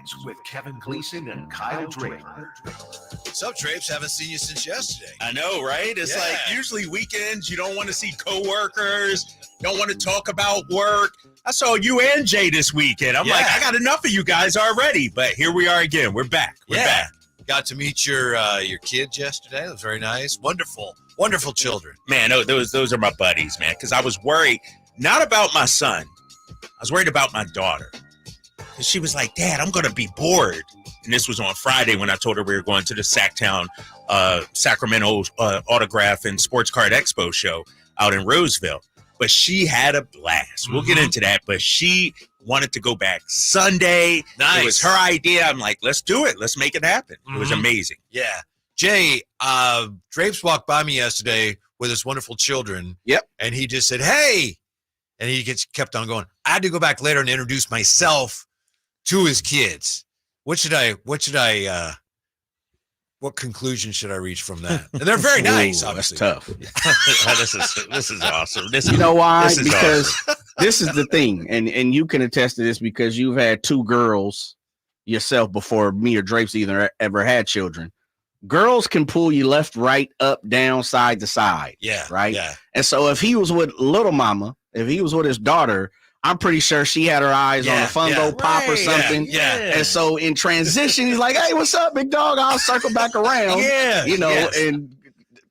Headlines with Kevin Gleason and Kyle Draper. What's up, Drapes? Haven't seen you since yesterday. I know, right? It's like usually weekends, you don't want to see coworkers, don't want to talk about work. I saw you and Jay this weekend. I'm like, I got enough of you guys already. But here we are again. We're back. We're back. Got to meet your kids yesterday. It was very nice. Wonderful, wonderful children. Man, those are my buddies, man, because I was worried not about my son. I was worried about my daughter. And she was like, Dad, I'm going to be bored. And this was on Friday when I told her we were going to the Sactown Sacramento Autograph and Sports Card Expo show out in Roseville. But she had a blast. We'll get into that. But she wanted to go back Sunday. Nice. It was her idea. I'm like, let's do it. Let's make it happen. It was amazing. Yeah. Jay, Drapes walked by me yesterday with his wonderful children. Yep. And he just said, hey. And he kept on going. I had to go back later and introduce myself to his kids. What conclusion should I reach from that? And they're very nice, obviously. That's tough. This is awesome. You know why? This is Because awesome. this is the thing, and you can attest to this because you've had two girls yourself before me or Drapes ever had children. Girls can pull you left, right, up, down, side to side. Yeah. Right? Yeah. And so if he was with little mama, if he was with his daughter, I'm pretty sure she had her eyes on a Funko Pop or something. Yeah. And so in transition, he's like, hey, what's up, big dog? I'll circle back around. And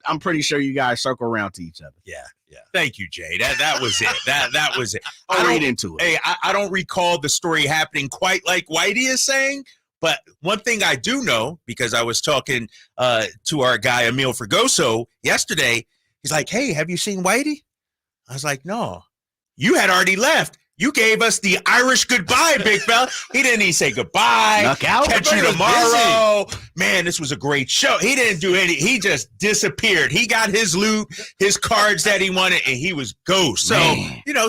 I'm pretty sure you guys circle around to each other. Yeah. Thank you, Jay. That was it. That was it. I'll read into it. Hey, I don't recall the story happening quite like Whitey is saying, but one thing I do know, because I was talking to our guy, Emil Fregoso, yesterday, he's like, hey, have you seen Whitey? I was like, no. You had already left. You gave us the Irish goodbye, big fella. He didn't even say goodbye. Knock out. Catch you tomorrow. Man, this was a great show. He didn't do any. He just disappeared. He got his loot, his cards that he wanted, and he was ghost. So,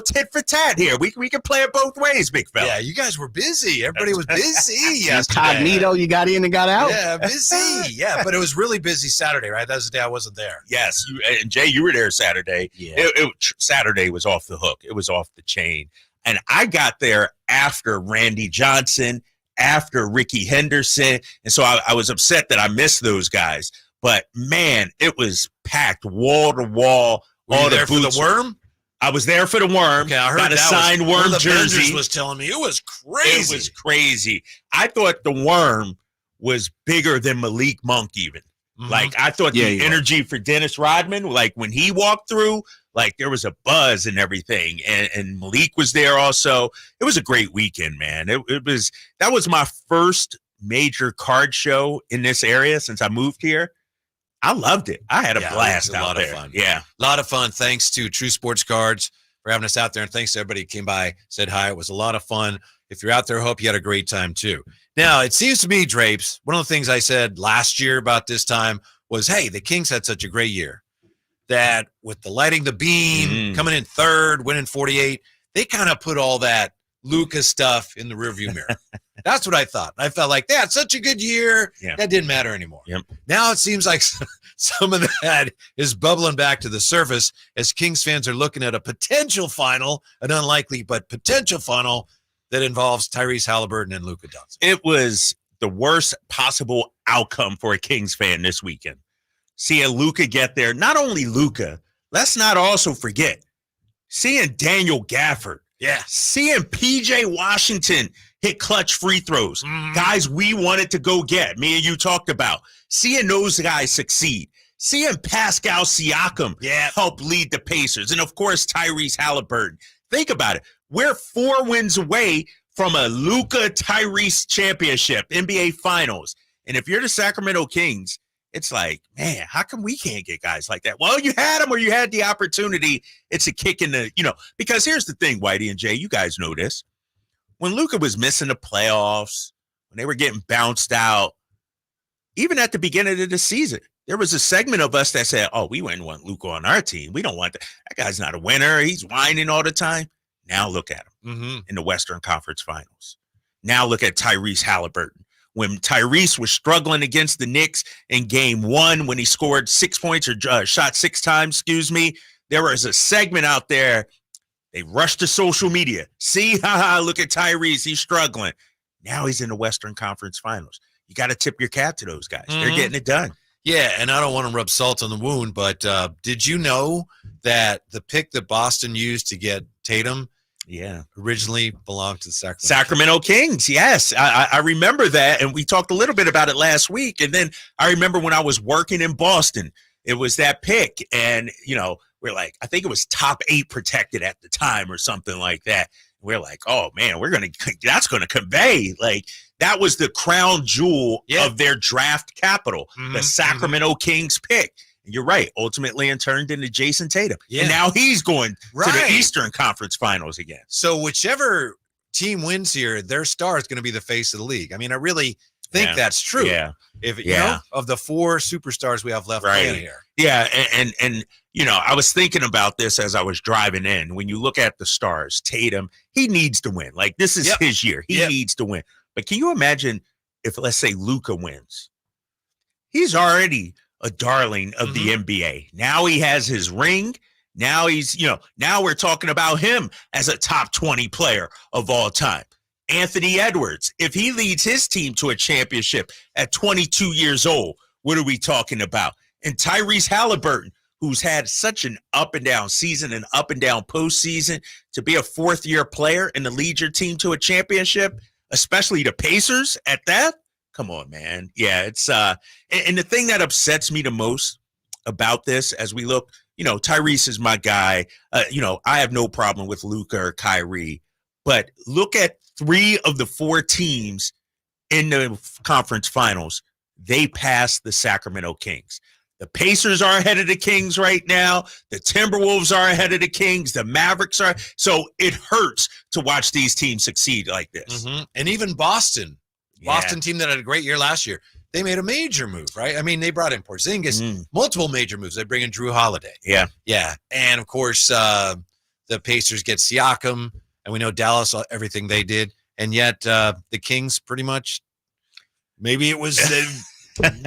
tit for tat here. We can play it both ways, big fella. Yeah, you guys were busy. Everybody was busy yesterday. Incognito, you got in and got out. Yeah, busy. Yeah, but it was really busy Saturday, right? That was the day I wasn't there. Yes, and Jay, you were there Saturday. Yeah. Saturday was off the hook. It was off the chain. And I got there after Randy Johnson, after Ricky Henderson. And so I was upset that I missed those guys. But, man, it was packed wall to wall. Were you there for the Worm? I was there for the Worm. Okay, I heard got a signed Worm jersey. Was telling me it was crazy. It was crazy. I thought the Worm was bigger than Malik Monk even. Like, I thought the energy for Dennis Rodman, like when he walked through, like there was a buzz and everything. And Malik was there also. It was a great weekend, man. That was my first major card show in this area since I moved here. I loved it. I had a blast out there. Fun. Yeah. A lot of fun. Thanks to True Sports Cards for having us out there. And thanks to everybody who came by, said hi. It was a lot of fun. If you're out there, I hope you had a great time too. Now, it seems to me, Drapes, one of the things I said last year about this time was, hey, the Kings had such a great year that with the lighting the beam, coming in third, winning 48, they kind of put all that Luka stuff in the rearview mirror. That's what I thought. I felt like, that's such a good year. Yeah. That didn't matter anymore. Yep. Now it seems like some of that is bubbling back to the surface as Kings fans are looking at a potential final, an unlikely but potential final that involves Tyrese Halliburton and Luka Doncic. It was the worst possible outcome for a Kings fan this weekend. Seeing Luka get there. Not only Luka, let's not also forget, seeing Daniel Gafford. Yeah. Seeing PJ Washington hit clutch free throws. Guys we wanted to go get. Me and you talked about. Seeing those guys succeed. Seeing Pascal Siakam help lead the Pacers. And, of course, Tyrese Halliburton. Think about it. We're 4 wins away from a Luka Tyrese championship, NBA Finals. And if you're the Sacramento Kings, it's like, man, how come we can't get guys like that? Well, you had them or you had the opportunity. It's a kick in the, because here's the thing, Whitey and Jay, you guys know this. When Luka was missing the playoffs, when they were getting bounced out, even at the beginning of the season, there was a segment of us that said, oh, we wouldn't want Luka on our team. We don't want that. That guy's not a winner. He's whining all the time. Now look at him in the Western Conference Finals. Now look at Tyrese Halliburton. When Tyrese was struggling against the Knicks in game 1, when he scored 6 points or shot 6 times, there was a segment out there. They rushed to social media. See, look at Tyrese. He's struggling. Now he's in the Western Conference Finals. You got to tip your cap to those guys. They're Mhm. getting it done. Yeah, and I don't want to rub salt on the wound, but did you know that the pick that Boston used to get Tatum originally belonged to the Sacramento Kings? Yes, I remember that, and we talked a little bit about it last week. And then I remember when I was working in Boston, it was that pick, and we're like, I think it was top 8 protected at the time or something like that. We're like, oh man, that's gonna convey, like, that was the crown jewel of their draft capital, the Sacramento Kings pick. And you're right. Ultimately, it turned into Jason Tatum. And now he's going to the Eastern Conference Finals again. So whichever team wins here, their star is going to be the face of the league. I mean, I really think that's true. Yeah. If of the 4 superstars we have left playing here. Yeah, and I was thinking about this as I was driving in. When you look at the stars, Tatum, he needs to win. Like, this is his year. He needs to win. But can you imagine if, let's say, Luka wins? He's already a darling of the NBA. Now he has his ring. Now he's, now we're talking about him as a top 20 player of all time. Anthony Edwards, if he leads his team to a championship at 22 years old, what are we talking about? And Tyrese Halliburton, who's had such an up and down season and up and down postseason, to be a 4th-year player and to lead your team to a championship, especially the Pacers at that. Come on, man. Yeah, it's and the thing that upsets me the most about this, as we look, Tyrese is my guy. I have no problem with Luka or Kyrie, but look at 3 of the 4 teams in the conference finals. They passed the Sacramento Kings. The Pacers are ahead of the Kings right now. The Timberwolves are ahead of the Kings. The Mavericks are. So it hurts to watch these teams succeed like this. And even Boston team that had a great year last year, they made a major move, right? I mean, they brought in Porzingis, multiple major moves. They bring in Drew Holiday. Yeah. And, of course, the Pacers get Siakam, and we know Dallas, everything they did. And yet the Kings pretty much, maybe it was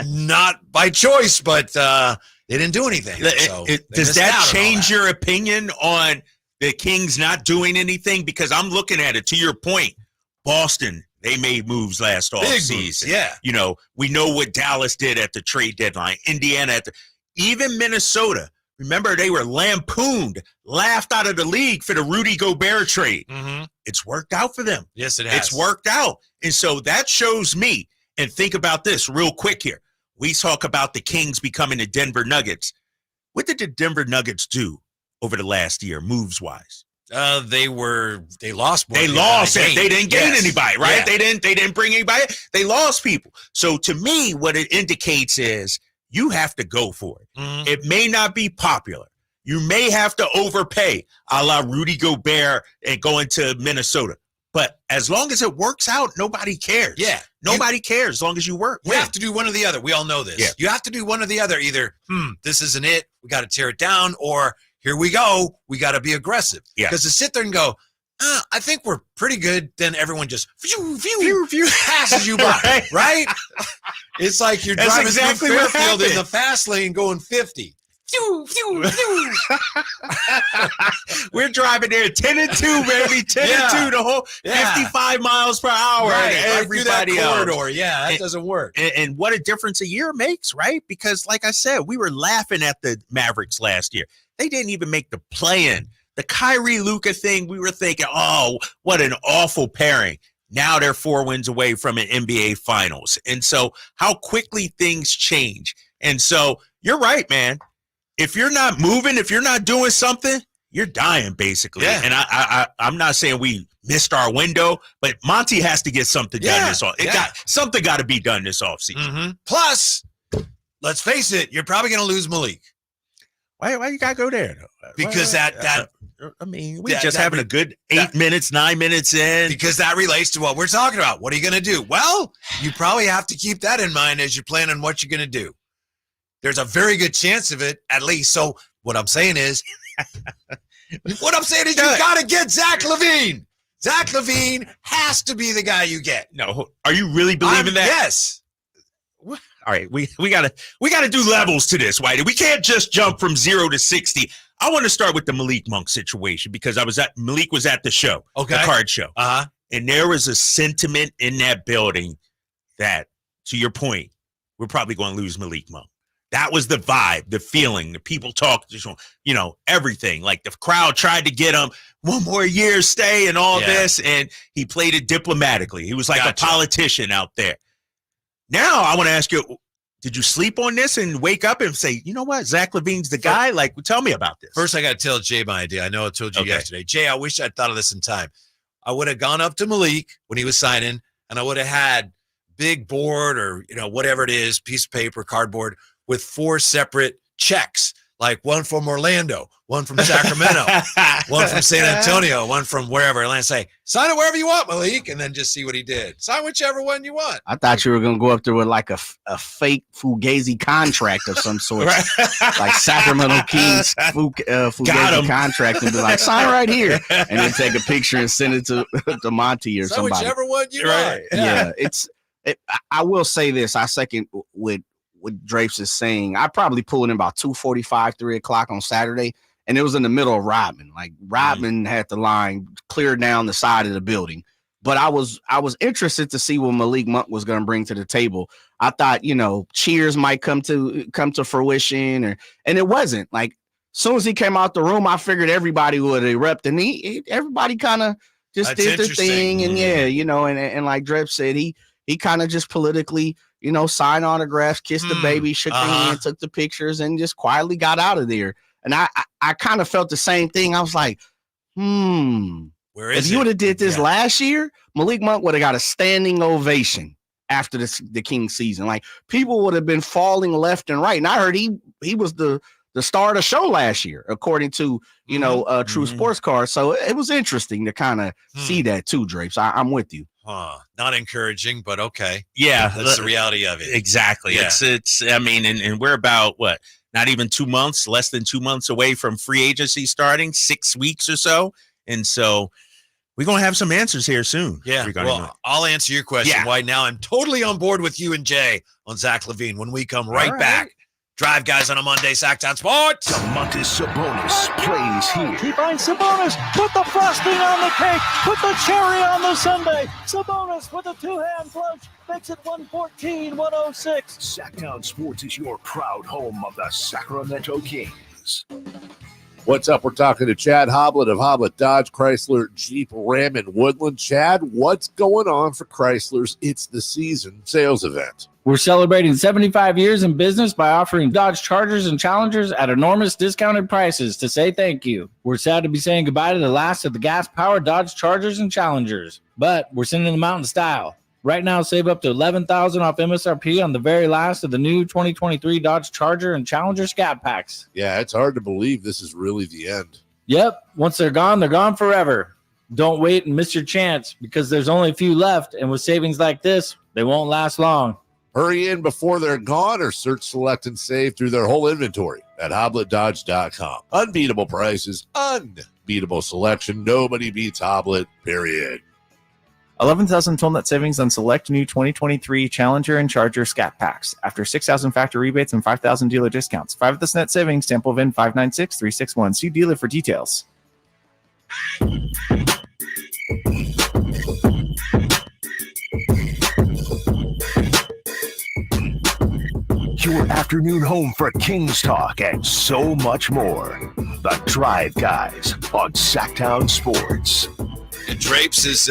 not by choice, but they didn't do anything. So does that change your opinion on the Kings not doing anything? Because I'm looking at it, to your point, Boston, they made moves last offseason. Yeah. We know what Dallas did at the trade deadline. Indiana, even Minnesota. Remember, they were lampooned, laughed out of the league for the Rudy Gobert trade. It's worked out for them. Yes, it has. It's worked out. And so that shows me, and think about this real quick here. We talk about the Kings becoming the Denver Nuggets. What did the Denver Nuggets do over the last year, moves-wise? They lost more. They lost. They didn't gain anybody, right? Yeah. They didn't bring anybody. They lost people. So to me, what it indicates is you have to go for it. It may not be popular. You may have to overpay, a la Rudy Gobert and going to Minnesota. But as long as it works out, nobody cares. Yeah. Nobody cares as long as you work. You have to do one or the other. We all know this. Yeah. You have to do one or the other. Either, this isn't it, we got to tear it down, or here we go, we got to be aggressive. Yeah. Because to sit there and go, I think we're pretty good, then everyone just passes you by, right? It's like you're driving through Fairfield in the fast lane going 50. We're driving there 10 and 2, baby. 10 and 2, the whole 55 miles per hour. Right, everybody else. Corridor. Yeah, that doesn't work. And what a difference a year makes, right? Because like I said, we were laughing at the Mavericks last year. They didn't even make the play-in. The Kyrie Luka thing, we were thinking, oh, what an awful pairing. Now they're 4 wins away from an NBA Finals. And so how quickly things change. And so you're right, man. If you're not moving, if you're not doing something, you're dying, basically. Yeah. And I'm not saying we missed our window, but Monty has to get something done this offseason. Something got to be done this offseason. Plus, let's face it, you're probably going to lose Malik. Why you got to go there, though? Because we're just having a good 8 minutes, 9 minutes in. Because that relates to what we're talking about. What are you going to do? Well, you probably have to keep that in mind as you're planning what you're going to do. There's a very good chance of it, at least. So what I'm saying is, you got to get Zach LaVine. Zach LaVine has to be the guy you get. No, are you really believing that? Yes. All right, we gotta do levels to this, Whitey. We can't just jump from 0 to 60. I want to start with the Malik Monk situation because Malik was at the show, the card show. And there was a sentiment in that building that, to your point, we're probably going to lose Malik Monk. That was the vibe, the feeling, the people talk, everything. Like the crowd tried to get him one more year stay and all this, and he played it diplomatically. He was like a politician out there. Now I want to ask you, did you sleep on this and wake up and say, you know what, Zach LaVine's the guy? Like, tell me about this. First, I got to tell Jay my idea. I know I told you yesterday. Jay, I wish I'd thought of this in time. I would have gone up to Malik when he was signing, and I would have had big board or, whatever it is, piece of paper, cardboard, with 4 separate checks, like one from Orlando, one from Sacramento, one from San Antonio, one from wherever. And I say, sign it wherever you want, Malik, and then just see what he did. Sign whichever one you want. I thought you were going to go up there with like a fake Fugazi contract of some sort, like Sacramento Kings Fugazi contract, and be like, sign right here, and then take a picture and send it to Monty or sign somebody. Whichever one you want. Yeah, I will say this. I second what Drapes is saying. I probably pulled in about 2:45, 3 o'clock on Saturday, and it was in the middle of Rodman. Like Rodman had the line clear down the side of the building. But I was interested to see what Malik Monk was going to bring to the table. I thought, cheers might come to fruition, and it wasn't. Like as soon as he came out the room, I figured everybody would erupt, and everybody kind of just did their thing, and and like Drapes said, he kind of just politically, signed autographs, kissed the baby, shook the hand, took the pictures, and just quietly got out of there. And I kind of felt the same thing. I was like, where is if you would have did this last year, Malik Monk would have got a standing ovation after the Kings season. Like people would have been falling left and right. And I heard he was the star of the show last year, according to, True Sports Card. So it was interesting to kind of see that too, Drapes. I'm with you. Not encouraging, but okay. Yeah. That's the reality of it. Exactly. Yeah. And we're about not even 2 months, less than 2 months away from free agency starting, 6 weeks or so. And so we're going to have some answers here soon. Yeah. Well, I'll answer your question. Why now I'm totally on board with you and Jay on Zach LaVine when we come right back. Drive Guys on a Monday, Sactown Sports. Domantas Sabonis plays here. He finds Sabonis. Put the frosting on the cake. Put the cherry on the sundae. Sabonis with a 2-hand flush. Makes it 114-106. Sactown Sports is your proud home of the Sacramento Kings. What's up? We're talking to Chad Hoblet of Hoblet Dodge, Chrysler, Jeep, Ram, and Woodland. Chad, what's going on for Chrysler's It's the Season sales event? We're celebrating 75 years in business by offering Dodge Chargers and Challengers at enormous discounted prices to say thank you. We're sad to be saying goodbye to the last of the gas-powered Dodge Chargers and Challengers, but we're sending them out in style. Right now, save up to $11,000 off MSRP on the very last of the new 2023 Dodge Charger and Challenger Scat Packs. Yeah, it's hard to believe this is really the end. Yep. Once they're gone forever. Don't wait and miss your chance because there's only a few left, and with savings like this, they won't last long. Hurry in before they're gone or search, select, and save through their whole inventory at HobletDodge.com. Unbeatable prices, unbeatable selection. Nobody beats Hoblet, period. 11,000 total net savings on select new 2023 Challenger and Charger Scat Packs. After 6,000 factory rebates and 5,000 dealer discounts. 5 of this net savings, sample VIN 596361. See dealer for details. Your afternoon home for Kings talk and so much more. The Drive Guys on Sactown Sports. And Drapes is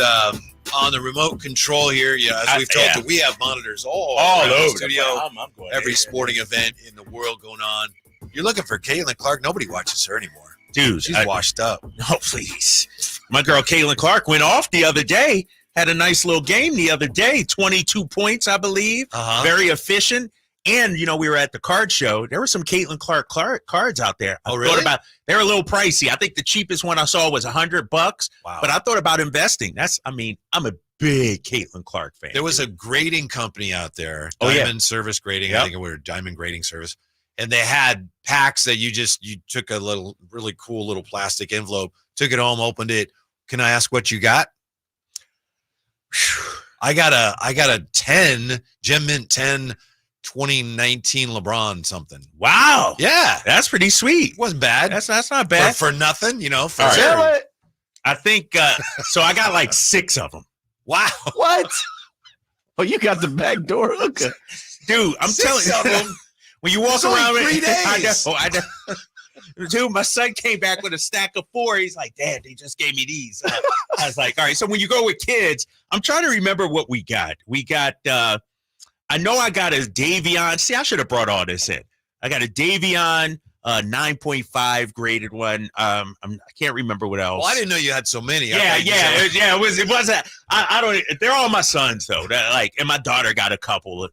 on the remote control here. As we've told you, we have monitors all over the studio. Every sporting event in the world going on. You're looking for Caitlin Clark. Nobody watches her anymore. Dude, she's washed up. No, please. My girl Caitlin Clark went off the other day. Had a nice little game the other day. 22 points, I believe. Very efficient. And, we were at the card show. There were some Caitlin Clark cards out there. Oh, really? They were a little pricey. I think the cheapest one I saw was $100. Wow. But I thought about investing. I'm a big Caitlin Clark fan. There was a grading company out there, Diamond Service Grading. Yep. I think it was Diamond Grading Service. And they had packs that you took a little, really cool little plastic envelope, took it home, opened it. Can I ask what you got? I got a 10, Gem Mint 10, 2019 LeBron something. Wow. Yeah. That's pretty sweet. Wasn't bad. That's not bad. For nothing, for sure. I think so. I got like 6 of them. Wow. What? Oh, you got the back door hooker. Dude, I'm telling you, when you walk It's only around 3 days. I know. Dude, my son came back with a stack of 4. He's like, Dad, they just gave me these. I was like, all right. So when you go with kids, I'm trying to remember what we got. We got, I know I got a Davion. See, I should have brought all this in. I got a Davion 9.5 graded one. I can't remember what else. Well, I didn't know you had so many. Yeah. It was. I don't. They're all my sons though. And my daughter got a couple.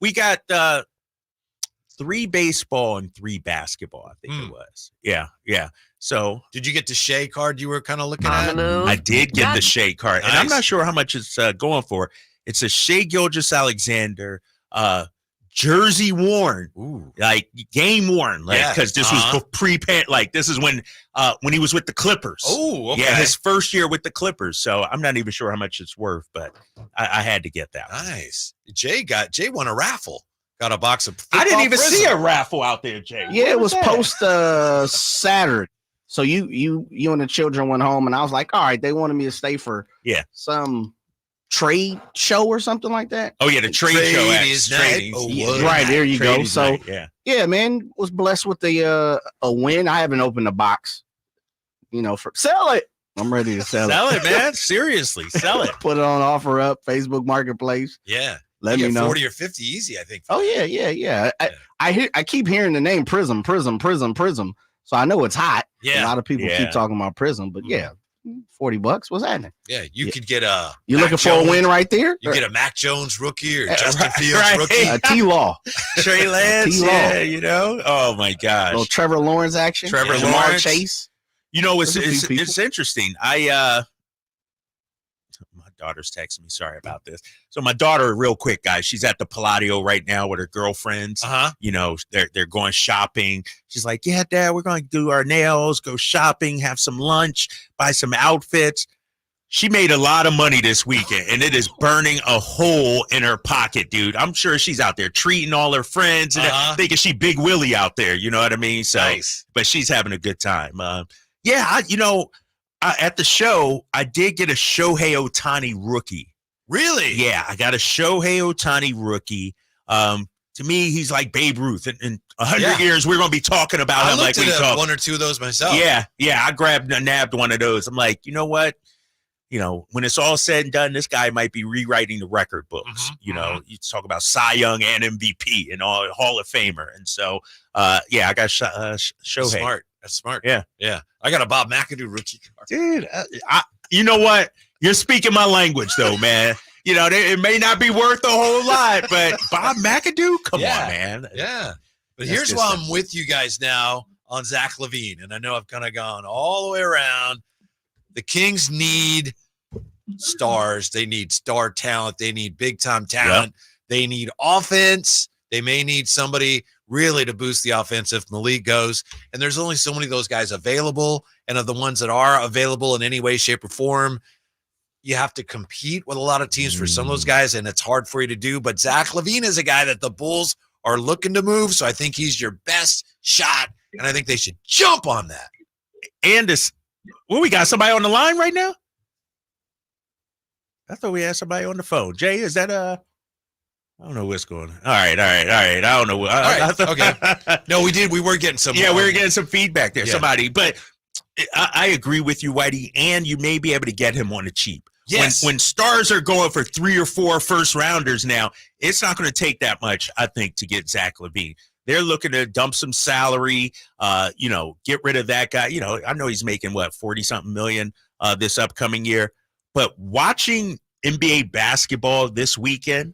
We got 3 baseball and 3 basketball. I think it was. Yeah. So did you get the Shea card you were kind of looking at? I did get the Shea card, and I'm Nice. not sure how much it's going for. It's a Shea Gilgeous-Alexander, jersey worn, like game worn, like because this was pre-pan. Like this is when he was with the Clippers. Oh, okay. Yeah, his first year with the Clippers. So I'm not even sure how much it's worth, but I had to get that. Nice. Jay won a raffle. Got a box of. I didn't even Prism. see a raffle out there, Jay. Yeah, it was that? post Saturday. So you and the children went home, and I was like, all right, they wanted me to stay for some trade show or something like that. Oh yeah, the trade show is trading. Right, there you go. So night, yeah, man, was blessed with a win. I haven't opened the box, for sell it. I'm ready to sell it, man. Seriously, sell it. Put it on offer up, Facebook Marketplace. Yeah. Let me know. 40 or 50 easy, I think. Oh yeah. I keep hearing the name Prism. So I know it's hot. Yeah. A lot of people keep talking about Prism, but yeah, $40. What's happening? Yeah, you could get a. You looking for a win right there? You get a Mac Jones rookie or Justin Fields rookie. T-Law. Trey Lance. T-Law. Oh my gosh. Little Trevor Lawrence action. Trevor Jamar Lawrence. Chase. It's interesting. My daughter's texting me. Sorry about this. So my daughter, real quick, guys, she's at the Palladio right now with her girlfriends. They're going shopping. She's like, yeah, Dad, we're going to do our nails, go shopping, have some lunch, buy some outfits. She made a lot of money this weekend, and it is burning a hole in her pocket, dude. I'm sure she's out there treating all her friends and thinking she Big Willie out there. You know what I mean? So, nice. But she's having a good time. At the show, I did get a Shohei Ohtani rookie. Really? Yeah, I got a Shohei Ohtani rookie. To me, he's like Babe Ruth. In 100 years, we're going to be talking about him like we talk. One or two of those myself. Yeah. I nabbed one of those. I'm like, you know what? When it's all said and done, this guy might be rewriting the record books. You talk about Cy Young and MVP and all Hall of Famer. And so, I got Shohei. That's smart. Yeah. I got a Bob McAdoo rookie card. Dude, you know what? You're speaking my language, though, man. It may not be worth a whole lot, but Bob McAdoo, come on, man. Yeah. But That's here's good why stuff. I'm with you guys now on Zach LaVine. And I know I've kind of gone all the way around. The Kings need stars. They need star talent. They need big-time talent. They need offense. They may need somebody really to boost the offense if Malik goes. And there's only so many of those guys available. And of the ones that are available in any way, shape, or form, you have to compete with a lot of teams for some of those guys, and it's hard for you to do. But Zach LaVine is a guy that the Bulls are looking to move, so I think he's your best shot, and I think they should jump on that. And we got somebody on the line right now? I thought we had somebody on the phone. Jay, is that I don't know what's going on. All right. I don't know. Okay. No, we did. We were getting some. Yeah, we were getting some feedback there. Yeah. Somebody, but I agree with you, Whitey, and you may be able to get him on the cheap. Yes. When stars are going for 3 or 4 first rounders now, it's not going to take that much, I think, to get Zach LaVine. They're looking to dump some salary, get rid of that guy. I know he's making 40-something million this upcoming year. But watching NBA basketball this weekend,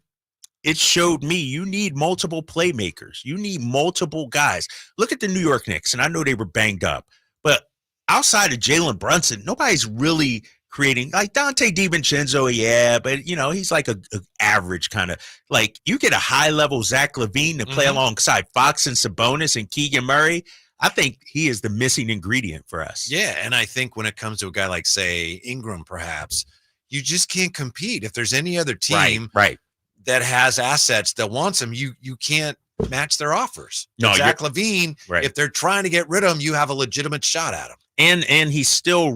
it showed me you need multiple playmakers. You need multiple guys. Look at the New York Knicks, and I know they were banged up. But outside of Jalen Brunson, nobody's really creating, like Dante DiVincenzo, but he's like a average kind of, like, you get a high-level Zach LaVine to play alongside Fox and Sabonis and Keegan Murray. I think he is the missing ingredient for us. Yeah, and I think when it comes to a guy like, say, Ingram, perhaps, you just can't compete. If there's any other team that has assets that wants him, you can't match their offers. No, Zach LaVine, right. if they're trying to get rid of him, you have a legitimate shot at him. And he's still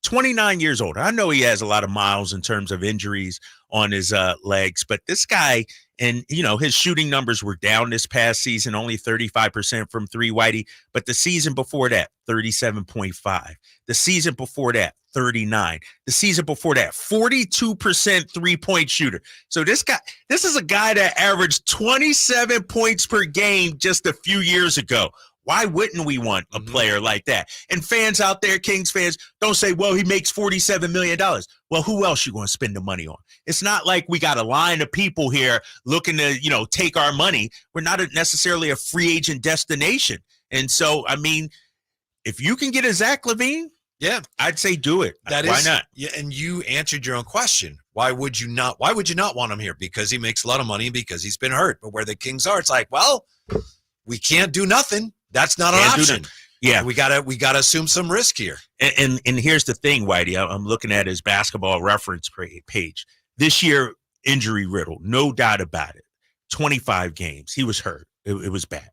29 years old. I know he has a lot of miles in terms of injuries on his legs, but this guy, and his shooting numbers were down this past season, only 35% from three, Whitey. But the season before that, 37.5. The season before that, 39. The season before that, 42% three-point shooter. So this is a guy that averaged 27 points per game just a few years ago. Why wouldn't we want a player like that? And fans out there, Kings fans, don't say, well, he makes $47 million. Well, who else you going to spend the money on? It's not like we got a line of people here looking to, take our money. We're not necessarily a free agent destination. And so, I mean, if you can get a Zach LaVine, yeah, I'd say do it. Why not? Yeah, and you answered your own question. Why would you not want him here? Because he makes a lot of money, because he's been hurt. But where the Kings are, it's like, well, we can't do nothing. That's not an option. Yeah, we gotta assume some risk here. And here's the thing, Whitey. I'm looking at his basketball reference page. This year, injury riddle, no doubt about it. 25 games. He was hurt. It was bad.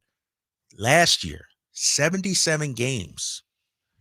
Last year, 77 games.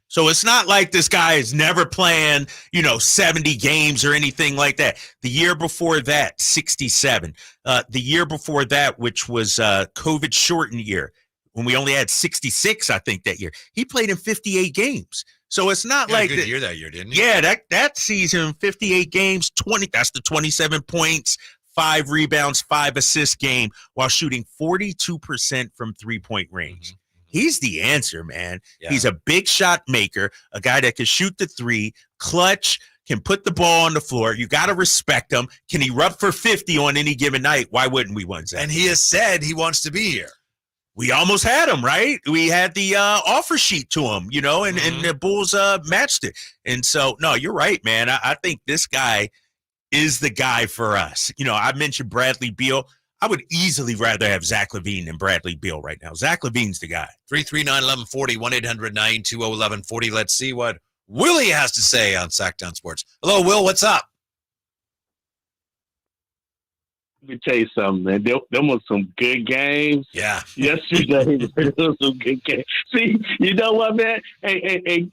So it's not like this guy is never playing, 70 games or anything like that. The year before that, 67. The year before that, which was COVID shortened year, when we only had 66, I think, that year, he played in 58 games. So it's not like a good year that year, didn't he? Yeah, that season, 58 games, 20. That's the 27 points, 5 rebounds, 5 assist game, while shooting 42% from 3-point range. He's the answer, man. Yeah. He's a big shot maker, a guy that can shoot the three, clutch, can put the ball on the floor. You got to respect him. Can he rub for 50 on any given night? Why wouldn't we want that? And he has said he wants to be here. We almost had him, right? We had the offer sheet to him, and the Bulls matched it. And so, no, you're right, man. I think this guy is the guy for us. I mentioned Bradley Beal. I would easily rather have Zach LaVine than Bradley Beal right now. Zach LaVine's the guy. 339-1140, 1-800-920-1140. Let's see what Willie has to say on Sactown Sports. Hello, Will. What's up? Let me tell you something, man. Them was some good games. Yeah. Yesterday, there was some good games. See, you know what, man? Hey,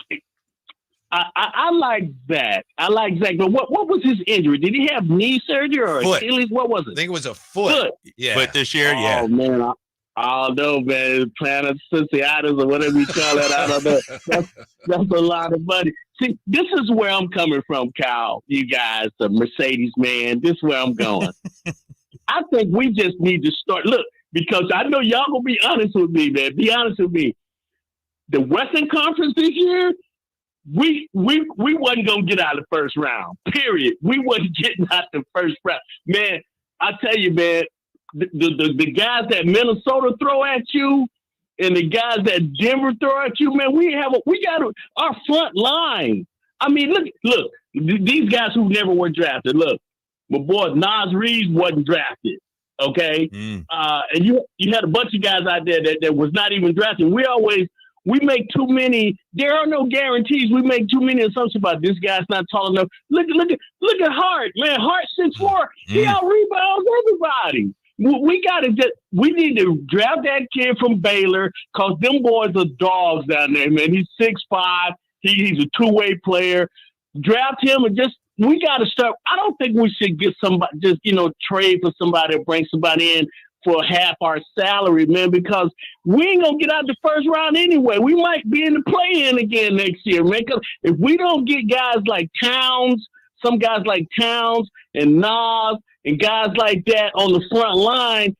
I like Zach. But what was his injury? Did he have knee surgery or Achilles? What was it? I think it was a foot. Yeah. Foot this year, yeah. Oh, man. I don't know, man. Planet Cinciatus or whatever you call that. I don't know. That's a lot of money. See, this is where I'm coming from, Kyle. You guys, the Mercedes man. This is where I'm going. I think we just need to start. Look, because I know y'all gonna be honest with me, man. Be honest with me. The Western Conference this year, we wasn't gonna get out of the first round. Period. We wasn't getting out the first round, man. I tell you, man. The guys that Minnesota throw at you, and the guys that Denver throw at you, man. We got our front line. I mean, look. These guys who never were drafted. Look. My boy Nas Reed wasn't drafted, okay? And you had a bunch of guys out there that was not even drafted. We make too many. There are no guarantees. We make too many assumptions about this guy's not tall enough. Look at Hart, man. Hart 6'4". He out rebounds everybody. We need to draft that kid from Baylor because them boys are dogs down there, man. He's 6'5". He's a two-way player. Draft him and we got to start. I don't think we should get somebody, trade for somebody or bring somebody in for half our salary, man, because we ain't going to get out the first round anyway. We might be in the play-in again next year, man, because if we don't get guys like Towns, some guys like Towns and Nas and guys like that on the front line,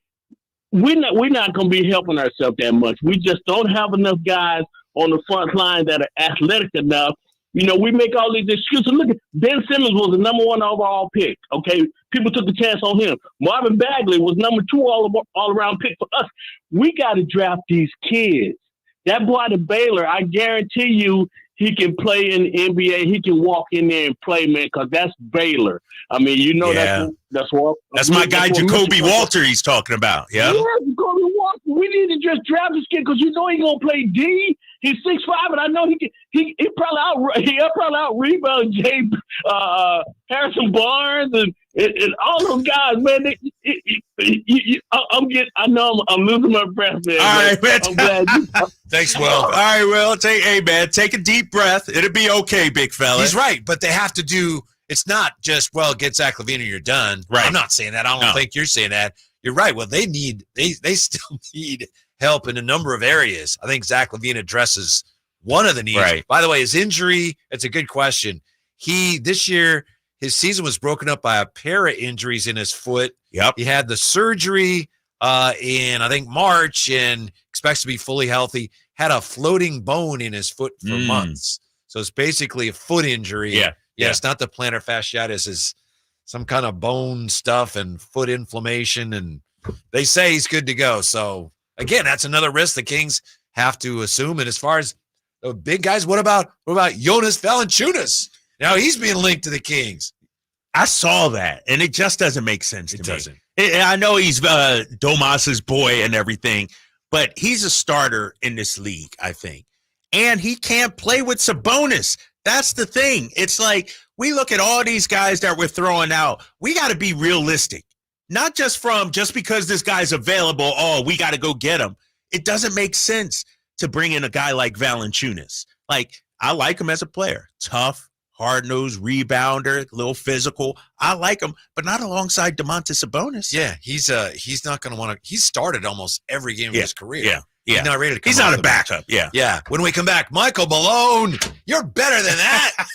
we're not going to be helping ourselves that much. We just don't have enough guys on the front line that are athletic enough. We make all these excuses. Look, Ben Simmons was the number 1 overall pick. Okay, people took a chance on him. Marvin Bagley was number 2 all around pick for us. We got to draft these kids. That boy to Baylor, I guarantee you, he can play in the NBA. He can walk in there and play, man, because that's Baylor. I mean, that's my guy Jacoby Walter he's talking about. Yeah, Jacoby Walter. We need to just draft this kid because he's gonna play D. He's 6'5", and I know he probably out rebound Harrison Barnes and all those guys, man. I know I'm losing my breath, man. All right, man. I'm glad Thanks, Will. All right, Will. Take a deep breath. It'll be okay, big fella. He's right, but they have to do. It's not just get Zach LaVine and you're done. Right. I'm not saying that. I don't think you're saying that. You're right. Well, they still need help in a number of areas. I think Zach LaVine addresses one of the needs. Right. By the way, his injury, it's a good question. This year, his season was broken up by a pair of injuries in his foot. Yep. He had the surgery in, I think, March and expects to be fully healthy. Had a floating bone in his foot for months. So it's basically a foot injury. Yeah. It's not the plantar fasciitis. It's some kind of bone stuff and foot inflammation. And they say he's good to go. So, again, that's another risk the Kings have to assume. And as far as the big guys, what about Jonas Valanciunas? Now he's being linked to the Kings. I saw that, and it just doesn't make sense to me. Doesn't. I know he's Domas's boy and everything, but he's a starter in this league, I think. And he can't play with Sabonis. That's the thing. It's like we look at all these guys that we're throwing out. We got to be realistic, not just because this guy's available. Oh, we got to go get him. It doesn't make sense to bring in a guy like Valanciunas. Like, I like him as a player. Tough, hard-nosed, rebounder, a little physical. I like him, but not alongside Domantas Sabonis. Yeah, he's not going to want to. He's started almost every game of his career. Yeah. He's not ready to come He's not a backup. Yeah. Yeah. When we come back, Michael Malone, you're better than that.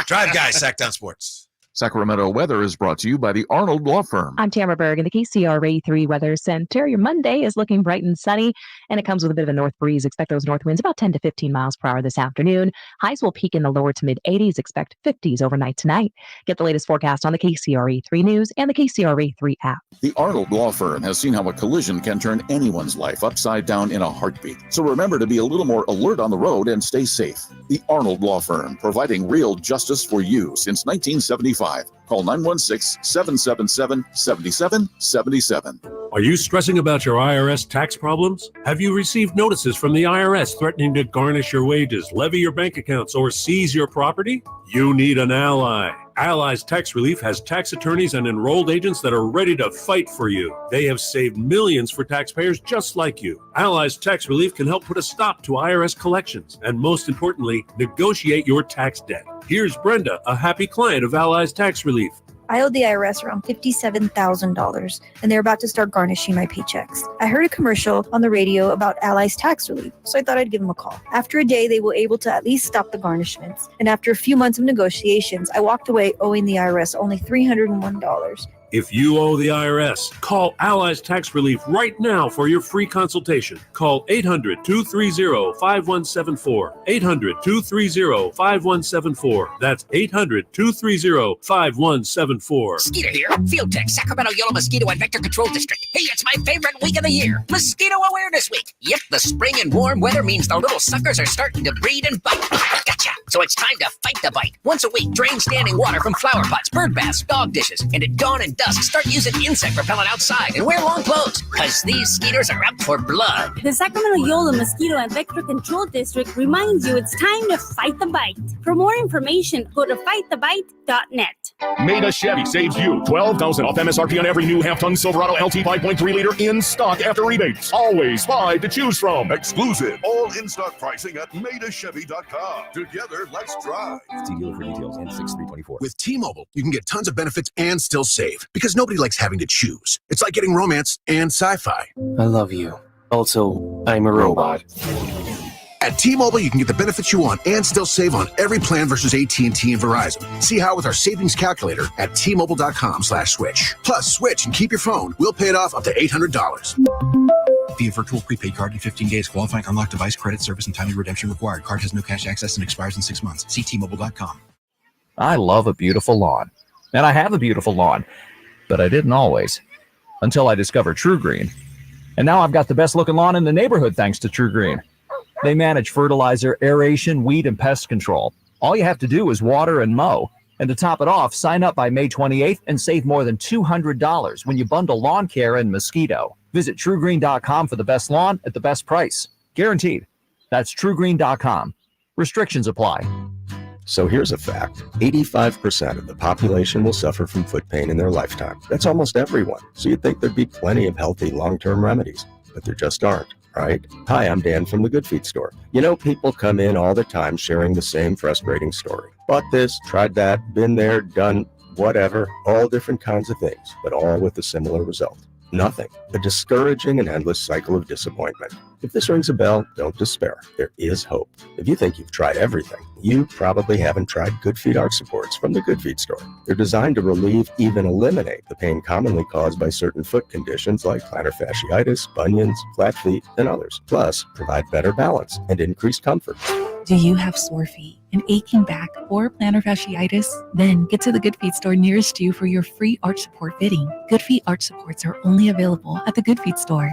Drive Guys, Sactown Sports. Sacramento weather is brought to you by the Arnold Law Firm. I'm Tamara Berg in the KCRA 3 Weather Center. Your Monday is looking bright and sunny, and it comes with a bit of a north breeze. Expect those north winds about 10 to 15 miles per hour this afternoon. Highs will peak in the lower to mid 80s. Expect 50s overnight tonight. Get the latest forecast on the KCRA 3 News and the KCRA 3 app. The Arnold Law Firm has seen how a collision can turn anyone's life upside down in a heartbeat. So remember to be a little more alert on the road and stay safe. The Arnold Law Firm, providing real justice for you since 1975. Call 916-777-7777. Are you stressing about your IRS tax problems? Have you received notices from the IRS threatening to garnish your wages, levy your bank accounts, or seize your property? You need an ally. Allies Tax Relief has tax attorneys and enrolled agents that are ready to fight for you. They have saved millions for taxpayers just like you. Allies Tax Relief can help put a stop to IRS collections and, most importantly, negotiate your tax debt. Here's Brenda, a happy client of Allies Tax Relief. I owed the IRS around $57,000, and they're about to start garnishing my paychecks. I heard a commercial on the radio about Allies Tax Relief, so I thought I'd give them a call. After a day, they were able to at least stop the garnishments. And after a few months of negotiations, I walked away owing the IRS only $301. If you owe the IRS, call Allies Tax Relief right now for your free consultation. Call 800-230-5174. 800-230-5174. That's 800-230-5174. Skeeter here, Field Tech, Sacramento Yellow Mosquito and Vector Control District. Hey, it's my favorite week of the year, Mosquito Awareness Week. Yep, the spring and warm weather means the little suckers are starting to breed and bite. Gotcha. So it's time to fight the bite. Once a week, drain standing water from flower pots, bird baths, dog dishes, and at dawn and dusk, start using insect repellent outside and wear long clothes, because these skeeters are out for blood. The Sacramento Yolo Mosquito and Vector Control District reminds you it's time to fight the bite. For more information, go to fightthebite.net. Maida Chevy saves you $12,000 off MSRP on every new half-ton Silverado LT 5.3 liter in stock after rebates. Always 5 to choose from. Exclusive, all in-stock pricing at MaidaChevy.com. Together, let's drive. See dealer for details and 6324. With T-Mobile, you can get tons of benefits and still save, because nobody likes having to choose. It's like getting romance and sci-fi. I love you. Also, I'm a robot. At T-Mobile, you can get the benefits you want and still save on every plan versus AT&T and Verizon. See how with our savings calculator at T-Mobile.com/switch. Plus, switch and keep your phone. We'll pay it off up to $800. Via virtual prepaid card in 15 days. Qualifying unlocked device credit service and timely redemption required. Card has no cash access and expires in 6 months. See T-Mobile.com. I love a beautiful lawn. And I have a beautiful lawn. But I didn't always. Until I discovered True Green. And now I've got the best looking lawn in the neighborhood thanks to True Green. They manage fertilizer, aeration, weed, and pest control. All you have to do is water and mow. And to top it off, sign up by May 28th and save more than $200 when you bundle lawn care and mosquito. Visit TrueGreen.com for the best lawn at the best price. Guaranteed. That's TrueGreen.com. Restrictions apply. So here's a fact. 85% of the population will suffer from foot pain in their lifetime. That's almost everyone. So you'd think there'd be plenty of healthy long-term remedies, but there just aren't, right? Hi, I'm Dan from the Good Feet store. You know, people come in all the time sharing the same frustrating story. Bought this, tried that, been there, done whatever, all different kinds of things, but all with a similar result. Nothing. A discouraging and endless cycle of disappointment. If this rings a bell, don't despair. There is hope. If you think you've tried everything, you probably haven't tried Good Feet arch supports from the Good Feet store. They're designed to relieve, even eliminate, the pain commonly caused by certain foot conditions like plantar fasciitis, bunions, flat feet, and others. Plus, provide better balance and increased comfort. Do you have sore feet, an aching back, or plantar fasciitis? Then get to the Good Feet store nearest you for your free arch support fitting. Good Feet arch supports are only available at the Good Feet store.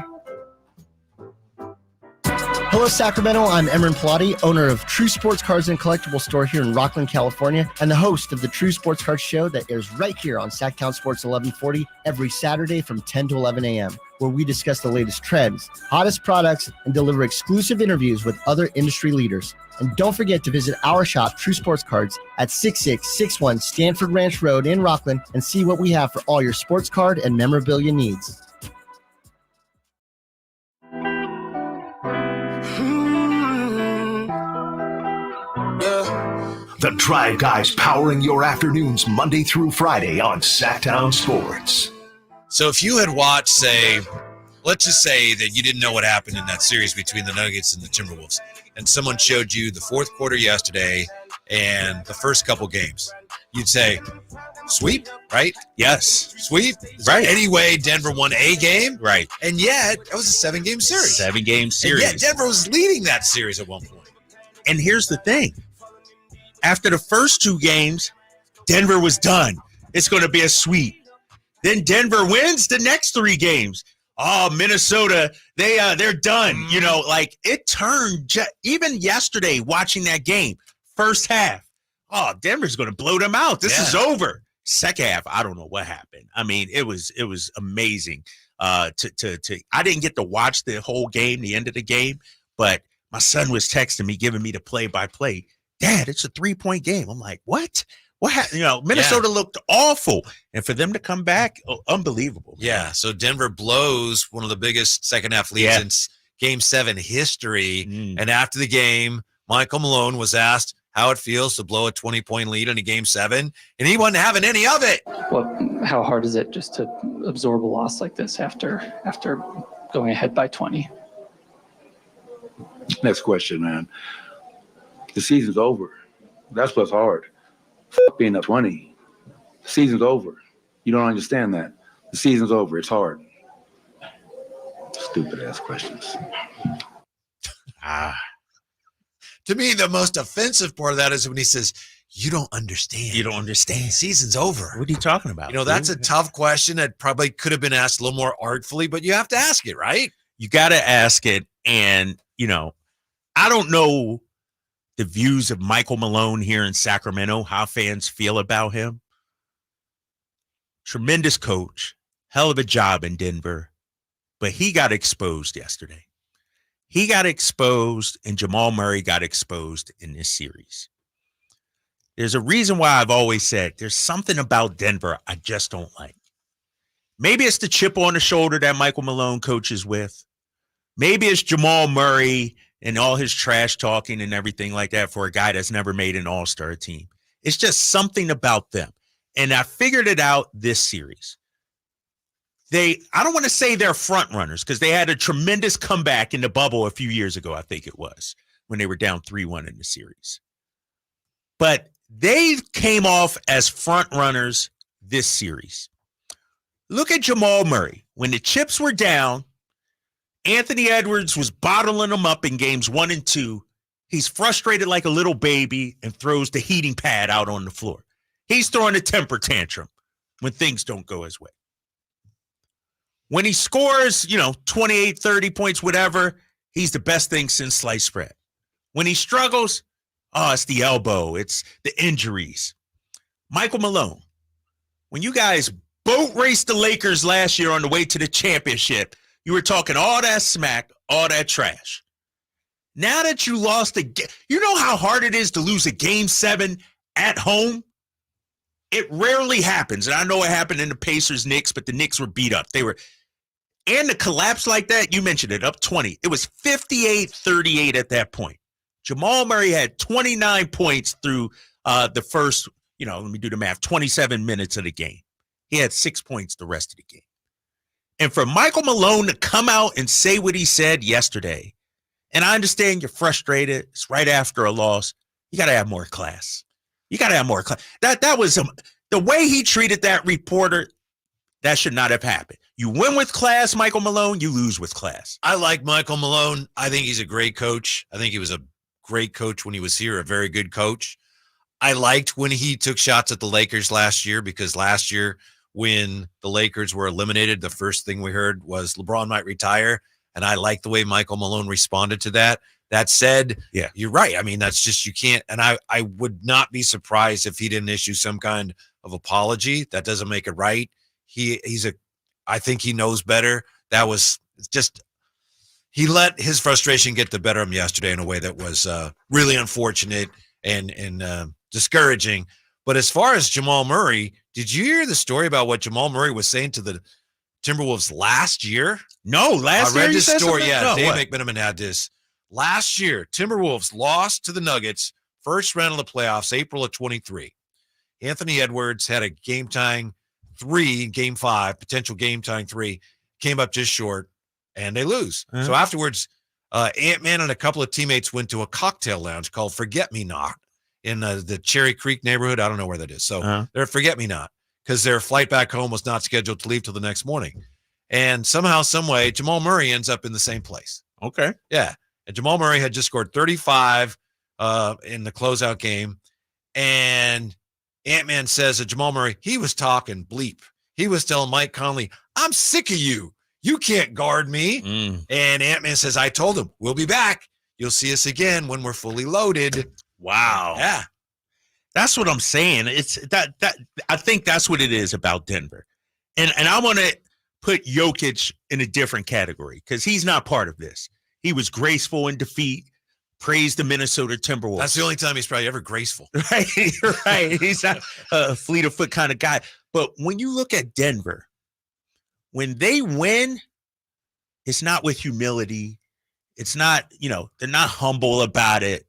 Hello, Sacramento. I'm Emran Pilati, owner of True Sports Cards and Collectibles store here in Rockland, California, and the host of the True Sports Cards show that airs right here on Sactown Sports 1140 every Saturday from 10 to 11 a.m., where we discuss the latest trends, hottest products, and deliver exclusive interviews with other industry leaders. And don't forget to visit our shop, True Sports Cards, at 6661 Stanford Ranch Road in Rockland and see what we have for all your sports card and memorabilia needs. The Drive Guys powering your afternoons Monday through Friday on Sactown Sports. So if you had watched, say, let's just say that you didn't know what happened in that series between the Nuggets and the Timberwolves, and someone showed you the fourth quarter yesterday and the first couple games, you'd say, sweep, right? Yes. Sweep. Right. Anyway, Denver won a game. Right. And yet, it was a 7-game series. 7-game series. And yet, Denver was leading that series at one point. And here's the thing. After the first 2 games, Denver was done. It's going to be a sweep. Then Denver wins the next 3 games. Oh, Minnesota, they're done. You know, like it turned even yesterday watching that game, first half. Oh, Denver's going to blow them out. This is over. Second half, I don't know what happened. I mean, it was amazing. I didn't get to watch the whole game, the end of the game, but my son was texting me, giving me the play-by-play. Dad, it's a 3-point game. I'm like, what? What happened? You know, Minnesota looked awful. And for them to come back, unbelievable. Man. Yeah. So Denver blows one of the biggest second half leads in Game 7 history. And after the game, Michael Malone was asked how it feels to blow a 20-point lead in a Game 7, and he wasn't having any of it. How hard is it just to absorb a loss like this after going ahead by 20? Next question, man. The season's over. That's what's hard. Being up 20. The season's over. You don't understand that. The season's over. It's hard. Stupid ass questions. To me, the most offensive part of that is when he says, you don't understand. You don't understand. The season's over. What are you talking about? You know, that's a tough question that probably could have been asked a little more artfully, but you have to ask it, right? You got to ask it. And, you know, I don't know the views of Michael Malone here in Sacramento, how fans feel about him. Tremendous coach, hell of a job in Denver, but he got exposed yesterday. He got exposed, and Jamal Murray got exposed in this series. There's a reason why I've always said there's something about Denver I just don't like. Maybe it's the chip on the shoulder that Michael Malone coaches with. Maybe it's Jamal Murray and all his trash talking and everything like that for a guy that's never made an all-star team. It's just something about them. And I figured it out this series. I don't want to say they're front runners because they had a tremendous comeback in the bubble a few years ago, I think it was, when they were down 3-1 in the series. But they came off as front runners this series. Look at Jamal Murray. When the chips were down, Anthony Edwards was bottling them up in games 1 and 2. He's frustrated like a little baby and throws the heating pad out on the floor. He's throwing a temper tantrum when things don't go his way. When he scores, 28, 30 points, whatever, he's the best thing since sliced bread. When he struggles, it's the elbow. It's the injuries. Michael Malone, when you guys boat raced the Lakers last year on the way to the championship, you were talking all that smack, all that trash. Now that you lost you know how hard it is to lose a game 7 at home? It rarely happens. And I know it happened in the Pacers-Knicks, but the Knicks were beat up. And the collapse like that, you mentioned it, up 20. It was 58-38 at that point. Jamal Murray had 29 points through the first, let me do the math, 27 minutes of the game. He had 6 points the rest of the game. And for Michael Malone to come out and say what he said yesterday, and I understand you're frustrated. It's right after a loss. You got to have more class. You got to have more class. That was the way he treated that reporter. That should not have happened. You win with class, Michael Malone. You lose with class. I like Michael Malone. I think he's a great coach. I think he was a great coach when he was here, a very good coach. I liked when he took shots at the Lakers last year, because last year when the Lakers were eliminated, the first thing we heard was LeBron might retire. And I like the way Michael Malone responded to that. That said, yeah, you're right. I mean, that's just, you can't, and I would not be surprised if he didn't issue some kind of apology. That doesn't make it right. I think he knows better. That was just, he let his frustration get the better of him yesterday in a way that was really unfortunate and discouraging. But as far as Jamal Murray, did you hear the story about what Jamal Murray was saying to the Timberwolves last year? No, last year. I read this story. Something? Yeah, No, Dave what? McMenamin had this. Last year, Timberwolves lost to the Nuggets, first round of the playoffs, April of 23. Anthony Edwards had a game-tying 3 in game 5, potential game-tying 3, came up just short, and they lose. Uh-huh. So afterwards, Ant-Man and a couple of teammates went to a cocktail lounge called Forget Me Not in the Cherry Creek neighborhood. I don't know where that is. So they're Forget Me Not, because their flight back home was not scheduled to leave till the next morning. And somehow, some way, Jamal Murray ends up in the same place. Okay. Yeah. And Jamal Murray had just scored 35 in the closeout game. And Ant-Man says that Jamal Murray, he was talking bleep. He was telling Mike Conley, I'm sick of you. You can't guard me. And Ant-Man says, I told him, we'll be back. You'll see us again when we're fully loaded. Wow. Yeah. That's what I'm saying. It's that I think that's what it is about Denver. And I want to put Jokic in a different category because he's not part of this. He was graceful in defeat, praised the Minnesota Timberwolves. That's the only time he's probably ever graceful. Right. Right. He's not a fleet of foot kind of guy. But when you look at Denver, when they win, it's not with humility. It's not, they're not humble about it.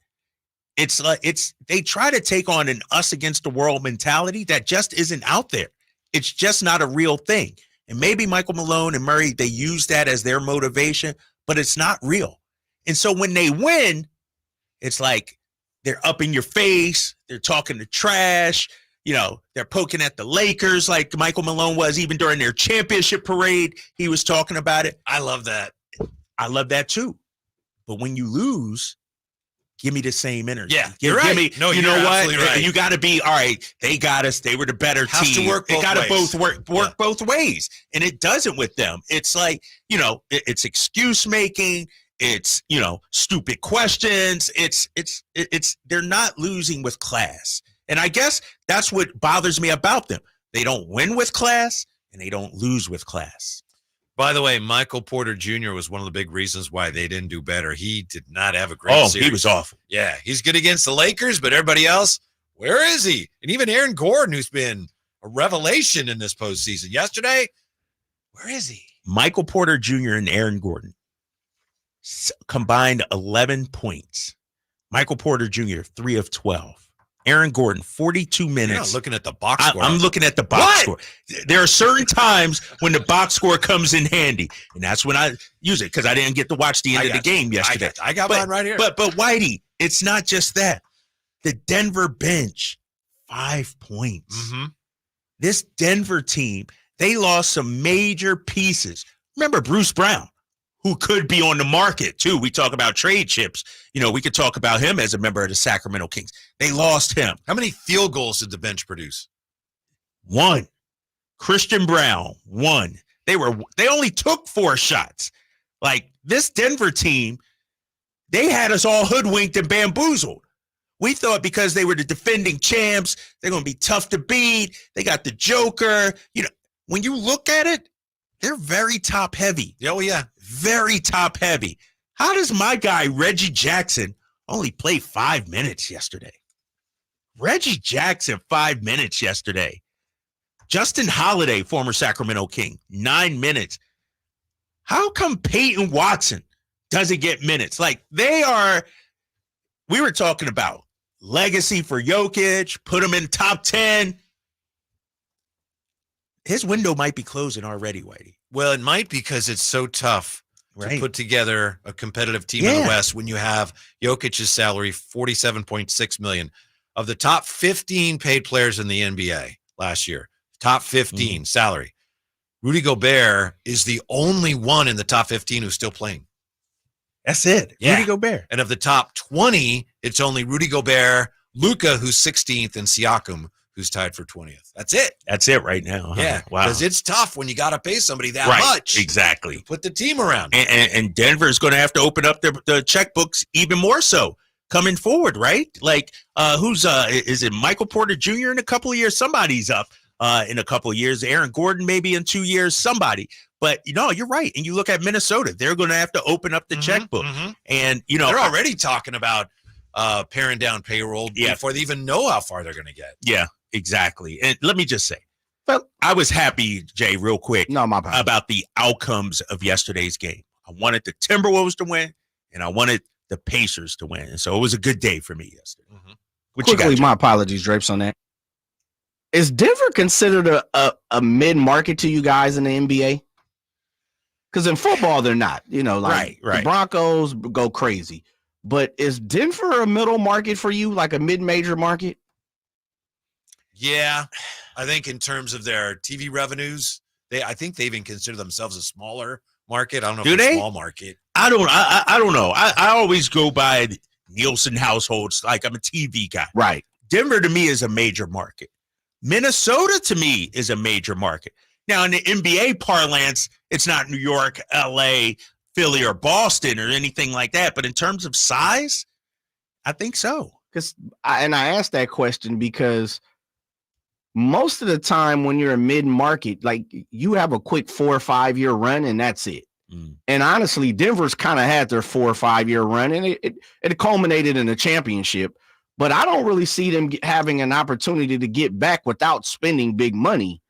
It's like they try to take on an us against the world mentality that just isn't out there. It's just not a real thing. And maybe Michael Malone and Murray, they use that as their motivation, but it's not real. And so when they win, it's like they're up in your face. They're talking to trash. They're poking at the Lakers like Michael Malone was even during their championship parade. He was talking about it. I love that. I love that too. But when you lose, give me the same energy. Yeah, you're right. Give me, no, you you're know what? absolutely right. You got to be, all right, they got us. They were the better Has team. to work both It got to ways. both work both ways. And it doesn't with them. It's like, it's excuse making. It's, stupid questions. It's they're not losing with class. And I guess that's what bothers me about them. They don't win with class and they don't lose with class. By the way, Michael Porter Jr. was one of the big reasons why they didn't do better. He did not have a great series. He was awful. Yeah, he's good against the Lakers, but everybody else, where is he? And even Aaron Gordon, who's been a revelation in this postseason. Yesterday, where is he? Michael Porter Jr. and Aaron Gordon combined 11 points. Michael Porter Jr., 3 of 12. Aaron Gordon, 42 minutes. You're not looking at the box score. I'm looking at the box score. There are certain times when the box score comes in handy, and that's when I use it because I didn't get to watch the end of the game yesterday. I got mine right here. But Whitey, it's not just that. The Denver bench, 5 points. Mm-hmm. This Denver team, they lost some major pieces. Remember Bruce Brown, who could be on the market too. We talk about trade chips. We could talk about him as a member of the Sacramento Kings. They lost him. How many field goals did the bench produce? 1. Christian Brown, 1. They only took 4 shots. Like this Denver team, they had us all hoodwinked and bamboozled. We thought because they were the defending champs, they're going to be tough to beat. They got the Joker. When you look at it, they're very top heavy. Oh, yeah. Very top heavy. How does my guy, Reggie Jackson, only play 5 minutes yesterday? Reggie Jackson, 5 minutes yesterday. Justin Holiday, former Sacramento King, 9 minutes. How come Peyton Watson doesn't get minutes? Like, we were talking about legacy for Jokic, put him in top 10. His window might be closing already, Whitey. Well, it might because it's so tough to put together a competitive team in the West when you have Jokic's salary, $47.6 million. Of the top 15 paid players in the NBA last year, top 15 salary, Rudy Gobert is the only one in the top 15 who's still playing. That's it. Yeah. Rudy Gobert. And of the top 20, it's only Rudy Gobert, Luka, who's 16th, and Siakam, who's tied for 20th. That's it. That's it right now. Huh? Yeah. Wow. Because it's tough when you got to pay somebody that much. Exactly. To put the team around. And Denver is going to have to open up the checkbooks even more so coming forward, right? Like, is it Michael Porter Jr. in a couple of years? Somebody's up in a couple of years. Aaron Gordon maybe in 2 years, somebody. But, you're right. And you look at Minnesota, they're going to have to open up the checkbook. And, they're already talking about paring down payroll before they even know how far they're going to get. Yeah, exactly. And let me just say, I was happy, Jay, real quick, about the outcomes of yesterday's game. I wanted the Timberwolves to win, and I wanted the Pacers to win. And so it was a good day for me yesterday. Quickly, my apologies, Drapes, on that. Is Denver considered a mid-market to you guys in the NBA? Because in football, they're not. Right. The Broncos go crazy. But is Denver a middle market for you, like a mid-major market? Yeah. I think in terms of their TV revenues, I think they even consider themselves a smaller market. I don't know if it's a small market. I don't know. I always go by Nielsen households. Like, I'm a TV guy. Right. Denver to me is a major market. Minnesota to me is a major market. Now, in the NBA parlance, it's not New York, LA, Philly, or Boston or anything like that. But in terms of size, I think so. I asked that question because most of the time when you're a mid-market, like, you have a quick 4 or 5 year run and that's it. And honestly, Denver's kind of had their 4 or 5 year run, and it culminated in a championship. But I don't really see them having an opportunity to get back without spending big money.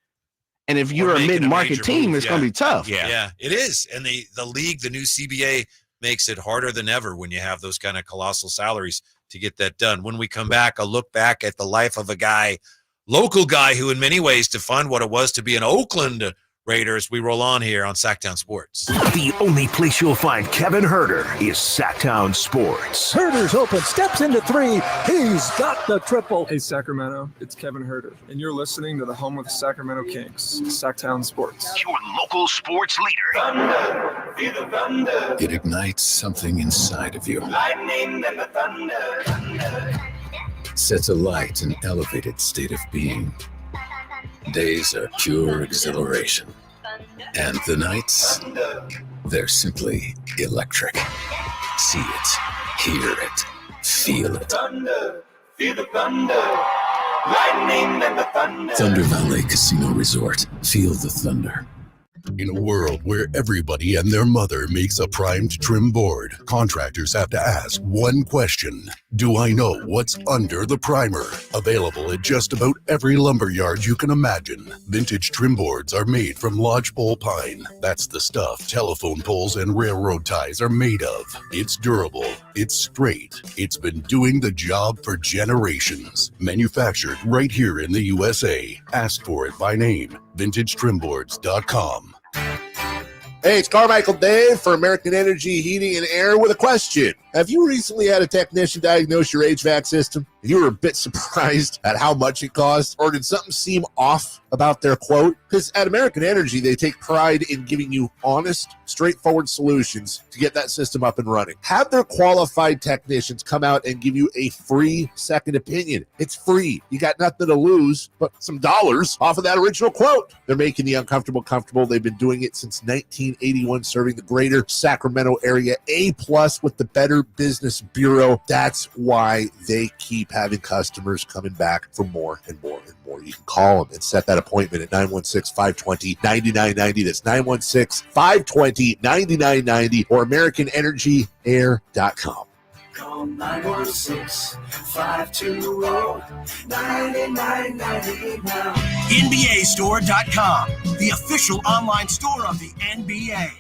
And if you're a mid-market team, it's going to be tough. Yeah, it is. And the league, the new CBA, makes it harder than ever when you have those kind of colossal salaries to get that done. When we come back, a look back at the life of a local guy who in many ways defined what it was to be an Oakland Raiders. We roll on here on Sactown Sports. The only place you'll find Kevin Herter is Sactown Sports. Herter's open, steps into three. He's got the triple. Hey, Sacramento, it's Kevin Herter, and you're listening to the home of the Sacramento Kings, Sactown Sports. Your local sports leader. Thunder, feel the thunder. It ignites something inside of you. Lightning and the thunder. Sets alight an elevated state of being. Days are pure exhilaration. And the nights, they're simply electric. See it, hear it, feel it. Thunder, feel the thunder. Lightning and the thunder. Thunder Valley Casino Resort. Feel the thunder. In a world where everybody and their mother makes a primed trim board, contractors have to ask one question. Do I know what's under the primer? Available at just about every lumberyard you can imagine. Vintage trim boards are made from lodgepole pine. That's the stuff telephone poles and railroad ties are made of. It's durable. It's straight. It's been doing the job for generations. Manufactured right here in the USA. Ask for it by name. VintageTrimboards.com. Hey, it's Carmichael Dave for American Energy Heating and Air with a question. Have you recently had a technician diagnose your HVAC system? You were a bit surprised at how much it cost? Or did something seem off about their quote? Because at American Energy, they take pride in giving you honest, straightforward solutions to get that system up and running. Have their qualified technicians come out and give you a free second opinion. It's free. You got nothing to lose but some dollars off of that original quote. They're making the uncomfortable comfortable. They've been doing it since 1981, serving the greater Sacramento area. A+ with the Better Business Bureau. That's why they keep having customers coming back for more and more and more. You can call them and set that appointment at 916-520-9990. That's 916-520-9990 or AmericanEnergyAir.com. Call 916-520-9990 now. NBAstore.com, the official online store of the NBA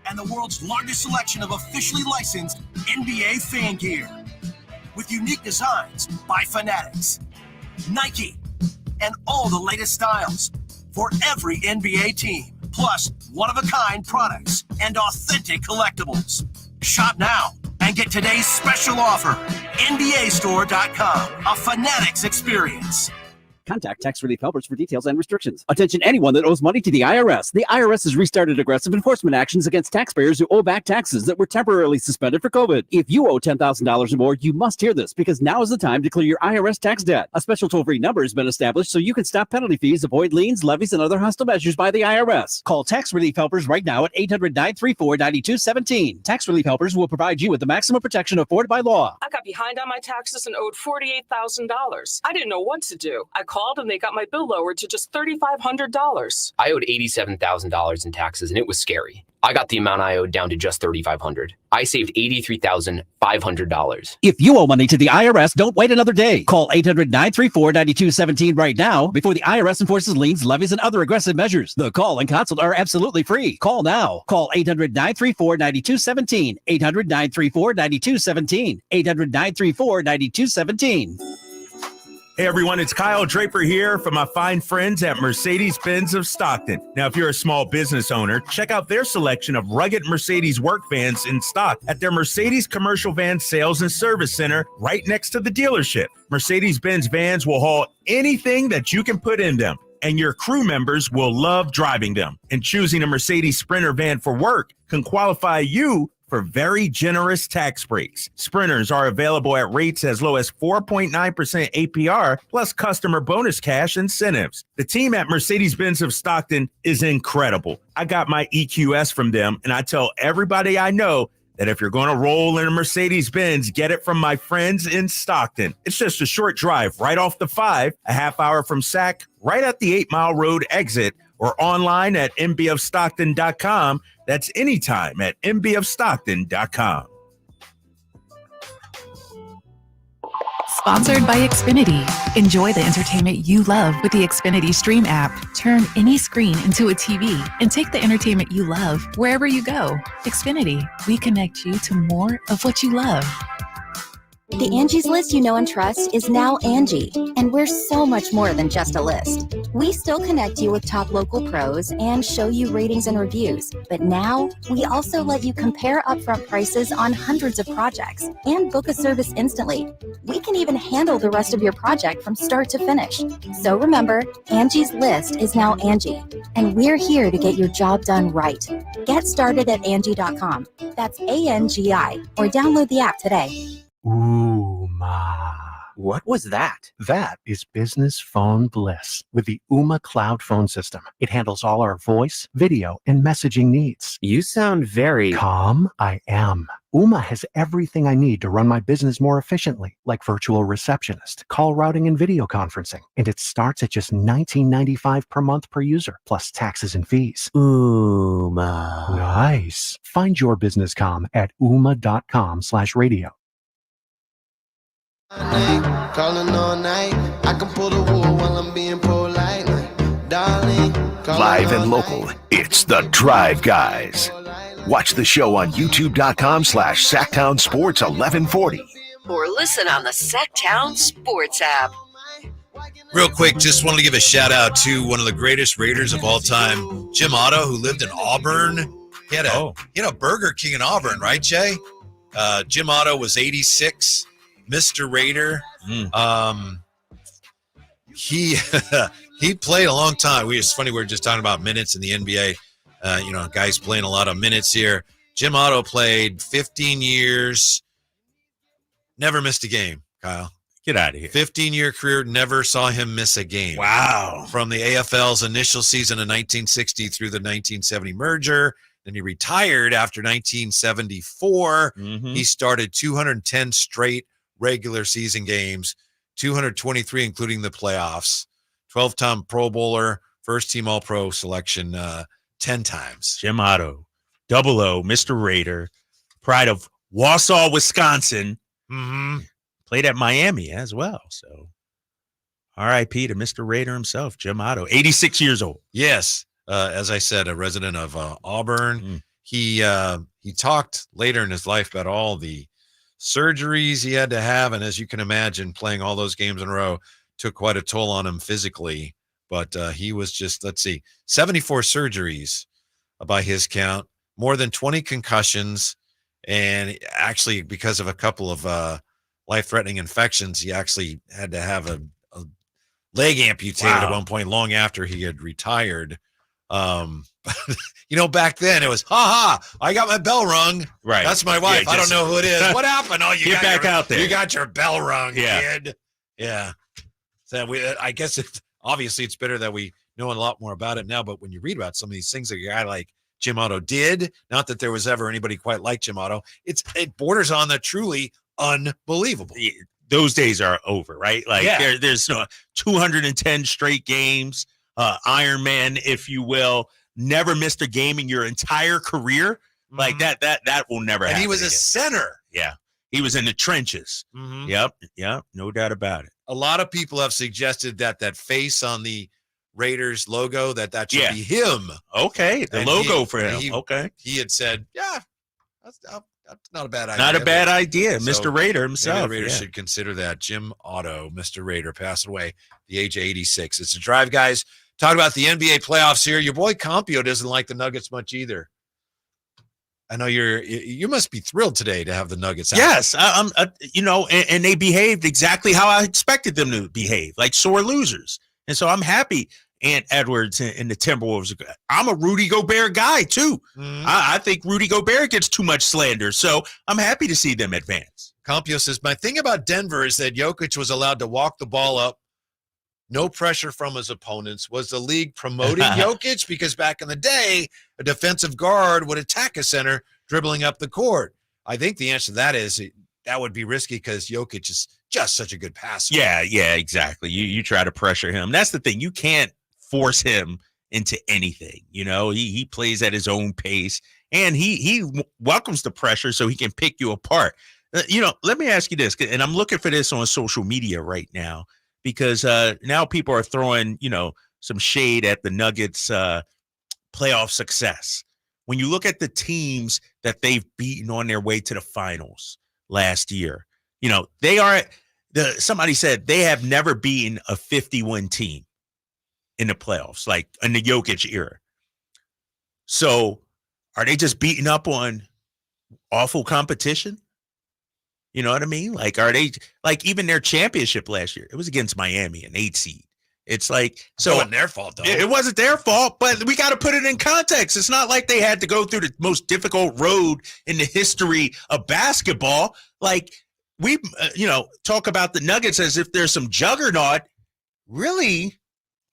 and the world's largest selection of officially licensed NBA fan gear. With unique designs by Fanatics, Nike, and all the latest styles for every NBA team, plus one-of-a-kind products and authentic collectibles. Shop now and get today's special offer. NBAstore.com, a Fanatics experience. Contact Tax Relief Helpers for details and restrictions. Attention anyone that owes money to the IRS. The IRS has restarted aggressive enforcement actions against taxpayers who owe back taxes that were temporarily suspended for COVID. If you owe $10,000 or more, you must hear this because now is the time to clear your IRS tax debt. A special toll-free number has been established so you can stop penalty fees, avoid liens, levies, and other hostile measures by the IRS. Call Tax Relief Helpers right now at 800-934-9217. Tax Relief Helpers will provide you with the maximum protection afforded by law. I got behind on my taxes and owed $48,000. I didn't know what to do. I called and they got my bill lowered to just $3,500. I owed $87,000 in taxes and it was scary. I got the amount I owed down to just $3,500. I saved $83,500. If you owe money to the IRS, don't wait another day. Call 800-934-9217 right now before the IRS enforces liens, levies, and other aggressive measures. The call and consult are absolutely free. Call now. Call 800-934-9217. 800-934-9217. 800-934-9217. Hey everyone, it's Kyle Draper here from my fine friends at Mercedes-Benz of Stockton. Now, if you're a small business owner, check out their selection of rugged Mercedes work vans in stock at their Mercedes Commercial Van Sales and Service Center right next to the dealership. Mercedes-Benz vans will haul anything that you can put in them, and your crew members will love driving them. And choosing a Mercedes Sprinter van for work can qualify you for very generous tax breaks. Sprinters are available at rates as low as 4.9% APR plus customer bonus cash incentives. The team at Mercedes-Benz of Stockton is incredible. I got my EQS from them, and I tell everybody I know that if you're going to roll in a Mercedes-Benz, get it from my friends in Stockton. It's just a short drive right off the 5, a half hour from Sac, right at the 8 Mile Road exit, or online at mbofstockton.com. That's anytime at mbofstockton.com. Sponsored by Xfinity. Enjoy the entertainment you love with the Xfinity Stream app. Turn any screen into a TV and take the entertainment you love wherever you go. Xfinity, we connect you to more of what you love. The Angie's List you know and trust is now Angie, and we're so much more than just a list. We still connect you with top local pros and show you ratings and reviews, but now we also let you compare upfront prices on hundreds of projects and book a service instantly. We can even handle the rest of your project from start to finish. So remember, Angie's List is now Angie, and we're here to get your job done right. Get started at Angie.com. That's ANGI, or download the app today. What was that? That is business phone bliss with the Ooma Cloud phone system. It handles all our voice, video, and messaging needs. You sound very calm. I am. Ooma has everything I need to run my business more efficiently, like virtual receptionist, call routing, and video conferencing. And it starts at just $19.95 per month per user, plus taxes and fees. Ooma. Nice. Find your business calm at ooma.com/radio. Calling all night. I can pull the wool while I'm being polite. Darling. Live and local, it's the Drive Guys. Watch the show on youtube.com/Sactown Sports 1140. Or listen on the Sactown Sports app. Real quick, just wanted to give a shout out to one of the greatest Raiders of all time, Jim Otto, who lived in Auburn. He had a Burger King in Auburn, right, Jay? Jim Otto was 86. Mr. Raider, he played a long time. It's funny, we were just talking about minutes in the NBA. Guys playing a lot of minutes here. Jim Otto played 15 years, never missed a game, Kyle. Get out of here. 15-year career, never saw him miss a game. Wow. From the AFL's initial season of 1960 through the 1970 merger. Then he retired after 1974. He started 210 straight regular season games, 223, including the playoffs, 12-time Pro Bowler, first-team All-Pro selection 10 times. Jim Otto, 00, Mr. Raider, pride of Wausau, Wisconsin. Mm-hmm. Played at Miami as well. So R.I.P. to Mr. Raider himself, Jim Otto, 86 years old. Yes. As I said, a resident of Auburn. He talked later in his life about all the surgeries he had to have. And as you can imagine, playing all those games in a row took quite a toll on him physically. But he was just, 74 surgeries by his count, more than 20 concussions. And actually, because of a couple of life-threatening infections, he actually had to have a leg amputated at one point long after he had retired. Back then it was, I got my bell rung. Right. That's my wife. Yeah, I don't know who it is. What happened? Oh, you get back out there. You got your bell rung, yeah. kid. Yeah. So I guess obviously it's better that we know a lot more about it now, but when you read about some of these things that a guy like Jim Otto did, not that there was ever anybody quite like Jim Otto, it borders on the truly unbelievable. Those days are over, right? Like there's 210 straight games, Iron Man, if you will, never missed a game in your entire career. Like that will never happen. And he was again. a center. Yeah. He was in the trenches. Mm-hmm. Yep. No doubt about it. A lot of people have suggested that face on the Raiders logo, that should be him. Okay. The logo for him. Okay. He had said, that's not a bad idea. Not a bad idea. So Mr. Raider himself. The Raiders should consider that. Jim Otto, Mr. Raider, passed away at the age of 86. It's a drive, guys. Talk about the NBA playoffs here. Your boy Compio doesn't like the Nuggets much either. I know you must be thrilled today to have the Nuggets out. Yes, and they behaved exactly how I expected them to behave, like sore losers. And so I'm happy Ant Edwards and the Timberwolves. I'm a Rudy Gobert guy, too. Mm-hmm. I think Rudy Gobert gets too much slander, so I'm happy to see them advance. Compio says, my thing about Denver is that Jokic was allowed to walk the ball up, no pressure from his opponents. Was the league promoting Jokic? Because back in the day, a defensive guard would attack a center dribbling up the court. I think the answer to that is that would be risky because Jokic is just such a good passer. Yeah, exactly. You try to pressure him. That's the thing. You can't force him into anything. He plays at his own pace, and he welcomes the pressure so he can pick you apart. Let me ask you this, and I'm looking for this on social media right now, because now people are throwing, some shade at the Nuggets playoff success. When you look at the teams that they've beaten on their way to the finals last year, they are somebody said they have never beaten a 50-win team in the playoffs, like in the Jokic era. So are they just beating up on awful competition? You know what I mean? Like, are they like even their championship last year? It was against Miami, an 8 seed. It's like, so it wasn't their fault, though. It wasn't their fault, but we got to put it in context. It's not like they had to go through the most difficult road in the history of basketball. Like we, talk about the Nuggets as if there's some juggernaut. Really,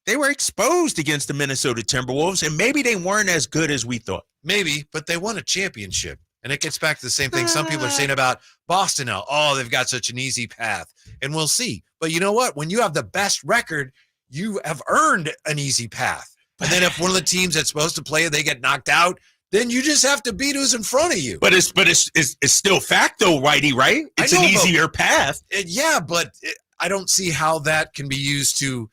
they were exposed against the Minnesota Timberwolves, and maybe they weren't as good as we thought. Maybe, but they won a championship. And it gets back to the same thing some people are saying about Boston now. Oh, they've got such an easy path. And we'll see. But you know what? When you have the best record, you have earned an easy path. And then if one of the teams that's supposed to play, they get knocked out, then you just have to beat who's in front of you. But it's still fact, though, Whitey, right? It's an easier path. I don't see how that can be used to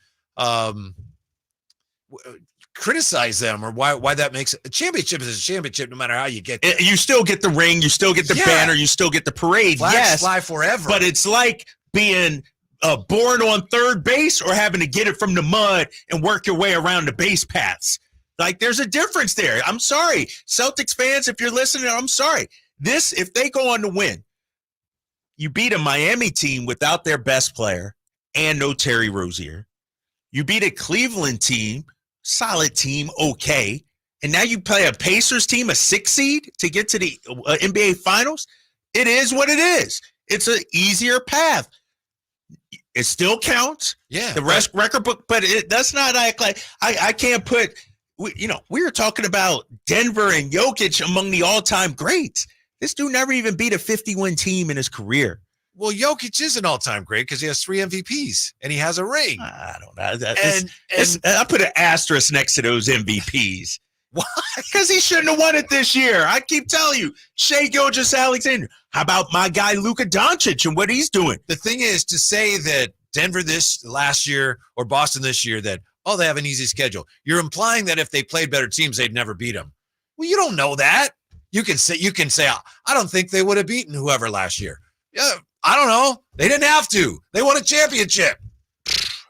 criticize them, or why that makes a championship is a championship no matter how you get there. You still get the ring, you still get the banner, you still get the parade. Flags fly forever. But it's like being born on third base or having to get it from the mud and work your way around the base paths. Like, there's a difference there. I'm sorry. Celtics fans, if you're listening, I'm sorry. If they go on to win, you beat a Miami team without their best player and no Terry Rozier. You beat a Cleveland team, solid team, okay. And now you play a Pacers team, a 6 seed, to get to the NBA Finals. It is what it is. It's an easier path. It still counts. Yeah. The record book, but it does not act like I can't put. We were talking about Denver and Jokic among the all-time greats. This dude never even beat a 50-win team in his career. Well, Jokic is an all-time great because he has 3 MVPs and he has a ring. I don't know. I put an asterisk next to those MVPs. Why? Because he shouldn't have won it this year. I keep telling you, Shai Gilgeous-Alexander. How about my guy Luka Doncic and what he's doing? The thing is to say that Denver this last year or Boston this year that, oh, they have an easy schedule. You're implying that if they played better teams, they'd never beat them. Well, you don't know that. You can say, I don't think they would have beaten whoever last year. Yeah, I don't know. They didn't have to. They won a championship.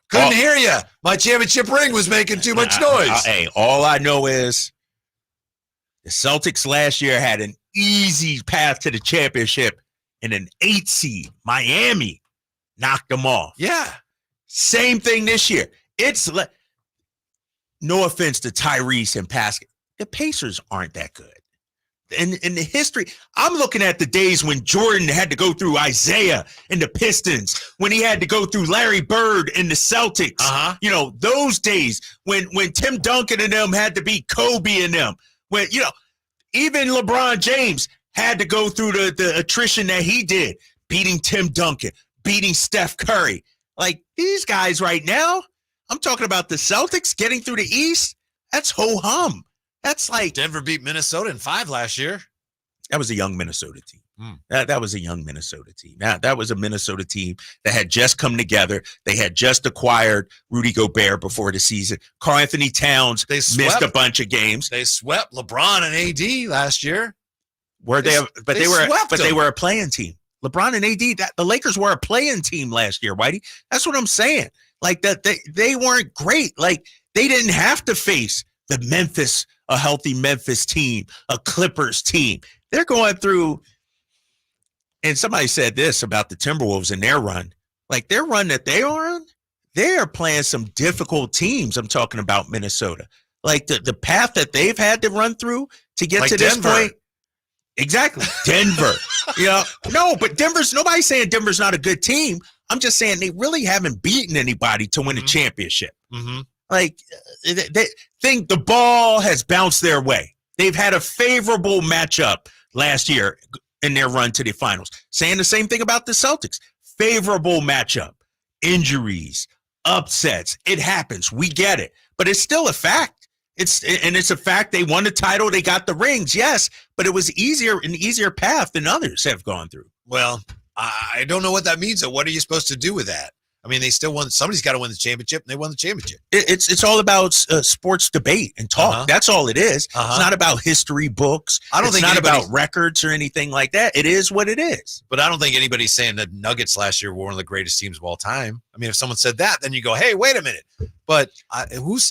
Couldn't hear you. My championship ring was making too much noise. Hey, all I know is the Celtics last year had an easy path to the championship, and an 8 seed, Miami, knocked them off. Yeah. Same thing this year. No offense to Tyrese and Pascal. The Pacers aren't that good. In the history, I'm looking at the days when Jordan had to go through Isaiah and the Pistons, when he had to go through Larry Bird and the Celtics. Uh-huh. You know, those days when Tim Duncan and them had to beat Kobe and them. When, you know, even LeBron James had to go through the attrition that he did, beating Tim Duncan, beating Steph Curry. Like, these guys right now, I'm talking about the Celtics getting through the East. That's ho-hum. That's like Denver beat Minnesota in 5 last year. That was a young Minnesota team. That was a young Minnesota team. That was a Minnesota team that had just come together. They had just acquired Rudy Gobert before the season. Karl Anthony Towns missed a bunch of games. They swept LeBron and AD last year. They were a playing team. LeBron and AD, the Lakers were a playing team last year, Whitey. That's what I'm saying. Like that, they weren't great. Like they didn't have to face a healthy Memphis team, a Clippers team. They're going through, and somebody said this about the Timberwolves and their run. Like their run that they are on, they are playing some difficult teams. I'm talking about Minnesota. Like the path that they've had to run through to get to this point. Exactly. Denver. No, but nobody's saying Denver's not a good team. I'm just saying they really haven't beaten anybody to win a championship. Mm-hmm. Like, they think the ball has bounced their way. They've had a favorable matchup last year in their run to the finals. Saying the same thing about the Celtics. Favorable matchup. Injuries. Upsets. It happens. We get it. But it's still a fact. It's a fact they won the title. They got the rings, yes. But it was an easier path than others have gone through. Well, I don't know what that means. So what are you supposed to do with that? I mean, they still won. Somebody's got to win the championship, and they won the championship. It's all about sports debate and talk. Uh-huh. That's all it is. Uh-huh. It's not about history books. It's not about records or anything like that. It is what it is. But I don't think anybody's saying that Nuggets last year were one of the greatest teams of all time. I mean, if someone said that, then you go, "Hey, wait a minute." But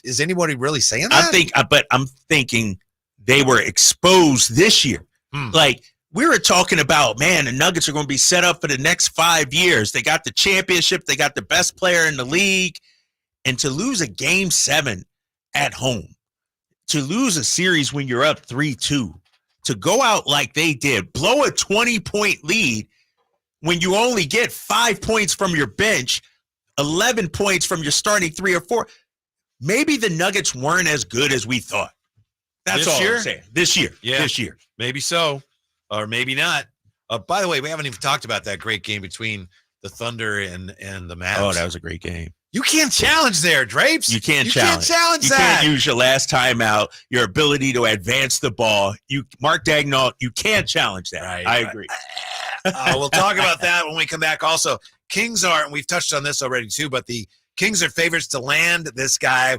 is anybody really saying that? I'm thinking they were exposed this year. Like. We were talking about, man, the Nuggets are going to be set up for the next 5 years. They got the championship. They got the best player in the league. And to lose a game 7 at home, to lose a series when you're up 3-2, to go out like they did, blow a 20-point lead when you only get 5 points from your bench, 11 points from your starting 3 or 4. Maybe the Nuggets weren't as good as we thought. That's all I'm saying. This year. Yeah. This year. Maybe so. Or maybe not. By the way, we haven't even talked about that great game between the Thunder and the Mavs. Oh, that was a great game. You can't challenge there, Drapes. You can't challenge that. You can't use your last timeout, your ability to advance the ball. Mark Daigneault, you can't challenge that. Right, I agree. We'll talk about that when we come back. Also, Kings are, and we've touched on this already too, but the Kings are favorites to land this guy.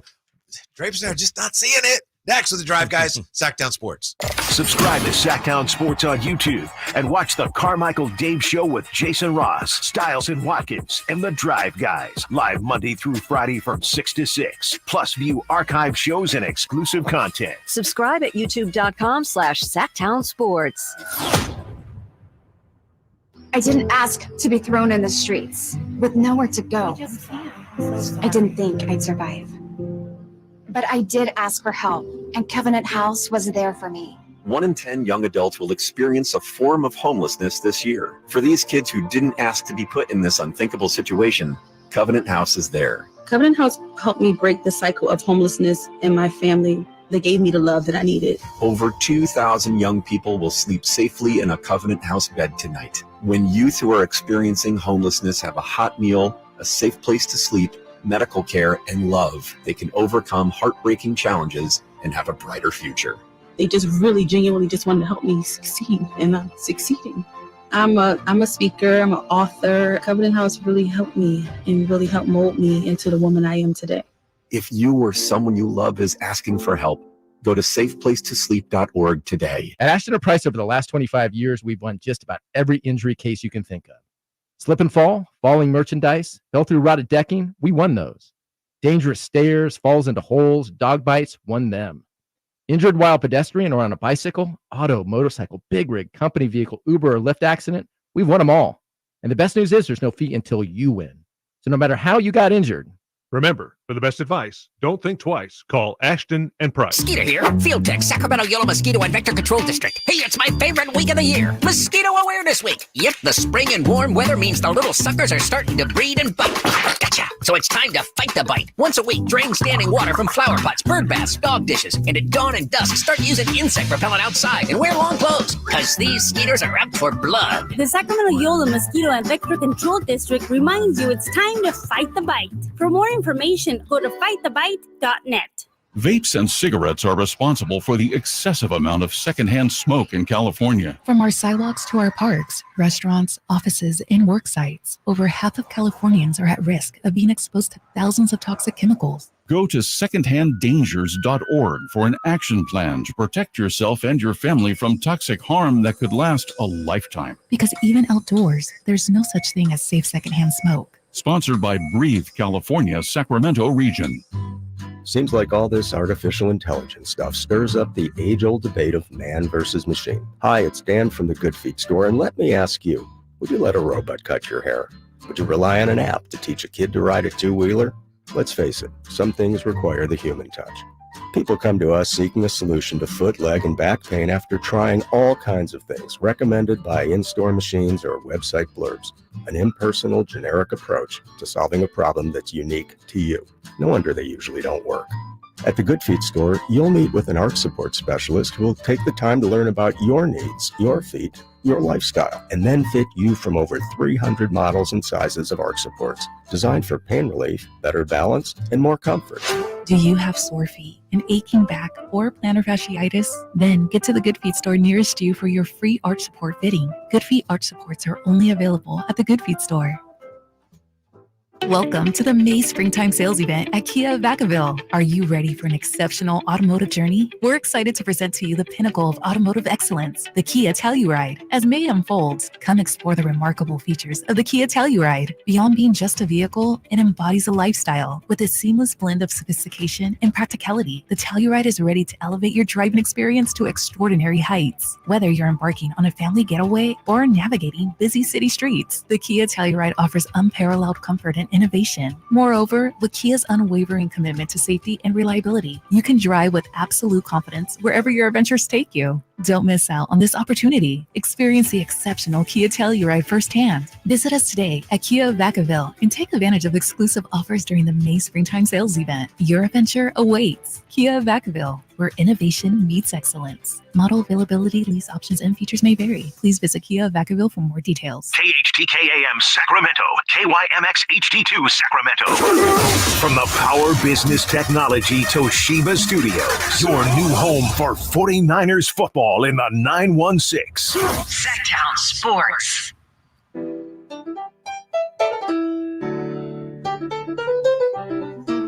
Drapes are just not seeing it. Next with the Drive Guys, Sactown Sports. Subscribe to Sactown Sports on YouTube and watch the Carmichael Dave Show with Jason Ross, Stiles and Watkins, and the Drive Guys. Live Monday through Friday from 6 to 6. Plus view archive shows and exclusive content. Subscribe at youtube.com/Sactown Sports. I didn't ask to be thrown in the streets with nowhere to go. I didn't think I'd survive. But I did ask for help, and Covenant House was there for me. 1 in 10 young adults will experience a form of homelessness this year. For these kids who didn't ask to be put in this unthinkable situation, Covenant House is there. Covenant House helped me break the cycle of homelessness in my family They gave me the love that I needed. Over 2,000 young people will sleep safely in a Covenant House bed tonight. When youth who are experiencing homelessness have a hot meal, a safe place to sleep, medical care, and love, they can overcome heartbreaking challenges and have a brighter future. They just really genuinely just wanted to help me succeed, and I'm succeeding. I'm a speaker, I'm an author. Covenant House really helped me and really helped mold me into the woman I am today. If you or someone you love is asking for help, go to safeplacetosleep.org today. At Ashton & Price, over the last 25 years, we've won just about every injury case you can think of. Slip and fall, falling merchandise, fell through rotted decking, we won those. Dangerous stairs, falls into holes, dog bites, won them. Injured while pedestrian or on a bicycle, auto, motorcycle, big rig, company vehicle, Uber, or Lyft accident, we've won them all. And the best news is there's no fee until you win. So no matter how you got injured, remember, for the best advice, don't think twice. Call Ashton & Price. Skeeter here. Field Tech, Sacramento Yellow Mosquito and Vector Control District. Hey, it's my favorite week of the year, Mosquito Awareness Week. Yep, the spring and warm weather means the little suckers are starting to breed and bite. Gotcha. So it's time to fight the bite. Once a week, drain standing water from flower pots, bird baths, dog dishes, and at dawn and dusk, start using insect repellent outside and wear long clothes, because these skeeters are out for blood. The Sacramento Yellow Mosquito and Vector Control District reminds you it's time to fight the bite. For more information, go to fightthebite.net. Vapes and cigarettes are responsible for the excessive amount of secondhand smoke in California. From our sidewalks to our parks, restaurants, offices, and work sites, over half of Californians are at risk of being exposed to thousands of toxic chemicals. Go to secondhanddangers.org for an action plan to protect yourself and your family from toxic harm that could last a lifetime. Because even outdoors, there's no such thing as safe secondhand smoke. Sponsored by Breathe California, Sacramento region. Seems like all this artificial intelligence stuff stirs up the age-old debate of man versus machine. Hi, it's Dan from the Good Feet store, and let me ask you, would you let a robot cut your hair? Would you rely on an app to teach a kid to ride a two-wheeler? Let's face it, some things require the human touch. People come to us seeking a solution to foot, leg, and back pain after trying all kinds of things recommended by in-store machines or website blurbs. An impersonal, generic approach to solving a problem that's unique to you. No wonder they usually don't work. At the Good Feet store, you'll meet with an arch support specialist who will take the time to learn about your needs, your feet, your lifestyle, and then fit you from over 300 models and sizes of arch supports, designed for pain relief, better balance, and more comfort. Do you have sore feet, an aching back, or plantar fasciitis? Then get to the Good Feet store nearest you for your free arch support fitting. Good Feet arch supports are only available at the Good Feet store. Welcome to the May Springtime Sales Event at Kia of Vacaville. Are you ready for an exceptional automotive journey? We're excited to present to you the pinnacle of automotive excellence, the Kia Telluride. As May unfolds, come explore the remarkable features of the Kia Telluride. Beyond being just a vehicle, it embodies a lifestyle with a seamless blend of sophistication and practicality. The Telluride is ready to elevate your driving experience to extraordinary heights. Whether you're embarking on a family getaway or navigating busy city streets, the Kia Telluride offers unparalleled comfort and innovation. Moreover, with Kia's unwavering commitment to safety and reliability, you can drive with absolute confidence wherever your adventures take you. Don't miss out on this opportunity. Experience the exceptional Kia Telluride firsthand. Visit us today at Kia of Vacaville and take advantage of exclusive offers during the May Springtime Sales Event. Your adventure awaits. Kia of Vacaville, where innovation meets excellence. Model availability, lease options, and features may vary. Please visit Kia of Vacaville for more details. KHTKAM Sacramento, KYMX HD2 Sacramento. From the Power Business Technology Toshiba Studios, your new home for 49ers football in the 916. Sactown Sports.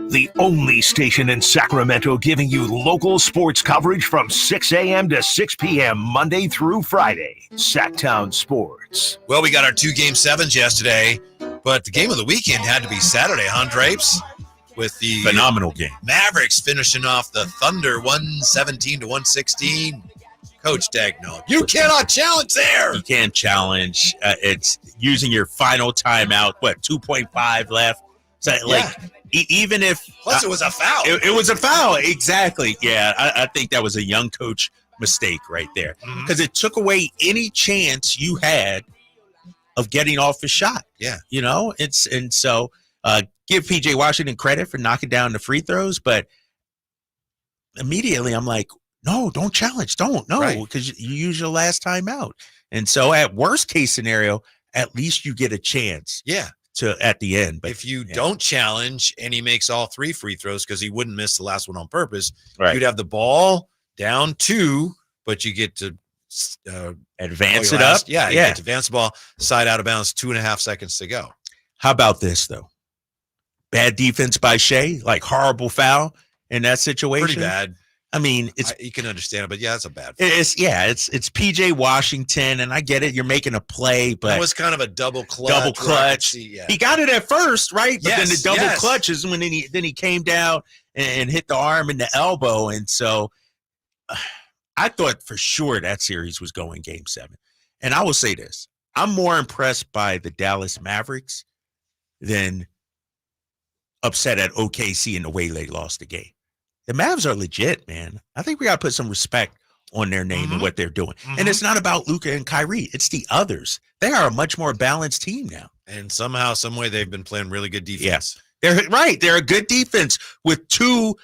The only station in Sacramento giving you local sports coverage from 6 a.m. to 6 p.m. Monday through Friday. Sactown Sports. Well, we got our 2 Game 7s yesterday, but the game of the weekend had to be Saturday, huh, Drapes? With the phenomenal game. Mavericks finishing off the Thunder 117-116. Coach Dagno, you cannot challenge there. You can't challenge. It's using your final timeout. 2.5 left. So, even if plus it was a foul. It was a foul, exactly. Yeah, I think that was a young coach mistake right there because it took away any chance you had of getting off a shot. Yeah, so give PJ Washington credit for knocking down the free throws, but immediately I'm like, no, don't challenge. Don't. No, Right. because you use your last time out. And so at worst case scenario, at least you get a chance. Yeah. To at the end. But if you don't challenge and he makes all 3 free throws because he wouldn't miss the last one on purpose, Right. you'd have the ball down 2, but you get to advance it up. Yeah, you get to advance the ball side out of bounds, 2.5 seconds to go. How about this though? Bad defense by Shea, like horrible foul in that situation. Pretty bad. I mean, you can understand it, but yeah, it's a bad. It's PJ Washington, and I get it. You're making a play, but it was kind of a double clutch. He got it at first, right? But then the double yes. clutch is when he came down and hit the arm and the elbow, and so I thought for sure that series was going Game 7. And I will say this: I'm more impressed by the Dallas Mavericks than upset at OKC in the way they lost the game. The Mavs are legit, man. I think we got to put some respect on their name and what they're doing. And it's not about Luka and Kyrie. It's the others. They are a much more balanced team now. And somehow, some way, they've been playing really good defense. Yeah. They're right. They're a good defense with 2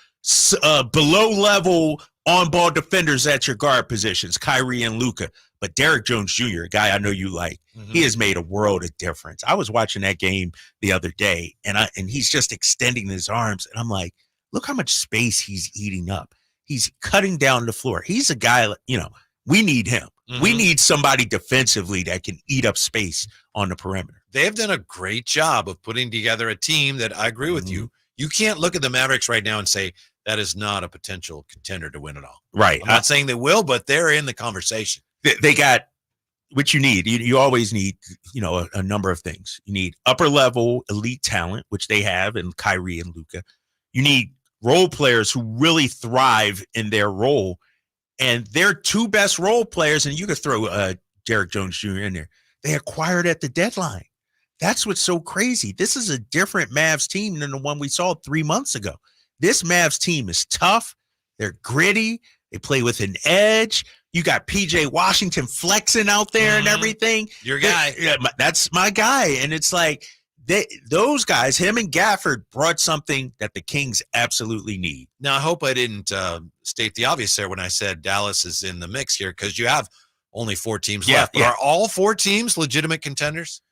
below-level on-ball defenders at your guard positions, Kyrie and Luka. But Derrick Jones Jr., a guy I know you like, he has made a world of difference. I was watching that game the other day, and he's just extending his arms, and I'm like, look how much space he's eating up. He's cutting down the floor. He's a guy, we need him. We need somebody defensively that can eat up space on the perimeter. They've done a great job of putting together a team that I agree with you. You can't look at the Mavericks right now and say that is not a potential contender to win it all. Right. I'm not saying they will, but they're in the conversation. They got what you need. You always need, a number of things. You need upper level elite talent, which they have in Kyrie and Luka. You need role players who really thrive in their role, and their 2 best role players, and you could throw Derrick Jones Jr. in there, they acquired at the deadline. That's what's so crazy. This is a different Mavs team than the one we saw 3 months ago. This Mavs team is tough. They're gritty. They play with an edge. You got PJ Washington flexing out there and everything. Your guy. That's my guy. And it's like, those guys, him and Gafford, brought something that the Kings absolutely need. Now, I hope I didn't state the obvious there when I said Dallas is in the mix here, because you have only 4 teams left. But are all 4 teams legitimate contenders?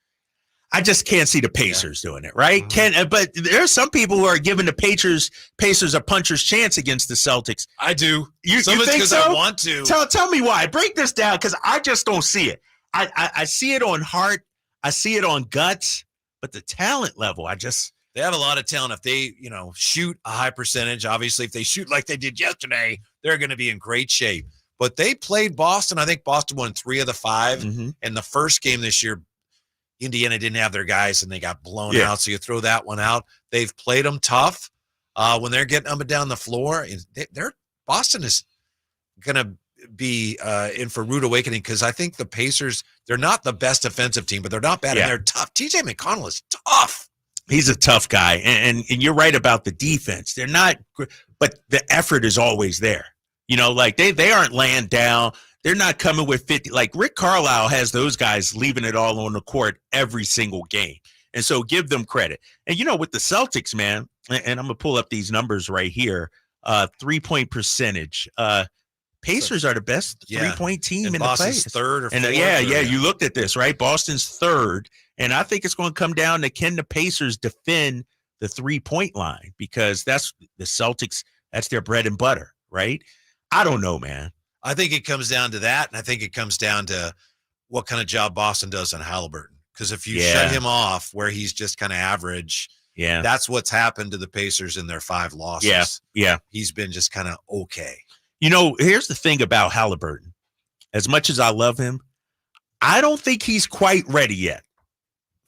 I just can't see the Pacers doing it, right? But there are some people who are giving the Pacers a puncher's chance against the Celtics. I do. You Some of it's think because so? I want to. Tell me why. Break this down, because I just don't see it. I see it on heart. I see it on guts. But the talent level, they have a lot of talent. If they, shoot a high percentage, obviously, if they shoot like they did yesterday, they're going to be in great shape. But they played Boston. I think Boston won 3 of the 5. And the first game this year, Indiana didn't have their guys and they got blown out. So you throw that one out. They've played them tough when they're getting up and down the floor. Boston is going to be in for rude awakening, because I think the Pacers, they're not the best offensive team, but they're not bad and they're tough. TJ McConnell is tough. He's a tough guy, and you're right about the defense. They're not, but the effort is always there. Like they aren't laying down. They're not coming with 50. Like Rick Carlisle has those guys leaving it all on the court every single game, and so give them credit. And with the Celtics, man, and I'm gonna pull up these numbers right here. 3-point percentage. Pacers are the best 3-point team in Boston's the place. Third or fourth. And you looked at this, right? Boston's 3rd. And I think it's going to come down to, can the Pacers defend the 3-point line? Because that's the Celtics, that's their bread and butter, right? I don't know, man. I think it comes down to that. And I think it comes down to what kind of job Boston does on Halliburton. Because if you shut him off where he's just kind of average, that's what's happened to the Pacers in their 5 losses. Yeah. He's been just kind of okay. Here's the thing about Halliburton. As much as I love him, I don't think he's quite ready yet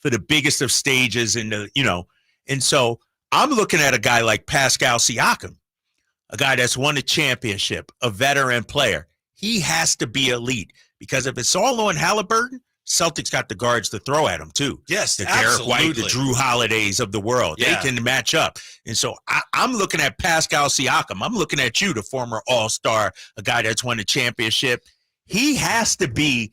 for the biggest of stages. And so I'm looking at a guy like Pascal Siakam, a guy that's won a championship, a veteran player. He has to be elite, because if it's all on Halliburton, Celtics got the guards to throw at him too. Yes, the Derek White, the Drew Holidays of the world. Yeah. They can match up. And so I'm looking at Pascal Siakam. I'm looking at you, the former All-Star, a guy that's won a championship. He has to be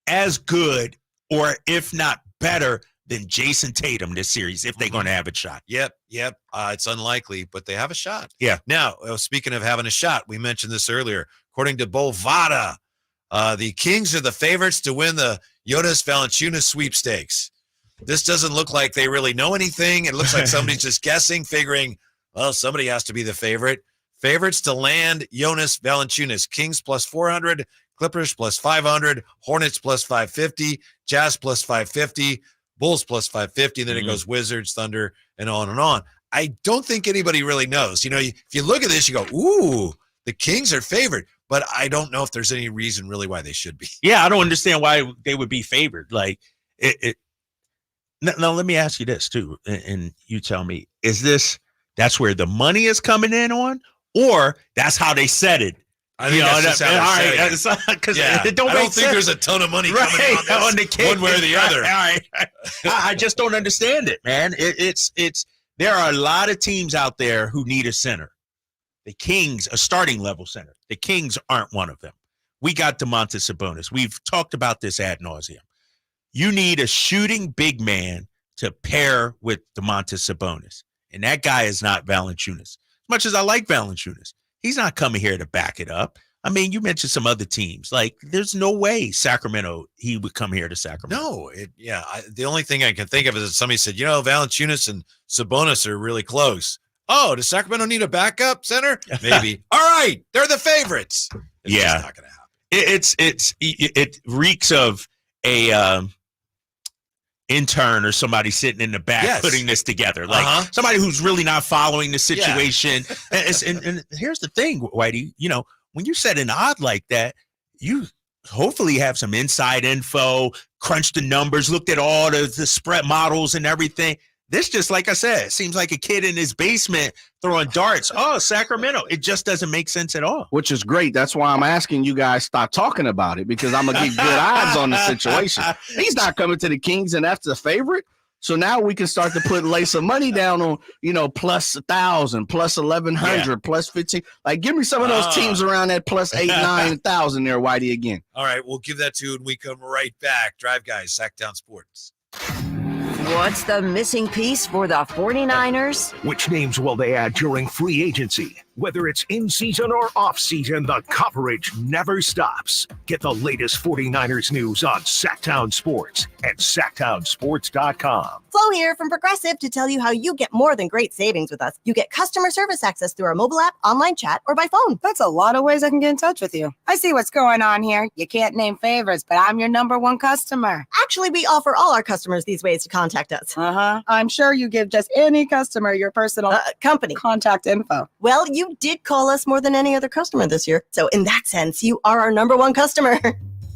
as good, or if not better, than Jason Tatum this series if they're going to have a shot. Yep. It's unlikely, but they have a shot. Yeah. Now, speaking of having a shot, we mentioned this earlier. According to Bovada, the Kings are the favorites to win the Jonas Valanciunas sweepstakes. This doesn't look like they really know anything. It looks like somebody's just guessing, figuring, well, somebody has to be the favorite. Favorites to land Jonas Valanciunas. Kings plus 400, Clippers plus 500, Hornets plus 550, Jazz plus 550, Bulls plus 550. Then it goes Wizards, Thunder, and on and on. I don't think anybody really knows. If you look at this, you go, ooh, the Kings are favored. But I don't know if there's any reason really why they should be. Yeah, I don't understand why they would be favored. Like, Now, let me ask you this, too, and you tell me, that's where the money is coming in on, or that's how they set it? I think that's just how they set it. Because I don't think there's a ton of money coming on the Kings, one way or the other. All right. I just don't understand it, man. There are a lot of teams out there who need a center. The Kings, a starting level center. The Kings aren't one of them. We got Domantas Sabonis. We've talked about this ad nauseum. You need a shooting big man to pair with Domantas Sabonis. And that guy is not Valanciunas. As much as I like Valanciunas, he's not coming here to back it up. I mean, you mentioned some other teams. Like, there's no way he would come here to Sacramento. No, the only thing I can think of is that somebody said, Valanciunas and Sabonis are really close. Oh, does Sacramento need a backup center? Maybe. All right, they're the favorites. It's just not going to happen. It reeks of a intern or somebody sitting in the back putting this together, like somebody who's really not following the situation. And here's the thing, Whitey, when you set an odd like that, you hopefully have some inside info, crunch the numbers, looked at all the spread models and everything. This, just like I said, seems like a kid in his basement throwing darts. Oh, Sacramento. It just doesn't make sense at all. Which is great. That's why I'm asking you guys stop talking about it, because I'm going to get good odds on the situation. He's not coming to the Kings, and that's the favorite. So now we can start to lay some money down on, plus 1,000, plus 1,100, plus 15. Like, give me some of those teams around that plus 8, 9,000 there, Whitey, again. All right, we'll give that to you when we come right back. Drive Guys, Sactown Sports. What's the missing piece for the 49ers? Which names will they add during free agency? Whether it's in season or off season, the coverage never stops. Get the latest 49ers news on Sactown Sports at SactownSports.com. Flo here from Progressive to tell you how you get more than great savings with us. You get customer service access through our mobile app, online chat, or by phone. That's a lot of ways I can get in touch with you. I see what's going on here. You can't name favorites, but I'm your number one customer. Actually, we offer all our customers these ways to contact us. I'm sure you give just any customer your personal company contact info. Well, you did call us more than any other customer this year. So in that sense, you are our number one customer.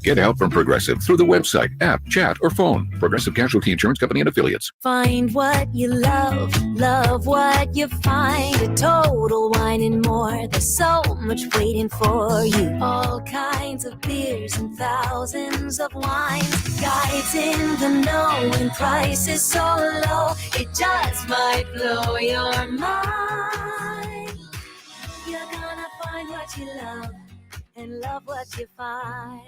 Get help from Progressive through the website, app, chat, or phone. Progressive Casualty Insurance Company and Affiliates. Find what you love, love what you find. A Total Wine and More. There's so much waiting for you. All kinds of beers and thousands of wines. Guides in the know and prices so low, it just might blow your mind. You're gonna find what you love and love what you find.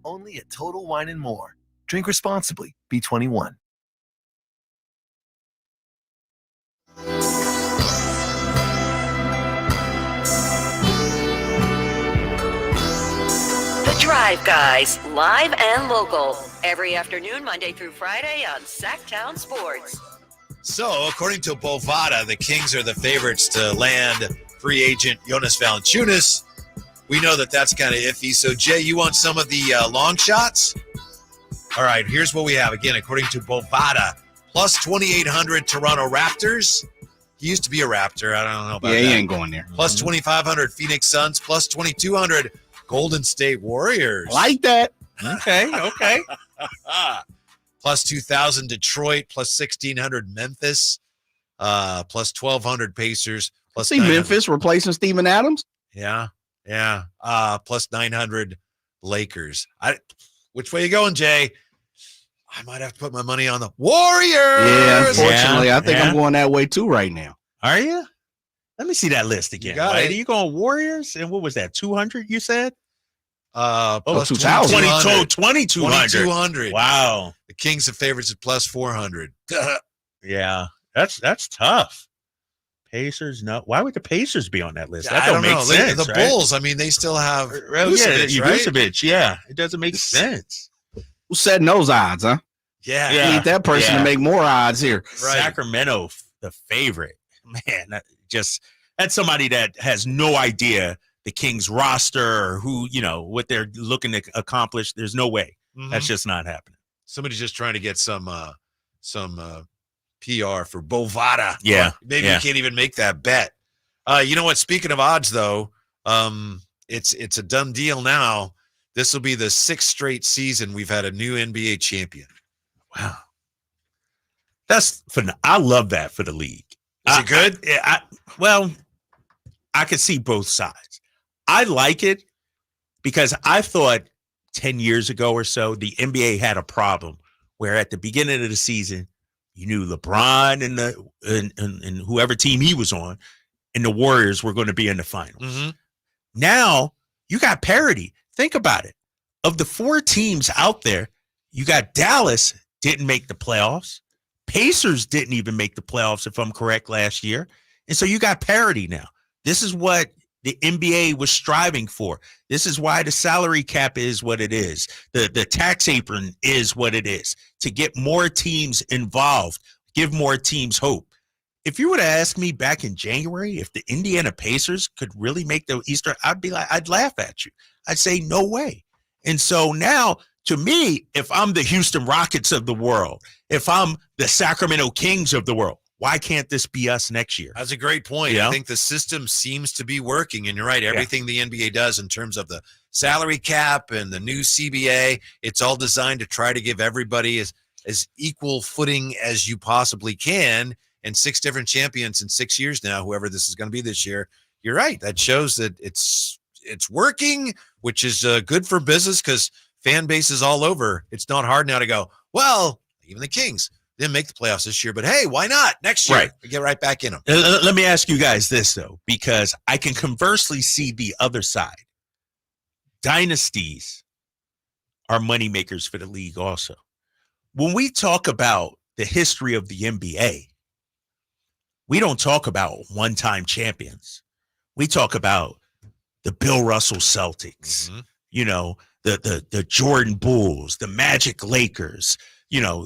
Only at Total Wine and More. Drink responsibly. Be 21. The Drive Guys, live and local. Every afternoon, Monday through Friday on Sactown Sports. So, according to Bovada, the Kings are the favorites to land free agent Jonas Valanciunas. We know that that's kind of iffy. So, Jay, you want some of the long shots? All right, here's what we have. Again, according to Bovada, plus 2,800 Toronto Raptors. He used to be a Raptor. I don't know about that. Yeah, he ain't going there. Plus 2,500 Phoenix Suns. Plus 2,200 Golden State Warriors. Like that. Okay. Plus 2,000 Detroit. Plus 1,600 Memphis. Plus 1,200 Pacers. Plus See Memphis replacing Steven Adams? Yeah. Plus 900 Lakers. Which way you going, Jay? I might have to put my money on the Warriors. Yeah, unfortunately, I think I'm going that way too right now. Are you? Let me see that list again. Are you going Warriors? And what was that? 200? You said? Plus 2,000. 2,200. 2,200. Wow. The Kings are favorites at plus 400. Yeah, that's tough. Pacers, no. Why would the Pacers be on that list? That I don't don't make know. sense. The right? Bulls, I mean, they still have Vucevic, right? Vucevic, yeah. It doesn't make sense. Who's setting those odds, huh? Yeah. You need that person to make more odds here. Right. Sacramento, the favorite. Man, that's somebody that has no idea the Kings roster or who, what they're looking to accomplish. There's no way. That's just not happening. Somebody's just trying to get some PR for Bovada. Yeah. Maybe you can't even make that bet. You know what? Speaking of odds, though, it's a done deal now. This will be the 6th straight season we've had a new NBA champion. Wow. That's phenomenal. I love that for the league. Is it good? I could see both sides. I like it because I thought 10 years ago or so, the NBA had a problem where at the beginning of the season, you knew LeBron and whoever team he was on and the Warriors were going to be in the finals. Now you got parity. Think about it. Of the 4 teams out there, you got Dallas didn't make the playoffs. Pacers didn't even make the playoffs, if I'm correct, last year. And so you got parity now. This is what the NBA was striving for. This is why the salary cap is what it is. The tax apron is what it is, to get more teams involved, give more teams hope. If you would have asked me back in January if the Indiana Pacers could really make the Eastern, I'd laugh at you. I'd say no way. And so now, to me, if I'm the Houston Rockets of the world, if I'm the Sacramento Kings of the world, why can't this be us next year? That's a great point. Yeah. I think the system seems to be working, and you're right. Everything the NBA does in terms of the salary cap and the new CBA, it's all designed to try to give everybody as equal footing as you possibly can. And 6 different champions in 6 years now, whoever this is going to be this year. You're right. That shows that it's working, which is good for business because fan bases all over. It's not hard now to go, well, even the Kings didn't make the playoffs this year, but hey, why not next year? Right. We get right back in them. Let me ask you guys this, though, because I can conversely see the other side. Dynasties are moneymakers for the league also. When we talk about the history of the NBA, we don't talk about one-time champions. We talk about the Bill Russell Celtics, the Jordan Bulls, the Magic Lakers,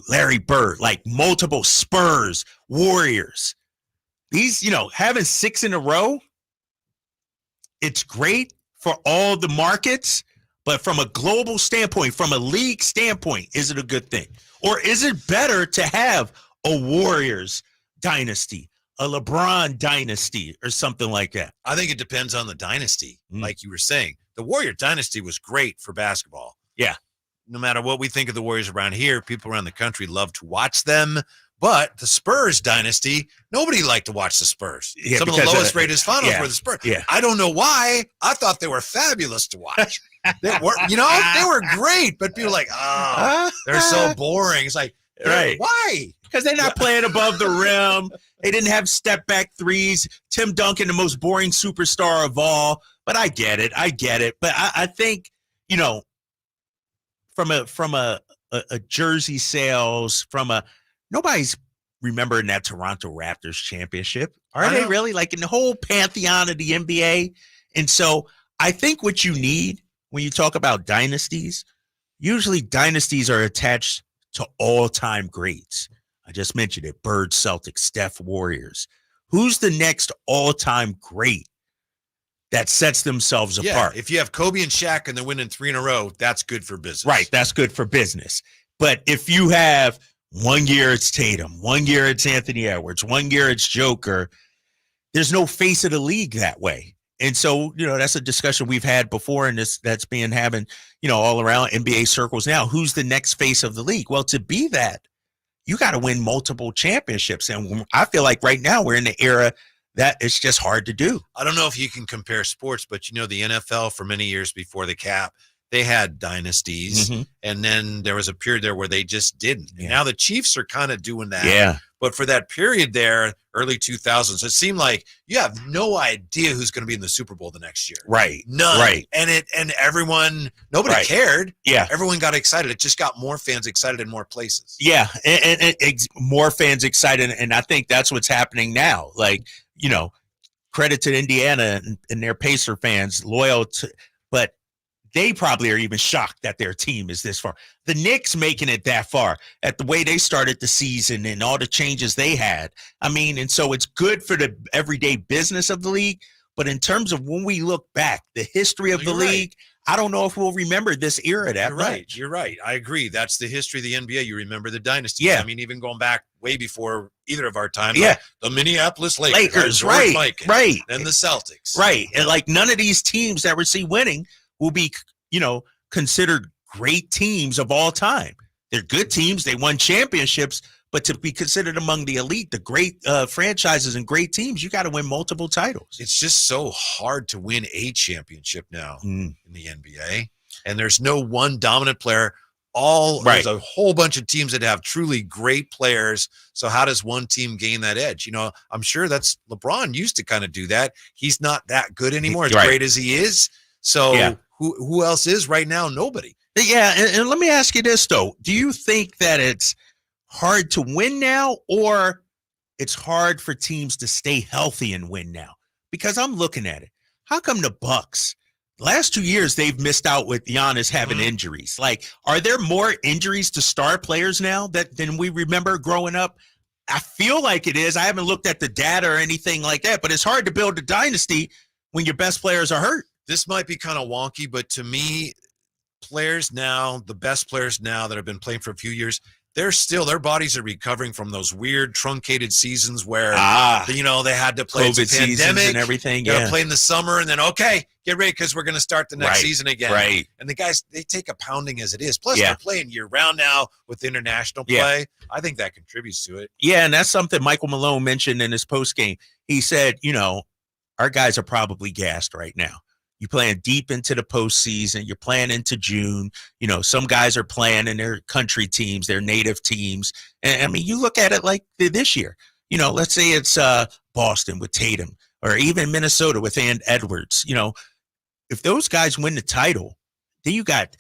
Larry Bird, like multiple Spurs, Warriors. These, having 6 in a row, it's great for all the markets, but from a global standpoint, from a league standpoint, is it a good thing? Or is it better to have a Warriors dynasty, a LeBron dynasty, or something like that? I think it depends on the dynasty, like you were saying. The Warrior dynasty was great for basketball. Yeah. No matter what we think of the Warriors around here, people around the country love to watch them. But the Spurs dynasty, nobody liked to watch the Spurs. Yeah, Some of the lowest rated finals were the Spurs. Yeah. I don't know why. I thought they were fabulous to watch. They were great, but people were like, oh, they're so boring. It's like, right. Why? Because they're not playing above the rim. They didn't have step back threes. Tim Duncan, the most boring superstar of all. But I get it. But I think, from a jersey sales, nobody's remembering that Toronto Raptors championship. Are they really? Like in the whole pantheon of the NBA? And so I think what you need when you talk about dynasties, usually dynasties are attached to all-time greats. I just mentioned it. Bird, Celtics, Steph, Warriors. Who's the next all-time great that sets themselves apart? If you have Kobe and Shaq and they're winning 3 in a row, that's good for business. Right, that's good for business. But if you have 1 year it's Tatum, 1 year it's Anthony Edwards, 1 year it's Joker, there's no face of the league that way. And so, that's a discussion we've had before, and that's being having, all around NBA circles now. Who's the next face of the league? Well, to be that, you got to win multiple championships. And I feel like right now we're in the era that it's just hard to do. I don't know if you can compare sports, but the NFL for many years before the cap, they had dynasties, and then there was a period there where they just didn't. And now the Chiefs are kind of doing that. Yeah. But for that period there, early 2000s, it seemed like you have no idea who's going to be in the Super Bowl the next year. Right. None. Right. And everyone, nobody cared. Yeah. Everyone got excited. It just got more fans excited in more places. Yeah. And more fans excited. And I think that's what's happening now. Like, credit to Indiana and their Pacer fans, loyal to, but they probably are even shocked that their team is this far. The Knicks making it that far at the way they started the season and all the changes they had. I mean, and so it's good for the everyday business of the league. But in terms of when we look back, the history of the league, I don't know if we'll remember this era that much. You're right. I agree. That's the history of the NBA. You remember the dynasties. Yeah. I mean, even going back way before either of our time. Yeah. Like the Minneapolis Lakers. Right. Right. And the Celtics. Right. And like none of these teams that we see winning will be, considered great teams of all time. They're good teams. They won championships, but to be considered among the elite, the great franchises and great teams, you got to win multiple titles. It's just so hard to win a championship now in the NBA. And there's no one dominant player. There's a whole bunch of teams that have truly great players. So how does one team gain that edge? I'm sure that's LeBron used to kind of do that. He's not that good anymore, as great as he is. So who else is right now? Nobody. Yeah, and let me ask you this, though. Do you think that it's hard to win now, or it's hard for teams to stay healthy and win now? Because I'm looking at it. How come the Bucks, last 2 years, they've missed out with Giannis having injuries? Like, are there more injuries to star players now than we remember growing up? I feel like it is. I haven't looked at the data or anything like that, but it's hard to build a dynasty when your best players are hurt. This might be kind of wonky, but to me, the best players now that have been playing for a few years, their bodies are recovering from those weird truncated seasons where, they had to play COVID seasons and everything. Play in the summer and then, get ready because we're going to start the next season again. Right. And the guys, they take a pounding as it is. Plus, they're playing year round now with international play. I think that contributes to it. Yeah, and that's something Michael Malone mentioned in his postgame. He said, our guys are probably gassed right now. You're playing deep into the postseason. You're playing into June. Some guys are playing in their country teams, their native teams. And I mean, you look at it like this year. Let's say it's Boston with Tatum, or even Minnesota with Edwards. If those guys win the title, then you got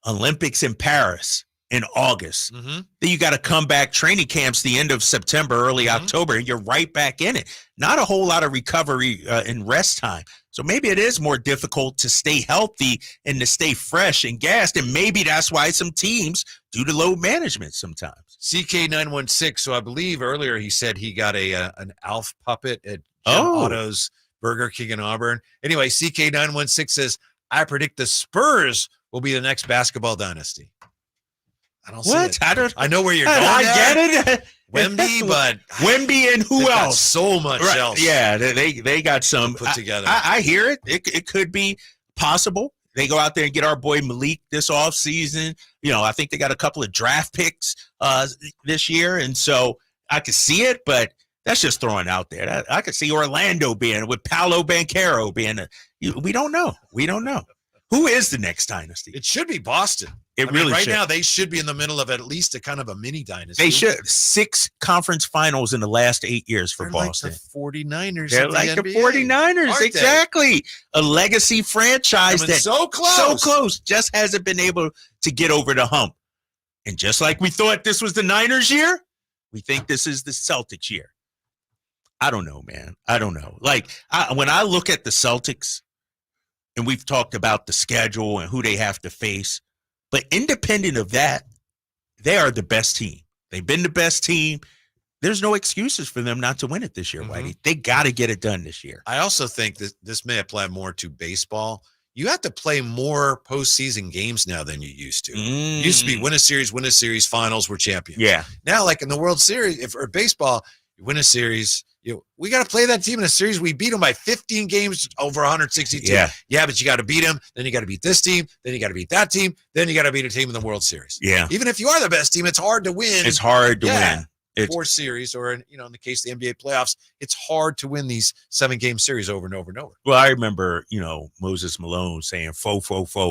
Olympics in Paris in August. Then you got to come back training camps the end of September, early October, and you're right back in it. Not a whole lot of recovery and rest time. So maybe it is more difficult to stay healthy and to stay fresh and gassed. And maybe that's why some teams do the load management sometimes. CK916. So I believe earlier he said he got an Alf puppet at Jim Otto's Burger King in Auburn. Anyway, CK916 says, I predict the Spurs will be the next basketball dynasty. I don't see it. I know where you're going. I get it. Wemby, but Wemby and who else? Got so much else. Yeah, they got some put together. I hear it. It could be possible. They go out there and get our boy Malik this offseason. I think they got a couple of draft picks this year, and so I could see it, but that's just throwing out there. I could see Orlando being with Paolo Banchero being we don't know. We don't know. Who is the next dynasty? It should be Boston. Right now, they should be in the middle of at least a kind of a mini dynasty. They should. 6 conference finals in the last 8 years for Boston. Like the 49ers. They're like the 49ers. Exactly. A legacy franchise that's so close, just hasn't been able to get over the hump. And just like we thought this was the Niners year, we think this is the Celtics year. I don't know, man. I don't know. Like, when I look at the Celtics, and we've talked about the schedule and who they have to face, but independent of that, they are the best team. They've been the best team. There's no excuses for them not to win it this year, Whitey. They got to get it done this year. I also think that this may apply more to baseball. You have to play more postseason games now than you used to. Used to be win a series, finals, we're champions. Yeah. Now, like in the World Series, or baseball, you win a series, we got to play that team in a series. We beat them by 15 games over 162. Yeah, but you got to beat them. Then you got to beat this team. Then you got to beat that team. Then you got to beat a team in the World Series. Yeah. Even if you are the best team, it's hard to win. It's hard to win. 4 series, or in the case of the NBA playoffs, it's hard to win these 7-game series over and over and over. Well, I remember, Moses Malone saying fo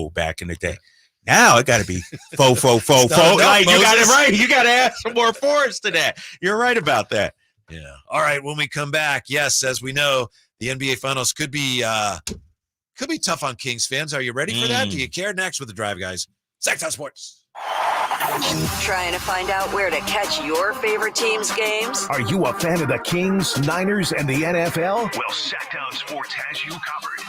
back in the day. Now it got to be fo. Like, you got it right. You got to add some more fours to that. You're right about that. Yeah. All right. When we come back, yes, as we know, the NBA Finals could be tough on Kings fans. Are you ready for that? Do you care? Next with the Drive, guys. Sactown Sports. Trying to find out where to catch your favorite team's games? Are you a fan of the Kings, Niners, and the NFL? Well, Sactown Sports has you covered.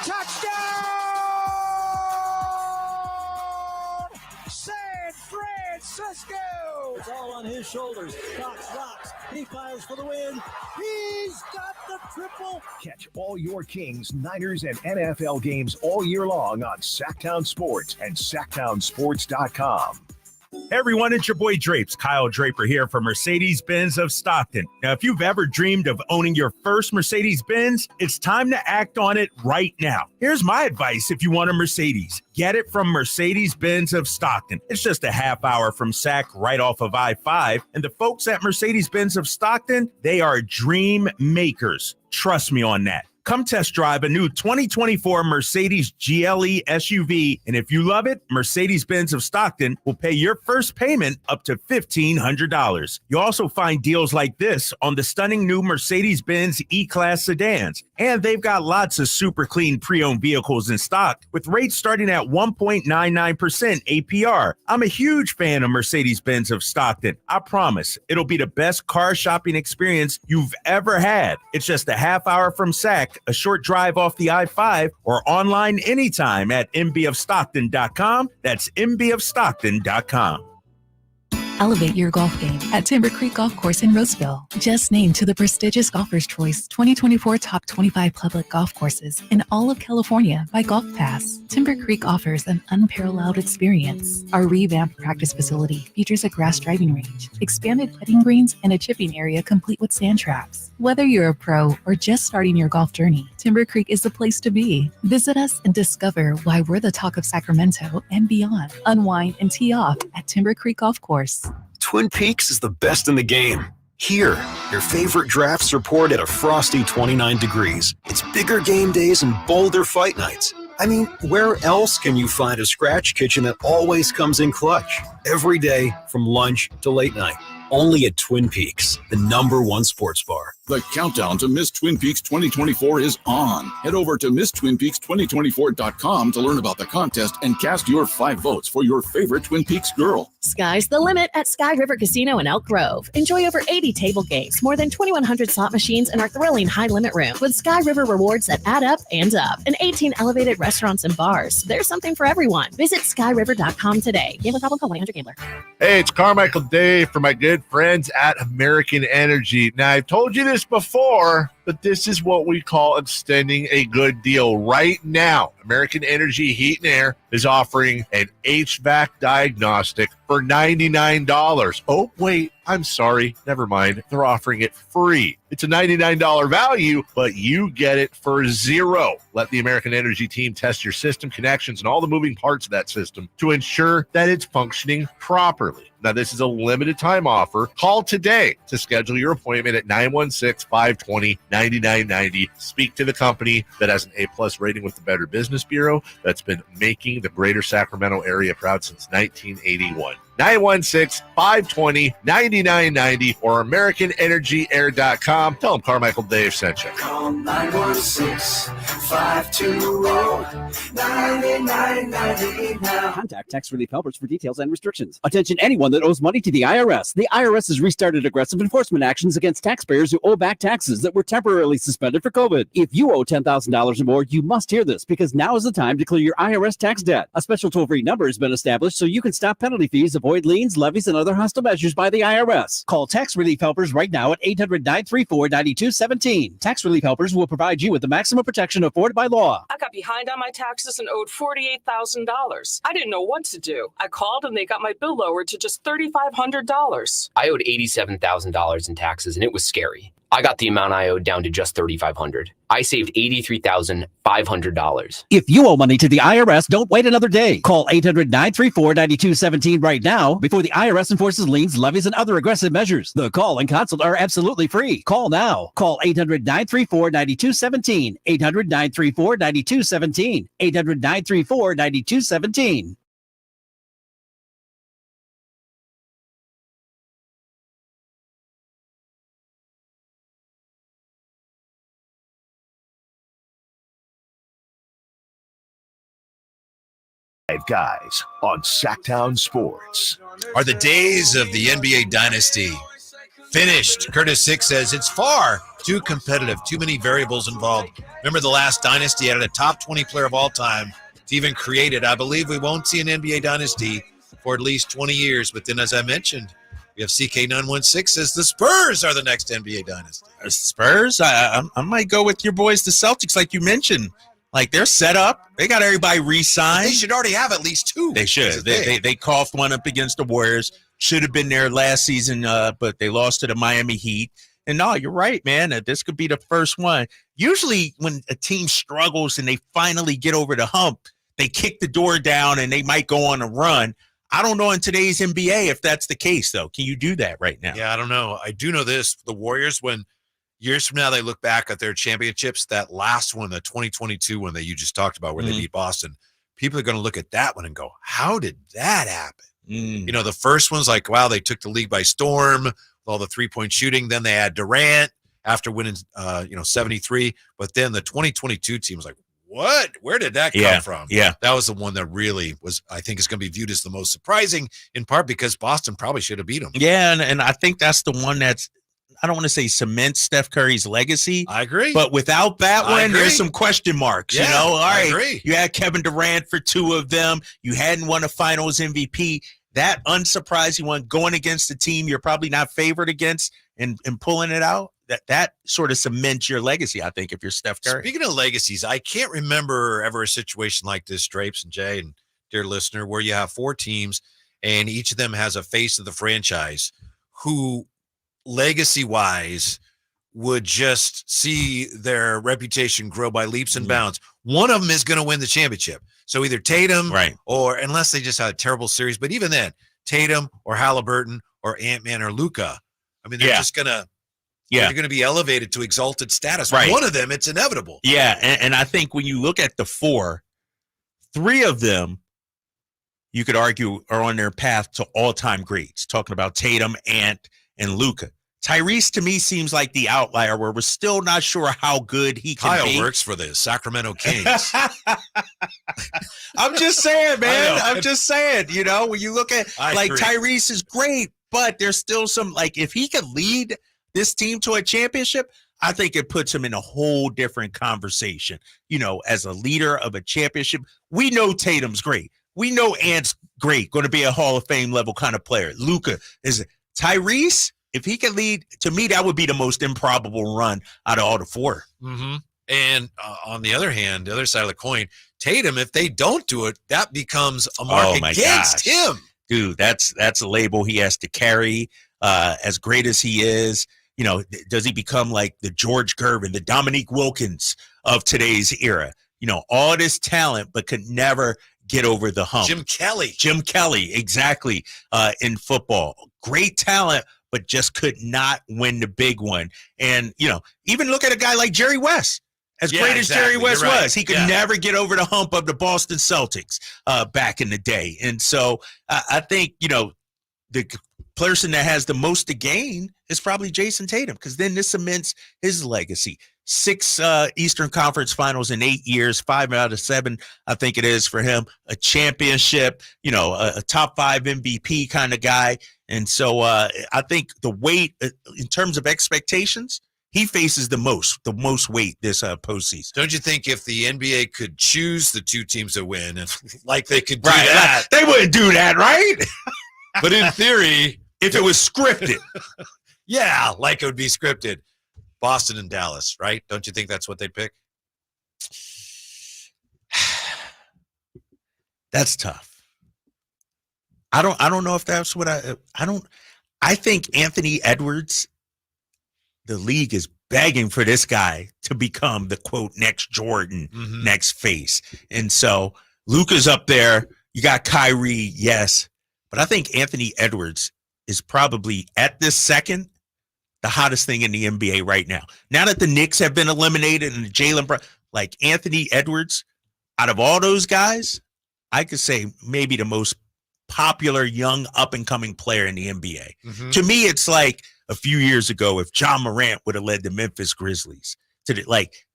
San Francisco! It's all on his shoulders. Fox rocks. He fires for the win. He's got the triple. Catch all your Kings, Niners, and NFL games all year long on Sactown Sports and SactownSports.com. Hey everyone, it's your boy Drapes, Kyle Draper here for Mercedes-Benz of Stockton. Now, if you've ever dreamed of owning your first Mercedes-Benz, it's time to act on it right now. Here's my advice if you want a Mercedes. Get it from Mercedes-Benz of Stockton. It's just a half hour from Sac right off of I-5. And the folks at Mercedes-Benz of Stockton, they are dream makers. Trust me on that. Come test drive a new 2024 Mercedes GLE SUV, and if you love it, Mercedes-Benz of Stockton will pay your first payment up to $1,500. You'll also find deals like this on the stunning new Mercedes-Benz E-Class sedans, and they've got lots of super clean pre-owned vehicles in stock with rates starting at 1.99% APR. I'm a huge fan of Mercedes-Benz of Stockton. I promise it'll be the best car shopping experience you've ever had. It's just a half hour from Sac, a short drive off the I-5, or online anytime at mbofstockton.com. That's mbofstockton.com. Elevate your golf game at Timber Creek Golf Course in Roseville. Just named to the prestigious Golfer's Choice 2024 Top 25 Public Golf Courses in all of California by Golf Pass, Timber Creek offers an unparalleled experience. Our revamped practice facility features a grass driving range, expanded putting greens, and a chipping area complete with sand traps. Whether you're a pro or just starting your golf journey, Timber Creek is the place to be. Visit us and discover why we're the talk of Sacramento and beyond. Unwind and tee off at Timber Creek Golf Course. Twin Peaks is the best in the game. Here, your favorite drafts are poured at a frosty 29 degrees. It's bigger game days and bolder fight nights. I mean, where else can you find a scratch kitchen that always comes in clutch? Every day, from lunch to late night. Only at Twin Peaks, the #1 sports bar. The countdown to Miss Twin Peaks 2024 is on. Head over to MissTwinPeaks2024.com to learn about the contest and cast your 5 votes for your favorite Twin Peaks girl. Sky's the limit at Sky River Casino in Elk Grove. Enjoy over 80 table games, more than 2,100 slot machines, and our thrilling high-limit room with Sky River rewards that add up and up, and 18 elevated restaurants and bars. There's something for everyone. Visit SkyRiver.com today. Gambling problem? Call 1-800-GAMBLER. Hey, it's Carmichael Dave for my good friends at American Energy. Now, I've told you this before, but this is what we call extending a good deal. Right now, American Energy Heat and Air is offering an HVAC diagnostic for $99. Oh, wait, I'm sorry. Never mind. They're offering it free. It's a $99 value, but you get it for $0. Let the American Energy team test your system connections and all the moving parts of that system to ensure that it's functioning properly. Now, this is a limited time offer. Call today to schedule your appointment at 916-520-9990. Speak to the company that has an A+ rating with the Better Business Bureau that's been making the greater Sacramento area proud since 1981. 916-520-9990 or AmericanEnergyAir.com. Tell them Carmichael Dave sent you. Call 916-520-9990 now. Contact Tax Relief Helpers for details and restrictions. Attention anyone that owes money to the IRS. The IRS has restarted aggressive enforcement actions against taxpayers who owe back taxes that were temporarily suspended for COVID. If you owe $10,000 or more, you must hear this because now is the time to clear your IRS tax debt. A special toll-free number has been established so you can stop penalty fees, avoid liens, levies, and other hostile measures by the IRS. Call Tax Relief Helpers right now at 800-934-9217. Tax Relief Helpers will provide you with the maximum protection afforded by law. I got behind on my taxes and owed $48,000. I didn't know what to do. I called and they got my bill lowered to just $3,500. I owed $87,000 in taxes and it was scary. I got the amount I owed down to just $3,500. I saved $83,500. If you owe money to the IRS, don't wait another day. Call 800-934-9217 right now before the IRS enforces liens, levies, and other aggressive measures. The call and consult are absolutely free. Call now. Call 800-934-9217. 800-934-9217. 800-934-9217. Guys on Sactown Sports. Are the days of the NBA dynasty finished? Curtis Six says it's far too competitive, too many variables involved. Remember the last dynasty had a top 20 player of all time to even create it. I believe we won't see an NBA dynasty for at least 20 years. But then, as I mentioned, we have CK916 says the Spurs are the next NBA dynasty. Spurs? I might go with your boys, the Celtics, like you mentioned. Like, they're set up. They got everybody re-signed. They should already have at least two. They should. They coughed one up against the Warriors. Should have been there last season, but they lost to the Miami Heat. And no, you're right, man. This could be the first one. Usually when a team struggles and they finally get over the hump, they kick the door down and they might go on a run. I don't know in today's NBA if that's the case, though. Can you do that right now? Yeah, I don't know. I do know this. The Warriors, when years from now they look back at their championships, that last one, the 2022 one that you just talked about where they beat Boston, people are going to look at that one and go, how did that happen? You know, the first one's like, wow, they took the league by storm with all the three-point shooting. Then they had Durant after winning, 73. But then the 2022 team was like, what? Where did that come from? Yeah. That was the one that really was, I think, is going to be viewed as the most surprising, in part because Boston probably should have beat them. Yeah, and I think that's the one that's, I don't want to say cements Steph Curry's legacy. I agree. But without that one, there's some question marks. Yeah, you know, all right. I agree. You had Kevin Durant for two of them. You hadn't won a finals MVP. That unsurprising one going against a team you're probably not favored against and pulling it out, that sort of cements your legacy, I think, if you're Steph Curry. Speaking of legacies, I can't remember ever a situation like this, Drapes and Jay and dear listener, where you have four teams and each of them has a face of the franchise who legacy-wise would just see their reputation grow by leaps and bounds. One of them is going to win the championship. So either Tatum or, unless they just had a terrible series, but even then, Tatum or Halliburton or Ant-Man or Luka, I mean, they're just going to they're going to be elevated to exalted status. Right. One of them, it's inevitable. Yeah, and I think when you look at the four, three of them, you could argue, are on their path to all-time greats, talking about Tatum, Ant, and Luka. Tyrese, to me, seems like the outlier where we're still not sure how good he can be. Kyle works for the Sacramento Kings. I'm just saying, man. I'm just saying, you know, when you look at, like, agree. Tyrese is great, but there's still some, like, if he could lead this team to a championship, I think it puts him in a whole different conversation. You know, as a leader of a championship, we know Tatum's great. We know Ant's great, going to be a Hall of Fame level kind of player. Luka is Tyrese. If he could lead, to me, that would be the most improbable run out of all the four. Mm-hmm. And on the other hand, the other side of the coin, Tatum, if they don't do it, that becomes a mark against him. Dude, that's a label he has to carry. As great as he is, you know, does he become like the George Gervin, the Dominique Wilkins of today's era? You know, all this talent, but could never get over the hump. Jim Kelly, exactly, in football. Great talent, but just could not win the big one. And, you know, even look at a guy like Jerry West. As great as Jerry West was, he could never get over the hump of the Boston Celtics back in the day. And so I think, you know, the person that has the most to gain is probably Jason Tatum, because then this cements his legacy. 6 Eastern Conference Finals in 8 years, 5 out of 7, I think it is for him. A championship, you know, a top 5 MVP kind of guy. And so I think the weight in terms of expectations, he faces the most weight this postseason. Don't you think if the NBA could choose the two teams to win, and like they could do that, they wouldn't do that, right? But in theory, if it was scripted, yeah, like it would be scripted. Boston and Dallas, right? Don't you think that's what they'd pick? That's tough. I don't know if that's what I think Anthony Edwards the league is begging for this guy to become the quote next Jordan, next face. And so Luka's up there. You got Kyrie, yes. But I think Anthony Edwards is probably at this second the hottest thing in the NBA right now. Now that the Knicks have been eliminated and Jalen Brown, like Anthony Edwards, out of all those guys, I could say maybe the most popular young up-and-coming player in the NBA. To me, it's like a few years ago if John Morant would have led the Memphis Grizzlies. The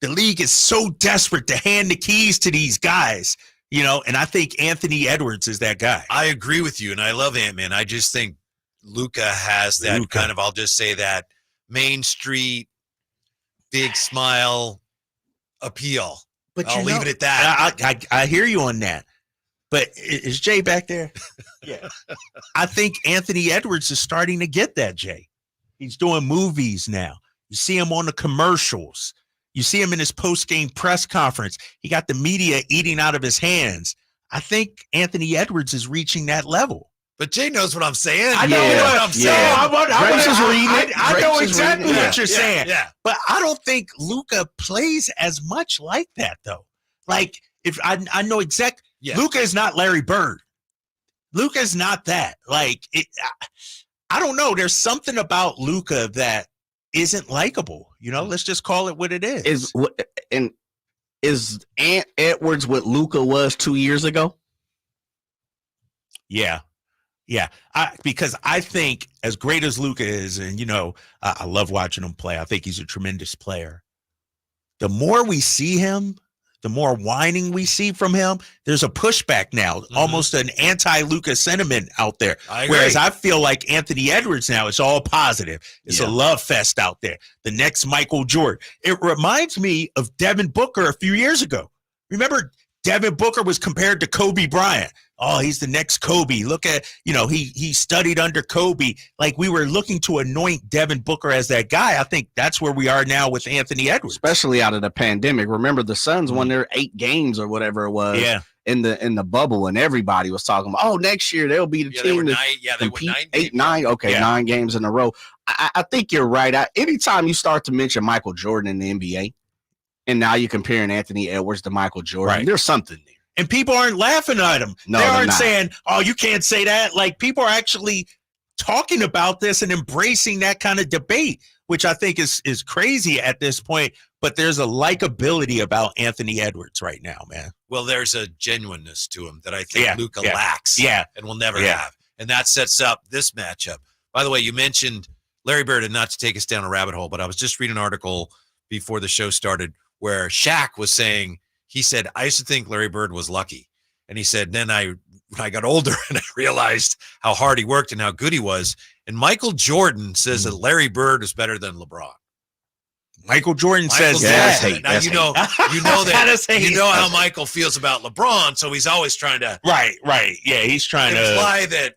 league is so desperate to hand the keys to these guys, and I think Anthony Edwards is that guy. I agree with you, and I love Ant-Man. I just think Luka has that kind of, I'll just say that, Main Street, big smile appeal. But I'll leave it at that. I hear you on that. But is Jay back there? Yeah. I think Anthony Edwards is starting to get that, Jay. He's doing movies now. You see him on the commercials. You see him in his post-game press conference. He got the media eating out of his hands. I think Anthony Edwards is reaching that level. But Jay knows what I'm saying. I know what I'm saying. I know exactly what you're saying. Yeah. But I don't think Luka plays as much like that, though. Like, if I know exactly. Yeah. Luka is not Larry Bird. Luka is not that. Like, I don't know. There's something about Luka that isn't likable. Let's just call it what it is. Is Ant Edwards what Luka was 2 years ago? Yeah. Yeah, because I think as great as Luka is, and I love watching him play. I think he's a tremendous player. The more we see him, the more whining we see from him. There's a pushback now, almost an anti-Luka sentiment out there. Whereas I feel like Anthony Edwards now, it's all positive. It's a love fest out there. The next Michael Jordan. It reminds me of Devin Booker a few years ago. Remember, Devin Booker was compared to Kobe Bryant. Oh, he's the next Kobe. Look at, he studied under Kobe. Like, we were looking to anoint Devin Booker as that guy. I think that's where we are now with Anthony Edwards. Especially out of the pandemic. Remember, the Suns won their 8 games or whatever it was in the bubble, and everybody was talking about, next year they'll be the team to compete. 9. Okay, 9 games in a row. I think you're right. Anytime you start to mention Michael Jordan in the NBA, and now you're comparing Anthony Edwards to Michael Jordan, there's something there. And people aren't laughing at him. No, they aren't saying, oh, you can't say that. Like, people are actually talking about this and embracing that kind of debate, which I think is crazy at this point. But there's a likability about Anthony Edwards right now, man. Well, there's a genuineness to him that I think Luka lacks and will never have. And that sets up this matchup. By the way, you mentioned Larry Bird, and not to take us down a rabbit hole, but I was just reading an article before the show started where Shaq was saying, he said, I used to think Larry Bird was lucky. And he said, then I got older and I realized how hard he worked and how good he was. And Michael Jordan says that Larry Bird is better than LeBron. Michael Jordan says that. Now, you know how Michael feels about LeBron, so he's always trying to Right. Yeah, he's trying to imply that,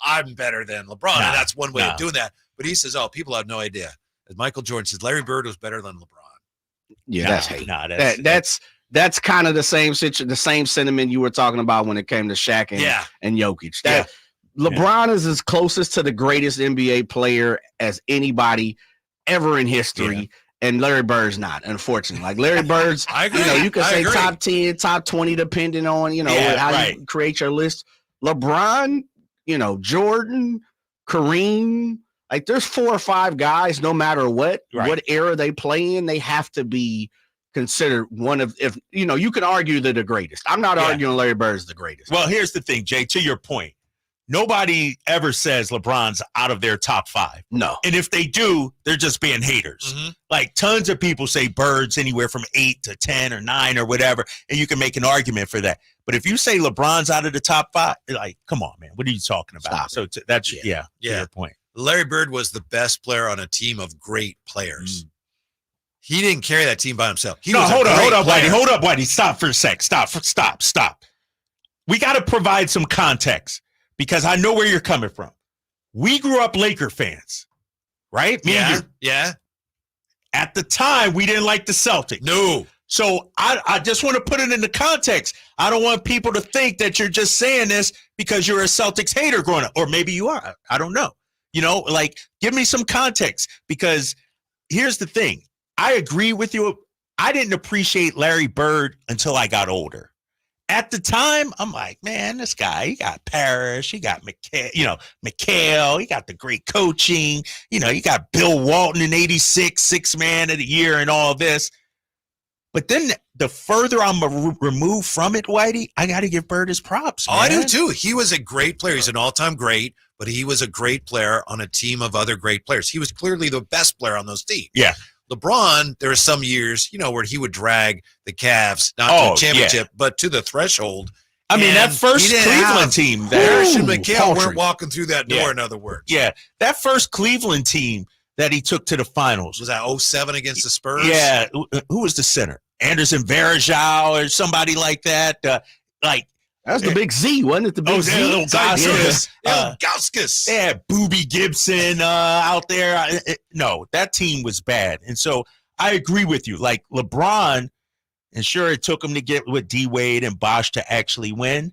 I'm better than LeBron. And that's one way of doing that. But he says, people have no idea. As Michael Jordan says, Larry Bird was better than LeBron. Yeah, that's hate. That's kind of the same sentiment you were talking about when it came to Shaq and Jokic. LeBron is as closest to the greatest NBA player as anybody ever in history, and Larry Bird's not, unfortunately. Like, Larry Bird's, you can say top 10, top 20, depending on, how you create your list. LeBron, Jordan, Kareem, like, there's 4 or 5 guys, no matter what era they play in, they have to be considered one of, if you can argue they're the greatest. I'm not arguing Larry Bird's the greatest. Well, here's the thing, Jay, to your point, nobody ever says LeBron's out of their top 5. No. And if they do, they're just being haters. Like, tons of people say Bird's anywhere from 8 to 10 or 9 or whatever, and you can make an argument for that. But if you say LeBron's out of the top 5, like, come on, man, what are you talking about? So that's to your point. Larry Bird was the best player on a team of great players. He didn't carry that team by himself. Hold up, Whitey. Stop for a sec. Stop. We got to provide some context because I know where you're coming from. We grew up Laker fans, right? Yeah. At the time, we didn't like the Celtics. No. So I just want to put it into context. I don't want people to think that you're just saying this because you're a Celtics hater growing up, or maybe you are. I don't know. Give me some context, because here's the thing. I agree with you. I didn't appreciate Larry Bird until I got older. At the time, I'm like, man, this guy, he got Parrish, he got McHale, he got the great coaching, you got Bill Walton in 86, 6th man of the year and all this. But then the further I'm removed from it, Whitey, I got to give Bird his props. Man. Oh, I do too. He was a great player. He's an all-time great, but he was a great player on a team of other great players. He was clearly the best player on those teams. Yeah. LeBron, there were some years, where he would drag the Cavs, not to the championship, but to the threshold. I mean, that first Cleveland team. Parrish and McHale weren't walking through that door, in other words. Yeah, that first Cleveland team that he took to the finals. Was that 07 against the Spurs? Yeah. Who was the center? Anderson Varejao or somebody like that? That was the big Z, wasn't it? The big Z. Gauskas. Yeah, Booby Gibson out there. No, that team was bad. And so I agree with you. Like LeBron, and sure, it took him to get with D-Wade and Bosh to actually win.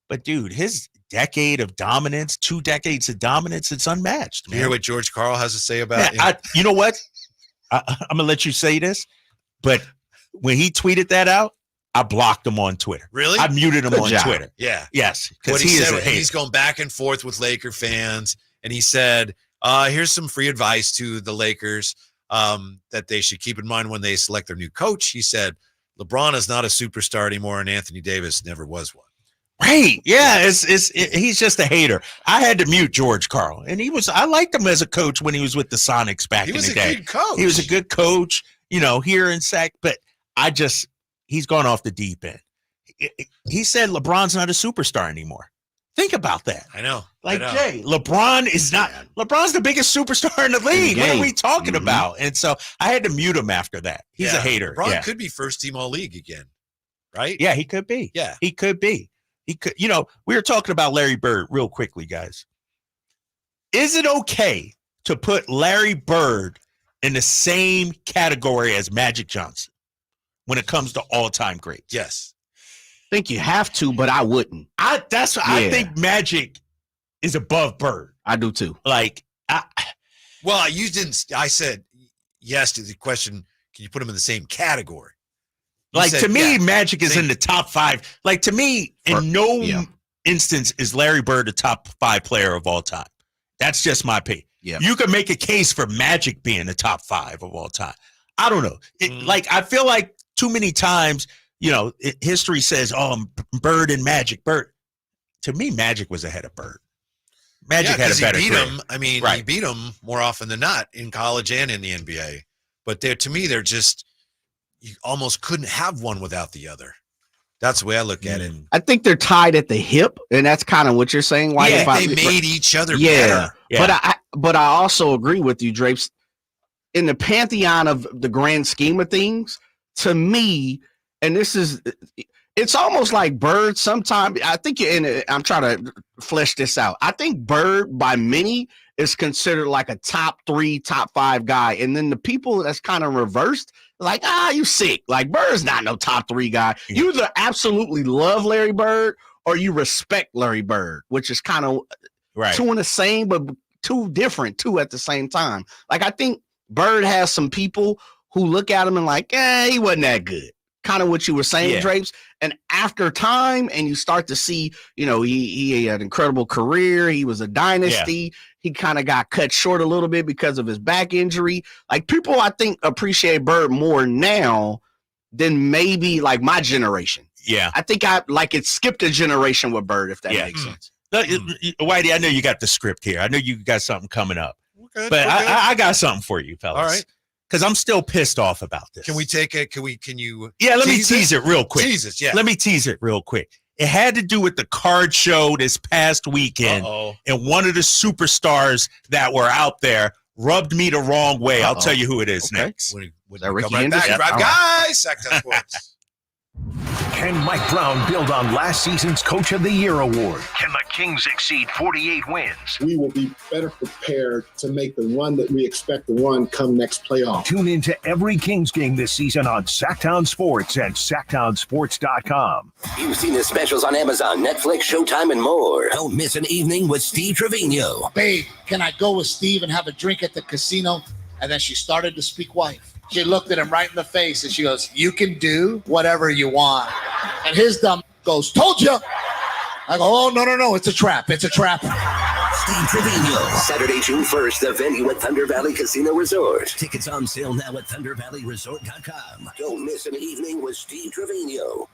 But, dude, his decade of dominance, 2 decades of dominance, it's unmatched. You hear what George Karl has to say about it? You know what? I'm going to let you say this, but when he tweeted that out, I blocked him on Twitter. Really? I muted him on Twitter. Yeah. Yes. Because he said he's going back and forth with Laker fans, and he said, here's some free advice to the Lakers that they should keep in mind when they select their new coach. He said, LeBron is not a superstar anymore, and Anthony Davis never was one. Right. Yeah. He's just a hater. I had to mute George Karl, and I liked him as a coach when he was with the Sonics back in the day. He was a good coach. He was a good coach, here in Sac, but he's gone off the deep end. He said LeBron's not a superstar anymore. Think about that. I know. Jay, LeBron is not. LeBron's the biggest superstar in the league. What are we talking about? And so I had to mute him after that. He's a hater. LeBron could be first team all league again, right? Yeah, he could be. Yeah, he could be. He could. We were talking about Larry Bird real quickly, guys. Is it okay to put Larry Bird in the same category as Magic Johnson when it comes to all-time greats? Yes. I think you have to, but I wouldn't. I think Magic is above Bird. I do too. You didn't. I said yes to the question. Can you put him in the same category? To me, Magic is in the top 5. To me, in no instance is Larry Bird the top 5 player of all time. That's just my opinion. Yeah. You could make a case for Magic being the top 5 of all time. I don't know. I feel like too many times, history says, Bird and Magic. Bird. To me, Magic was ahead of Bird. Magic had a better career. Him. I mean, he beat him more often than not in college and in the NBA. But to me, they're just, you almost couldn't have one without the other. That's the way I look at it. I think they're tied at the hip, and that's kind of what you're saying. Why they made each other better. Yeah. But I also agree with you, Drapes. In the pantheon of the grand scheme of things, to me, and it's almost like Bird sometimes. I think I'm trying to flesh this out. I think Bird by many is considered like a top 3, top 5 guy. And then the people that's kind of reversed, like, you sick. Like, Bird's not no top 3 guy. You either absolutely love Larry Bird or you respect Larry Bird, which is kind of two in the same, but two different, two at the same time. Like, I think Bird has some people who look at him and like, he wasn't that good. Kind of what you were saying, Drapes. And after time, and you start to see, he had an incredible career. He was a dynasty. Yeah. He kind of got cut short a little bit because of his back injury. Like, people, I think, appreciate Bird more now than maybe like my generation. Yeah. I think it skipped a generation with Bird, if that makes sense. No, Whitey, I know you got the script here. I know you got something coming up. But I got something for you, fellas. All right. Because I'm still pissed off about this. Can we take it? Can you? Yeah, let me tease it real quick. Jesus, yeah. Let me tease it real quick. It had to do with the card show this past weekend. And one of the superstars that were out there rubbed me the wrong way. I'll tell you who it is next. Come right back. Drive guys, Sactown Sports. Can Mike Brown build on last season's Coach of the Year award? Can the Kings exceed 48 wins? We will be better prepared to make the run that we expect to run come next playoff. Tune into every Kings game this season on Sactown Sports and SactownSports.com. You've seen the specials on Amazon, Netflix, Showtime, and more. Don't miss an evening with Steve Trevino. Babe, can I go with Steve and have a drink at the casino? And then she started to speak white. She looked at him right in the face and she goes, "You can do whatever you want." And his dumb goes, "Told you." I go, "Oh, no, it's a trap. It's a trap." Steve Trevino. Saturday, June 1st, the venue at Thunder Valley Casino Resort. Tickets on sale now at ThunderValleyResort.com. Don't miss an evening with Steve Trevino.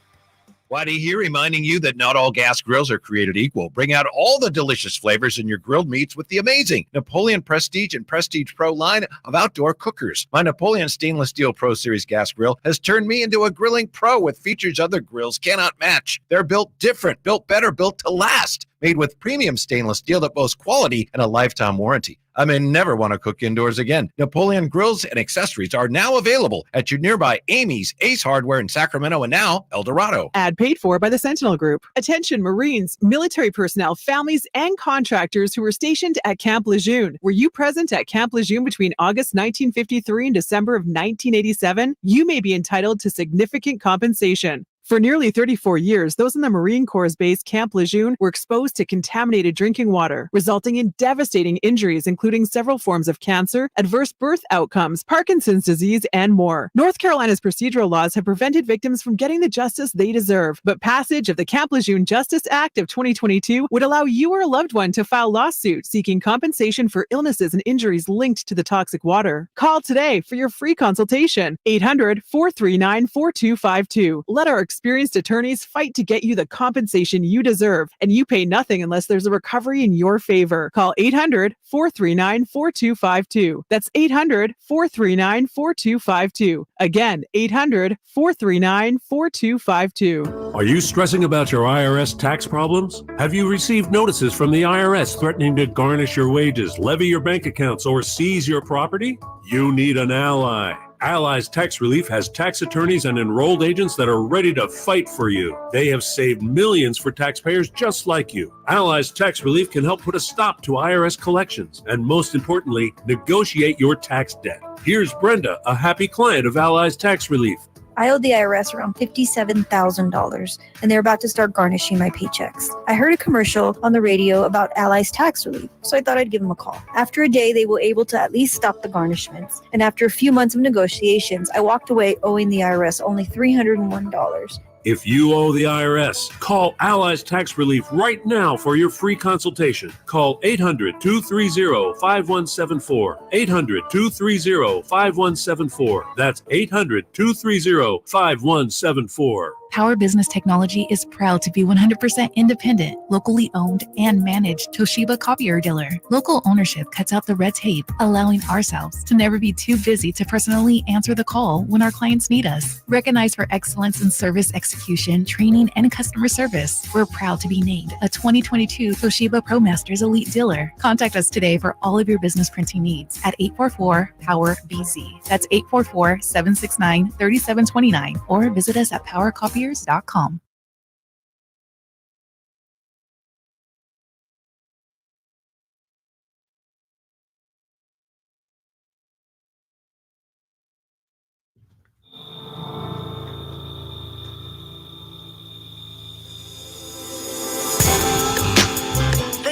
Whitey here, reminding you that not all gas grills are created equal. Bring out all the delicious flavors in your grilled meats with the amazing Napoleon Prestige and Prestige Pro line of outdoor cookers. My Napoleon Stainless Steel Pro Series gas grill has turned me into a grilling pro with features other grills cannot match. They're built different, built better, built to last. Made with premium stainless steel that boasts quality and a lifetime warranty. I may never want to cook indoors again. Napoleon grills and accessories are now available at your nearby Amy's, Ace Hardware in Sacramento, and now El Dorado. Ad paid for by the Sentinel Group. Attention Marines, military personnel, families, and contractors who were stationed at Camp Lejeune. Were you present at Camp Lejeune between August 1953 and December of 1987? You may be entitled to significant compensation. For nearly 34 years, those in the Marine Corps' base Camp Lejeune were exposed to contaminated drinking water, resulting in devastating injuries, including several forms of cancer, adverse birth outcomes, Parkinson's disease, and more. North Carolina's procedural laws have prevented victims from getting the justice they deserve, but passage of the Camp Lejeune Justice Act of 2022 would allow you or a loved one to file lawsuits seeking compensation for illnesses and injuries linked to the toxic water. Call today for your free consultation. 800-439-4252. Let our experienced attorneys fight to get you the compensation you deserve, and you pay nothing unless there's a recovery in your favor. Call 800-439-4252. That's 800-439-4252. Again, 800-439-4252. Are you stressing about your IRS tax problems? Have you received notices from the IRS threatening to garnish your wages, levy your bank accounts, or seize your property? You need an ally. Allies Tax Relief has tax attorneys and enrolled agents that are ready to fight for you. They have saved millions for taxpayers just like you. Allies Tax Relief can help put a stop to IRS collections and, most importantly, negotiate your tax debt. Here's Brenda, a happy client of Allies Tax Relief. I owed the IRS around $57,000, and they're about to start garnishing my paychecks. I heard a commercial on the radio about Allies Tax Relief, so I thought I'd give them a call. After a day, they were able to at least stop the garnishments, and after a few months of negotiations, I walked away owing the IRS only $301. If you owe the IRS, call Allies Tax Relief right now for your free consultation. Call 800-230-5174. 800-230-5174. That's 800-230-5174. Power Business Technology is proud to be 100% independent, locally owned, and managed Toshiba copier dealer. Local ownership cuts out the red tape, allowing ourselves to never be too busy to personally answer the call when our clients need us. Recognized for excellence in service execution, training, and customer service, we're proud to be named a 2022 Toshiba ProMasters Elite Dealer. Contact us today for all of your business printing needs at 844-POWER-BZ. That's 844-769-3729, or visit us at PowerCopiers.com. The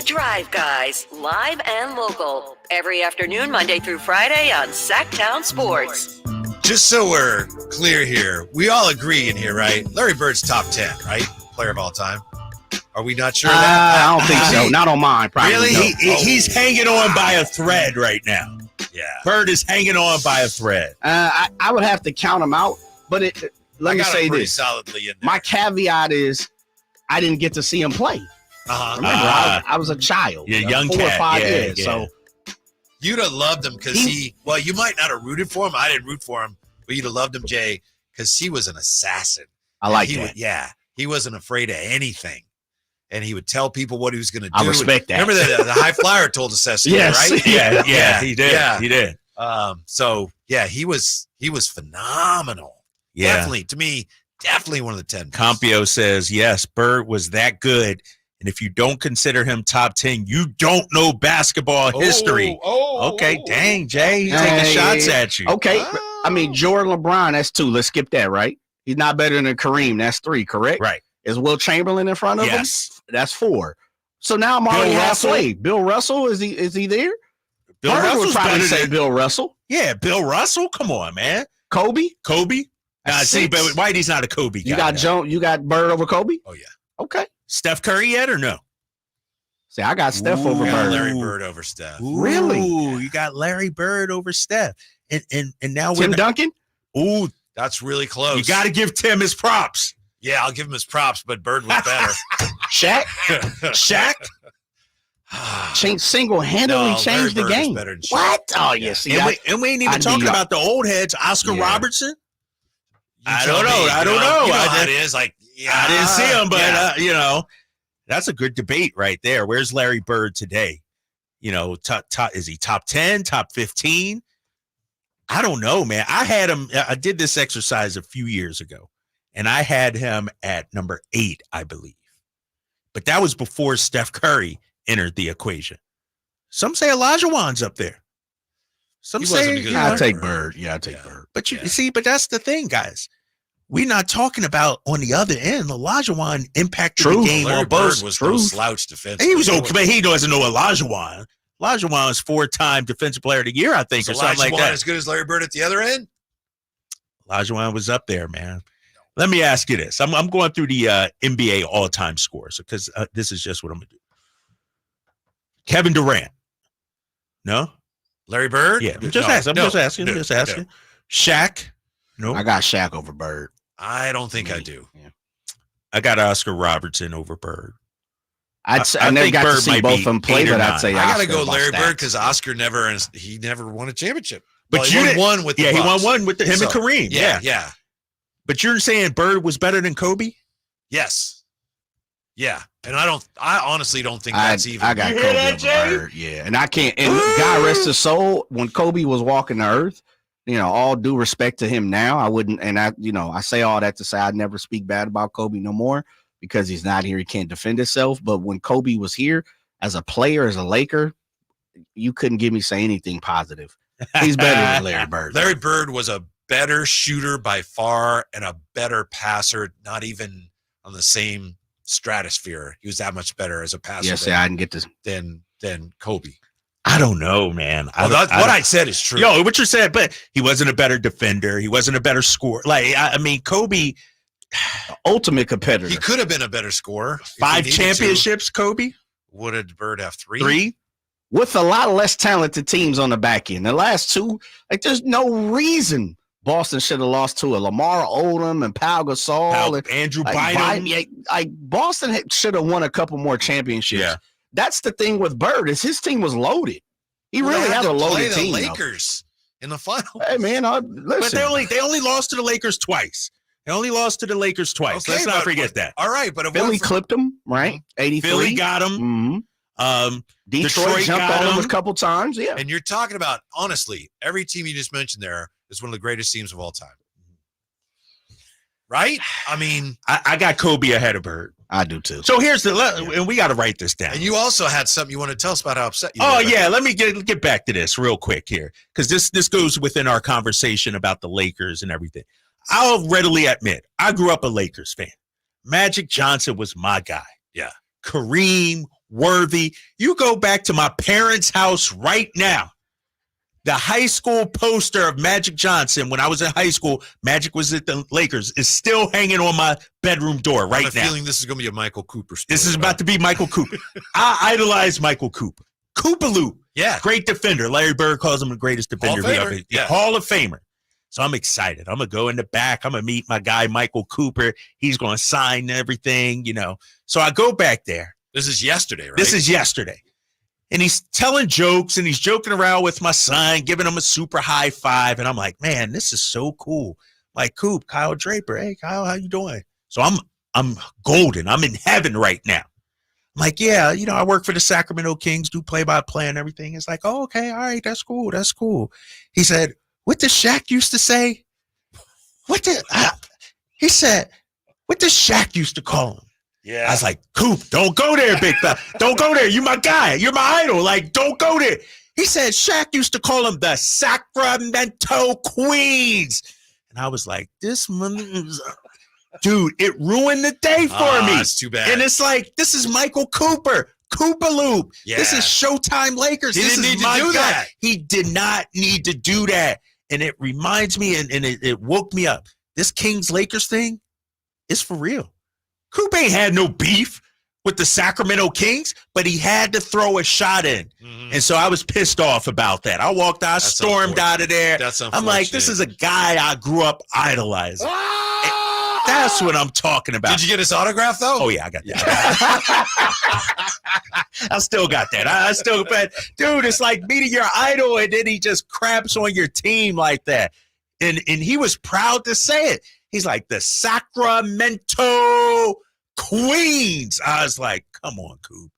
Drive Guys, live and local, every afternoon, Monday through Friday on Sactown Sports. Just so we're clear here, we all agree in here, right? Larry Bird's top 10, right? Player of all time. Are we not sure of that? I don't think so. Not on mine, probably. Really? No. He's hanging on by a thread right now. Yeah. Bird is hanging on by a thread. I would have to count them out, but let me say this. Solidly in there. My caveat is I didn't get to see him play. Remember, I was a child. You're a young 4 cat. or 5 years. So you'd have loved him because well, you might not have rooted for him. I didn't root for him, but you'd have loved him, Jay, because he was an assassin. I like that. He wasn't afraid of anything. And he would tell people what he was going to do. I respect that. Remember the high flyer told us that story, Yes. right? Yeah, he did. Yeah. He did. So yeah, he was phenomenal. Yeah. Definitely, to me, definitely one of the 10. Compio says, yes, Bird was that good. And if you don't consider him top 10, you don't know basketball history. Dang, Jay. He's taking shots at you. Okay. I mean, Jordan, LeBron, that's 2. Let's skip that, right? He's not better than Kareem. That's 3, correct? Right. Is Will Chamberlain in front of him? That's 4. So now I'm already halfway. Bill Russell, is he there? Bill Bird Russell's would probably better say than Bill Russell. Yeah, Bill Russell. Come on, man. Kobe. See, but Whitey's not a Kobe guy. You got Joe. You got Bird over Kobe. Oh yeah. Okay. Steph Curry yet or no? See, I got Steph over I got Bird. Larry Bird over Steph. Really? Ooh, you got Larry Bird over Steph, and now Tim Duncan. Ooh, that's really close. You got to give Tim his props. Yeah, I'll give him his props, but Bird was better. Shaq. Single-handedly changed the game. What? Oh, yes. And we ain't even talking about the old heads. Oscar Robertson. I don't know. You know how it is. Like, I didn't see him, but that's a good debate right there. Where's Larry Bird today? Is he top 10, top 15? I don't know, man. I had him. I did this exercise a few years ago, and I had him at number 8, I believe. But that was before Steph Curry entered the equation. Some say Olajuwon's up there. Some say I take Bird. Yeah, I take Bird. But you see, but that's the thing, guys. We're not talking about on the other end. Olajuwon impacted the game Larry on both. Bird was no slouch defense. He was okay, but he doesn't know Olajuwon. Olajuwon was 4-time Defensive Player of the Year, I think, or something like that. As good as Larry Bird at the other end? Olajuwon was up there, man. Let me ask you this. I'm going through the NBA all-time scores because this is just what I'm going to do. Kevin Durant. No? Larry Bird? Yeah. I'm just asking. No. Shaq? No. I got Shaq over Bird. I don't think I do. Yeah. I got Oscar Robertson over Bird. I never got to see both of them play, but I'd say I got to Oscar go Larry about Bird because Oscar never won a championship. But he won one with the he won Bucks. one with him and Kareem. Yeah. But you're saying Bird was better than Kobe? Yes. Yeah. And I honestly don't think that's even. I got Kobe over Bird. Yeah. And I can't. And God rest his soul. When Kobe was walking the earth, all due respect to him now, I wouldn't. And I say all that to say I'd never speak bad about Kobe no more because he's not here. He can't defend himself. But when Kobe was here as a player, as a Laker, you couldn't give me say anything positive. He's better than Larry Bird. Larry Bird was a better shooter by far and a better passer, not even on the same stratosphere. He was that much better as a passer. Yes, I didn't get this than Kobe. I don't know, man. What I said is true. Yo, what you said, but he wasn't a better defender. He wasn't a better scorer. Like, I mean, Kobe, ultimate competitor. He could have been a better scorer. 5 championships, Kobe. What did Bird have? 3? 3? With a lot less talented teams on the back end. The last 2, there's no reason Boston should have lost to a Lamar Odom and Pau Gasol and Andrew Bynum. Boston should have won a couple more championships. Yeah. That's the thing with Bird is his team was loaded. He really had a loaded team. The Lakers in the finals. Hey man, listen. But they only lost to the Lakers twice. They only lost to the Lakers twice. Okay, Let's not forget that. All right, but Philly clipped them, right? 83. Philly got them. Mm-hmm. Detroit jumped on them a couple times. Yeah. And you're talking about, honestly, every team you just mentioned there is one of the greatest teams of all time. Right? I mean, I got Kobe ahead of Bird. I do too. So here's and we got to write this down. And you also had something you want to tell us about how upset you were. Oh, yeah. Let me get back to this real quick here because this goes within our conversation about the Lakers and everything. I'll readily admit, I grew up a Lakers fan. Magic Johnson was my guy. Yeah. Kareem, Worthy. You go back to my parents' house right now. The high school poster of Magic Johnson when I was in high school, Magic was at the Lakers, is still hanging on my bedroom door right now. I have a feeling this is going to be a Michael Cooper story. This is about to be Michael Cooper. I idolize Michael Cooper. Koopaloo. Yeah. Great defender. Larry Bird calls him the greatest defender. Hall of Famer. So I'm excited. I'm going to go in the back. I'm going to meet my guy, Michael Cooper. He's going to sign everything, So I go back there. This is yesterday, right? This is yesterday. And he's telling jokes and he's joking around with my son, giving him a super high five. And I'm like, man, this is so cool. Like, Coop, Kyle Draper. Hey, Kyle, how you doing? So I'm golden. I'm in heaven right now. I'm like, yeah, I work for the Sacramento Kings, do play-by-play and everything. It's like, oh, okay, all right, that's cool. That's cool. He said, what does Shaq used to say? He said, what does Shaq used to call him? Yeah. I was like, Coop, don't go there, big fella. Don't go there. You're my guy. You're my idol. Like, don't go there. He said Shaq used to call him the Sacramento Queens. And I was like, dude, it ruined the day for me. It's too bad. And it's like, this is Michael Cooper. Koopa Loop. Yeah. This is Showtime Lakers. He This didn't is need to my do guy. that. He did not need to do that. And it reminds me, and it woke me up. This Kings-Lakers thing is for real. Coop ain't had no beef with the Sacramento Kings, but he had to throw a shot in. And so I was pissed off about that. I walked out, stormed out of there. I'm like, this is a guy I grew up idolizing. That's what I'm talking about. Did you get his autograph, though? Oh, yeah, I got that. I still got that. But dude, it's like meeting your idol, and then he just craps on your team like that. And he was proud to say it. He's like, the Sacramento Queens. I was like, come on, Coop.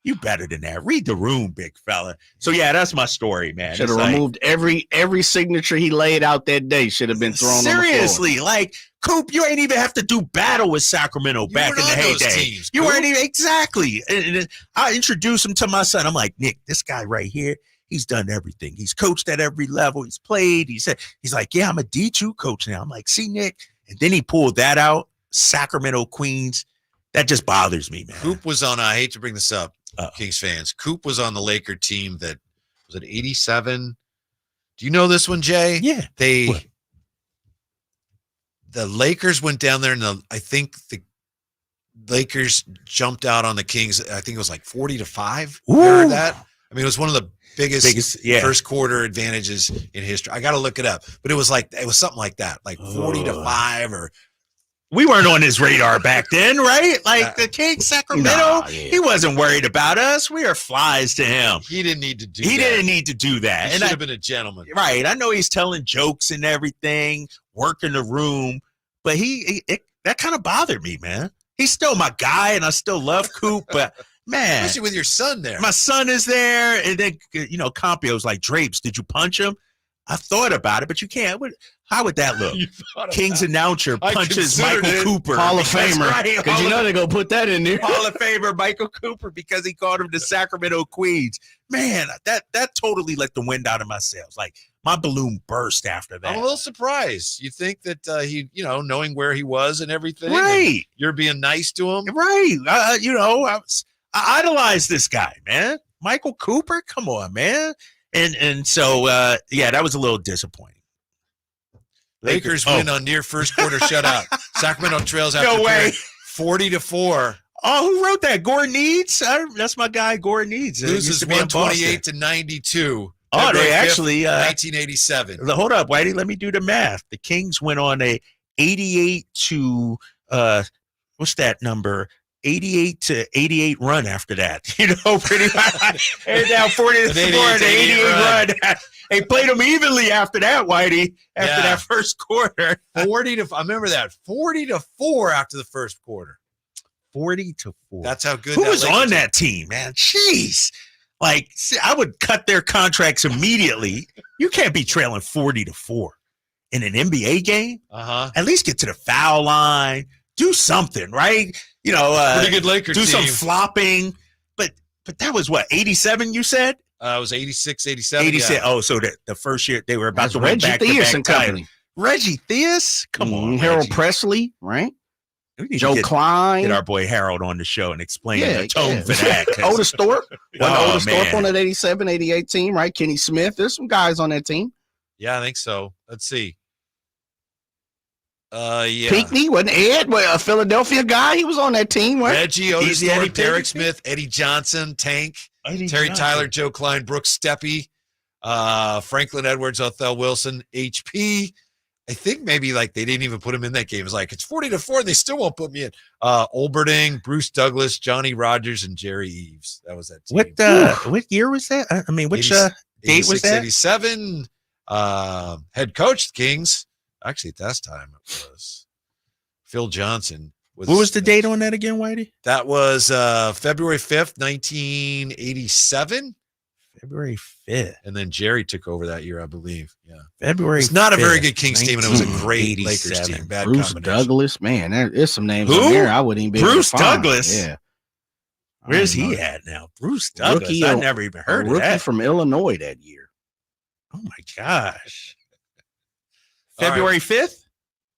You better than that. Read the room, big fella. So, yeah, that's my story, man. Should have removed every signature he laid out that day. Should have been thrown Seriously, on the floor. like, Coop, you ain't even have to do battle with Sacramento back in the heyday. You weren't even, exactly. And I introduced him to my son. I'm like, Nick, this guy right here, he's done everything. He's coached at every level. He's played. He's like, yeah, I'm a D2 coach now. I'm like, see, Nick. And then he pulled that out, Sacramento Queens. That just bothers me, man. Coop was on, I hate to bring this up, Kings fans. Coop was on the Laker team that, was it 87? Do you know this one, Jay? Yeah. The Lakers went down there, and I think the Lakers jumped out on the Kings. I think it was like 40-5. You heard that? I mean, it was one of the biggest first quarter advantages in history. I got to look it up, but it was something like that, like 40-5 or. We weren't on his radar back then, right? Like the King Sacramento, he wasn't worried about us. We are flies to him. He didn't need to do that. He didn't need to do that. He should have been a gentleman. Right. I know he's telling jokes and everything, working the room, but that kind of bothered me, man. He's still my guy, and I still love Coop, but man. Especially with your son there. My son is there, and then, Campio's like, Drapes, did you punch him? I thought about it, but you can't. How would that look? Kings announcer punches Michael Cooper. Hall of Famer. Because you know they're going to put that in there. Hall of Famer Michael Cooper because he called him the Sacramento Queens. Man, that totally let the wind out of my sails. Like, my balloon burst after that. I'm a little surprised. You think that he, knowing where he was and everything. Right. And you're being nice to him. Right. I idolized this guy, man. Michael Cooper? Come on, man. And so, that was a little disappointing. Lakers win on near first quarter shutout. Sacramento trails after 40-4. Oh, who wrote that? Gore Needs? That's my guy, Gore Needs. Loses 128-92. Oh, they actually 1987. Hold up, Whitey. Let me do the math. The Kings went on a 88 to what's that number? 88 run after that. Pretty much. And down 40 to 4 and 88 run. They played them evenly after that, Whitey. After that first quarter. I remember that. 40-4 after the first quarter. 40-4. That's how good. Who was on that team, man? Jeez. Like, I would cut their contracts immediately. You can't be trailing 40-4 in an NBA game. At least get to the foul line. Do something, right? Pretty good Lakers do team. some flopping. But that was what, 87, you said? It was 86, 87. 86. Yeah. Oh, so the first year they were about to win Reggie back Theus to and back company. title. Reggie Theus? Come on, Harold Reggie. Presley, right? We need Joe to Klein. Get our boy Harold on the show and explain the tone for that. Otis Thorpe. Otis Thorpe man. on that 87, 88 team, right? Kenny Smith. There's some guys on that team. Yeah, I think so. Let's see. Yeah. Pinckney, wasn't Ed, a Philadelphia guy? He was on that team, right? Reggie, Otis Eddie Thorpe, Derek Pinckney? Smith, Eddie Johnson, Tank, Eddie Terry Johnson. Tyler, Joe Klein, Brooks Steppe, Franklin Edwards, Othell Wilson, HP. I think maybe they didn't even put him in that game. It's like, it's 40-4 and they still won't put me in. Olberding, Bruce Douglas, Johnny Rogers, and Jerry Eves. That was that team. What year was that? I mean, which date was that? 87. Head coach, the Kings. Actually, at that time, it was Phil Johnson. What was the date on that again, Whitey? That was February 5th, 1987. February 5th. And then Jerry took over that year, I believe. Yeah. February It's not a very 5th, good Kings team, and it was a great Lakers team. Bad Bruce combination. Douglas, man, there's some names Who? on there I wouldn't even be Bruce able to find. Douglas? Yeah. Where's he at now? Bruce Douglas. I never even heard of rookie that. from Illinois that year. Oh, my gosh. February 5th?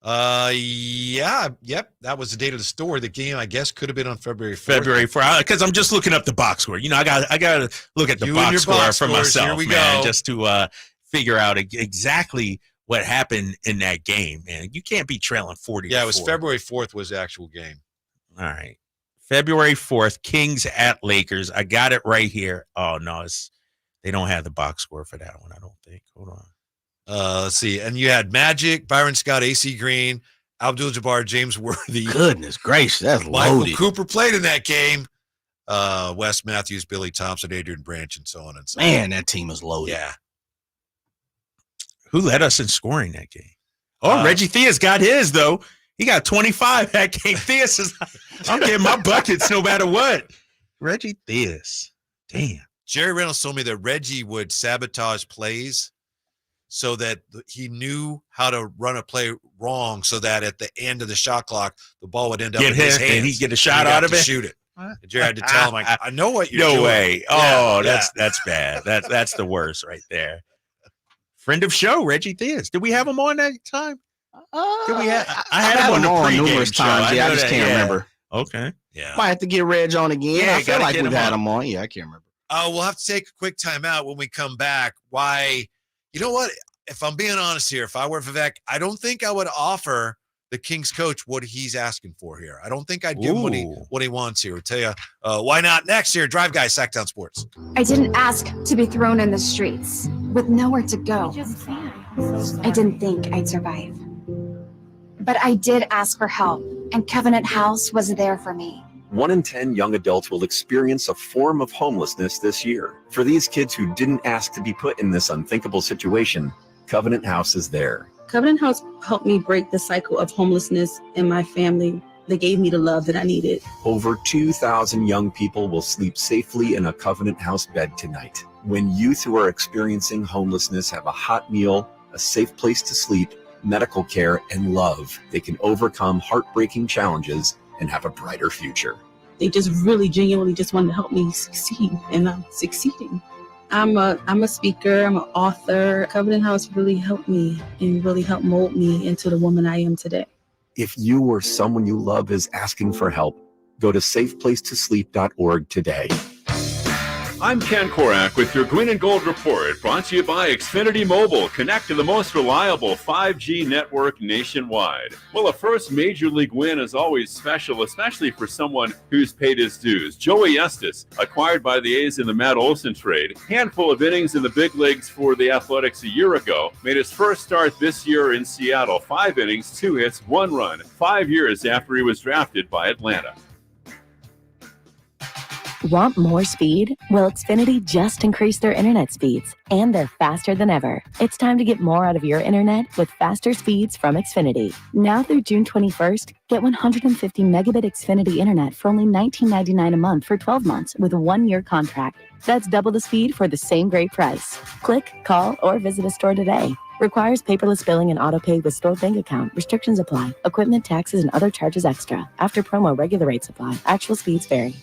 Yep. That was the date of the story. The game, I guess, could have been on February 4th. February 4th, because I'm just looking up the box score. I got to look at the box score for myself, Here we man, go. just to figure out exactly what happened in that game, man. You can't be trailing 40. Yeah, it was February 4th was the actual game. All right. February 4th, Kings at Lakers. I got it right here. Oh, no, they don't have the box score for that one, I don't think. Hold on. Let's see. And you had Magic, Byron Scott, AC Green, Abdul-Jabbar, James Worthy. Goodness gracious, that's Michael loaded. Cooper played in that game. Wes Matthews, Billy Thompson, Adrian Branch, and so on and so on. Man, that team is loaded. Yeah. Who led us in scoring that game? Oh, Reggie Theus got his, though. He got 25 that game. Theus is I'm getting my buckets no matter what. Reggie Theus. Damn. Jerry Reynolds told me that Reggie would sabotage plays so that he knew how to run a play wrong so that at the end of the shot clock, the ball would end up in his hands. And he'd get a shot out of it? Shoot it. And Jerry had to tell him, I know what you're doing. No way. Yeah, Oh, that's bad. That's the worst right there. Friend of show, Reggie Theus. Did we have him on that time? Did we have? I had him on numerous times. Yeah, I just can't remember. Okay. Yeah. Might have to get Reg on again. Yeah, I feel like get we've him had on. him on. Yeah, I can't remember. We'll have to take a quick time out when we come back. Why? You know what? If I'm being honest here, if I were Vivek, I don't think I would offer the Kings coach what he's asking for here. I don't think I'd give him what he wants here. I'll tell you why not next year. Drive Guys, Sactown Sports. I didn't ask to be thrown in the streets with nowhere to go. I didn't think I'd survive. But I did ask for help, and Covenant House was there for me. 1 in 10 young adults will experience a form of homelessness this year. For these kids who didn't ask to be put in this unthinkable situation, Covenant House is there. Covenant House helped me break the cycle of homelessness in my family. They gave me the love that I needed. Over 2,000 young people will sleep safely in a Covenant House bed tonight. When youth who are experiencing homelessness have a hot meal, a safe place to sleep, medical care, and love, they can overcome heartbreaking challenges and have a brighter future. They just really genuinely just wanted to help me succeed, and I'm succeeding. I'm a speaker, I'm an author. Covenant House really helped me and really helped mold me into the woman I am today. If you or someone you love is asking for help, go to safeplacetosleep.org today. I'm Ken Korak with your Green and Gold Report, brought to you by Xfinity Mobile. Connect to the most reliable 5G network nationwide. Well, a first Major League win is always special, especially for someone who's paid his dues. Joey Estes, acquired by the A's in the Matt Olson trade, handful of innings in the big leagues for the Athletics a year ago, made his first start this year in Seattle. 5 innings, 2 hits, 1 run, 5 years after he was drafted by Atlanta. Want more speed? Well, Xfinity just increased their internet speeds, and they're faster than ever. It's time to get more out of your internet with faster speeds from Xfinity. Now through June 21st, get 150 megabit Xfinity internet for only $19.99 a month for 12 months with a 1-year contract. That's double the speed for the same great price. Click, call, or visit a store today. Requires paperless billing and auto-pay with stored bank account. Restrictions apply. Equipment, taxes, and other charges extra. After promo, regular rates apply. Actual speeds vary.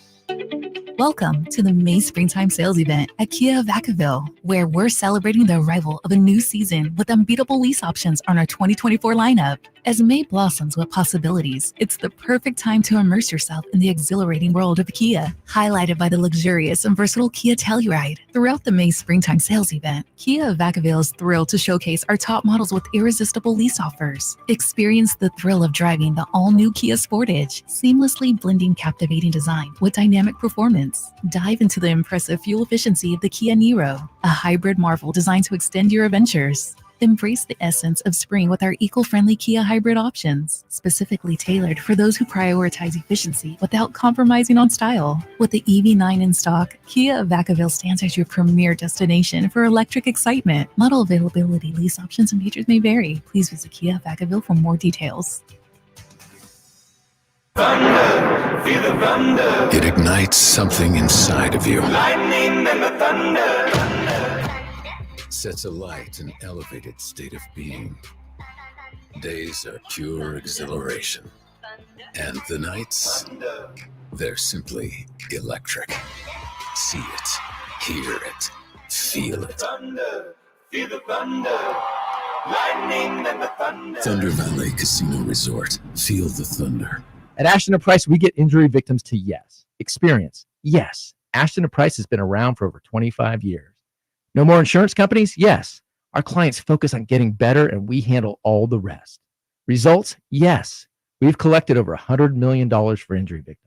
Welcome to the May Springtime Sales Event at Kia of Vacaville, where we're celebrating the arrival of a new season with unbeatable lease options on our 2024 lineup. As May blossoms with possibilities, it's the perfect time to immerse yourself in the exhilarating world of Kia, highlighted by the luxurious and versatile Kia Telluride. Throughout the May Springtime Sales Event, Kia of Vacaville is thrilled to showcase our top models with irresistible lease offers. Experience the thrill of driving the all-new Kia Sportage, seamlessly blending captivating design with dynamic performance. Dive into the impressive fuel efficiency of the Kia Niro, a hybrid marvel designed to extend your adventures. Embrace the essence of spring with our eco-friendly Kia hybrid options, specifically tailored for those who prioritize efficiency without compromising on style. With the EV9 in stock, Kia of Vacaville stands as your premier destination for electric excitement. Model availability, lease options, and features may vary. Please visit Kia of Vacaville for more details. Thunder, feel the thunder. It ignites something inside of you. Lightning and the thunder. Sets alight an elevated state of being. Days are pure exhilaration. And the nights, they're simply electric. See it, hear it, feel it. Thunder, feel the thunder. lightning and the thunder. Thunder Valley Casino Resort. Feel the thunder. At Ashton & Price, we get injury victims to yes. Experience, yes. Ashton & Price has been around for over 25 years. No more insurance companies? Yes. Our clients focus on getting better, and we handle all the rest. Results? Yes. We've collected over $100 million for injury victims.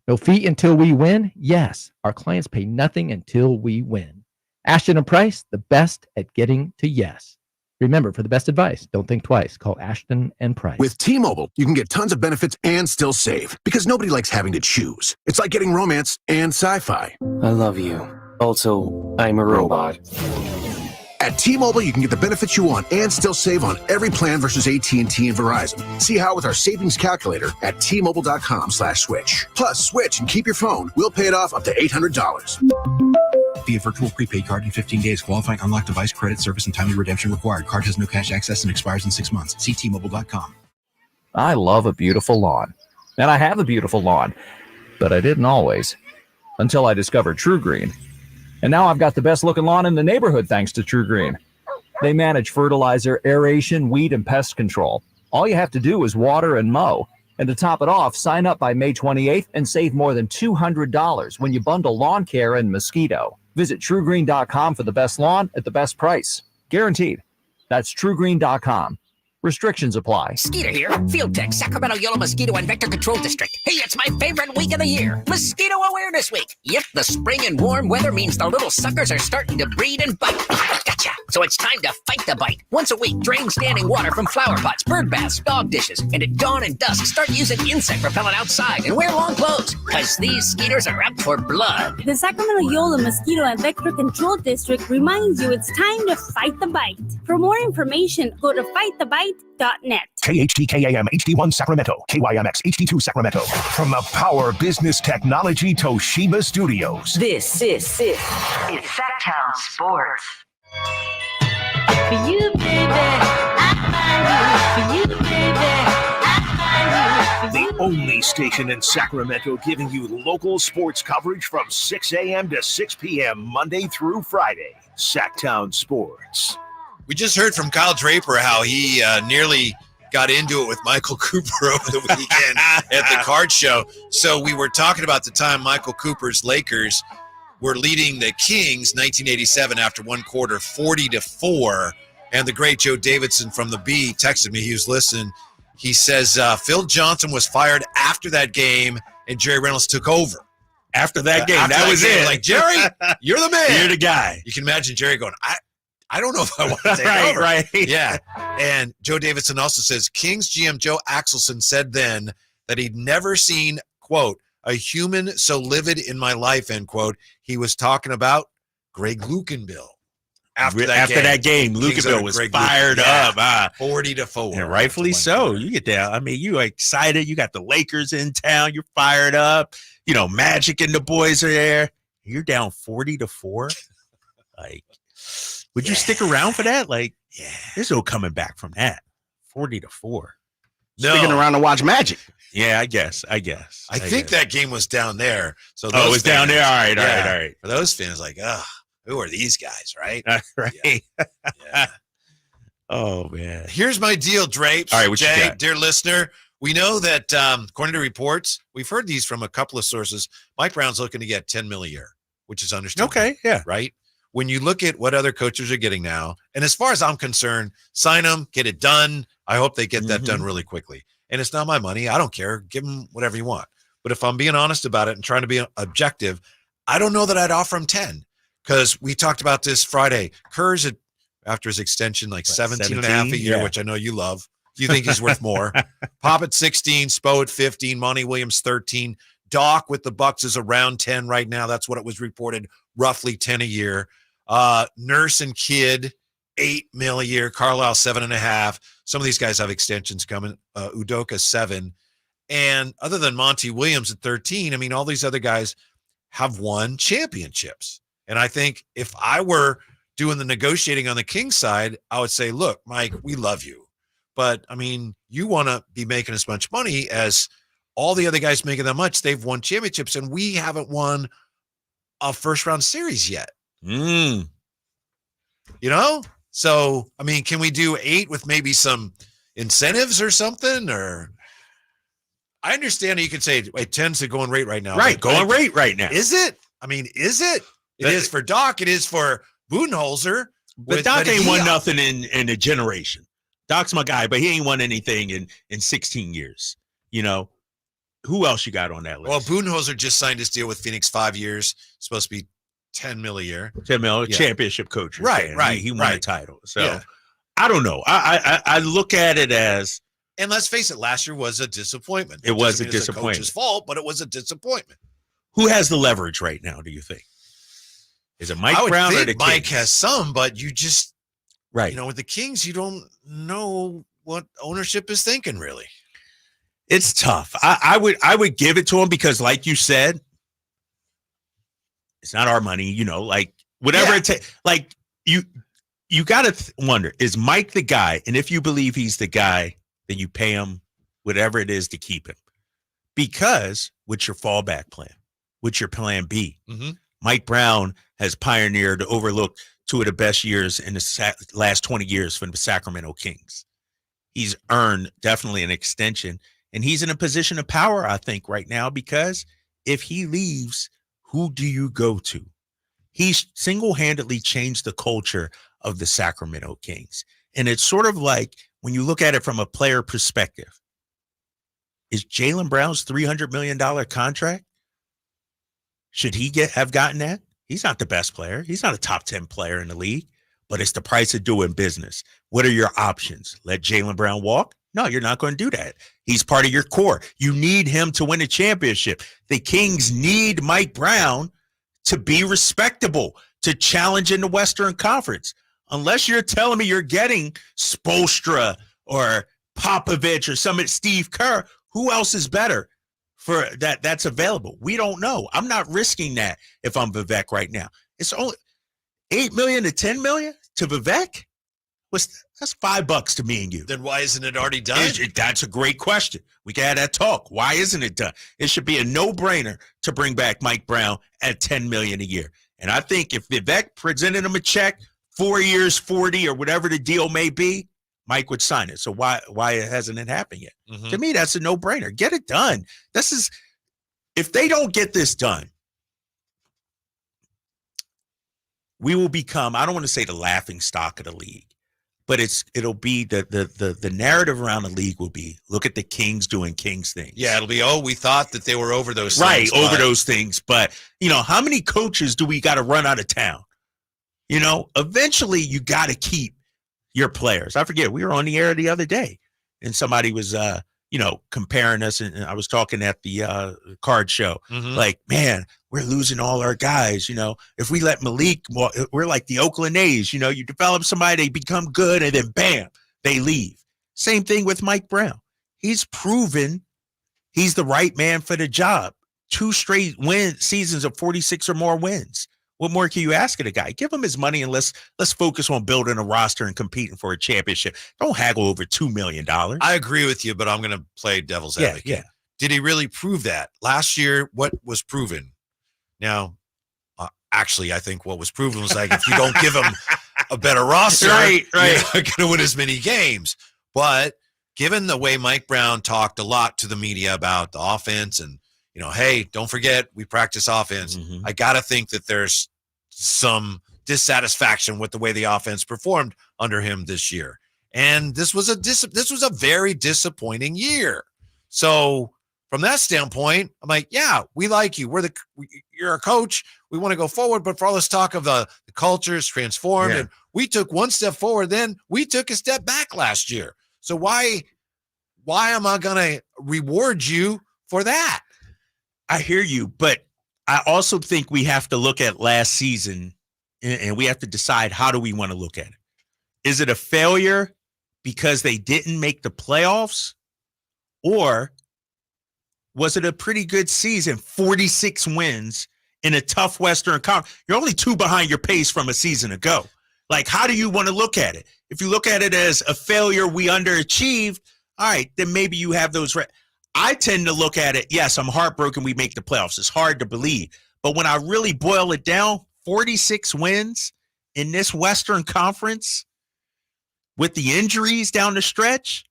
No fee until we win? Yes. Our clients pay nothing until we win. Ashton & Price, the best at getting to yes. Remember, for the best advice, don't think twice. Call Ashton & Price. With T-Mobile, you can get tons of benefits and still save, because nobody likes having to choose. It's like getting romance and sci-fi. I love you. Also, I'm a robot. At T-Mobile, you can get the benefits you want and still save on every plan versus AT&T and Verizon. See how with our savings calculator at T-Mobile.com/switch. Plus, switch and keep your phone. We'll pay it off up to $800. Via virtual prepaid card in 15 days. Qualifying unlocked device credit service and timely redemption required. Card has no cash access and expires in 6 months. See T-Mobile.com. I love a beautiful lawn. And I have a beautiful lawn. But I didn't always. Until I discovered True Green. And now I've got the best looking lawn in the neighborhood thanks to True Green. They manage fertilizer, aeration, weed, and pest control. All you have to do is water and mow. And to top it off, sign up by May 28th and save more than $200 when you bundle lawn care and mosquito. Visit TrueGreen.com for the best lawn at the best price. Guaranteed. That's TrueGreen.com. Restrictions apply. Skeeter here, Field Tech, Sacramento Yellow Mosquito and Vector Control District. Hey, it's my favorite week of the year, Mosquito Awareness Week. Yep, the spring and warm weather means the little suckers are starting to breed and bite. Gotcha. So it's time to fight the bite. Once a week, drain standing water from flower pots, bird baths, dog dishes, and at dawn and dusk, start using insect repellent outside and wear long clothes, because these skeeters are out for blood. The Sacramento Yola Mosquito and Vector Control District reminds you it's time to fight the bite. For more information, go to fightthebite.net. KHTKAM HD1 Sacramento, KYMX HD2 Sacramento. From the Power Business Technology Toshiba Studios. This is Sactown Sports. For you, baby, I find you. For you, baby, I find you. The only station in Sacramento giving you local sports coverage from 6 a.m. to 6 p.m. Monday through Friday. Sactown Sports. We just heard from Kyle Draper how he nearly got into it with Michael Cooper over the weekend at the card show. So we were talking about the time Michael Cooper's Lakers were leading the Kings 1987 after one quarter 40-4. And the great Joe Davidson from the B texted me. He was listening. He says Phil Johnson was fired after that game and Jerry Reynolds took over. After that game, that was it. Like, Jerry, you're the man. You're the guy. You can imagine Jerry going, I don't know if I want to take over. Right. Yeah. And Joe Davidson also says Kings GM Joe Axelson said then that he'd never seen, quote, a human so livid in my life, end quote. He was talking about Greg Lukenbill. After that game, Lukenbill was fired up. 40-4. And rightfully so. You get that. I mean, you are excited. You got the Lakers in town. You're fired up. You know, Magic and the boys are there. You're down 40-4. Like, would you stick around for that? Like, there's no coming back from that. 40-4. No. Sticking around to watch Magic. Yeah, I guess. I think that game was down there. So it was down there. All right. For those fans, like, who are these guys, right? Right. Yeah. Oh, man. Here's my deal, Drapes. All right, what Jay, you got? dear listener, we know that according to reports, we've heard these from a couple of sources. Mike Brown's looking to get $10 million a year, which is understandable. Okay, yeah. Right? When you look at what other coaches are getting now, and as far as I'm concerned, sign them, get it done. I hope they get that done really quickly. And it's not my money. I don't care. Give them whatever you want. But if I'm being honest about it and trying to be objective, I don't know that I'd offer him 10 because we talked about this Friday. Kerr's after his extension, like 17 and a half a year, which I know you love. You think he's worth more. Pop at 16, Spo at 15, Monty Williams 13. Doc with the Bucks is around 10 right now. That's what it was reported, roughly 10 a year. Nurse and Kidd, $8 million a year. Carlisle, 7.5. Some of these guys have extensions coming. Udoka, 7. And other than Monty Williams at 13, I mean, all these other guys have won championships. And I think if I were doing the negotiating on the Kings side, I would say, look, Mike, we love you. But, I mean, you want to be making as much money as all the other guys making that much. They've won championships, and we haven't won a first-round series yet. You know? So, I mean, can we do 8 with maybe some incentives or something? Or I understand you can say, wait, 10's the going rate right now. Right, going rate right now. Is it? I mean, is it? It is for Doc. It is for Budenholzer. But Doc ain't won nothing in a generation. Doc's my guy, but he ain't won anything in 16 years. You know, who else you got on that list? Well, Budenholzer just signed his deal with Phoenix 5 years. Supposed to be $10 million a year. 10 million, championship coach. Right. He won a title. So I don't know. I look at it as, and let's face it, last year was a disappointment. It was a disappointment. disappointment. It's the coach's fault, but it was a disappointment. Who has the leverage right now, do you think? Is it Mike Brown or the Kings? Mike has some, but you just, right. You know, with the Kings, you don't know what ownership is thinking, really. It's tough. I would give it to him because, like you said, it's not our money, you know, like whatever it takes. Like you got to wonder, is Mike the guy? And if you believe he's the guy, then you pay him whatever it is to keep him. Because what's your fallback plan? What's your plan B? Mm-hmm. Mike Brown has pioneered, overlooked 2 of the best years in the last 20 years from the Sacramento Kings. He's earned definitely an extension, and he's in a position of power, I think, right now, because if he leaves, who do you go to? He's single-handedly changed the culture of the Sacramento Kings. And it's sort of like when you look at it from a player perspective, is Jaylen Brown's $300 million contract? Should he have gotten that? He's not the best player. He's not a top 10 player in the league, but it's the price of doing business. What are your options? Let Jaylen Brown walk? No, you're not going to do that. He's part of your core. You need him to win a championship. The Kings need Mike Brown to be respectable, to challenge in the Western Conference. Unless you're telling me you're getting Spoelstra or Popovich or Steve Kerr, who else is better for that's available? We don't know. I'm not risking that if I'm Vivek right now. It's only $8 million to $10 million to Vivek. That's $5 to me and you. Then why isn't it already done? That's a great question. We can have that talk. Why isn't it done? It should be a no-brainer to bring back Mike Brown at $10 million a year. And I think if Vivek presented him a check, 4 years, 40, or whatever the deal may be, Mike would sign it. So why hasn't it happened yet? Mm-hmm. To me, that's a no-brainer. Get it done. If they don't get this done, we will become, I don't want to say the laughing stock of the league, but it'll be the narrative around the league will be, look at the Kings doing Kings things. Yeah, it'll be, we thought that they were over those things. Right, over those things. But, how many coaches do we got to run out of town? Eventually you got to keep your players. I forget, we were on the air the other day and somebody was, comparing us, and I was talking at the card show. Mm-hmm. Like, man, we're losing all our guys. If we let Malik, we're like the Oakland A's. You develop somebody, they become good, and then bam, they leave. Same thing with Mike Brown. He's proven he's the right man for the job. 2 straight seasons of 46 or more wins. What more can you ask of the guy? Give him his money and let's focus on building a roster and competing for a championship. Don't haggle over $2 million. I agree with you, but I'm going to play devil's advocate. Yeah. Did he really prove that? Last year, what was proven? Now, actually, I think what was proven was like, if you don't give him a better roster, right. you're not going to win as many games. But given the way Mike Brown talked a lot to the media about the offense and, hey, don't forget, we practice offense. Mm-hmm. I got to think that there's some dissatisfaction with the way the offense performed under him this year. And this was a very disappointing year. So from that standpoint, I'm like, yeah, we like you. You're a coach. We want to go forward. But for all this talk of the culture is transformed, and we took one step forward, then we took a step back last year. So why am I going to reward you for that? I hear you, but I also think we have to look at last season and we have to decide, how do we want to look at it? Is it a failure because they didn't make the playoffs, or was it a pretty good season, 46 wins in a tough Western Conference? You're only 2 behind your pace from a season ago. Like, how do you want to look at it? If you look at it as a failure, we underachieved, all right, then maybe you have those. I tend to look at it, yes, I'm heartbroken we make the playoffs. It's hard to believe. But when I really boil it down, 46 wins in this Western Conference, with the injuries down the stretch,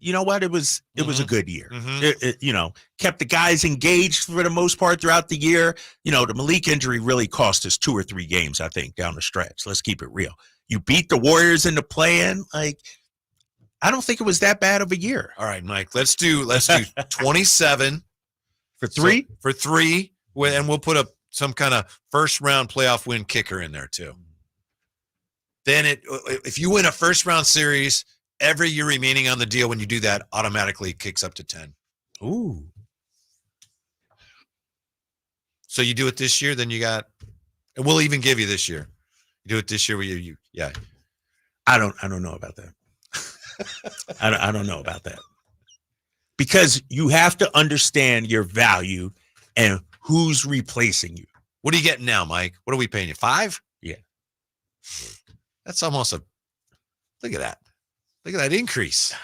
you know what? It was a good year. It kept the guys engaged for the most part throughout the year. The Malik injury really cost us 2 or 3 games, I think, down the stretch. Let's keep it real. You beat the Warriors in the play-in. I don't think it was that bad of a year. All right, Mike. Let's do 27 for 3. For 3, and we'll put up some kind of first round playoff win kicker in there too. Then if you win a first round series, every year remaining on the deal, when you do that, automatically kicks up to 10. Ooh. So you do it this year, then you got, and we'll even give you this year. You do it this year where yeah. I don't know about that. I don't know about that. Because you have to understand your value and who's replacing you. What are you getting now, Mike? What are we paying you? 5? Yeah. That's almost look at that. Look at that increase.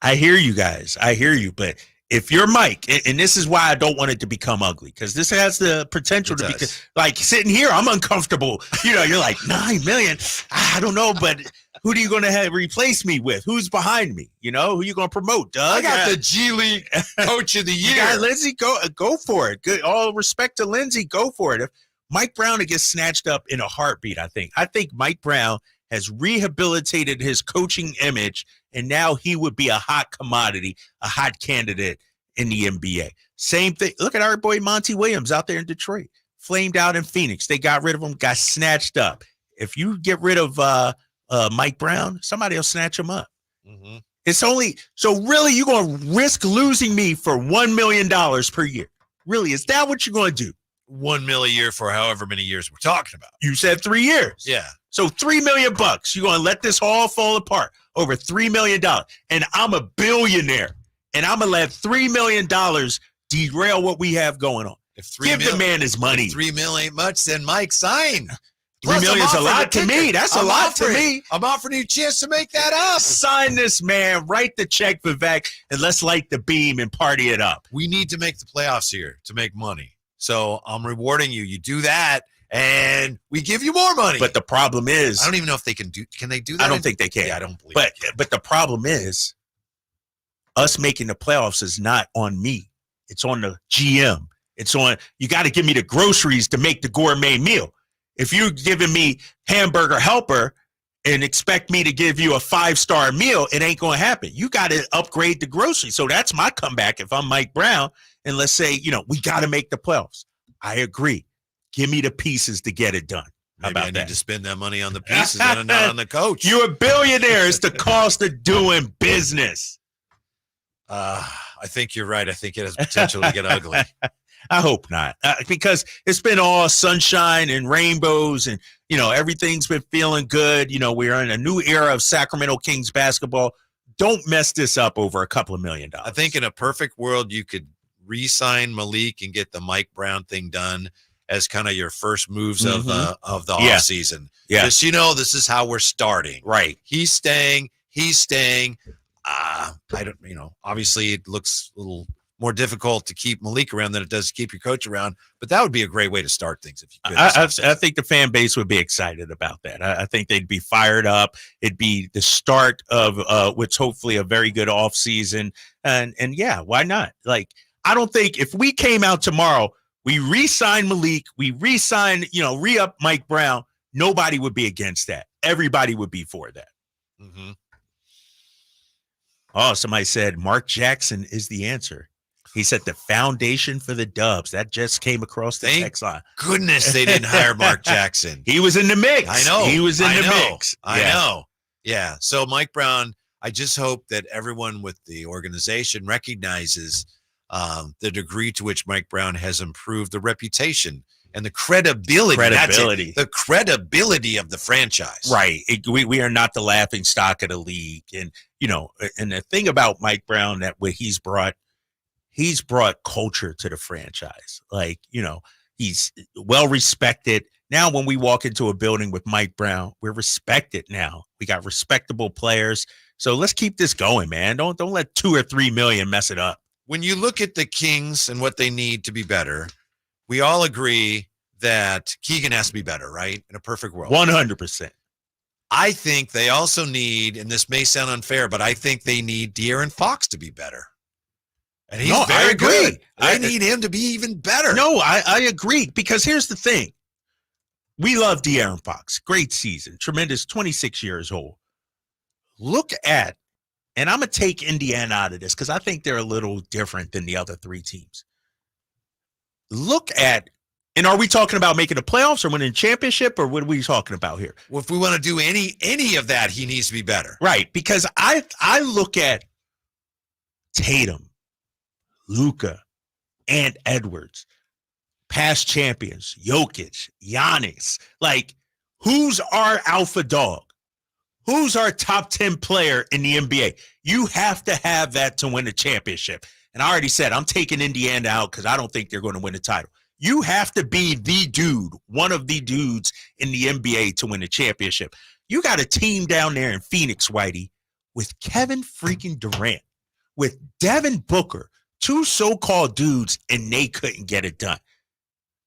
I hear you guys. I hear you. But if you're Mike, and this is why I don't want it to become ugly, because this has the potential to be like sitting here, I'm uncomfortable. You're like, $9 million. I don't know, but who are you going to have replace me with? Who's behind me? Who are you going to promote, Doug? I got the G League Coach of the Year. Yeah, Lindsey, go for it. Good. All respect to Lindsey, go for it. If Mike Brown gets snatched up in a heartbeat, I think Mike Brown has rehabilitated his coaching image, and now he would be a hot commodity, a hot candidate in the NBA. Same thing. Look at our boy Monty Williams out there in Detroit, flamed out in Phoenix. They got rid of him, got snatched up. If you get rid of Mike Brown, somebody will snatch him up. Mm-hmm. It's only so really you're going to risk losing me for $1 million per year. Really, is that what you're going to do? $1 million a year for however many years we're talking about. You said 3 years. Yeah. So $3 million. You're going to let this all fall apart over $3 million. And I'm a billionaire. And I'm going to let $3 million derail what we have going on. Give the man his money. If $3 million ain't much, then Mike, sign. $3 million is a lot to me. That's a lot to me. I'm offering you a chance to make that up. Sign this, man. Write the check, Vivek, and let's light the beam and party it up. We need to make the playoffs here to make money. So I'm rewarding you. You do that, and we give you more money. But the problem is, I don't even know if they can do. Can they do that? I don't think they can. Yeah, I don't believe. But the problem is, us making the playoffs is not on me. It's on the GM. It's on. You got to give me the groceries to make the gourmet meal. If you're giving me hamburger helper and expect me to give you a 5-star meal, it ain't going to happen. You got to upgrade the groceries. So that's my comeback if I'm Mike Brown. And let's say, we got to make the playoffs. I agree. Give me the pieces to get it done. How about I that? Need to spend that money on the pieces and not on the coach. You're a billionaire. It's the cost of doing business. I think you're right. I think it has potential to get ugly. I hope not, because it's been all sunshine and rainbows and, everything's been feeling good. We're in a new era of Sacramento Kings basketball. Don't mess this up over a couple of $1 million. I think in a perfect world, you could re-sign Malik and get the Mike Brown thing done as kind of your first moves of the offseason. Yeah. Just, this is how we're starting. Right. He's staying. I don't, obviously it looks a little more difficult to keep Malik around than it does to keep your coach around, but that would be a great way to start things. If you could. I think the fan base would be excited about that. I think they'd be fired up. It'd be the start of what's hopefully a very good offseason. And yeah, why not? Like, I don't think if we came out tomorrow, we re-sign Malik, we re-sign, re-up Mike Brown, nobody would be against that. Everybody would be for that. Mm-hmm. Oh, somebody said Mark Jackson is the answer. He said the foundation for the Dubs. That just came across the text line. Goodness, they didn't hire Mark Jackson. He was in the mix. I know. He was in the mix. I know. Yeah. So Mike Brown, I just hope that everyone with the organization recognizes the degree to which Mike Brown has improved the reputation and the credibility. The credibility of the franchise. Right. We are not the laughing stock of the league. And, and the thing about Mike Brown that what he's brought culture to the franchise. Like, he's well respected. Now, when we walk into a building with Mike Brown, we're respected now. We got respectable players. So let's keep this going, man. Don't let 2 or 3 million mess it up. When you look at the Kings and what they need to be better, we all agree that Keegan has to be better, right? In a perfect world. 100%. I think they also need, and this may sound unfair, but I think they need De'Aaron Fox to be better. And he's very good. I need him to be even better. No, I agree, because here's the thing. We love De'Aaron Fox. Great season. Tremendous, 26 years old. Look at, and I'm going to take Indiana out of this because I think they're a little different than the other three teams. Look at, and are we talking about making the playoffs or winning a championship, or what are we talking about here? Well, if we want to do any of that, he needs to be better. Right, because I look at Tatum, Luka, and Edwards, past champions, Jokic, Giannis. Like, who's our alpha dog? Who's our top 10 player in the NBA? You have to have that to win a championship. And I already said I'm taking Indiana out because I don't think they're going to win the title. You have to be the dude, one of the dudes in the NBA to win a championship. You got a team down there in Phoenix, Whitey, with Kevin freaking Durant, with Devin Booker, two so-called dudes, and they couldn't get it done.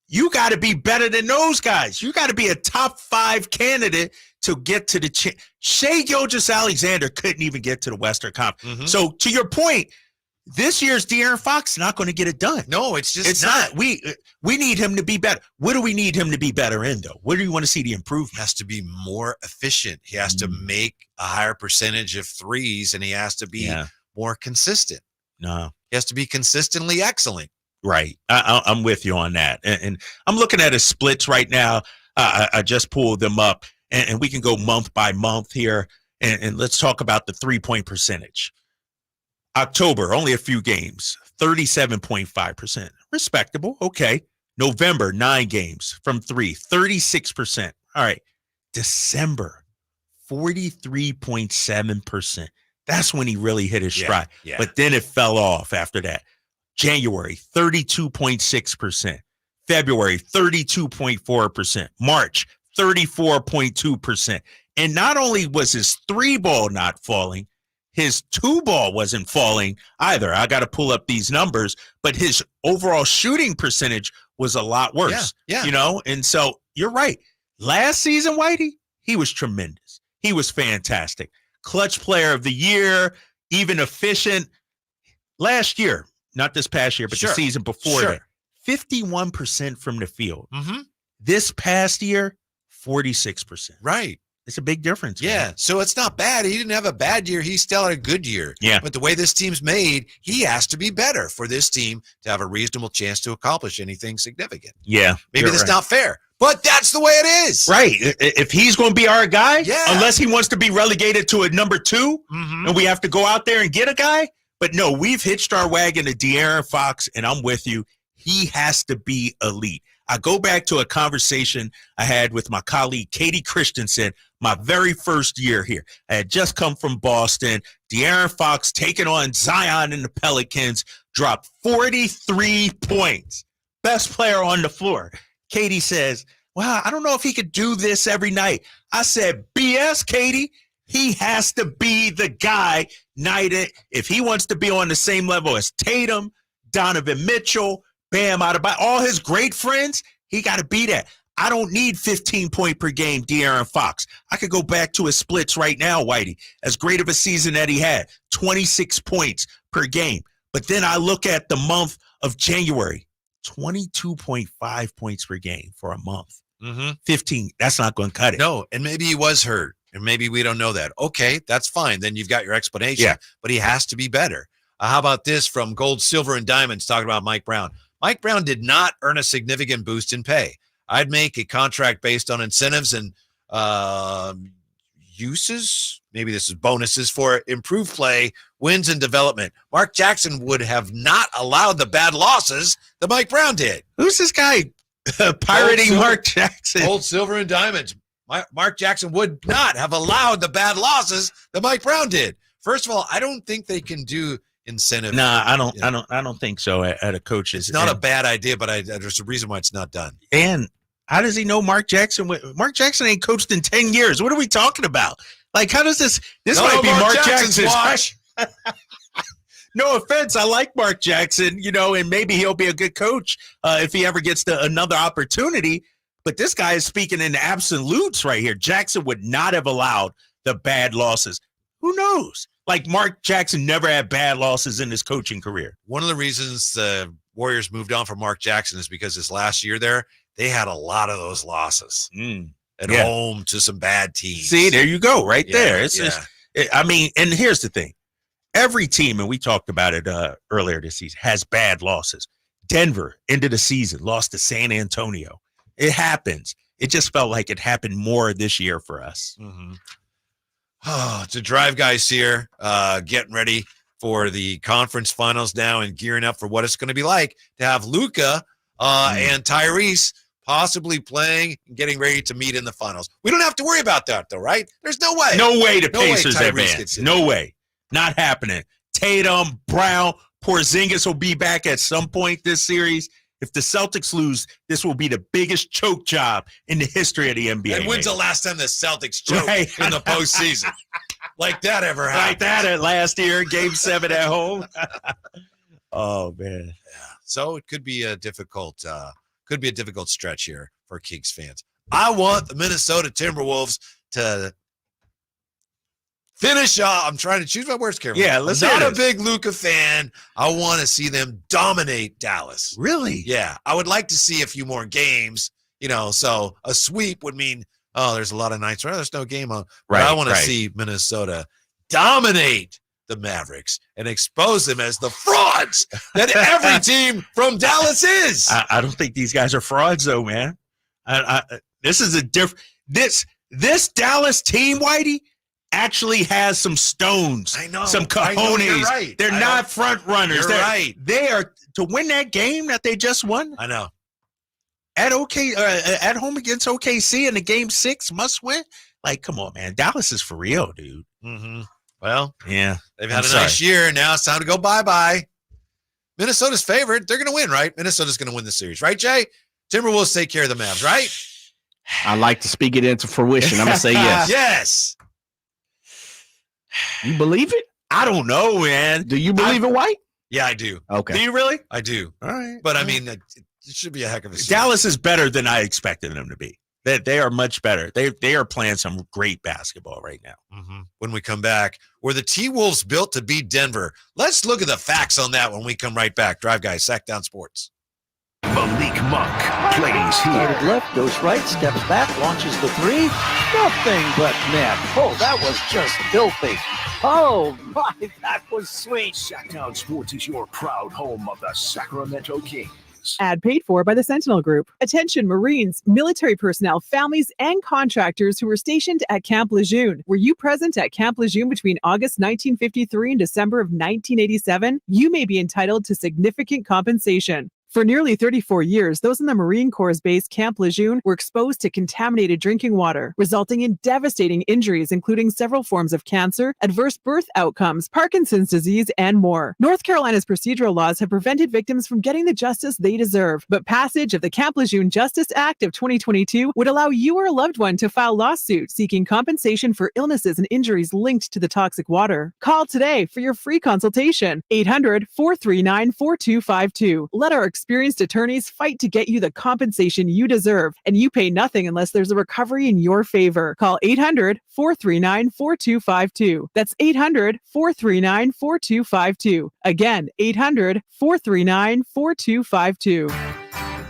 You got to be better than those guys. You got to be a top 5 candidate to get to the Shai Gilgeous-Alexander couldn't even get to the Western Conference. Mm-hmm. So to your point, this year's De'Aaron Fox not going to get it done. No, it's not. We need him to be better. What do we need him to be better in, though? Where do you want to see the improvement? He has to be more efficient. He has to make a higher percentage of threes, and he has to be more consistent. No. He has to be consistently excellent. Right. I'm with you on that. And I'm looking at his splits right now. I just pulled them up, and we can go month by month here. And let's talk about the 3-point percentage. October, only a few games, 37.5%. Respectable. Okay. November, 9 games from 3, 36%. All right. December, 43.7%. That's when he really hit his stride. Yeah. But then it fell off after that. January, 32.6%. February, 32.4%. March, 34.2%. And not only was his 3-ball not falling, his 2-ball wasn't falling either. I got to pull up these numbers, but his overall shooting percentage was a lot worse. Yeah. You know, and so you're right. Last season, Whitey, he was tremendous. He was fantastic. Clutch player of the year, even efficient. Last year, not this past year, but the season before that, 51% from the field. Mm-hmm. This past year, 46%. Right. It's a big difference. Yeah. Man. So it's not bad. He didn't have a bad year. He still had a good year. Yeah. But the way this team's made, he has to be better for this team to have a reasonable chance to accomplish anything significant. Yeah. Maybe that's not fair, but that's the way it is. Right. If he's going to be our guy, Yeah. unless he wants to be relegated to a number 2, and we have to go out there and get a guy. But no, we've hitched our wagon to De'Aaron Fox, and I'm with you. He has to be elite. I go back to a conversation I had with my colleague, Katie Christensen, my very first year here. I had just come from Boston. De'Aaron Fox taking on Zion and the Pelicans, dropped 43 points. Best player on the floor. Katie says, well, I don't know if he could do this every night. I said, BS, Katie. He has to be the guy night in. If he wants to be on the same level as Tatum, Donovan Mitchell, Bam Adebayo, all his great friends, he got to be that. I don't need 15-point per game De'Aaron Fox. I could go back to his splits right now, Whitey. As great of a season that he had, 26 points per game. But then I look at the month of January, 22.5 points per game for a month. 15, that's not going to cut it. No, and maybe he was hurt, and maybe we don't know that. Okay, that's fine. Then you've got your explanation. Yeah. But he has to be better. How about this from Gold, Silver, and Diamonds talking about Mike Brown? Mike Brown did not earn a significant boost in pay. I'd make a contract based on incentives and uses. Maybe this is bonuses for improved play, wins, and development. Mark Jackson would have not allowed the bad losses that Mike Brown did. Who's this guy pirating Mark Jackson? Gold, Silver, and Diamonds. Mark Jackson would not have allowed the bad losses that Mike Brown did. First of all, I don't think they can do incentive. Nah, I don't think so at a coach's. It's not a bad idea, but there's a reason why it's not done. And how does he know Mark Jackson? Mark Jackson ain't coached in 10 years. What are we talking about? Like, how does this might be Mark Jackson's wash. No offense. I like Mark Jackson, and maybe he'll be a good coach if he ever gets another opportunity. but this guy is speaking in absolutes right here. Jackson would not have allowed the bad losses. Who knows? Like Mark Jackson never had bad losses in his coaching career. One of the reasons the Warriors moved on from Mark Jackson is because his last year there, they had a lot of those losses at home to some bad teams. See, there you go, right there. It's just, I mean, and here's the thing. Every team, and we talked about it earlier this season, has bad losses. Denver, end of the season, lost to San Antonio. It happens. It just felt like it happened more this year for us. Oh, to Drive Guys here, getting ready for the conference finals now and gearing up for what it's going to be like to have Luka and Tyrese possibly playing and getting ready to meet in the finals. We don't have to worry about that, though, right? There's no way. No way the Pacers advance. No way. Not happening. Tatum, Brown, Porzingis will be back at some point this series. If the Celtics lose, this will be the biggest choke job in the history of the NBA. And when's the last time the Celtics choked in the postseason? Like that ever happened? Like that at last year, Game 7 at home. Oh man. Yeah. So it could be a difficult stretch here for Kings fans. I want the Minnesota Timberwolves to finish off. I'm trying to choose my words carefully. Yeah, I'm not a big Luka fan. I want to see them dominate Dallas. Really? Yeah. I would like to see a few more games, so a sweep would mean, there's a lot of nights where there's no game on. But I want to see Minnesota dominate the Mavericks and expose them as the frauds that every team from Dallas is. I don't think these guys are frauds, though, man. This is a different. This Dallas team, Whitey, actually has some stones. I know. Some cojones. I know, you're right. They're not front runners. You're right. They are to win that game that they just won. I know. At home against OKC in the Game 6 must win. Like, come on, man. Dallas is for real, dude. Mm-hmm. Well, yeah, they've had a nice year. Now it's time to go bye-bye. Minnesota's favored. They're going to win, right? Minnesota's going to win the series, right, Jay? Timberwolves take care of the Mavs, right? I like to speak it into fruition. I'm going to say yes. Yes. You believe it? I don't know, man. Do you believe it, White? Yeah, I do. Okay. Do you really? I do. All right. But, I mean, it should be a heck of a series. Dallas is better than I expected them to be. They are much better. They are playing some great basketball right now. Mm-hmm. When we come back, were the T-Wolves built to beat Denver? Let's look at the facts on that when we come right back. Drive Guys, Sactown Sports. Malik Monk plays here. Started left, goes right, steps back, launches the three. Nothing but net. Oh, that was just filthy. Oh, my, that was sweet. Sactown Sports is your proud home of the Sacramento Kings. Ad paid for by the Sentinel Group. Attention Marines, military personnel, families, and contractors who were stationed at Camp Lejeune. Were you present at Camp Lejeune between August 1953 and December of 1987? You may be entitled to significant compensation. For nearly 34 years, those in the Marine Corps' base Camp Lejeune were exposed to contaminated drinking water, resulting in devastating injuries, including several forms of cancer, adverse birth outcomes, Parkinson's disease, and more. North Carolina's procedural laws have prevented victims from getting the justice they deserve, but passage of the Camp Lejeune Justice Act of 2022 would allow you or a loved one to file lawsuits seeking compensation for illnesses and injuries linked to the toxic water. Call today for your free consultation. 800-439-4252. Let our experienced attorneys fight to get you the compensation you deserve, and you pay nothing unless there's a recovery in your favor. Call 800-439-4252. That's 800-439-4252. Again, 800-439-4252.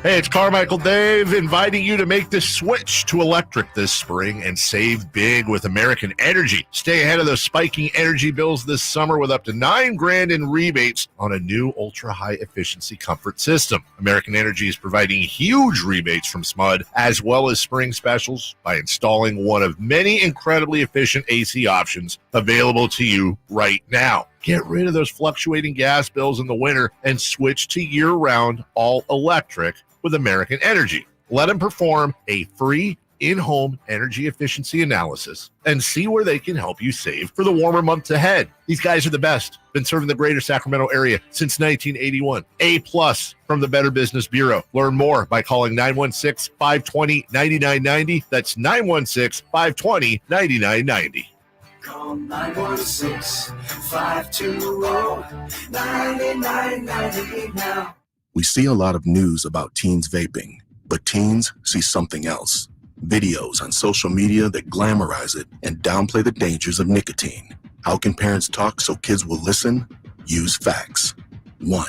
Hey, it's Carmichael Dave inviting you to make the switch to electric this spring and save big with American Energy. Stay ahead of those spiking energy bills this summer with up to $9,000 in rebates on a new ultra-high efficiency comfort system. American Energy is providing huge rebates from SMUD as well as spring specials by installing one of many incredibly efficient AC options available to you right now. Get rid of those fluctuating gas bills in the winter and switch to year-round all-electric with American Energy. Let them perform a free in-home energy efficiency analysis and see where they can help you save for the warmer months ahead. These guys are the best. Been serving the greater Sacramento area since 1981. A+ from the Better Business Bureau. Learn more by calling 916-520-9990. That's 916-520-9990. Call 916-520-9990 now. We see a lot of news about teens vaping. But teens see something else. Videos on social media that glamorize it and downplay the dangers of nicotine. How can parents talk so kids will listen? Use facts. 1.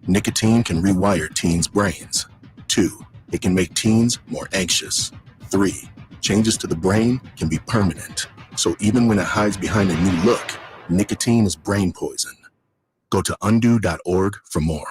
Nicotine can rewire teens' brains. 2. It can make teens more anxious. 3. Changes to the brain can be permanent. So even when it hides behind a new look, nicotine is brain poison. Go to undo.org for more.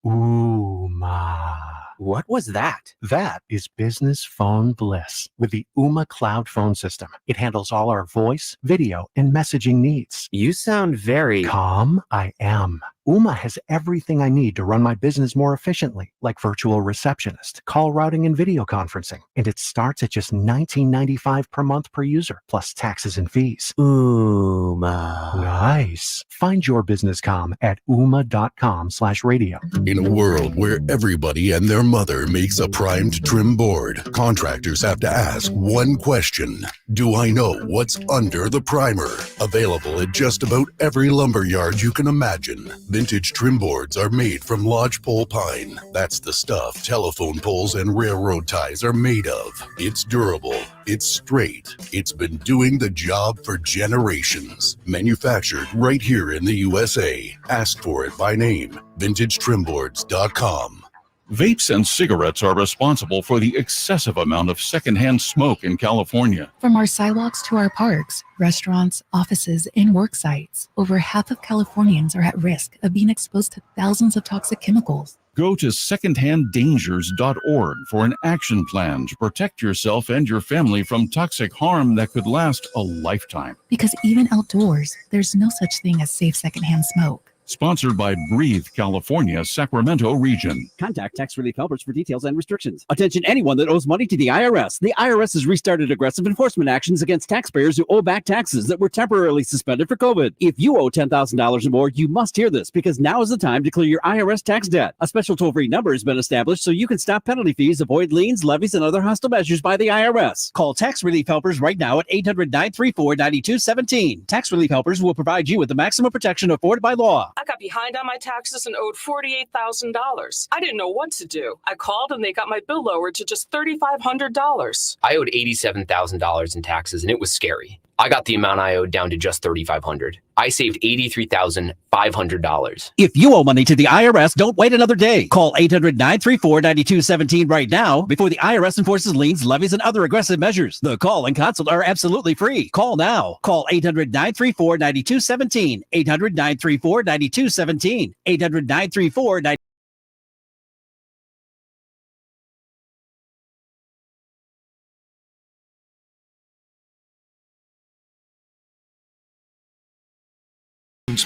Ooma. What was that? That is business phone bliss with the Ooma Cloud Phone System. It handles all our voice, video, and messaging needs. You sound very calm. I am. Ooma has everything I need to run my business more efficiently, like virtual receptionist, call routing, and video conferencing. And it starts at just $19.95 per month per user, plus taxes and fees. Ooma. Nice. Find your business calm at ooma.com/radio. In a world where everybody and their mother makes a primed trim board, contractors have to ask one question. Do I know what's under the primer? Available at just about every lumber yard you can imagine. Vintage trim boards are made from lodgepole pine. That's the stuff telephone poles and railroad ties are made of. It's durable. It's straight. It's been doing the job for generations. Manufactured right here in the USA. Ask for it by name. VintageTrimboards.com. Vapes and cigarettes are responsible for the excessive amount of secondhand smoke in California. From our sidewalks to our parks, restaurants, offices, and work sites, over half of Californians are at risk of being exposed to thousands of toxic chemicals. Go to secondhanddangers.org for an action plan to protect yourself and your family from toxic harm that could last a lifetime. Because even outdoors, there's no such thing as safe secondhand smoke. Sponsored by Breathe California, Sacramento region. Contact Tax Relief Helpers for details and restrictions. Attention anyone that owes money to the IRS. The IRS has restarted aggressive enforcement actions against taxpayers who owe back taxes that were temporarily suspended for COVID. If you owe $10,000 or more, you must hear this because now is the time to clear your IRS tax debt. A special toll-free number has been established so you can stop penalty fees, avoid liens, levies, and other hostile measures by the IRS. Call Tax Relief Helpers right now at 800-934-9217. Tax Relief Helpers will provide you with the maximum protection afforded by law. I got behind on my taxes and owed $48,000. I didn't know what to do. I called and they got my bill lowered to just $3,500. I owed $87,000 in taxes and it was scary. I got the amount I owed down to just $3,500. I saved $83,500. If you owe money to the IRS, don't wait another day. Call 800-934-9217 right now before the IRS enforces liens, levies, and other aggressive measures. The call and consult are absolutely free. Call now. Call 800-934-9217. 800-934-9217. 800-934-9217.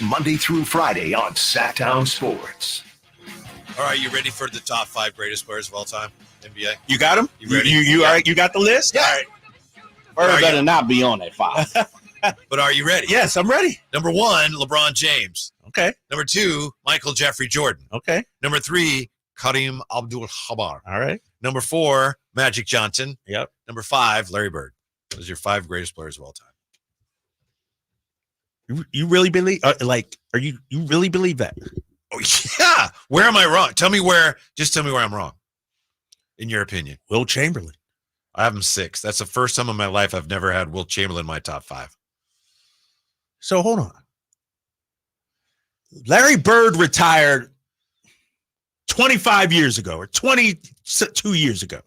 Monday through Friday on Sactown Sports. All right, you ready for the top 5 greatest players of all time, NBA? You got them? You ready? You all right? You got the list? Yeah. All right. Bird better not be on that 5. But are you ready? Yes, I'm ready. Number 1, LeBron James. Okay. Number 2, Michael Jeffrey Jordan. Okay. Number 3, Kareem Abdul-Jabbar. All right. Number 4, Magic Johnson. Yep. Number 5, Larry Bird. Those are your 5 greatest players of all time. You really believe? You really believe that? Oh yeah. Where am I wrong? Tell me where I'm wrong. In your opinion, Will Chamberlain. I have him 6. That's the first time in my life I've never had Will Chamberlain in my top 5. So hold on. Larry Bird retired 25 years ago or 22 years ago.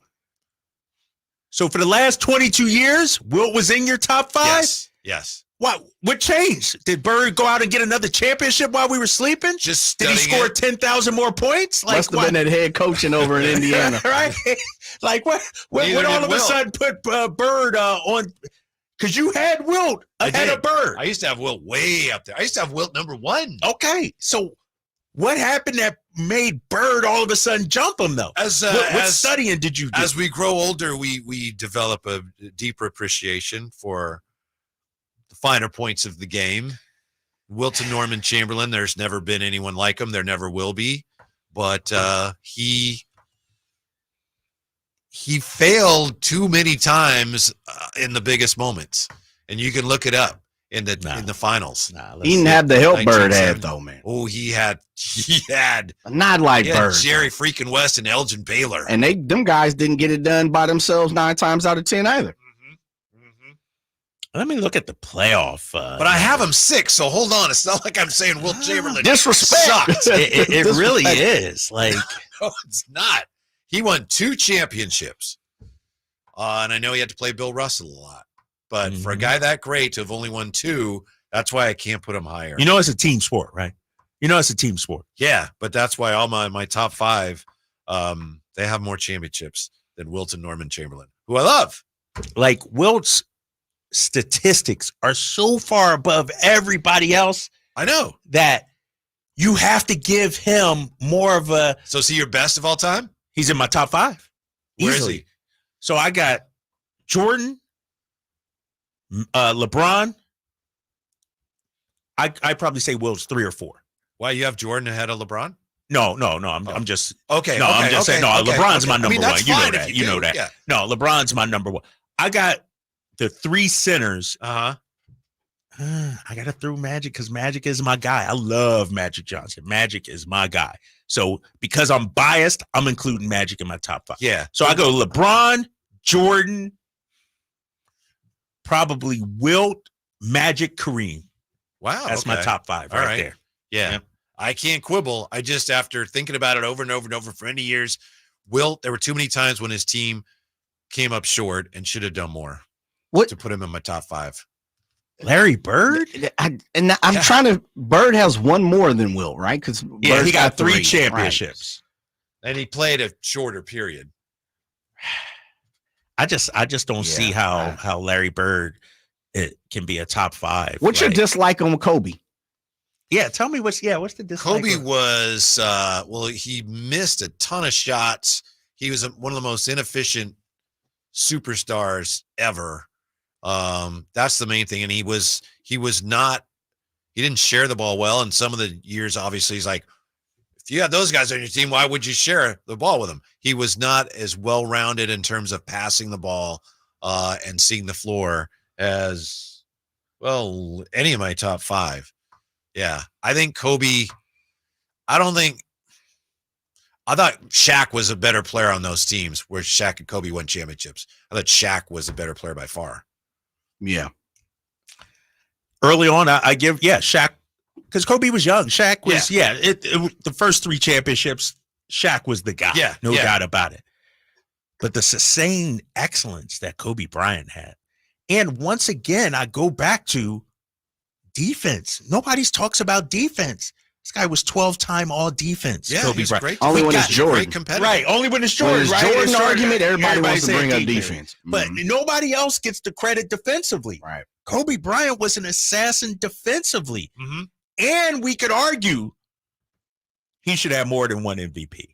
So for the last 22 years, Wilt was in your top 5? Yes. What changed? Did Bird go out and get another championship while we were sleeping? Did he score 10,000 more points? Must have been that head coaching over in Indiana. Right? Like what all of a sudden put Bird on? Because you had Wilt ahead of Bird. I used to have Wilt way up there. I used to have Wilt number 1. Okay. So what happened that made Bird all of a sudden jump him, though? What studying did you do? As we grow older, we develop a deeper appreciation for the finer points of the game. Wilt and Norman Chamberlain, there's never been anyone like him. There never will be. But he failed too many times in the biggest moments. And you can look it up. in the finals. He didn't have the help Bird had, though, man. Oh, he had not like Bird. Jerry freaking West and Elgin Baylor. And them guys didn't get it done by themselves 9 times out of 10 either. Let me look at the playoff. But I have him 6, so hold on. It's not like I'm saying Wilt Chamberlain disrespect. sucks. It really is. Like, no, it's not. He won 2 championships. And I know he had to play Bill Russell a lot. But for a guy that great to have only won 2, that's why I can't put him higher. You know, it's a team sport, right? You know, it's a team sport. Yeah, but that's why all my top 5, they have more championships than Wilt and Norman Chamberlain, who I love. Like, Wilt's statistics are so far above everybody else. I know that you have to give him more of a. So, is he your best of all time? He's in my top 5. Where easily. is he? So I got Jordan, LeBron. I probably say Wilt's 3 or 4. Why, you have Jordan ahead of LeBron? No. I'm just okay. No, I'm just saying. No, LeBron's my number 1. You know that. You know that. Yeah. No, LeBron's my number 1. I got the 3 centers. I got to throw Magic because Magic is my guy. I love Magic Johnson. Magic is my guy. So because I'm biased, I'm including Magic in my top 5. Yeah. So I go LeBron, Jordan, probably Wilt, Magic, Kareem. Wow. That's my top 5 right there. Yeah. I can't quibble. I just, after thinking about it over and over and over for many years, Wilt, there were too many times when his team came up short and should have done more to put him in my top 5. Larry Bird? I'm trying to. Bird has one more than Wilt, right? Because he got 3 championships, and he played a shorter period. I just don't see how Larry Bird can be a top 5. What's your dislike on Kobe? Yeah, tell me what's the dislike. Kobe was he missed a ton of shots. He was one of the most inefficient superstars ever. That's the main thing. And he didn't share the ball well. And some of the years, obviously, he's like, if you have those guys on your team, why would you share the ball with them? He was not as well-rounded in terms of passing the ball and seeing the floor as, well, any of my top 5. Yeah. I think Kobe, I thought Shaq was a better player on those teams where Shaq and Kobe won championships. I thought Shaq was a better player by far. Yeah. Early on, I give Shaq, because Kobe was young. Shaq was the first 3 championships. Shaq was the guy. Yeah, no doubt about it. But the sustained excellence that Kobe Bryant had, and once again, I go back to defense. Nobody talks about defense. This guy was 12-time all defense. Yeah, Kobe he's Bryant. great. Only when it's Jordan. Right. Only when it's Jordan. When it's Jordan argument, everybody wants to bring up defense. But nobody else gets the credit defensively. Right. Kobe Bryant was an assassin defensively. And we could argue he should have more than 1 MVP.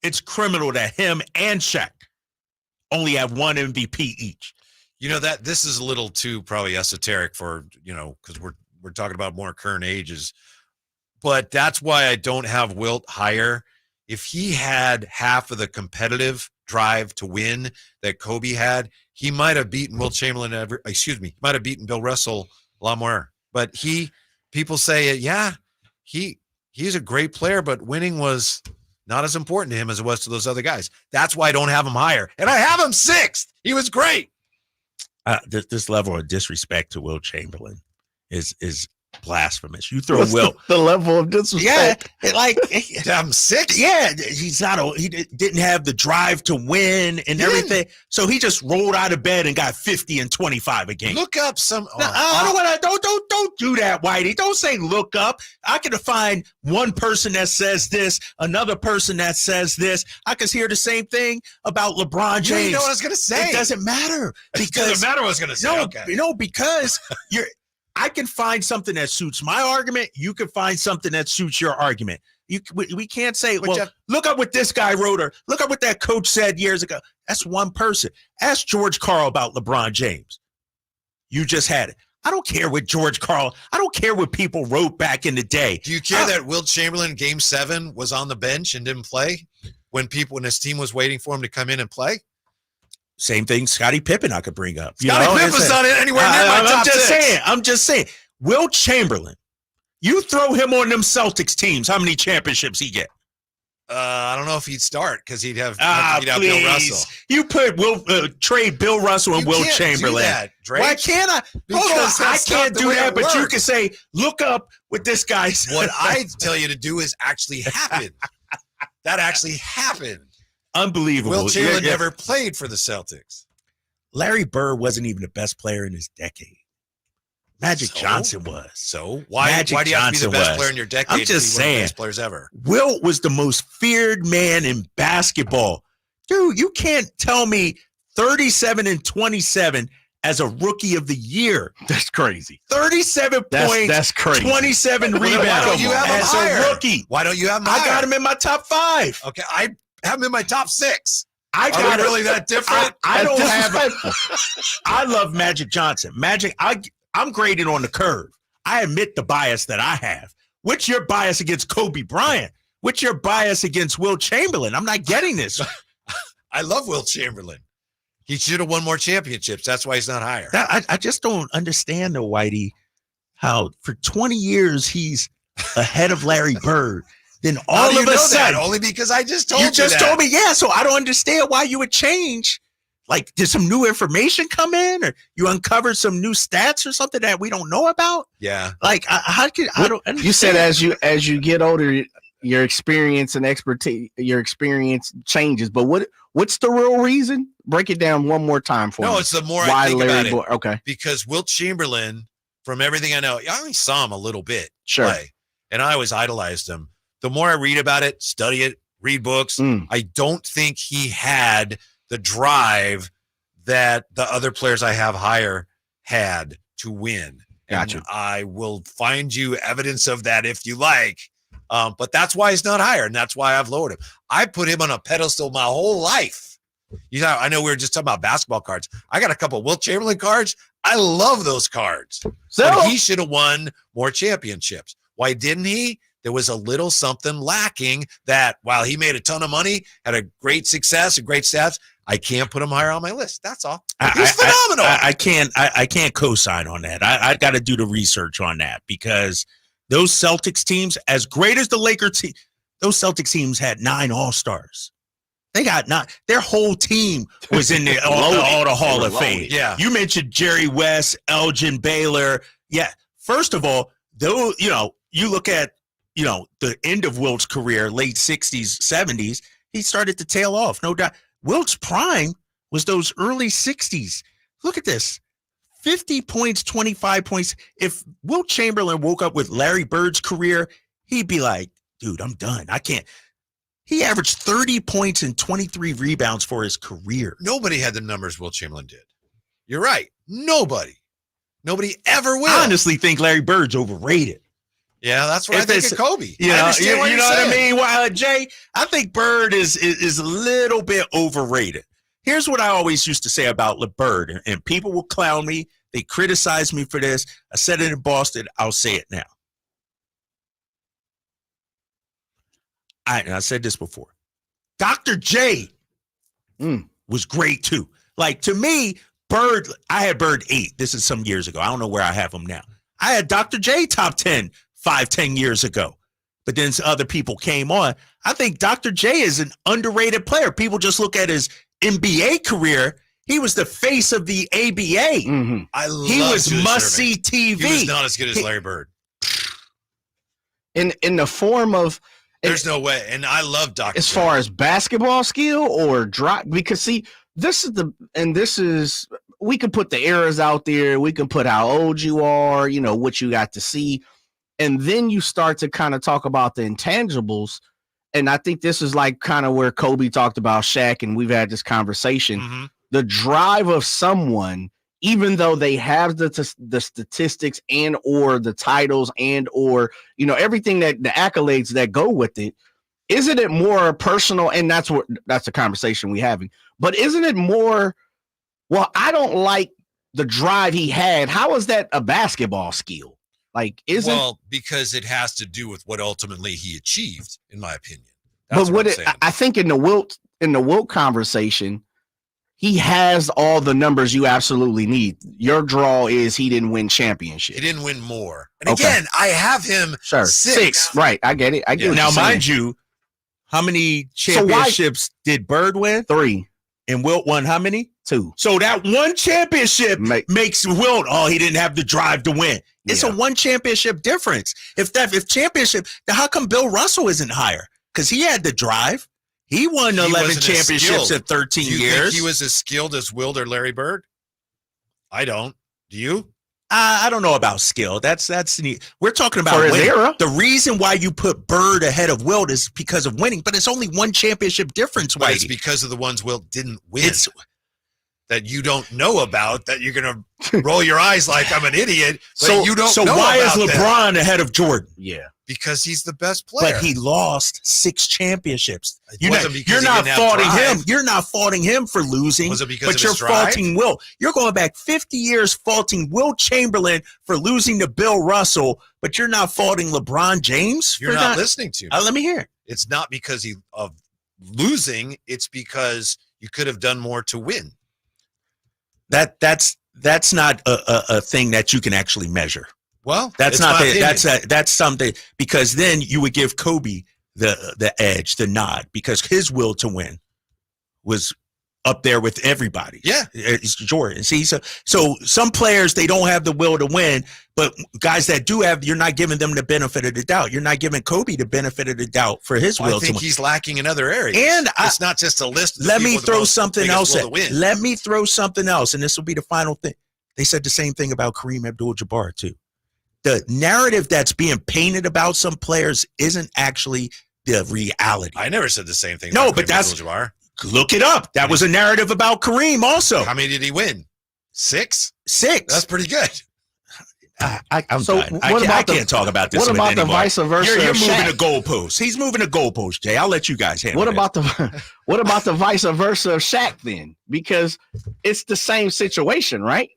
It's criminal that him and Shaq only have 1 MVP each. You know, that this is a little too probably esoteric for, because we're talking about more current ages. But that's why I don't have Wilt higher. If he had half of the competitive drive to win that Kobe had, he might have beaten Wilt Chamberlain. Might have beaten Bill Russell a lot more. But people say, he's a great player, but winning was not as important to him as it was to those other guys. That's why I don't have him higher. And I have him 6th. He was great. This level of disrespect to Wilt Chamberlain is blasphemous. You throw Wilt the level of disrespect. I'm 6. Yeah, he didn't have the drive to win and everything. So he just rolled out of bed and got 50 and 25 a game. Look up some. Don't do that, Whitey. Don't say look up. I can find one person that says this, another person that says this. I can hear the same thing about LeBron James. You know what I was going to say. It doesn't matter. It doesn't matter what I was going to say. Because I can find something that suits my argument. You can find something that suits your argument. We can't say, look up what this guy wrote or look up what that coach said years ago. That's one person. Ask George Karl about LeBron James. You just had it. I don't care what I don't care what people wrote back in the day. Do you care that Wilt Chamberlain Game 7 was on the bench and didn't play when his team was waiting for him to come in and play? Same thing, Scottie Pippen I could bring up. Scottie Pippen was not anywhere near my top 6. saying. Wilt Chamberlain, you throw him on them Celtics teams, how many championships he get? I don't know if he'd start because he'd have Bill Russell. You trade Bill Russell and Wilt Chamberlain. Do that, Drake. Why can't I? Because I can't do that, but you works. can say, look up what this guy said. What I tell you to do is actually happen. That actually happened. Unbelievable. Wilt Chamberlain never played for the Celtics. Larry Bird wasn't even the best player in his decade. Magic Johnson was. So why do you have to be the best player in your decade? I'm just saying. One of the best players ever. Wilt was the most feared man in basketball. Dude, you can't tell me 37 and 27 as a rookie of the year. That's crazy. 37 points. That's crazy. 27 rebounds. Why don't you have him as higher? a rookie? Why don't you have him I higher? got him in my top 5. Okay, I have him in my top 6. Are we really that different? I don't have. I love Magic Johnson. I'm graded on the curve. I admit the bias that I have. What's your bias against Kobe Bryant? What's your bias against Wilt Chamberlain? I'm not getting this. I love Wilt Chamberlain. He should have won more championships. That's why he's not higher. I just don't understand, though, Whitey, how for 20 years he's ahead of Larry Bird. Then all of a sudden, only because I just told you. You just told me, yeah. So I don't understand why you would change. Like, did some new information come in, or you uncovered some new stats or something that we don't know about? Yeah. Like, I don't understand. You said as you get older, your experience and expertise, your experience changes. But what's the real reason? Break it down one more time for me. No, it's the more I think about it. Okay. Because Wilt Chamberlain, from everything I know, I only saw him a little bit play, and I always idolized him. The more I read about it, study it, read books, I don't think he had the drive that the other players I have higher had to win. Gotcha. And I will find you evidence of that if you like. But that's why he's not higher, and that's why I've lowered him. I put him on a pedestal my whole life. You know, I know we were just talking about basketball cards. I got a couple of Wilt Chamberlain cards. I love those cards. But he should have won more championships. Why didn't he? There was a little something lacking that while he made a ton of money, had a great success and great stats, I can't put him higher on my list. That's all. He's phenomenal. I can't co-sign on that. I got to do the research on that, because those Celtics teams, as great as the Lakers team, those Celtics teams had 9 All-Stars. They got their whole team was in the all the Hall of Fame. Yeah. You mentioned Jerry West, Elgin Baylor. Yeah. First of all, though, you look at, the end of Wilt's career, late 60s, 70s, he started to tail off. No doubt. Wilt's prime was those early 60s. Look at this. 50 points, 25 points. If Wilt Chamberlain woke up with Larry Bird's career, he'd be like, dude, I'm done. I can't. He averaged 30 points and 23 rebounds for his career. Nobody had the numbers Wilt Chamberlain did. You're right. Nobody ever will. I honestly think Larry Bird's overrated. Yeah, that's what I think of Kobe. You know what I mean? Well, Jay, I think Bird is a little bit overrated. Here's what I always used to say about Bird, and people will clown me. They criticize me for this. I said it in Boston. I'll say it now. I said this before. Dr. J was great too. Like, to me, Bird, I had Bird 8. This is some years ago. I don't know where I have him now. I had Dr. J top 10 5-10 years ago. But then other people came on. I think Dr. J is an underrated player. People just look at his NBA career. He was the face of the ABA. Mm-hmm. He was must-see TV. He was not as good as Larry Bird. In the form of, there's no way. And I love Dr. As far as basketball skill or drop, because see, we can put the eras out there. We can put how old you are, what you got to see. And then you start to kind of talk about the intangibles. And I think this is like kind of where Kobe talked about Shaq, and we've had this conversation. Mm-hmm. The drive of someone, even though they have the statistics and or the titles and or, everything that the accolades that go with it, isn't it more personal? And that's the conversation we're having. But isn't it more, well, I don't like the drive he had. How is that a basketball skill? Like, because it has to do with what ultimately he achieved, in my opinion. That's I think in the Wilt conversation, he has all the numbers you absolutely need. Your draw is he didn't win championship. He didn't win more. And again, I have him six. Right, I get it. I get it. Now, mind you, how many championships did Bird win? 3. And Wilt won how many? 2. So that one championship makes Wilt, he didn't have the drive to win. It's a one championship difference. If championship, then how come Bill Russell isn't higher? Because he had the drive. He won 11 championships in 13 years. Do you think he was as skilled as Wilt or Larry Bird? I don't. Do you? I don't know about skill. That's neat. We're talking about his winning. era. The reason why you put Bird ahead of Wilt is because of winning, but it's only one championship difference, But Whitey. it's because of the ones Wilt didn't win that you don't know about, that you're going to roll your eyes like I'm an idiot. But you don't know why is about LeBron ahead of Jordan? Yeah. Because he's the best player. But he lost 6 championships. You're wasn't because not he didn't have faulting drive. him. You're not faulting him for losing. Was it because but of you're his drive? faulting Wilt. You're going back 50 years faulting Wilt Chamberlain for losing to Bill Russell, but you're not faulting LeBron James. You're not listening to me. Let me hear it. It's not because of losing. It's because you could have done more to win. That's not a thing that you can actually measure. Well, that's it's not my the, that's something, because then you would give Kobe the edge, the nod, because his will to win was up there with everybody. Yeah, it's Jordan. See, so some players, they don't have the will to win, but guys that do have, you're not giving them the benefit of the doubt. You're not giving Kobe the benefit of the doubt for his will to win. I think he's lacking in other areas. And it's not just a list. Of let me people throw something else. win. Let me throw something else, and this will be the final thing. They said the same thing about Kareem Abdul-Jabbar too. The narrative that's being painted about some players isn't actually the reality. I never said the same thing. No, about but Kareem that's Abdul-Jabbar. Look it up. That was a narrative about Kareem also. How many did he win? 6? 6. That's pretty good. I'm So done. what about I can't talk about this. What about the anymore. vice versa? You're of moving Shaq? the goalposts. He's moving the goalposts, Jay. I'll let you guys handle What this. about the vice versa of Shaq then? Because it's the same situation, right?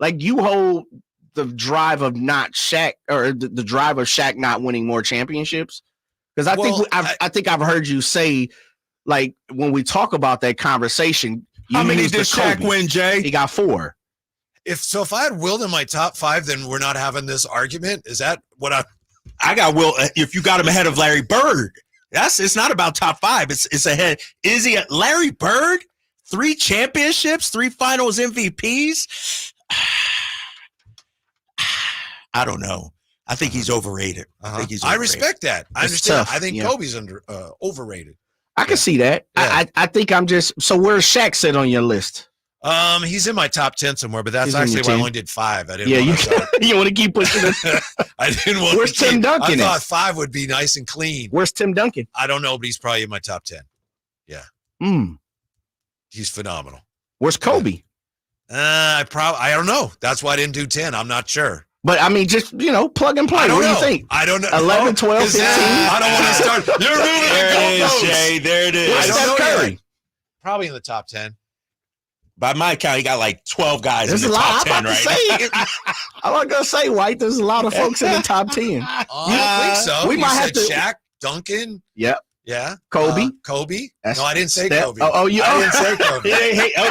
Like you hold the drive of not Shaq, or the drive of Shaq not winning more championships. Because I think I've heard you say, like, when we talk about that conversation, how many used did the Shaq Kobe. win, Jay? He got 4. If I had Wilt in my top 5, then we're not having this argument. Is that what I got Wilt? If you got him ahead of Larry Bird, it's not about top 5. It's ahead. Is he Larry Bird? 3 championships, 3 finals MVPs. I don't know. I think he's overrated. I respect that. I It's understand. tough, I think yeah. Kobe's overrated. I can see that. Yeah. I think I'm just. So where's Shaq sit on your list? He's in my top 10 somewhere, but that's He's in actually your why I 10. only did 5. I didn't. Yeah, want you want to keep pushing it. I didn't want. Where's to keep, Tim Duncan I at? thought 5 would be nice and clean. Where's Tim Duncan? I don't know, but he's probably in my top 10. Yeah, he's phenomenal. Where's Kobe? I don't know. That's why I didn't do 10. I'm not sure. But I mean, just plug and play. I don't What do know. you think? I don't know. 11, 12, 15. I don't want to start. You're moving There it is, goalposts. Jay. There it is. I don't Steph know Curry? yet. Probably in the top 10. By my count, he got like 12 guys There's in a the lot. top 10, right? I'm not gonna say White. There's a lot of folks in the top 10. I don't think so. We You might said have to. Shaq, Duncan. Yep. Yeah. Kobe. Kobe. That's No, I didn't say Steph. Kobe. I didn't say Kobe.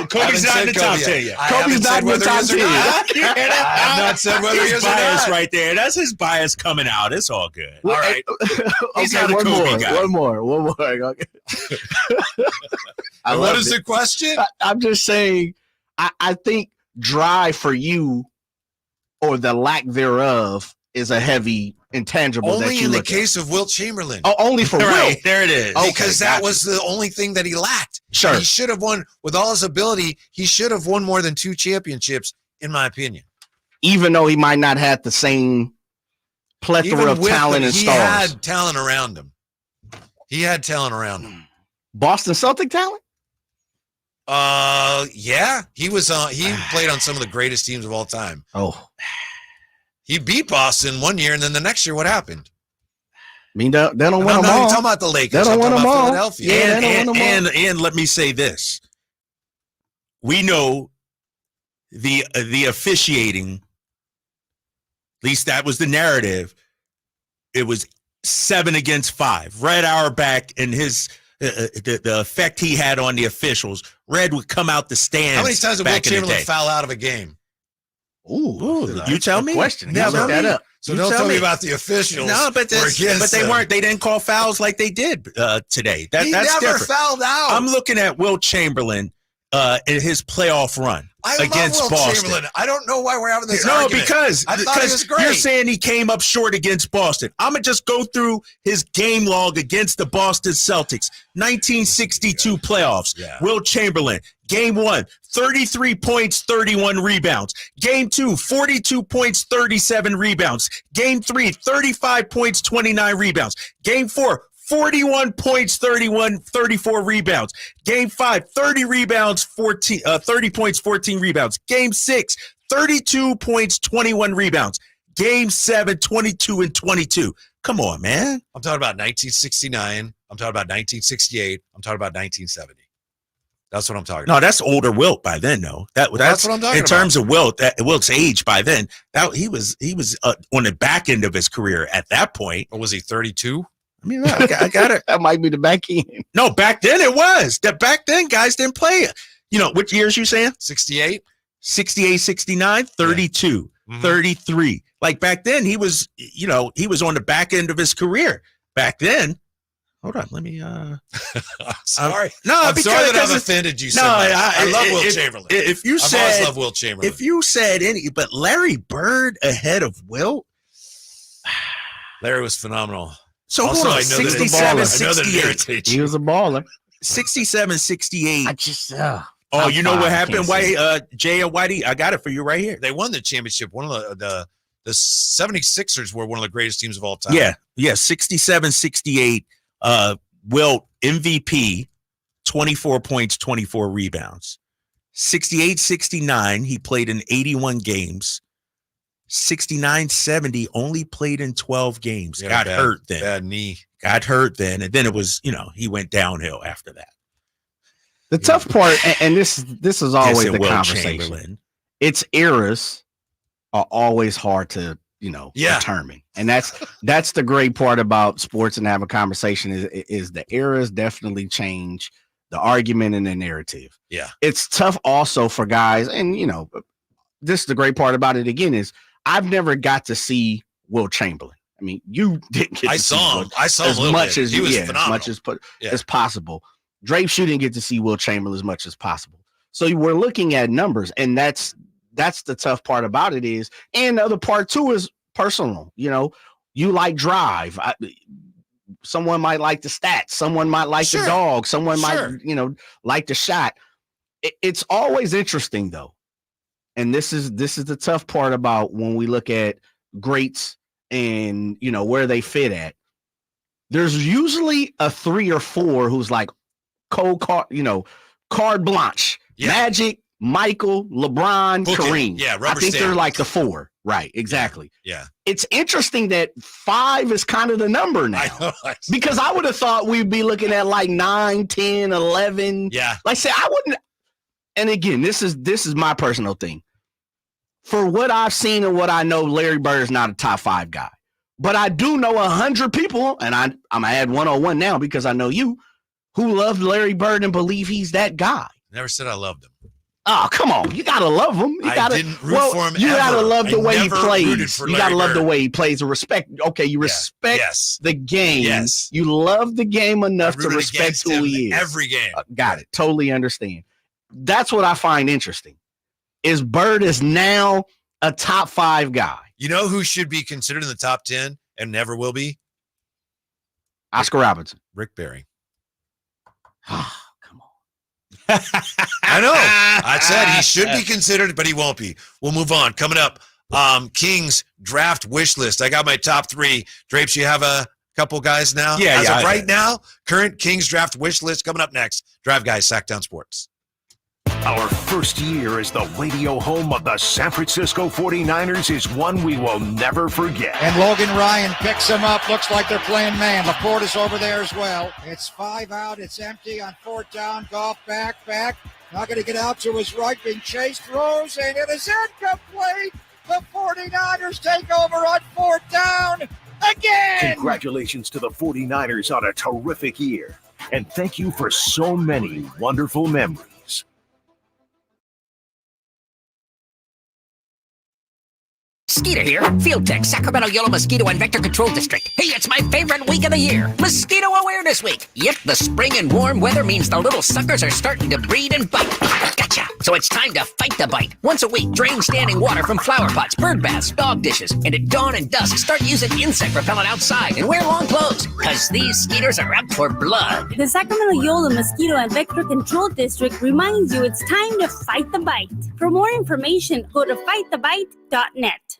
Kobe's not in the top 10 yet. I Kobe's haven't not said in the whether top he is or 10. not. I have not said whether he His is or bias not. right there. That's his bias coming out. It's all good. All right. He's Okay, not a one Kobe more. guy. One more. Okay. I And what loved is it. the question? I'm just saying. I think drive for you, or the lack thereof, is a heavy intangible. that Only you in the look case of Wilt Chamberlain. at. Oh, only for Right, Wilt. there it is. Okay, Because that gotcha. was the only thing that he lacked. Sure. He should have won, with all his ability, he should have won more than 2 championships, in my opinion. Even though he might not have the same plethora of with talent and he stars. had talent around him. He had talent around him. Boston Celtic talent? Yeah. He was he played on some of the greatest teams of all time. Oh. He beat Boston one year, and then the next year, what happened? I mean, they don't And win I'm them not even all. talking about the Lakers. They don't I'm win talking them about all. Philadelphia. Yeah, they don't win them all. And let me say this. We know the officiating, at least that was the narrative. It was 7 against 5. Red Auerbach and his the effect he had on the officials. Red would come out the stands. How many times did Will back in the Chamberlain day. foul out of a game? Ooh, you tell me. Question. Yeah, look that up. So don't tell me about the officials. No, but they didn't call fouls like they did today. That's never different. fouled out. I'm looking at Will Chamberlain in his playoff run against love Will Boston. Chamberlain. I don't know why we're having this argument. because I thought he was great. you're saying he came up short against Boston. I'm going to just go through his game log against the Boston Celtics. 1962 playoffs. Yeah. Will Chamberlain, game 1, 33 points, 31 rebounds. Game 2, 42 points, 37 rebounds. Game 3, 35 points, 29 rebounds. Game 4, 41 points, 34 rebounds. Game 5, 30 rebounds, 30 points, 14 rebounds. Game 6, 32 points, 21 rebounds. Game 7, 22 and 22. Come on, man. I'm talking about 1969. I'm talking about 1968. I'm talking about 1970. That's what I'm talking about. No, that's older Wilt by then, though. That's what I'm talking in terms of Wilt. Wilt's age by then, he was on the back end of his career at that point. Or was he 32? I mean, I got it. That might be the back end. No, back then it was. That back then guys didn't play it. You know, which years you saying? 68, 68, 69, 32, 33. Like back then he was on the back end of his career. Back then. Hold on, let me sorry. I'm sorry that I've offended you so much. I love Will Chamberlain. If you I've always loved Will Chamberlain. If you said but Larry Bird ahead of Wilt? Larry was phenomenal. So also, hold on, I know 67, that 68. He was a baller. 67, 68. I just oh, you know what happened? Jay and Whitey, I got it for you right here. They won the championship. One of the 76ers were one of the greatest teams of all time. Yeah, 67, 68. Wilt MVP, 24 points, 24 rebounds. 68, 69, he played in 81 games. 69, 70, only played in 12 games. Yeah, got hurt then. Bad knee. Got hurt then. And then it was, he went downhill after that. The tough part, and this is always the Will conversation. Chamberlain. Its eras are always hard to determine, and that's the great part about sports and having a conversation is the eras definitely change the argument and the narrative. Yeah, it's tough also for guys, and this is the great part about it again is I've never got to see Will Chamberlain. I mean, you didn't get to see him. I saw as him much as he was as much as possible. Drapes, you didn't get to see Will Chamberlain as much as possible. So we're looking at numbers, and that's the tough part about it is, and the other part too is personal. You like drive. Someone might like the stats. Someone might like the dog. Someone might, like the shot. It's always interesting though. And this is the tough part about when we look at greats and where they fit at. There's usually a 3 or 4 who's like carte blanche. Yeah. Magic, Michael, LeBron, Kareem. Yeah, I think they're like the 4. Right, exactly. Yeah. It's interesting that 5 is kind of the number now. Because I would have thought we'd be looking at like 9, 10, 11. Yeah. Like say I wouldn't. And again, this is my personal thing. For what I've seen and what I know, Larry Bird is not a top 5 guy. But I do know 100 people, and I'm going to add 101 now because I know you, who love Larry Bird and believe he's that guy. Never said I loved him. Oh, come on. You got to love him. I didn't root for him You got to ever. love the way he plays. You got to love Bird. the way he plays and respect. Okay, you respect the game. Yes. You love the game enough to respect who he is. Every game. Got it. Totally understand. That's what I find interesting. Is Bird is now a top 5 guy. You know who should be considered in the top 10 and never will be? Oscar Robertson. Rick Barry. Come on. I know. I said he should be considered, but he won't be. We'll move on. Coming up, Kings draft wish list. I got my top 3. Drapes, you have a couple guys now? Yeah, As of right now, current Kings draft wish list coming up next. Drive Guys, Sactown Sports. Our first year as the radio home of the San Francisco 49ers is one we will never forget. And Logan Ryan picks him up. Looks like they're playing man. Laporta's over there as well. It's 5 out. It's empty on 4th down. Goff back. Not going to get out to his right. Being chased. Throws, and it is incomplete. The 49ers take over on 4th down again. Congratulations to the 49ers on a terrific year. And thank you for so many wonderful memories. Skeeter here, Field Tech, Sacramento Yellow Mosquito and Vector Control District. Hey, it's my favorite week of the year, Mosquito Awareness Week. Yep, the spring and warm weather means the little suckers are starting to breed and bite. Gotcha. So it's time to fight the bite. Once a week, drain standing water from flower pots, bird baths, dog dishes, and at dawn and dusk, start using insect repellent outside and wear long clothes, because these skeeters are out for blood. The Sacramento Yellow Mosquito and Vector Control District reminds you it's time to fight the bite. For more information, go to fightthebite.net.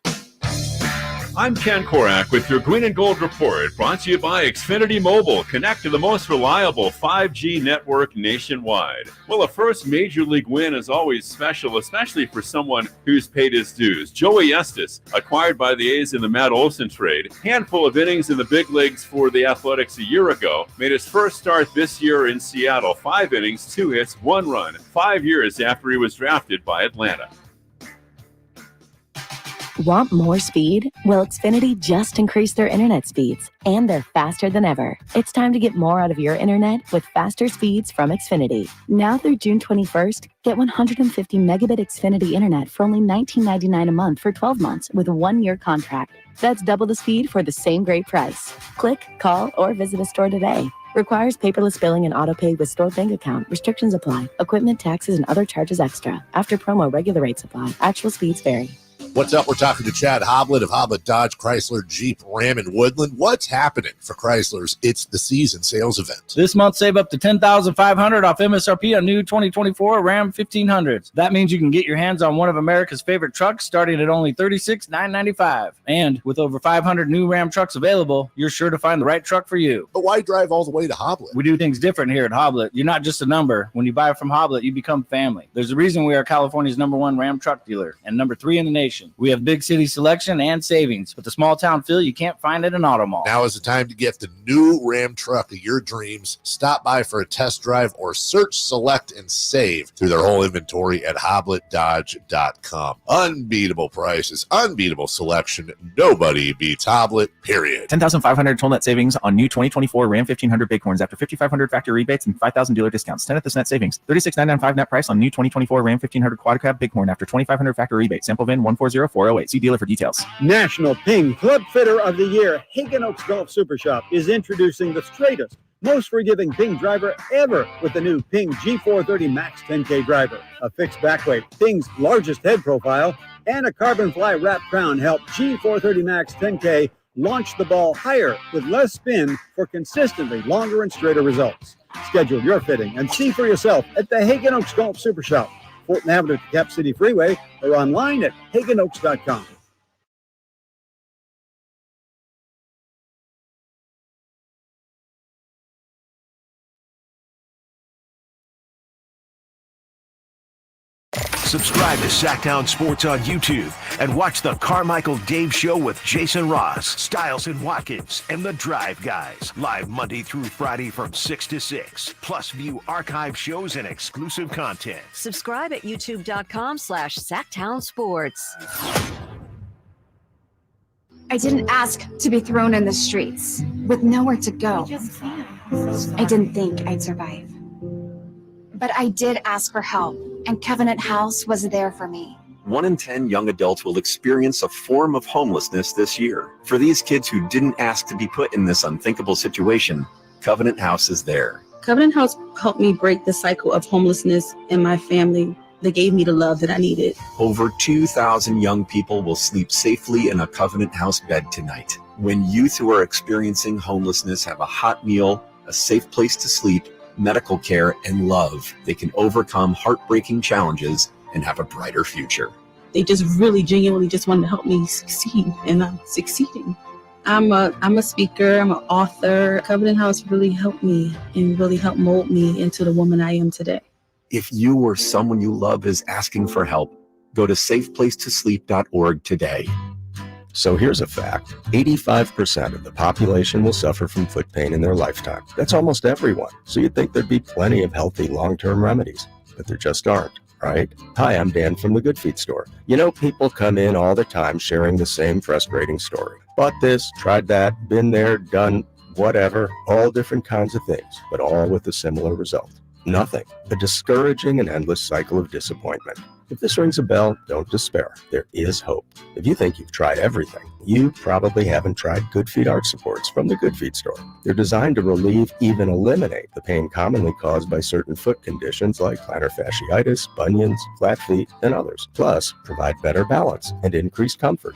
I'm Ken Korak with your Green and Gold Report, brought to you by Xfinity Mobile. Connect to the most reliable 5G network nationwide. Well, a first Major League win is always special, especially for someone who's paid his dues. Joey Estes, acquired by the A's in the Matt Olson trade, handful of innings in the big leagues for the Athletics a year ago, made his first start this year in Seattle. 5 innings, 2 hits, 1 run, 5 years after he was drafted by Atlanta. Want more speed? Well, Xfinity just increased their internet speeds, and they're faster than ever. It's time to get more out of your internet with faster speeds from Xfinity. Now through June 21st, get 150 megabit Xfinity internet for only $19.99 a month for 12 months with a 1-year contract. That's double the speed for the same great price. Click, call, or visit a store today. Requires paperless billing and autopay with stored bank account. Restrictions apply. Equipment, taxes, and other charges extra. After promo, regular rates apply. Actual speeds vary. What's up? We're talking to Chad Hoblet of Hoblet Dodge, Chrysler, Jeep, Ram, and Woodland. What's happening for Chryslers? It's the season sales event. This month, save up to $10,500 off MSRP on new 2024 Ram 1500s. That means you can get your hands on one of America's favorite trucks starting at only $36,995. And with over 500 new Ram trucks available, you're sure to find the right truck for you. But why drive all the way to Hoblet? We do things different here at Hoblet. You're not just a number. When you buy from Hoblet, you become family. There's a reason we are California's #1 Ram truck dealer and #3 in the nation. We have big city selection and savings. With the small town feel you can't find at an auto mall. Now is the time to get the new Ram truck of your dreams. Stop by for a test drive or search, select, and save through their whole inventory at HobletDodge.com. Unbeatable prices, unbeatable selection. Nobody beats Hoblet, period. $10,500 total net savings on new 2024 Ram 1500 Bighorns after $5,500 factory rebates and $5,000 dealer discounts. 10 at this net savings. $36,995 net price on new 2024 Ram 1500 Quad Cab Bighorn after $2,500 factory rebate. Sample VIN 140408. See dealer for details. National Ping Club Fitter of the Year, Hagen Oaks Golf Super Shop is introducing the straightest, most forgiving Ping driver ever with the new Ping G430 Max 10K driver. A fixed back weight, Ping's largest head profile, and a carbon fly wrap crown help G430 Max 10K launch the ball higher with less spin for consistently longer and straighter results. Schedule your fitting and see for yourself at the Hagen Oaks Golf Super Shop, Fulton Avenue to Cap City Freeway, or online at HagenOaks.com. Subscribe to Sactown Sports on YouTube and watch the Carmichael Dave Show with Jason Ross, Stiles and Watkins, and the Drive Guys. Live Monday through Friday from 6 to 6. Plus view archive shows and exclusive content. Subscribe at youtube.com/Sactown Sports. I didn't ask to be thrown in the streets with nowhere to go. I didn't think I'd survive. But I did ask for help, and Covenant House was there for me. 1 in 10 young adults will experience a form of homelessness this year. For these kids who didn't ask to be put in this unthinkable situation, Covenant House is there. Covenant House helped me break the cycle of homelessness in my family. They gave me the love that I needed. Over 2,000 young people will sleep safely in a Covenant House bed tonight. When youth who are experiencing homelessness have a hot meal, a safe place to sleep, medical care, and love, they can overcome heartbreaking challenges and have a brighter future. They just really genuinely just wanted to help me succeed, and I'm succeeding. I'm a speaker, I'm an author. Covenant House really helped me and really helped mold me into the woman I am today. If you or someone you love is asking for help, go to safeplacetosleep.org today. So here's a fact. 85% of the population will suffer from foot pain in their lifetime. That's almost everyone. So you'd think there'd be plenty of healthy long-term remedies, but there just aren't, right? Hi, I'm Dan from the Good Feet store. You know, people come in all the time sharing the same frustrating story. Bought this, tried that, been there, done whatever, all different kinds of things, but all with a similar result. Nothing. A discouraging and endless cycle of disappointment. If this rings a bell, don't despair. There is hope. If you think you've tried everything, you probably haven't tried Good Feet arch supports from the Good Feet store. They're designed to relieve, even eliminate, the pain commonly caused by certain foot conditions like plantar fasciitis, bunions, flat feet, and others. Plus, provide better balance and increased comfort.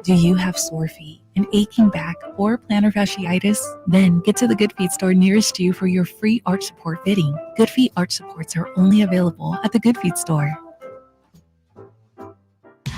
Do you have sore feet, an aching back, or plantar fasciitis? Then get to the Good Feet store nearest you for your free arch support fitting. Good Feet arch supports are only available at the Good Feet store.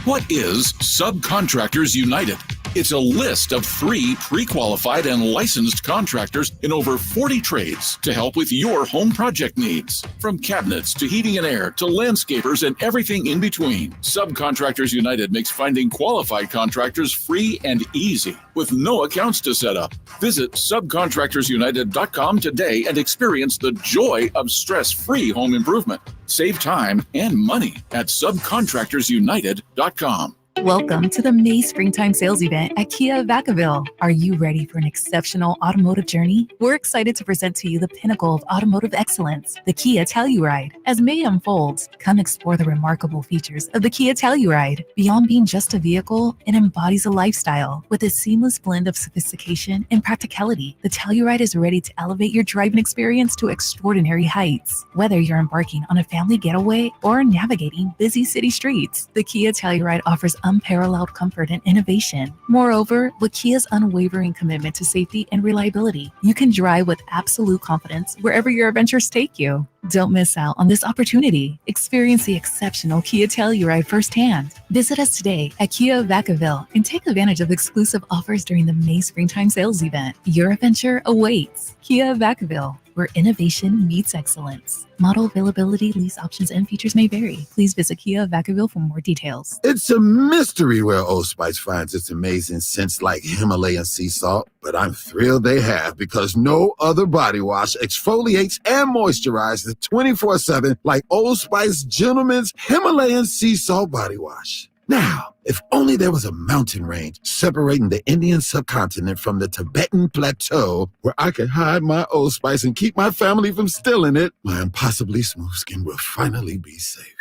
What is Subcontractors United? It's a list of 3 pre-qualified and licensed contractors in over 40 trades to help with your home project needs. From cabinets to heating and air to landscapers and everything in between, Subcontractors United makes finding qualified contractors free and easy with no accounts to set up. Visit subcontractorsunited.com today and experience the joy of stress-free home improvement. Save time and money at subcontractorsunited.com. Welcome to the May Springtime Sales Event at Kia of Vacaville. Are you ready for an exceptional automotive journey? We're excited to present to you the pinnacle of automotive excellence, the Kia Telluride. As May unfolds, come explore the remarkable features of the Kia Telluride. Beyond being just a vehicle, it embodies a lifestyle. With a seamless blend of sophistication and practicality, the Telluride is ready to elevate your driving experience to extraordinary heights. Whether you're embarking on a family getaway or navigating busy city streets, the Kia Telluride offers unparalleled comfort and innovation. Moreover, with Kia's unwavering commitment to safety and reliability, you can drive with absolute confidence wherever your adventures take you. Don't miss out on this opportunity. Experience the exceptional Kia Telluride firsthand. Visit us today at Kia of Vacaville and take advantage of exclusive offers during the May Springtime Sales Event. Your adventure awaits. Kia of Vacaville, where innovation meets excellence. Model availability, lease options, and features may vary. Please visit Kia of Vacaville for more details. It's a mystery where Old Spice finds its amazing scents like Himalayan sea salt, but I'm thrilled they have because no other body wash exfoliates and moisturizes 24/7 like Old Spice Gentleman's Himalayan sea salt body wash. Now, if only there was a mountain range separating the Indian subcontinent from the Tibetan plateau where I could hide my Old Spice and keep my family from stealing it, my impossibly smooth skin will finally be safe.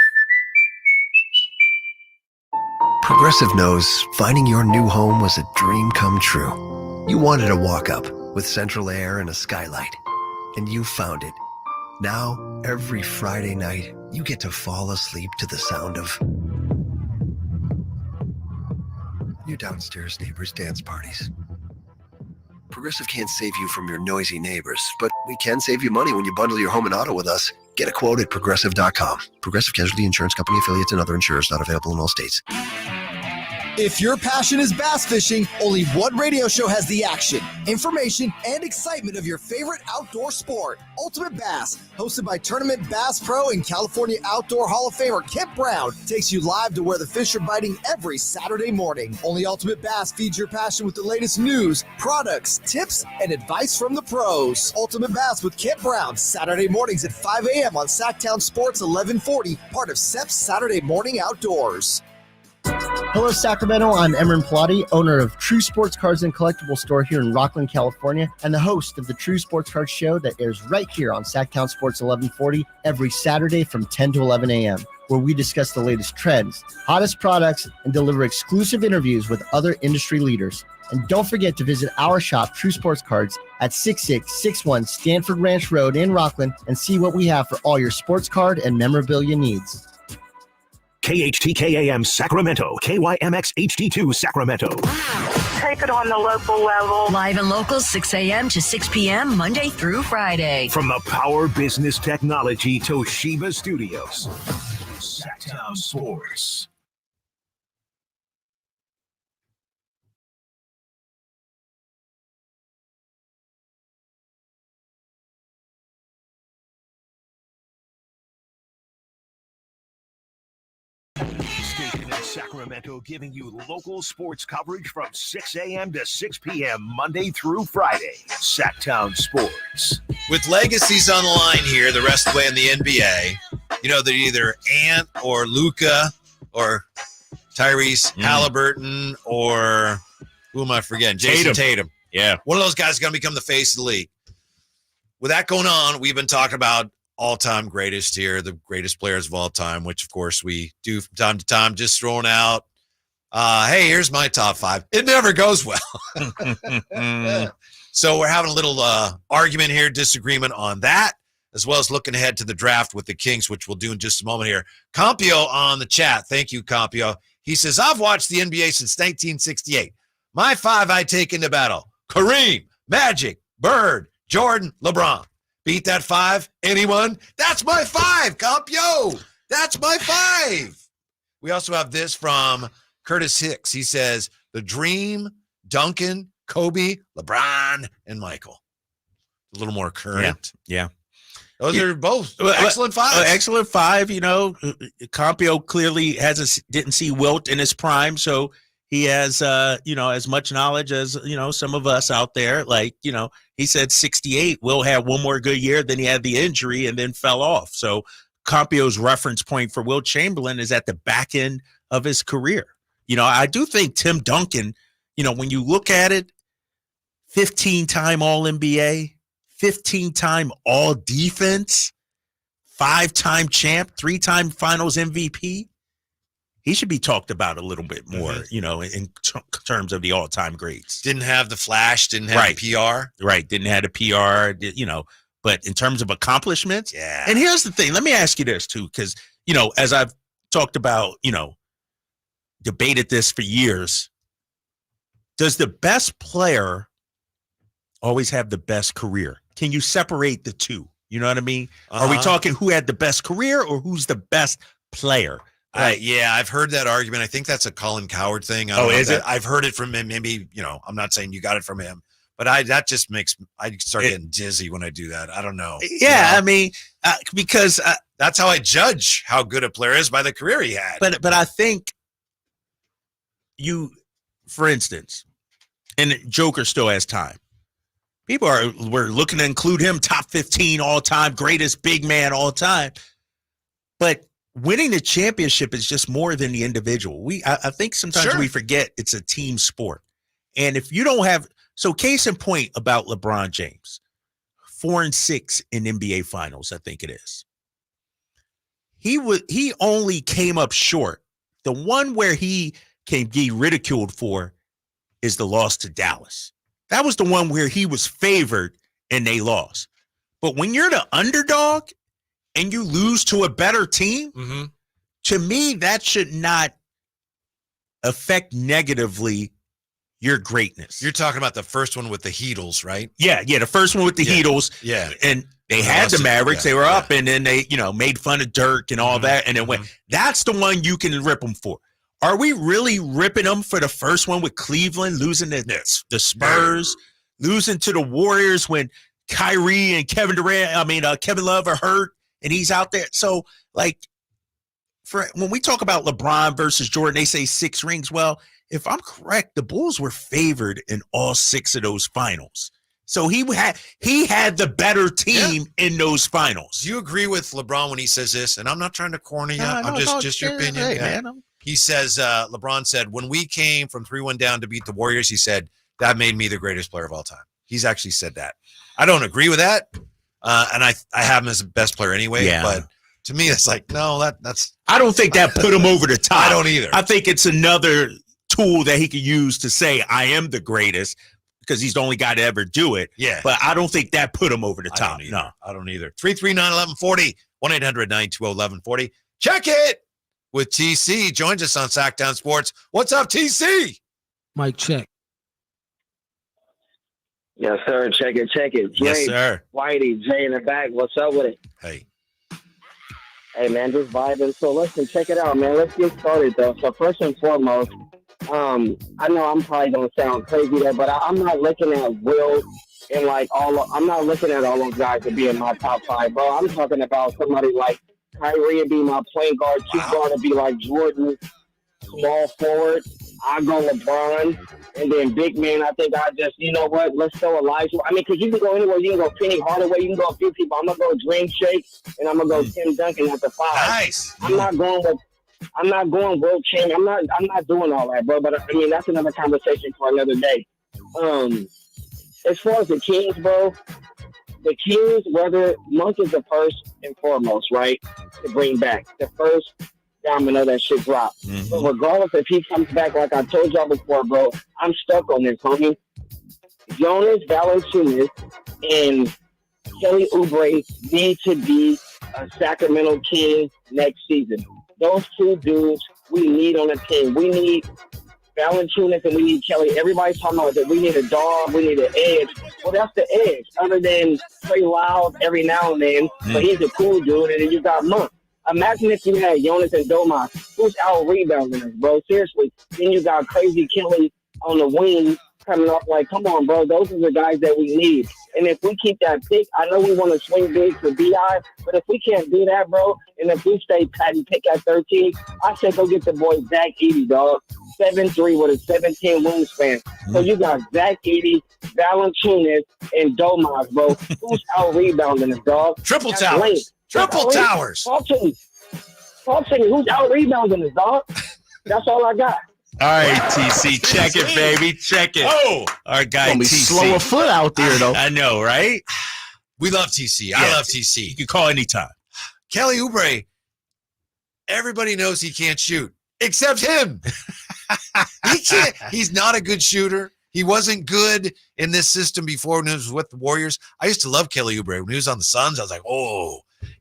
Progressive knows finding your new home was a dream come true. You wanted a walk-up with central air and a skylight, and you found it. Now, every Friday night, you get to fall asleep to the sound of your downstairs neighbors' dance parties. Progressive can't save you from your noisy neighbors, but we can save you money when you bundle your home and auto with us. Get a quote at Progressive.com. Progressive Casualty Insurance Company affiliates and other insurers not available in all states. If your passion is bass fishing, only one radio show has the action, information, and excitement of your favorite outdoor sport. Ultimate Bass, hosted by Tournament Bass Pro and California Outdoor Hall of Famer Kip Brown, takes you live to where the fish are biting every Saturday morning. Only Ultimate Bass feeds your passion with the latest news, products, tips, and advice from the pros. Ultimate Bass with Kip Brown, Saturday mornings at 5 a.m. on Sactown Sports 1140, part of SEP's Saturday Morning Outdoors. Hello, Sacramento. I'm Emran Pilati, owner of True Sports Cards and Collectibles store here in Rockland, California, and the host of the True Sports Cards show that airs right here on Sactown Sports 1140 every Saturday from 10 to 11 a.m., where we discuss the latest trends, hottest products, and deliver exclusive interviews with other industry leaders. And don't forget to visit our shop, True Sports Cards, at 6661 Stanford Ranch Road in Rockland and see what we have for all your sports card and memorabilia needs. KHTKAM Sacramento, KYMX HD2 Sacramento. Take it on the local level. Live and local, 6 a.m. to 6 p.m. Monday through Friday. From the Power Business Technology Toshiba Studios, Sactown Sports. Station in Sacramento giving you local sports coverage from 6 a.m. to 6 p.m. Monday through Friday. Sactown Sports. With legacies on the line here, the rest of the way in the NBA, you know, they're either Ant or Luka or Tyrese Halliburton or who am I forgetting? Jason Tatum. Yeah. One of those guys is going to become the face of the league. With that going on, we've been talking about all-time greatest here, the greatest players of all time, which, of course, we do from time to time, just throwing out, hey, here's my top 5. It never goes well. So we're having a little argument here, disagreement on that, as well as looking ahead to the draft with the Kings, which we'll do in just a moment here. Compio on the chat. Thank you, Compio. He says, I've watched the NBA since 1968. My 5 I take into battle. Kareem, Magic, Bird, Jordan, LeBron. Beat that 5? Anyone? That's my 5, Compio. That's my 5. We also have this from Curtis Hicks. He says, the Dream, Duncan, Kobe, LeBron, and Michael. A little more current. Yeah. Those are both excellent 5s. Excellent 5. Compio clearly didn't see Wilt in his prime, so he has, as much knowledge as, some of us out there. Like, he said 68, Wilt had one more good year, then he had the injury and then fell off. So Compio's reference point for Wilt Chamberlain is at the back end of his career. I do think Tim Duncan, when you look at it, 15-time All-NBA, 15-time All-Defense, 5-time champ, 3-time Finals MVP. He should be talked about a little bit more, in terms of the all-time greats. Didn't have the flash, didn't have the PR. Right, didn't have the PR, but in terms of accomplishments. Yeah. And here's the thing. Let me ask you this, too, because, as I've talked about, debated this for years, does the best player always have the best career? Can you separate the two? You know what I mean? Are we talking who had the best career or who's the best player? Yeah, I've heard that argument. I think that's a Colin Cowherd thing. Is it? I've heard it from him. Maybe, I'm not saying you got it from him, but that just I start getting dizzy when I do that. I don't know. Yeah, I mean, because that's how I judge how good a player is by the career he had. But I think for instance, and Joker still has time. People were looking to include him top 15 all-time, greatest big man all time. But winning the championship is just more than the individual. I think sometimes we forget it's a team sport. And if you don't have – so case in point about LeBron James, 4-6 in NBA Finals, I think it is. He only came up short. The one where he can be ridiculed for is the loss to Dallas. That was the one where he was favored and they lost. But when you're the underdog and you lose to a better team, to me, that should not affect negatively your greatness. You're talking about the first one with the Heatles, right? Yeah, the first one with the Heatles. Yeah. And they had the Mavericks. They were up, and then they, made fun of Dirk and all that. And then went. That's the one you can rip them for. Are we really ripping them for the first one with Cleveland, losing the Spurs, losing to the Warriors when Kyrie and Kevin Love are hurt and he's out there? So, when we talk about LeBron versus Jordan, they say 6 rings. Well, if I'm correct, the Bulls were favored in all 6 of those finals. So he had the better team in those finals. Do you agree with LeBron when he says this? And I'm not trying to corner you. I'm just your opinion. Hey, man, he says, LeBron said, when we came from 3-1 down to beat the Warriors, he said, that made me the greatest player of all time. He's actually said that. I don't agree with that. And I have him as the best player anyway. Yeah. But to me, it's like, no, that's. I don't think that put him over the top. I don't either. I think it's another tool that he could use to say, I am the greatest, because he's the only guy to ever do it. Yeah. But I don't think that put him over the top. No, I don't either. 339-1140, 1-800-920-1140. Check it with TC. Joins us on Sactown Sports. What's up, TC? Mike, check. Yes, sir. Check it. Jay, yes, sir. Whitey, Jay in the back. What's up with it? Hey, man, just vibing. So, listen, check it out, man. Let's get started, though. So, first and foremost, I know I'm probably going to sound crazy there, but I'm not looking at Will and, I'm not looking at all those guys to be in my top 5, bro. I'm talking about somebody like Kyrie to be my point guard, chief guard to be like Jordan, small forward. I go LeBron, and then big man, I think you know what, let's throw Elijah. I mean, because you can go anywhere. You can go Penny Hardaway. You can go a few people. I'm going to go Dream Shake, and I'm going to go Tim Duncan at the 5. Nice. I'm not going World Champion. I'm not doing all that, bro. But, I mean, that's another conversation for another day. as far as the Kings, bro, the Kings, whether Monk is the first and foremost, right, to bring back the first domino that shit dropped. Mm-hmm. But regardless if he comes back, like I told y'all before, bro, I'm stuck on this, homie. Jonas Valanciunas and Kelly Oubre need to be a Sacramento King next season. Those two dudes we need on the team. We need Valanciunas and we need Kelly. Everybody's talking about that we need a dog, we need an edge. Well, that's the edge, other than Trey Lyles every now and then, but he's a cool dude, and then you got Monk. Imagine if you had Jonas and Domas, who's out-rebounding us, bro. Seriously. Then you got Crazy Kelly on the wing coming up. Like, come on, bro. Those are the guys that we need. And if we keep that pick, I know we want to swing big for B.I., but if we can't do that, bro, and if we stay pat and pick at 13, I say go get the boy Zach Edey, dog. 7'3" with a 17 wingspan. So you got Zach Edey, Valanciunas, and Domas, bro. Who's out-rebounding us, dog? Triple That's towers. late. Triple towers. Talk to me, who's out-rebounding us, dog? That's all I got. All right, TC, check it, baby, check it. Oh, our guy Gonna be TC. slow of foot out there, though. I know, right? We love TC. I love TC. You can call anytime. Kelly Oubre, everybody knows he can't shoot, except him. He can't. He's not a good shooter. He wasn't good in this system before when he was with the Warriors. I used to love Kelly Oubre. When he was on the Suns, I was like, oh,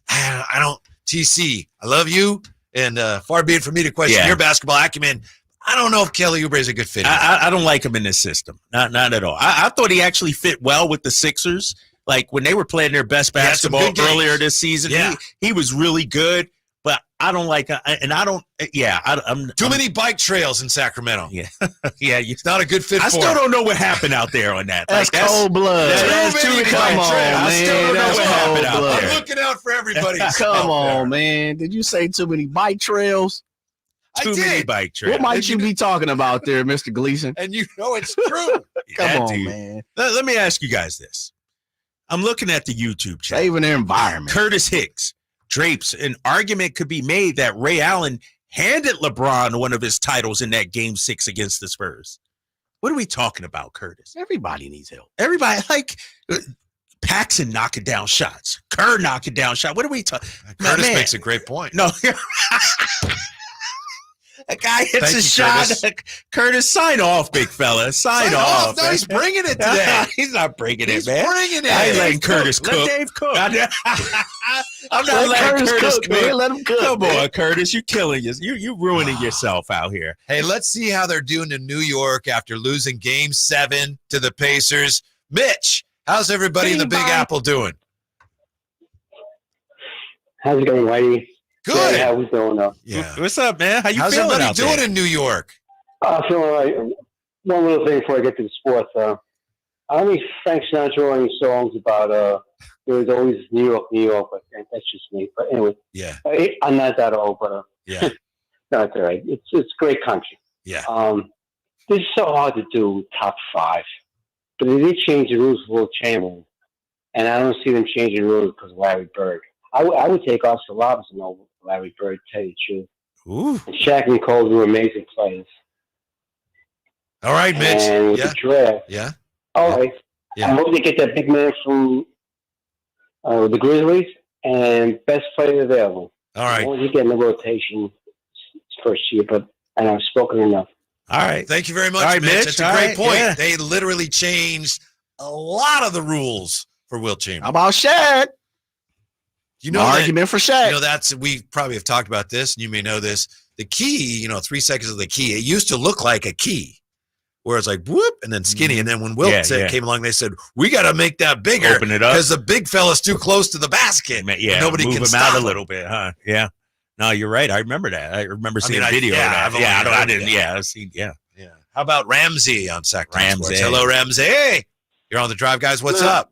I don't, TC, I love you. And far be it from me to question your basketball acumen. I don't know if Kelly Oubre is a good fit. I don't like him in this system. Not at all. I thought he actually fit well with the Sixers. Like when they were playing their best basketball earlier this season, he was really good. But I don't like, and I don't. Yeah, I'm too many bike trails in Sacramento. Yeah, yeah. It's not a good fit. I still don't know what happened out there on that. That's cold blood. That's too many bike trails. I still don't know what happened out there. I'm looking out for everybody. Come on, man. Did you say too many bike trails? Too many bike trails. What might you be talking about there, Mr. Gleason? And you know it's true. Come on, man. Let me ask you guys this. I'm looking at the YouTube channel. Saving the environment. Curtis Hicks. Drapes, an argument could be made that Ray Allen handed LeBron one of his titles in that Game 6 against the Spurs. What are we talking about, Curtis? Everybody needs help. Everybody, like Paxson knocking down shots. Kerr knocking down shots. What are we talking? Curtis makes a great point. No. A guy hits a shot. Curtis, sign off, big fella. Sign off. No, he's bringing it today. He's not bringing He's it, man. bringing it. I ain't letting Curtis cook. Let Dave cook. I'm not letting Curtis cook. Man. Let him cook. Come on, Curtis. You're killing us. You ruining yourself out here. Hey, let's see how they're doing in New York after losing Game 7 to the Pacers. Mitch, how's everybody in the Big Apple doing? How's it going, Whitey? Good. Yeah, how's it going? Yeah. What's up, man? How you how's feeling everybody out doing there? in New York? Feeling all right. One little thing before I get to the sports. I don't need Frank Sinatra or any songs about there's always New York, but that's just me. But anyway, yeah, I'm not that old, but yeah, no, it's all right. It's great country. Yeah. This is so hard to do top 5, but they did change the rules for Will Chamberlain, and I don't see them changing the rules because of Larry Bird. I would take Oscar Robertson over Larry Bird, tell you the truth. Ooh. And Shaq and Cole were amazing players. All right, Mitch. And with the draft. Yeah. All right. Yeah. I hope they get that big man from the Grizzlies and best player available. All right. I want to get in the rotation first year, but I've spoken enough. All right. Thank you very much, All right, Mitch. That's a All great right, point. yeah. They literally changed a lot of the rules for Will Chamberlain. How about Shaq? You know, argument for Shaq. You know, we probably have talked about this, and you may know this. The key, 3 seconds of the key, it used to look like a key, where it's like whoop and then skinny. And then when Wilt came along, they said, we got to make that bigger. Open it up. Because the big fella's too close to the basket. Yeah, nobody move can him stop out him. a little bit, huh? Yeah. No, you're right. I remember that. I remember seeing a video of that. I've seen. Yeah. How about Ramsey on Sactown Sports? Ramsey. Hello, Ramsey. Hey, you're on the drive, guys. What's up?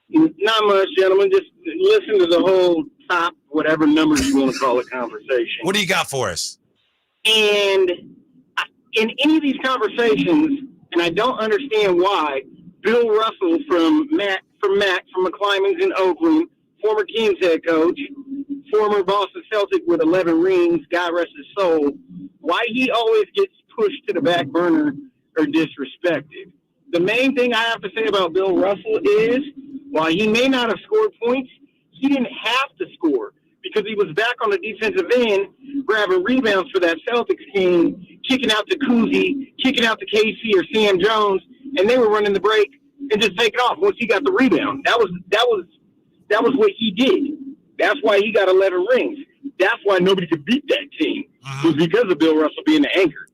Not much, gentlemen. Just listen to the whole top, whatever numbers you want to call it, conversation. What do you got for us? And in any of these conversations, and I don't understand why, Bill Russell from McClymans in Oakland, former Kings head coach, former Boston Celtic with 11 rings, God rest his soul, why he always gets pushed to the back burner or disrespected. The main thing I have to say about Bill Russell is, while he may not have scored points, he didn't have to score because he was back on the defensive end, grabbing rebounds for that Celtics team, kicking out to Kuzi, kicking out to KC or Sam Jones, and they were running the break and just taking off once he got the rebound. That was what he did. That's why he got 11 rings. That's why nobody could beat that team. It was because of Bill Russell being the anchor.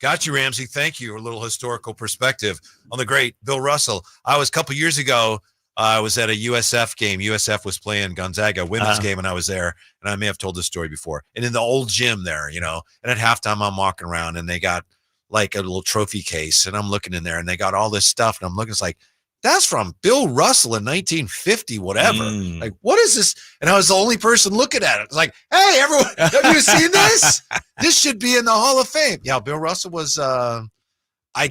Got you, Ramsey. Thank you. A little historical perspective on the great Bill Russell. I was a couple years ago, I was at a USF game. USF was playing Gonzaga women's game, and I was there. And I may have told this story before. And in the old gym there, and at halftime I'm walking around, and they got like a little trophy case, and I'm looking in there, and they got all this stuff, and I'm looking, it's like, that's from Bill Russell in 1950, whatever. Like, what is this? And I was the only person looking at it. It's like, hey, everyone, have you seen this? This should be in the Hall of Fame. Yeah, Bill Russell was, I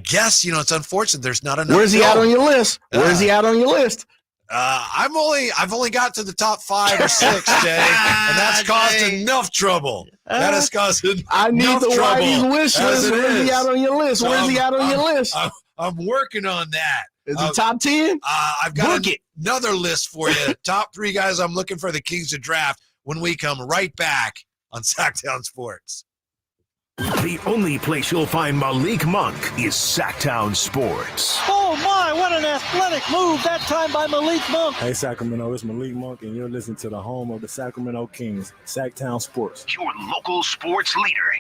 guess, it's unfortunate. There's not enough. Where's he at on your list? Where's he at on your list? I've only got to the top 5 or 6, Jay, and that's caused enough trouble. That has caused enough trouble. I need the Whitey's wish list. Where's he at on your list? Where's he at on your list? I'm working on that. Is he top 10? I've got another list for you. Top 3 guys I'm looking for the Kings to draft when we come right back on Sactown Sports. The only place you'll find Malik Monk is Sactown Sports. Oh my, what an athletic move that time by Malik Monk. Hey Sacramento, it's Malik Monk and you're listening to the home of the Sacramento Kings, Sactown Sports. Your local sports leader.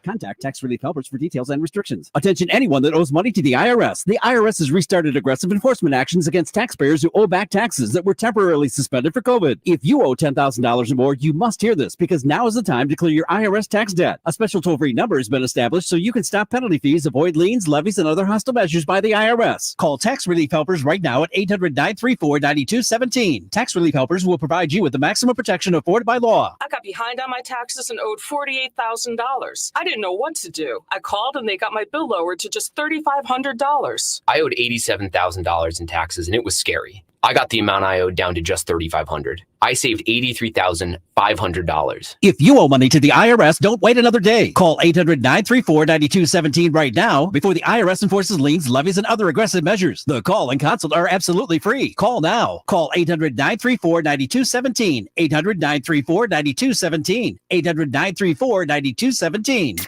Contact Tax Relief Helpers for details and restrictions. Attention anyone that owes money to the IRS. The IRS has restarted aggressive enforcement actions against taxpayers who owe back taxes that were temporarily suspended for COVID. If you owe $10,000 or more, you must hear this because now is the time to clear your IRS tax debt. A special toll-free number has been established so you can stop penalty fees, avoid liens, levies, and other hostile measures by the IRS. Call Tax Relief Helpers right now at 800-934-9217. Tax Relief Helpers will provide you with the maximum protection afforded by law. I got behind on my taxes and owed $48,000. I didn't know what to do. I called and they got my bill lowered to just $3,500. I owed $87,000 in taxes and it was scary. I got the amount I owed down to just $3,500. I saved $83,500. If you owe money to the IRS, don't wait another day. Call 800-934-9217 right now before the IRS enforces liens, levies, and other aggressive measures. The call and consult are absolutely free. Call now. Call 800-934-9217. 800-934-9217. 800-934-9217.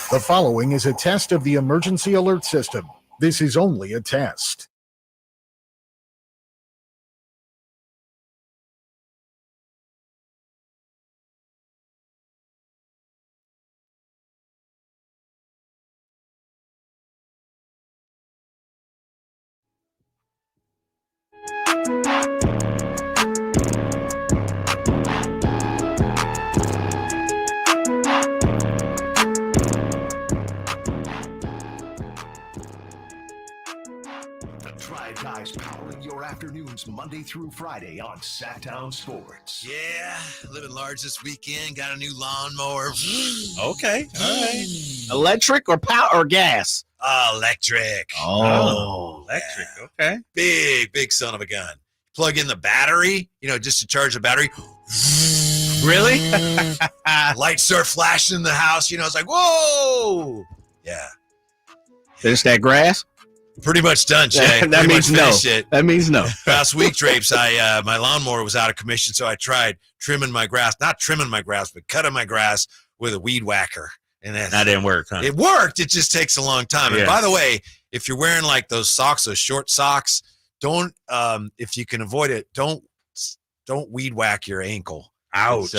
The following is a test of the emergency alert system. This is only a test. Drive Guys powering your afternoons Monday through Friday on Sactown Sports. Yeah, living large this weekend. Got a new lawnmower. Okay. All right. Electric or power or gas? Electric. Oh, electric. Okay. Big son of a gun. Plug in the battery, just to charge the battery. Really? Lights start flashing in the house. It's like, whoa. Yeah. Finish that grass? Pretty much done, Jay. That means no. It. That means no. Last week, Drapes, my lawnmower was out of commission, so I tried trimming my grass. Not trimming my grass, but cutting my grass with a weed whacker. And that didn't work, huh? It worked. It just takes a long time. Yeah. And by the way, if you're wearing like those socks, those short socks, don't, if you can avoid it, don't weed whack your ankle. Ouch.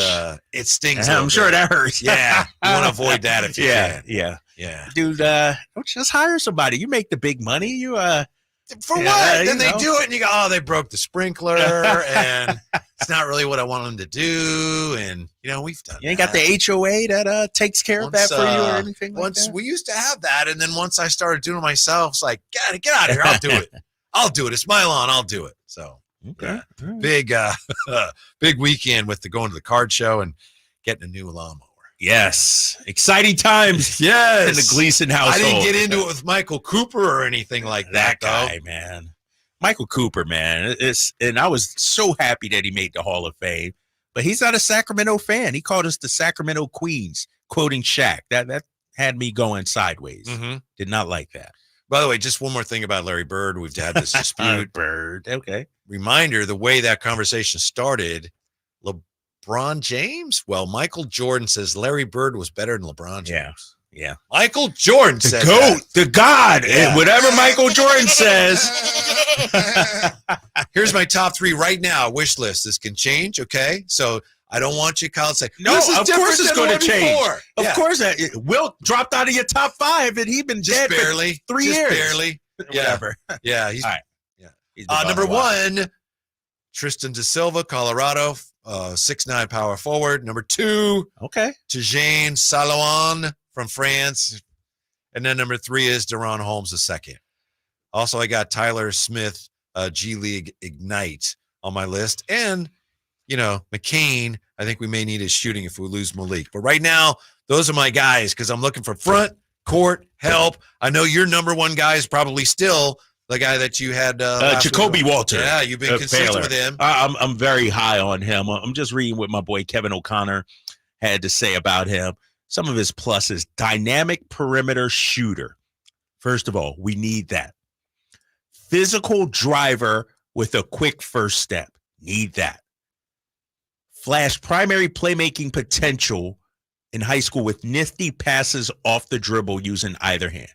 It stings. I'm sure that hurts. Yeah. You want to avoid that if you can. Yeah. Yeah. Dude, don't just hire somebody. You make the big money. You for what? Then they do it and you go, oh, they broke the sprinkler and it's not really what I want them to do. And we've done You ain't got the HOA that takes care of that for you or anything like that? We used to have that, and then once I started doing it myself, it's like, get out of here. I'll do it. I'll do it. It's my lawn. I'll do it. So okay. Big weekend with going to the card show and getting a new lawnmower. Yes. Exciting times. Yes. In the Gleason household. I didn't get into it with Michael Cooper or anything like that guy, man. Michael Cooper, man. And I was so happy that he made the Hall of Fame, but he's not a Sacramento fan. He called us the Sacramento Queens, quoting Shaq. That had me going sideways. Mm-hmm. Did not like that. By the way, just one more thing about Larry Bird. We've had this dispute. Bird. Okay. Reminder, the way that conversation started, LeBron James? Well, Michael Jordan says Larry Bird was better than LeBron James. Yeah. Michael Jordan said GOAT, that. the God. Yeah. Whatever Michael Jordan says. Here's my top 3 right now. Wish list. This can change, okay? So I don't want you, Kyle, to say, No, this is of course it's going to change. Before. Of course. Wilt dropped out of your top 5, and he's been Just dead barely. for 3 Just years. barely. Yeah. Whatever. Yeah. He's, All right. Yeah. He's the Number bottom 1, Tristan Da Silva, Colorado, 6'9" power forward. Number 2, okay, Tijane Salouan from France. And then number 3 is Deron Holmes II. Also, I got Tyler Smith, G League Ignite on my list. And, McCain, I think we may need his shooting if we lose Malik. But right now, those are my guys because I'm looking for front court help. I know your number 1 guy is probably still the guy that you had. Jacoby Walter. Yeah, you've been consistent Baylor. with him. I'm very high on him. I'm just reading what my boy Kevin O'Connor had to say about him. Some of his pluses: dynamic perimeter shooter. First of all, we need that. Physical driver with a quick first step. Need that. Flash primary playmaking potential in high school with nifty passes off the dribble using either hand.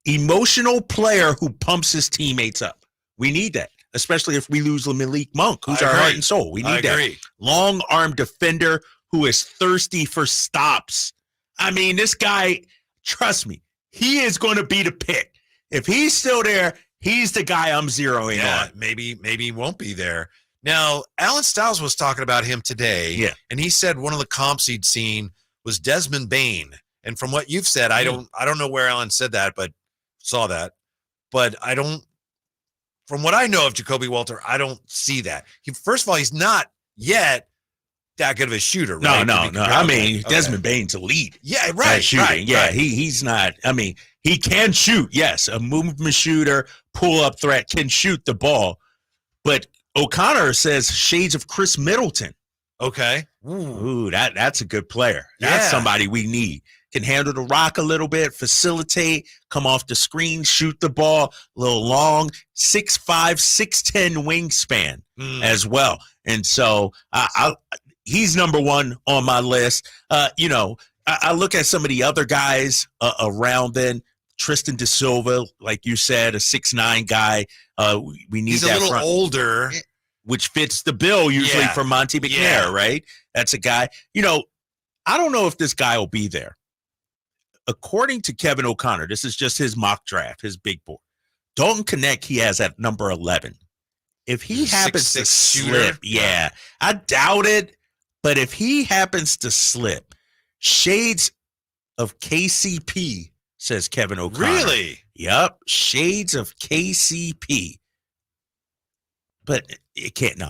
Emotional player who pumps his teammates up. We need that, especially if we lose Malik Monk, who's our heart and soul. We need that. Long arm defender who is thirsty for stops. I mean, this guy, trust me, he is going to be the pick. If he's still there, he's the guy I'm zeroing on. Maybe he won't be there. Now, Alan Stiles was talking about him today, and he said one of the comps he'd seen was Desmond Bane. And from what you've said, I don't know where Alan said that, but saw that. But from what I know of Jacoby Walter, I don't see that. First of all, he's not yet that good of a shooter, right? No. I mean, Desmond Bane's elite. Yeah, right. Shooting. He's not. I mean, he can shoot. Yes, a movement shooter, pull-up threat, can shoot the ball. But O'Connor says shades of Chris Middleton. Okay. Ooh, that's a good player. That's somebody we need. Can handle the rock a little bit, facilitate, come off the screen, shoot the ball, a little long, 6'5", 6'10" wingspan as well. And so he's number 1 on my list. I look at some of the other guys around then. Tristan Da Silva, like you said, a 6'9" guy. We need he's that a little older, which fits the bill usually for Monty McNair, right? That's a guy. I don't know if this guy will be there. According to Kevin O'Connor, this is just his mock draft, his big board. Dalton Knecht, he has at number 11. If he happens to slip, I doubt it. But if he happens to slip, shades of KCP, says Kevin O'Connor. Really? Yep. Shades of KCP. But it can't,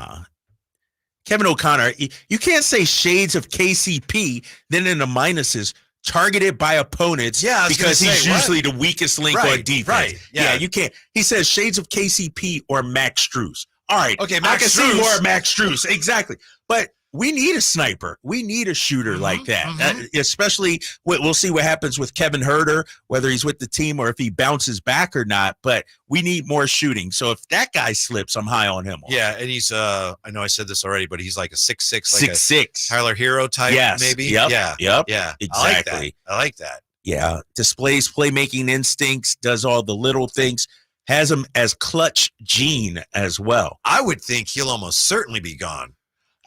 Kevin O'Connor, you can't say shades of KCP, then in the minuses, targeted by opponents because he's usually the weakest link on defense. Right. Yeah, you can't. He says shades of KCP or Max Strus. All right. Okay, I can see Strus. more Max Strus. Exactly. But we need a sniper. We need a shooter like that. Especially, we'll see what happens with Kevin Huerter, whether he's with the team or if he bounces back or not. But we need more shooting. So if that guy slips, I'm high on him. Yeah, and he's I know I said this already, but he's like a 6'6", 6'6", Tyler Hero type, maybe. Yep. Yeah. Exactly. I like that. Yeah. Displays playmaking instincts, does all the little things, has him as clutch gene as well. I would think he'll almost certainly be gone.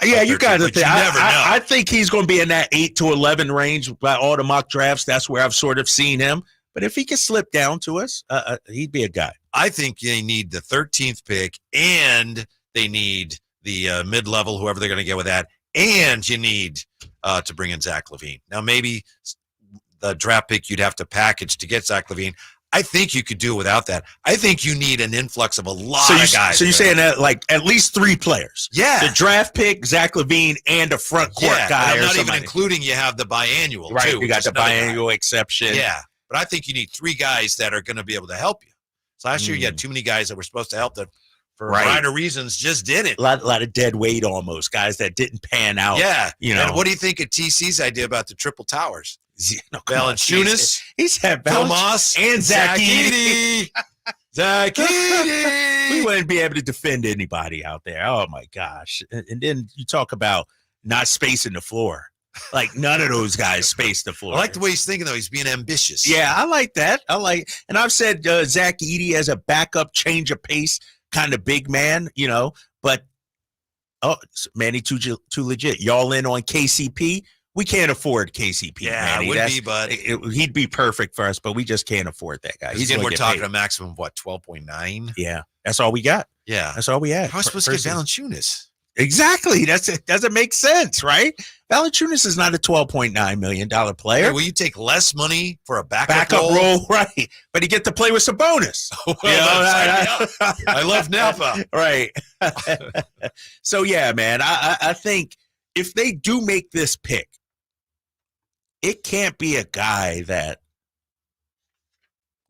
Yeah, you got to think. I I think he's going to be in that 8 to 11 range by all the mock drafts. That's where I've sort of seen him. But if he can slip down to us, he'd be a guy. I think they need the 13th pick, and they need the mid-level, whoever they're going to get with that, and you need to bring in Zach LaVine. Now, maybe the draft pick you'd have to package to get Zach LaVine. I think you could do without that. I think you need an influx of a lot of guys. So you're saying that like at least 3 players? Yeah. The draft pick, Zach LaVine, and a front court guy. I'm or not somebody. even including you have the biannual. Right, too, you got the biannual exception. Yeah, but I think you need 3 guys that are going to be able to help you. So last year you had too many guys that were supposed to help that for a variety of reasons just didn't. A lot of dead weight almost, guys that didn't pan out. Yeah. You know. And what do you think of TC's idea about the triple towers? Valanciunas. He's had Tomas and Zach Edey. Zach Edey. We wouldn't be able to defend anybody out there. Oh, my gosh. And then you talk about not spacing the floor. Like, none of those guys space the floor. I like the way he's thinking, though. He's being ambitious. Yeah, I like that. And I've said Zach Edey as a backup change of pace kind of big man, but Manny too legit. Y'all in on KCP? We can't afford KCP. Yeah, Manny. it would be, but he'd be perfect for us, but we just can't afford that guy. Again, we're talking a maximum of 12.9. Yeah, that's all we got. Yeah, that's all we had. How are we supposed to get Valanciunas? Exactly. It doesn't make sense, right? Valanciunas is not a $12.9 million player. Hey, will you take less money for a backup role? Right. But you get to play with some bonus. I love Napa. Right. So, yeah, man, I think if they do make this pick, it can't be a guy that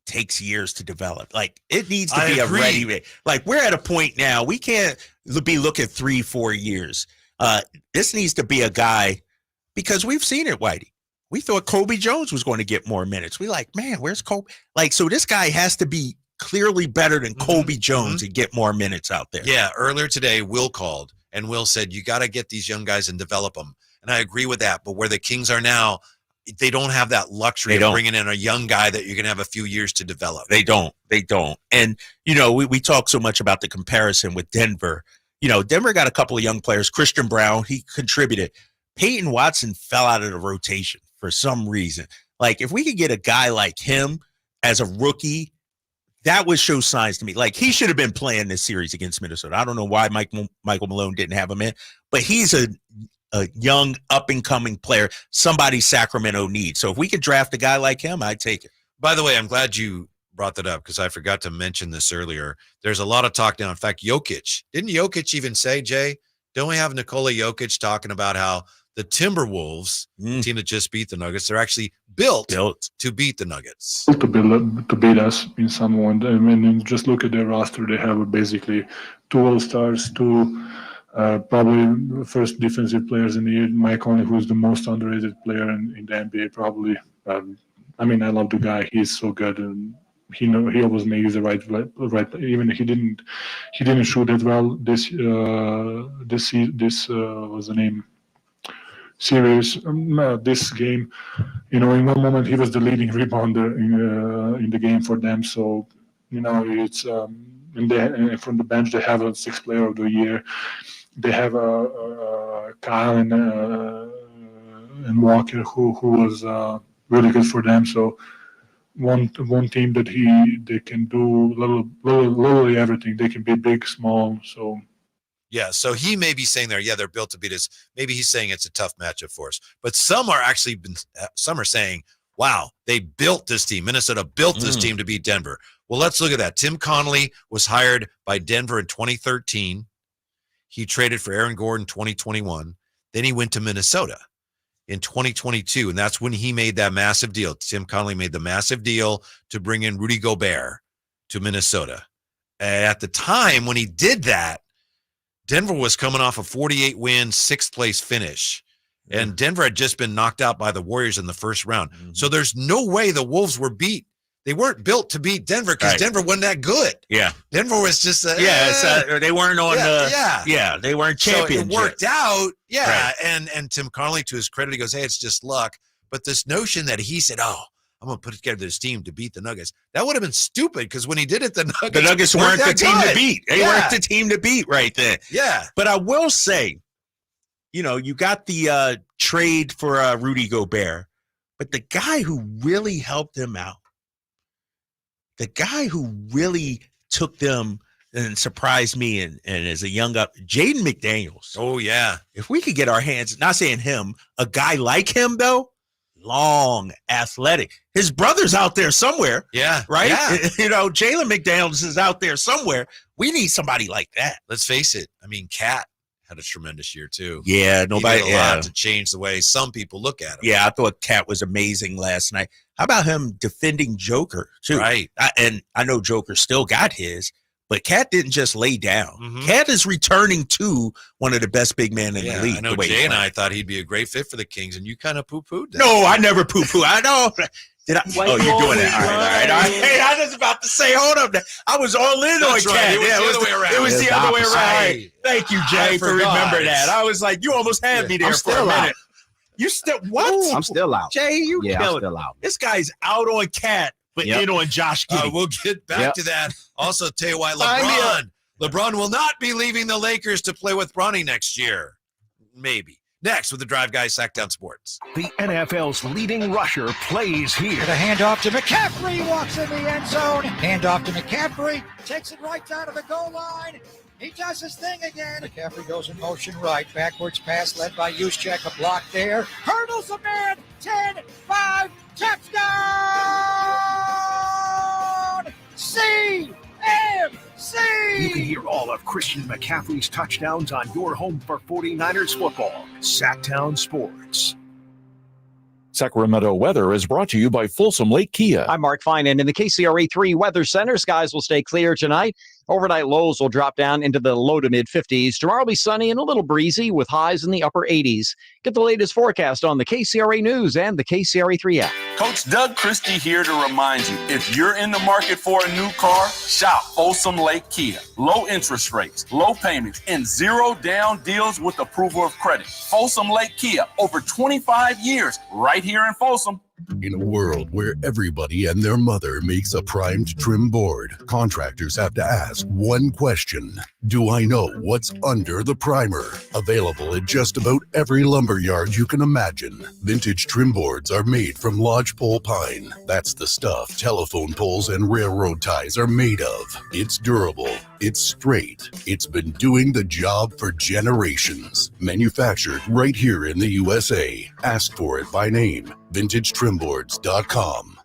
takes years to develop. Like, it needs to be a ready. Like, we're at a point now, we can't be looking 3-4 years. This needs to be a guy, because we've seen it, Whitey. We thought Kobe Jones was going to get more minutes. We like, man, where's Kobe? Like, so this guy has to be clearly better than Kobe Jones and get more minutes out there. Yeah, earlier today, Will called, and Will said, you got to get these young guys and develop them. And I agree with that. But where the Kings are now, they don't have that luxury of bringing in a young guy that you're going to have a few years to develop. They don't. And, we talk so much about the comparison with Denver. Denver got a couple of young players. Christian Brown, he contributed. Peyton Watson fell out of the rotation for some reason. Like, if we could get a guy like him as a rookie, that would show signs to me. Like, he should have been playing this series against Minnesota. I don't know why Michael Malone didn't have him in, but he's a young, up-and-coming player, somebody Sacramento needs. So if we could draft a guy like him, I'd take it. By the way, I'm glad you brought that up because I forgot to mention this earlier. There's a lot of talk now. In fact, Jokic. Didn't Jokic even say, Jay, don't we have Nikola Jokic talking about how the Timberwolves, team that just beat the Nuggets, they're actually built to beat the Nuggets. To beat us in some way. I mean, just look at their roster. They have basically 2 All-Stars, 2 probably the first defensive players in the year. Mike Conley, who's the most underrated player in the NBA, probably. I love the guy. He's so good, and he always makes the right. Even he didn't shoot that well this was the name series. This game, in one moment he was the leading rebounder in the game for them. So it's and from the bench they have a 6th player of the year. They have Kyle and Walker who was really good for them. So one team that they can do literally everything. They can be big, small. So yeah. So he may be saying they're built to beat us. Maybe he's saying it's a tough matchup for us. But some are saying, wow, they built this team. Minnesota built this team to beat Denver. Well, let's look at that. Tim Connolly was hired by Denver in 2013. He traded for Aaron Gordon in 2021. Then he went to Minnesota in 2022, and that's when he made that massive deal. Tim Connolly made the massive deal to bring in Rudy Gobert to Minnesota. At the time when he did that, Denver was coming off a 48-win, 6th-place finish, and Denver had just been knocked out by the Warriors in the first round. So there's no way the Wolves were beat. They weren't built to beat Denver because Denver wasn't that good. Yeah. Denver was just they weren't on they weren't championship. So it worked out. Yeah. Right. And Tim Connolly, to his credit, he goes, hey, it's just luck. But this notion that he said, I'm going to put together this team to beat the Nuggets, that would have been stupid because when he did it, the Nuggets weren't the team to beat. They weren't the team to beat right then. Yeah. But I will say, you got the trade for Rudy Gobert, but the guy who really helped them out, the guy who really took them and surprised me and as a young up, Jaden McDaniels. Oh, yeah. If we could get our hands, not saying him, a guy like him, though, long, athletic. His brother's out there somewhere. Yeah. Right? Yeah. Jalen McDaniels is out there somewhere. We need somebody like that. Let's face it. I mean, Cat had a tremendous year, too. Yeah. Nobody. He did a lot to change the way some people look at him. Yeah. I thought Cat was amazing last night. How about him defending Joker, too? Right. And I know Joker still got his, But Cat didn't just lay down. Cat is returning to one of the best big men in the league. I know Jay and I thought he'd be a great fit for the Kings, and you kind of poo-pooed that. No, I never poo-poo. I know. Did I? Oh, you're doing it. All right. Hey, I was about to say, hold up. I was all in on Cat. It was the other way around. It was the other way around. Thank you, Jay, for remembering that. I was like, you almost had me there for a minute. You still what? I'm still out. Jay, you I'm killing still out. This guy's out on Cat, but in on Josh Giddey. We'll get back to that. Also, tell you why LeBron will not be leaving the Lakers to play with Bronny next year. Maybe. Next with the Drive Guys, Sactown Sports. The NFL's leading rusher plays here. The handoff to McCaffrey, walks in the end zone. Handoff to McCaffrey, takes it right down to the goal line. He does his thing again. McCaffrey goes in motion right. Backwards pass led by Juszczyk. A block there. Hurdles a man. 10-5. Touchdown! CMC! You can hear all of Christian McCaffrey's touchdowns on your home for 49ers football. Sactown Sports. Sacramento weather is brought to you by Folsom Lake Kia. I'm Mark Finan in the KCRA 3 Weather Center. Skies will stay clear tonight. Overnight lows will drop down into the low to mid 50s. Tomorrow will be sunny and a little breezy with highs in the upper 80s. Get the latest forecast on the KCRA News and the KCRA 3 app. Coach Doug Christie here to remind you, if you're in the market for a new car, shop Folsom Lake Kia. Low interest rates, low payments, and zero down deals with approval of credit. Folsom Lake Kia, over 25 years, right here in Folsom. In a world where everybody and their mother makes a primed trim board, contractors have to ask one question. Do I know what's under the primer? Available at just about every lumber yard you can imagine. Vintage trim boards are made from lodgepole pine. That's the stuff telephone poles and railroad ties are made of. It's durable. It's straight. It's been doing the job for generations. Manufactured right here in the USA. Ask for it by name. VintageTrimboards.com.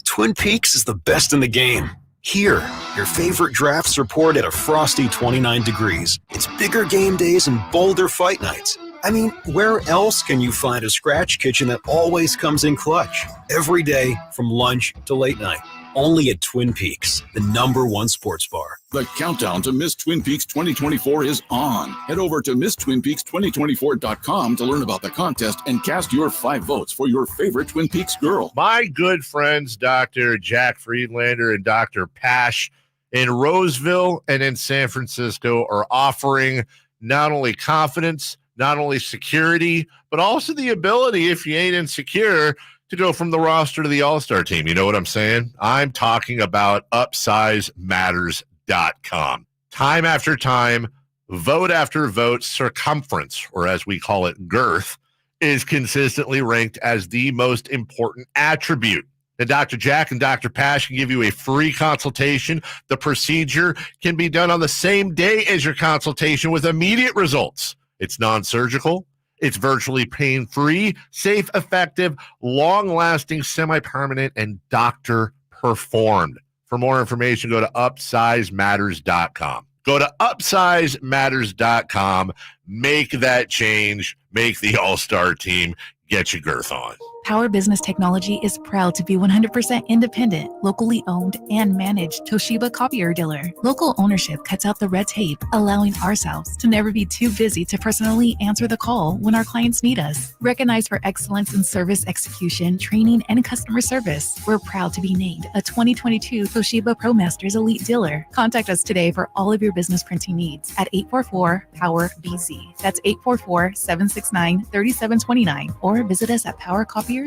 Twin Peaks is the best in the game. Here, your favorite drafts are poured at a frosty 29 degrees. It's bigger game days and bolder fight nights. I mean, where else can you find a scratch kitchen that always comes in clutch? Every day, from lunch to late night. Only at Twin Peaks, the #1 sports bar. The countdown to Miss Twin Peaks 2024 is on. Head over to MissTwinPeaks2024.com to learn about the contest and cast your 5 votes for your favorite Twin Peaks girl. My good friends, Dr. Jack Friedlander and Dr. Pash in Roseville and in San Francisco are offering not only confidence, not only security, but also the ability, if you ain't insecure, to go from the roster to the all-star team. You know what I'm saying? I'm talking about UpsizeMatters.com. Time after time, vote after vote, circumference, or as we call it, girth, is consistently ranked as the most important attribute. And Dr. Jack and Dr. Pash can give you a free consultation. The procedure can be done on the same day as your consultation with immediate results. It's non-surgical. It's virtually pain-free, safe, effective, long-lasting, semi-permanent, and doctor-performed. For more information, go to UpsizeMatters.com. Go to UpsizeMatters.com. Make that change. Make the all-star team. Get your girth on. Power Business Technology is proud to be 100% independent, locally owned, and managed Toshiba copier dealer. Local ownership cuts out the red tape, allowing ourselves to never be too busy to personally answer the call when our clients need us. Recognized for excellence in service execution, training, and customer service, we're proud to be named a 2022 Toshiba ProMasters Elite Dealer. Contact us today for all of your business printing needs at 844-POWER-BZ. That's 844-769-3729, or visit us at powercopiers.com.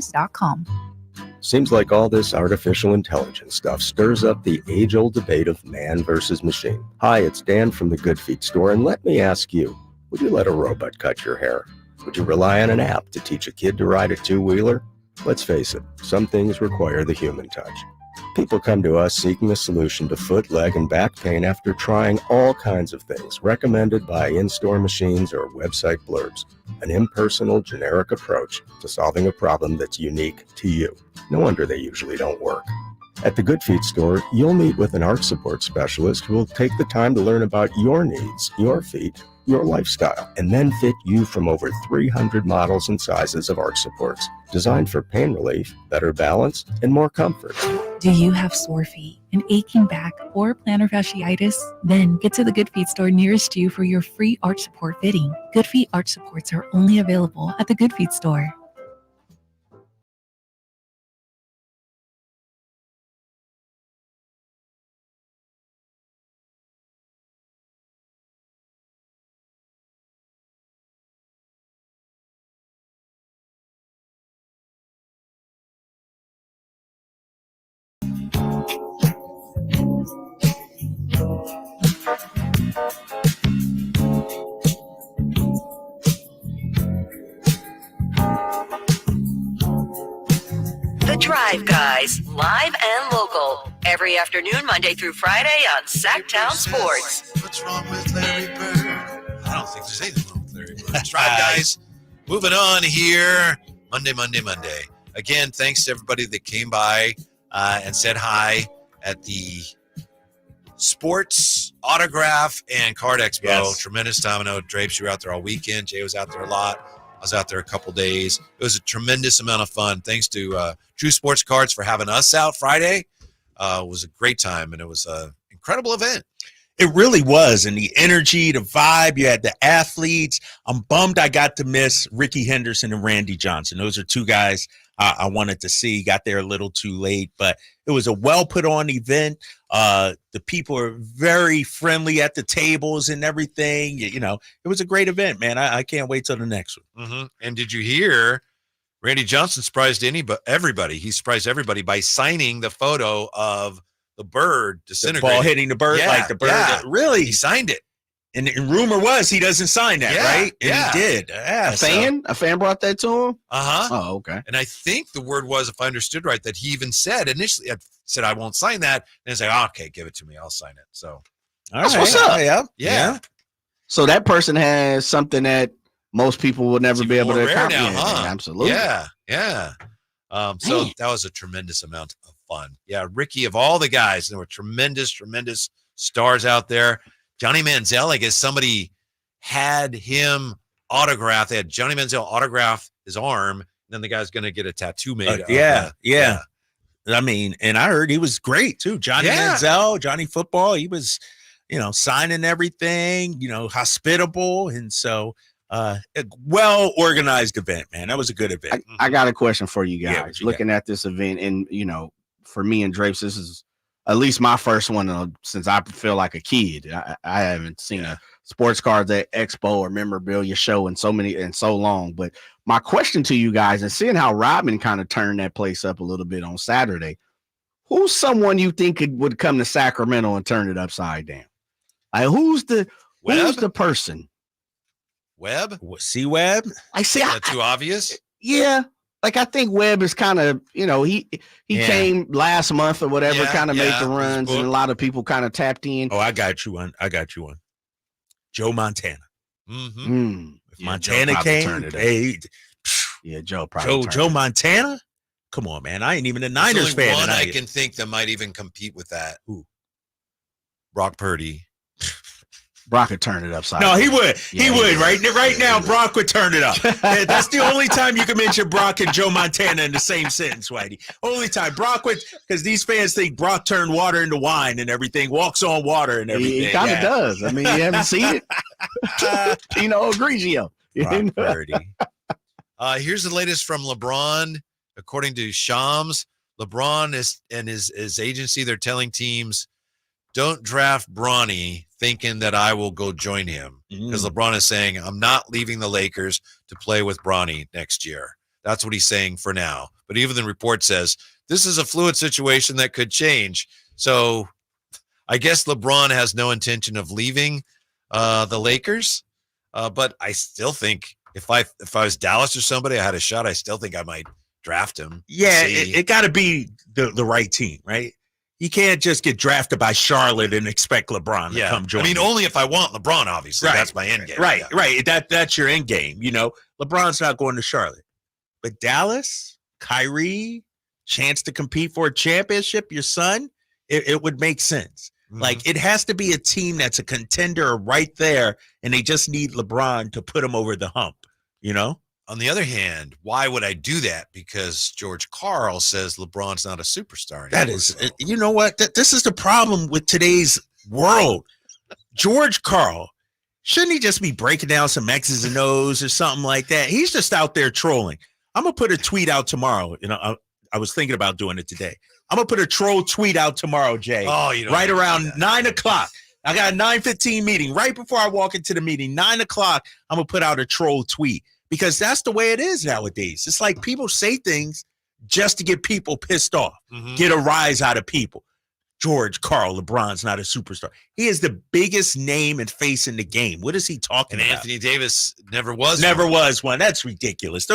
Seems like all this artificial intelligence stuff stirs up the age-old debate of man versus machine. Hi, it's Dan from the Good Feet store, and let me ask you, would you let a robot cut your hair? Would you rely on an app to teach a kid to ride a two-wheeler? Let's face it, some things require the human touch. People come to us seeking a solution to foot, leg, and back pain after trying all kinds of things recommended by in-store machines or website blurbs. An impersonal, generic approach to solving a problem that's unique to you. No wonder they usually don't work. At the Good Feet store, you'll meet with an arch support specialist who will take the time to learn about your needs, your feet, your lifestyle, and then fit you from over 300 models and sizes of arch supports, designed for pain relief, better balance, and more comfort. Do you have sore feet, an aching back, or plantar fasciitis? Then get to the Good Feet store nearest you for your free arch support fitting. Good Feet arch supports are only available at the Good Feet store. The Drive Guys, live and local, every afternoon, Monday through Friday on Sactown Sports. What's wrong with Larry Bird? I don't think there's anything wrong with Larry Bird. Drive Guys, moving on here. Monday. Again, thanks to everybody that came by and said hi at the Sports Autograph and Card Expo. Yes. Tremendous time. I know, Drapes, you were out there all weekend. Jay was out there a lot. I was out there a couple days. It was a tremendous amount of fun. Thanks to True Sports Cards for having us out Friday. It was a great time, and it was an incredible event. It really was. And the energy, the vibe, you had the athletes. I'm bummed I got to miss Ricky Henderson and Randy Johnson. Those are two guys I wanted to see. Got there a little too late, but it was a well-put-on event. The people are very friendly at the tables and everything. You know, it was a great event, man. I can't wait till the next one. Mm-hmm. And did you hear Randy Johnson surprised everybody? He surprised everybody by signing the photo of the bird disintegrating. The ball hitting the bird, like the bird. Yeah. Really? He signed it. And rumor was he doesn't sign that, right? And he did. Yeah, A fan brought that to him? Uh-huh. Oh, okay. And I think the word was, if I understood right, that he even said initially, said, I won't sign that. And it's like, oh, okay, give it to me. I'll sign it. So That's what's up. Yeah. So that person has something that most people would never be able to accomplish. Now, huh? Absolutely. Yeah. So that was a tremendous amount of fun. Yeah, Ricky, of all the guys, there were tremendous stars out there. Johnny Manziel, I guess somebody had him autograph. They had Johnny Manziel autograph his arm, and then the guy's going to get a tattoo made. Yeah. I mean, and I heard he was great too. Johnny Manziel, Johnny Football. He was, signing everything, hospitable. And so a well-organized event, man. That was a good event. I got a question for you Yeah, guys. Looking at this event, and, for me and Drapes, this is at least my first one since I feel like a kid. I haven't seen a sports cards expo or memorabilia show in so long. But my question to you guys, and seeing how Robin kind of turned that place up a little bit on Saturday, who's someone you think would come to Sacramento and turn it upside down? Like, who's the person? Webb? C-Webb? I see. Is that too obvious? Yeah. Like, I think Webb is kind of, he came last month or whatever, kind of made the runs, and a lot of people kind of tapped in. Oh, I got you one. Joe Montana. Mm-hmm. If Montana came, Joe probably. Joe Montana? Come on, man. I ain't even a Niners fan. One I can think that might even compete with that. Who? Brock Purdy. Brock could turn it upside. No, he would. He would. Right now, Brock would turn it up. That's the only time you can mention Brock and Joe Montana in the same sentence, Whitey. Only time. Brock would, because these fans think Brock turned water into wine and everything, walks on water and everything. He kind of does. I mean, you haven't seen it. Grigio. Brock Purdy. Here's the latest from LeBron. According to Shams, LeBron and his agency, they're telling teams, don't draft Bronny thinking that I will go join him, because LeBron is saying, I'm not leaving the Lakers to play with Bronny next year. That's what he's saying for now. But even the report says this is a fluid situation that could change. So I guess LeBron has no intention of leaving the Lakers. But I still think if I was Dallas or somebody, I had a shot, I still think I might draft him. Yeah, it got to be the right team, right? You can't just get drafted by Charlotte and expect LeBron to come join. I mean, only if I want LeBron, obviously. Right. That's my end game. Right. That's your end game. LeBron's not going to Charlotte. But Dallas, Kyrie, chance to compete for a championship, your son, it would make sense. Like, it has to be a team that's a contender right there, and they just need LeBron to put them over the hump, you know? On the other hand, why would I do that? Because George Karl says LeBron's not a superstar anymore. That is, you know what? This is the problem with today's world. George Karl, shouldn't he just be breaking down some X's and O's or something like that? He's just out there trolling. I'm going to put a tweet out tomorrow. You know, I was thinking about doing it today. I'm going to put a troll tweet out tomorrow, Jay. Oh, you know, right around 9 o'clock. I got a 9:15 meeting. Right before I walk into the meeting, 9 o'clock, I'm going to put out a troll tweet because that's the way it is nowadays. It's like people say things just to get people pissed off, get a rise out of people. George Karl, LeBron's not a superstar. He is the biggest name and face in the game. What is he talking about? Anthony Davis never was one. That's ridiculous.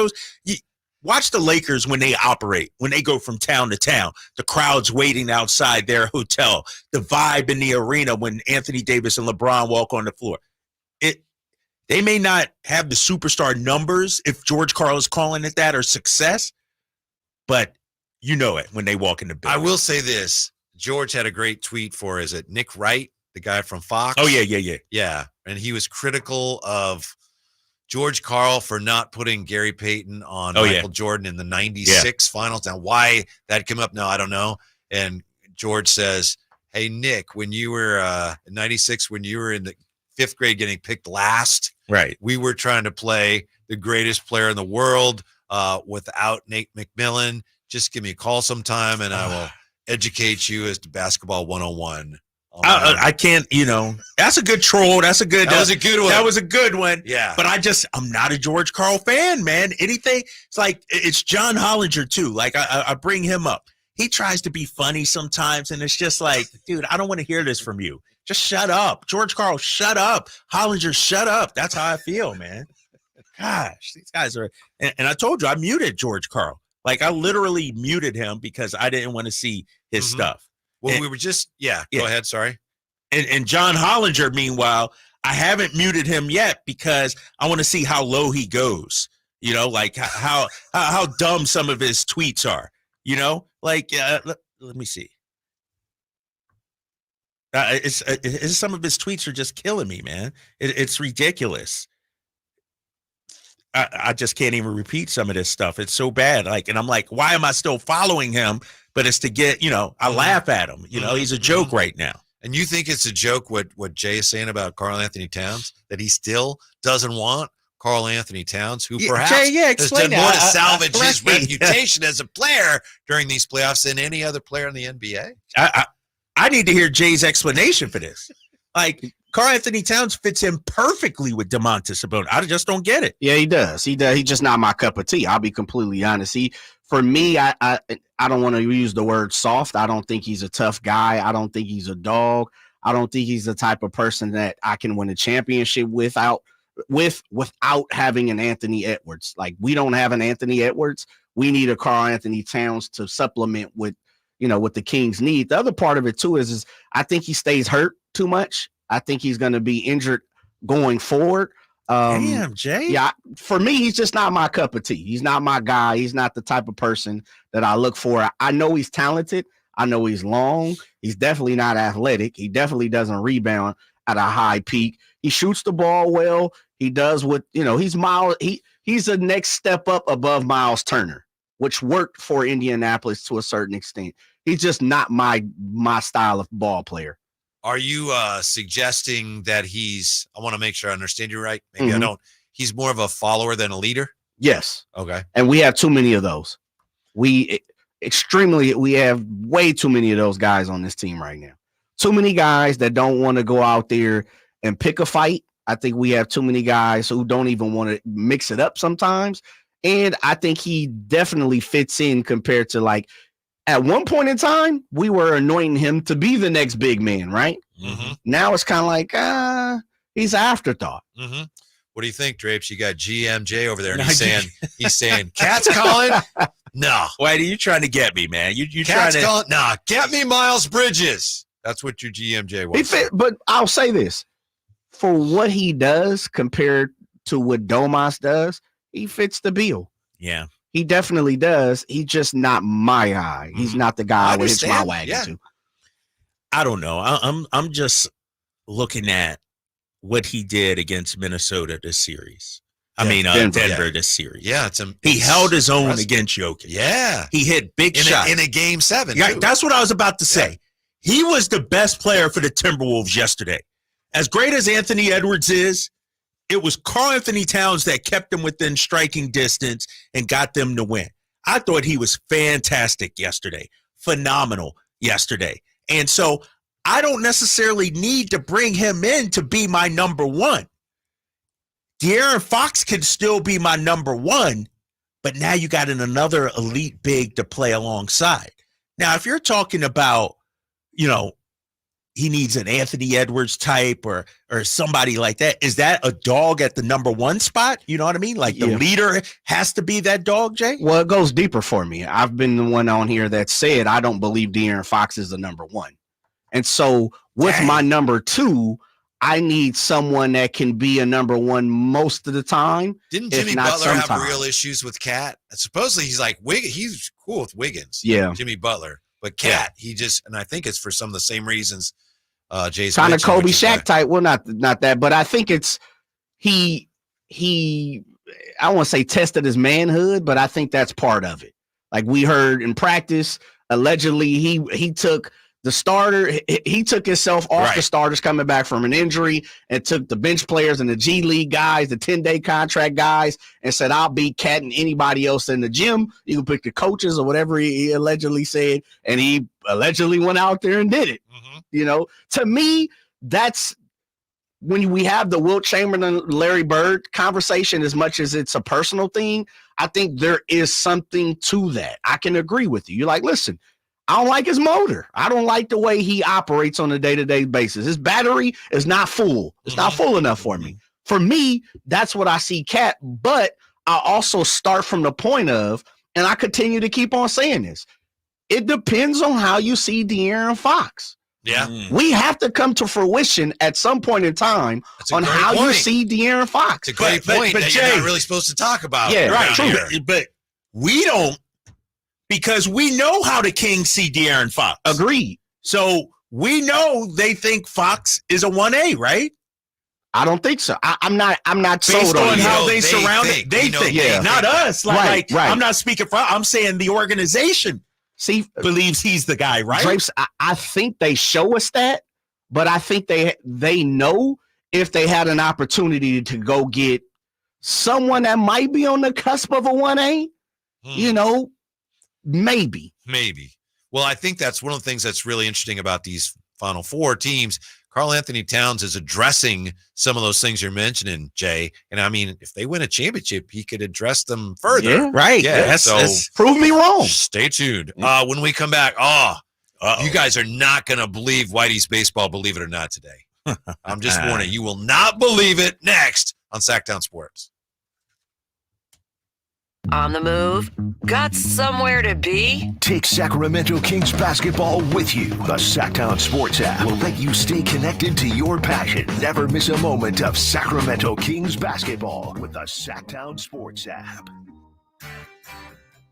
Watch the Lakers when they operate, when they go from town to town, the crowd's waiting outside their hotel, the vibe in the arena when Anthony Davis and LeBron walk on the floor. They may not have the superstar numbers, if George Karl is calling it that, or success, but you know it when they walk in the building. I will say this. George had a great tweet for, is it Nick Wright, the guy from Fox? Oh, yeah. Yeah, and he was critical of George Karl for not putting Gary Payton on Michael Jordan in the 96 finals. Now, why that came up, no, I don't know. And George says, hey, Nick, when you were in 96, when you were in the 5th grade getting picked last, right? We were trying to play the greatest player in the world without Nate McMillan. Just give me a call sometime, and I will educate you as to basketball 101. I can't, that's a good troll. That was a good one. That was a good one. Yeah. But I'm not a George Karl fan, man. Anything, it's like, it's John Hollinger too. Like I bring him up. He tries to be funny sometimes. And it's just like, dude, I don't want to hear this from you. Just shut up. George Karl, shut up. Hollinger, shut up. That's how I feel, man. Gosh, these guys are, and I told you, I muted George Karl. Like I literally muted him because I didn't want to see his stuff. Well, we were just, go ahead. Sorry. And John Hollinger, meanwhile, I haven't muted him yet because I want to see how low he goes. Like how dumb some of his tweets are. Let me see. Some of his tweets are just killing me, man. It's ridiculous. I just can't even repeat some of this stuff. It's so bad. And I'm like, why am I still following him? But it's to get, I laugh at him. He's a joke right now. And you think it's a joke what Jay is saying about Karl Anthony Towns, that he still doesn't want Karl Anthony Towns, who perhaps has done more to salvage his reputation as a player during these playoffs than any other player in the NBA? I need to hear Jay's explanation for this. Karl Anthony Towns fits in perfectly with Domantas Sabonis. I just don't get it. Yeah, he does. He's just not my cup of tea. I'll be completely honest. For me, I don't want to use the word soft. I don't think he's a tough guy. I don't think he's a dog. I don't think he's the type of person that I can win a championship without having an Anthony Edwards. Like, we don't have an Anthony Edwards. We need a Karl Anthony Towns to supplement with, what the Kings need. The other part of it too is I think he stays hurt too much. I think he's going to be injured going forward. Damn, Jay. Yeah, for me, he's just not my cup of tea. He's not my guy. He's not the type of person that I look for. I know he's talented. I know he's long. He's definitely not athletic. He definitely doesn't rebound at a high peak. He shoots the ball well. He does what, he's a next step up above Miles Turner, which worked for Indianapolis to a certain extent. He's just not my style of ball player. Are you suggesting that I want to make sure I understand you right. Maybe I don't. He's more of a follower than a leader? Yes. Okay. And we have too many of those. We have way too many of those guys on this team right now. Too many guys that don't want to go out there and pick a fight. I think we have too many guys who don't even want to mix it up sometimes. And I think he definitely fits in compared to at one point in time, we were anointing him to be the next big man, right? Mm-hmm. Now it's kind of he's an afterthought. Mm-hmm. What do you think, Drapes? You got GMJ over there, and he's saying, Cat's calling? No. Whitey, you trying to get me, man. You Cat's trying to calling? Nah, get me Miles Bridges. That's what your GMJ was. But I'll say this. For what he does compared to what Domas does, he fits the bill. Yeah. He definitely does. He's just not my guy. He's not the guy I would hitch my wagon to. I don't know. I'm just looking at what he did against Minnesota this series. Denver this series. Yeah, he held his own against Jokic. Yeah, he hit big shots in a game 7. Yeah, that's what I was about to say. Yeah. He was the best player for the Timberwolves yesterday. As great as Anthony Edwards is, it was Karl Anthony Towns that kept them within striking distance and got them to win. I thought he was fantastic yesterday, phenomenal yesterday, and so I don't necessarily need to bring him in to be my number one. De'Aaron Fox can still be my number one, but now you got another elite big to play alongside. Now, if you're talking about, he needs an Anthony Edwards type or somebody like that, is that a dog at the number one spot? You know what I mean? Like the leader has to be that dog, Jay? Well, it goes deeper for me. I've been the one on here that said I don't believe De'Aaron Fox is the number one. And so with my number two, I need someone that can be a number one most of the time. Didn't Jimmy Butler have real issues with Cat? Supposedly he's like he's cool with Wiggins. Yeah, Jimmy Butler, but Cat, he and I think it's for some of the same reasons. Jason, kind of Kobe Shaq type. Well, not that, but I think it's he. I won't say tested his manhood, but I think that's part of it. Like we heard in practice, allegedly he took the starter, he took himself off the starters coming back from an injury and took the bench players and the G League guys, the 10-day contract guys, and said, I'll beat Cat and anybody else in the gym. You can pick the coaches or whatever he allegedly said. And he allegedly went out there and did it. Mm-hmm. To me, that's when we have the Wilt Chamberlain, Larry Bird conversation, as much as it's a personal thing, I think there is something to that. I can agree with you. You're like, listen, I don't like his motor. I don't like the way he operates on a day-to-day basis. His battery is not full. It's not full enough for me. For me, that's what I see Cat. But I also start from the point of, and I continue to keep on saying this, it depends on how you see De'Aaron Fox. Yeah. We have to come to fruition at some point in time on how you see De'Aaron Fox. It's a great point that Jay, you're not really supposed to talk about. Yeah, right. True. But we don't. Because we know how the Kings see De'Aaron Fox. Agreed. So we know they think Fox is a 1A, right? I don't think so. I'm not Based sold on how they surround it. They think, not us. Right. I'm not speaking for. I'm saying the organization believes he's the guy, right? Drapes, I think they show us that, but I think they know if they had an opportunity to go get someone that might be on the cusp of a 1A, Maybe. Well, I think that's one of the things that's really interesting about these Final Four teams. Karl Anthony Towns is addressing some of those things you're mentioning, Jay. And I mean, if they win a championship, he could address them further. Yeah, right. Yeah. So prove me wrong. Stay tuned. When we come back, you guys are not going to believe Whitey's baseball, believe it or not, today. I'm just warning. You will not believe it. Next on Sactown Sports. On the move? Got somewhere to be? Take Sacramento Kings basketball with you. The Sactown Sports app will let you stay connected to your passion. Never miss a moment of Sacramento Kings basketball with the Sactown Sports app.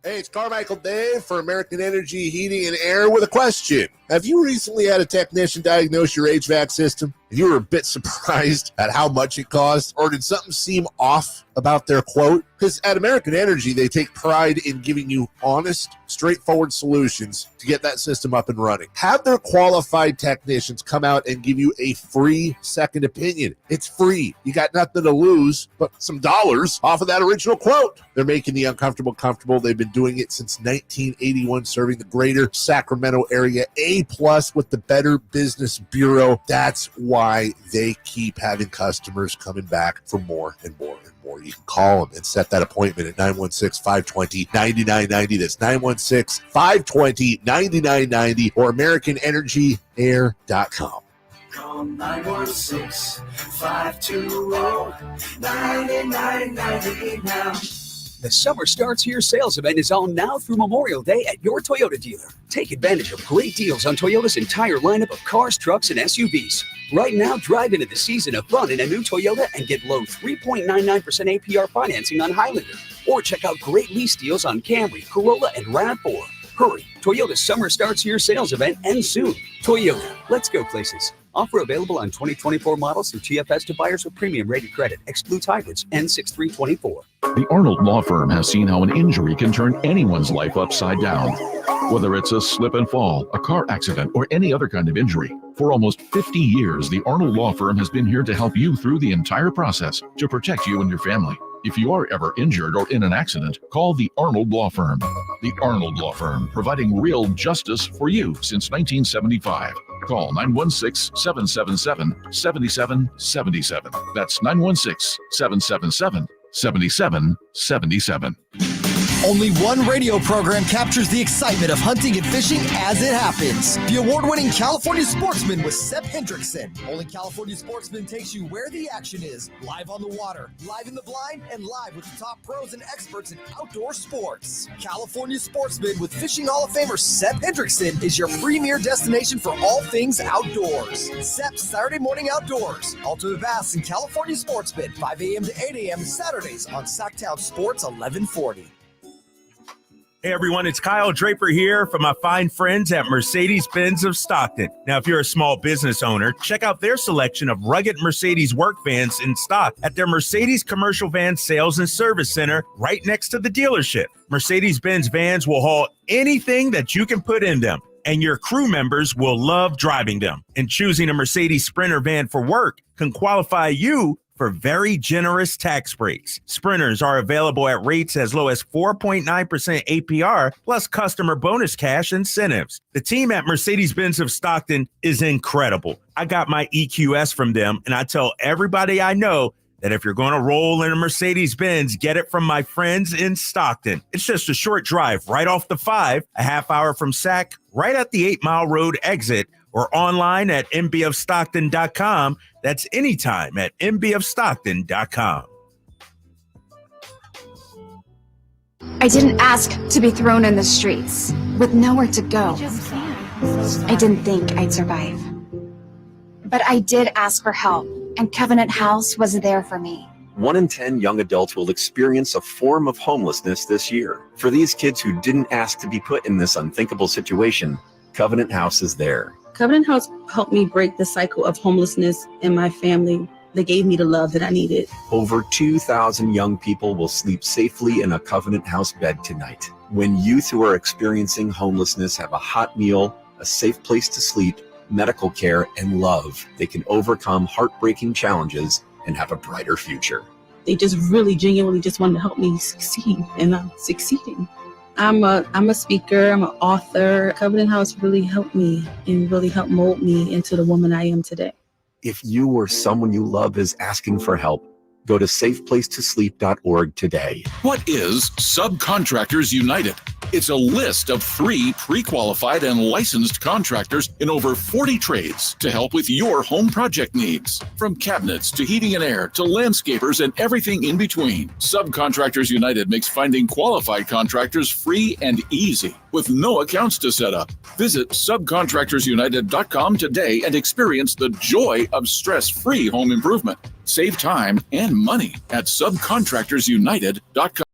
Hey, it's Carmichael Dave for American Energy Heating and Air with a question. Have you recently had a technician diagnose your HVAC system and you were a bit surprised at how much it cost? Or did something seem off about their quote? Because at American Energy, they take pride in giving you honest, straightforward solutions to get that system up and running. Have their qualified technicians come out and give you a free second opinion. It's free. You got nothing to lose but some dollars off of that original quote. They're making the uncomfortable comfortable. They've been doing it since 1981, serving the greater Sacramento area. A+ with the Better Business Bureau. That's why they keep having customers coming back for more and more and more. You can call them and set that appointment at 916-520-9990. That's 916-520-9990 or AmericanEnergyAir.com. Call 916-520-9990 now. The Summer Starts Here sales event is on now through Memorial Day at your Toyota dealer. Take advantage of great deals on Toyota's entire lineup of cars, trucks, and SUVs. Right now, drive into the season of fun in a new Toyota and get low 3.99% APR financing on Highlander. Or check out great lease deals on Camry, Corolla, and RAV4. Hurry, Toyota's summer starts here sales event ends soon. Toyota, let's go places. Offer available on 2024 models through TFS to buyers with premium rated credit. Excludes hybrids. N6324. The Arnold Law Firm has seen how an injury can turn anyone's life upside down. Whether it's a slip and fall, a car accident, or any other kind of injury. For almost 50 years, the Arnold Law Firm has been here to help you through the entire process to protect you and your family. If you are ever injured or in an accident, call the Arnold Law Firm. The Arnold Law Firm, providing real justice for you since 1975. Call 916-777-7777. That's 916-777-7777. Only one radio program captures the excitement of hunting and fishing as it happens. The award-winning California Sportsman with Seth Hendrickson. Only California Sportsman takes you where the action is. Live on the water, live in the blind, and live with the top pros and experts in outdoor sports. California Sportsman with Fishing Hall of Famer Seth Hendrickson is your premier destination for all things outdoors. Seth's Saturday Morning Outdoors. Ultimate Bass and California Sportsman, 5 a.m. to 8 a.m. Saturdays on Sactown Sports 1140. Hey everyone, it's Kyle Draper here from my fine friends at Mercedes-Benz of Stockton. Now, if you're a small business owner, check out their selection of rugged Mercedes work vans in stock at their Mercedes Commercial Van Sales and Service Center right next to the dealership. Mercedes-Benz vans will haul anything that you can put in them, and your crew members will love driving them. And choosing a Mercedes Sprinter van for work can qualify you for very generous tax breaks. Sprinters are available at rates as low as 4.9% APR plus customer bonus cash incentives. The team at Mercedes-Benz of Stockton is incredible. I got my EQS from them, and I tell everybody I know that if you're going to roll in a Mercedes-Benz, get it from my friends in Stockton. It's just a short drive right off the 5, a half hour from Sac, right at the 8 Mile Road exit, or online at mbofstockton.com. That's anytime at mbofstockton.com. I didn't ask to be thrown in the streets with nowhere to go. I didn't think I'd survive. But I did ask for help, and Covenant House was there for me. 1 in 10 young adults will experience a form of homelessness this year. For these kids who didn't ask to be put in this unthinkable situation, Covenant House is there. Covenant House helped me break the cycle of homelessness in my family. They gave me the love that I needed. Over 2,000 young people will sleep safely in a Covenant House bed tonight. When youth who are experiencing homelessness have a hot meal, a safe place to sleep, medical care, and love, they can overcome heartbreaking challenges and have a brighter future. They just really genuinely just wanted to help me succeed, and I'm succeeding. I'm a speaker, I'm an author. Covenant House really helped me and really helped mold me into the woman I am today. If you or someone you love is asking for help, go to safeplacetosleep.org today. What is Subcontractors United? It's a list of 3 pre-qualified and licensed contractors in over 40 trades to help with your home project needs. From cabinets to heating and air to landscapers and everything in between, Subcontractors United makes finding qualified contractors free and easy with no accounts to set up. Visit subcontractorsunited.com today and experience the joy of stress-free home improvement. Save time and money at subcontractorsunited.com.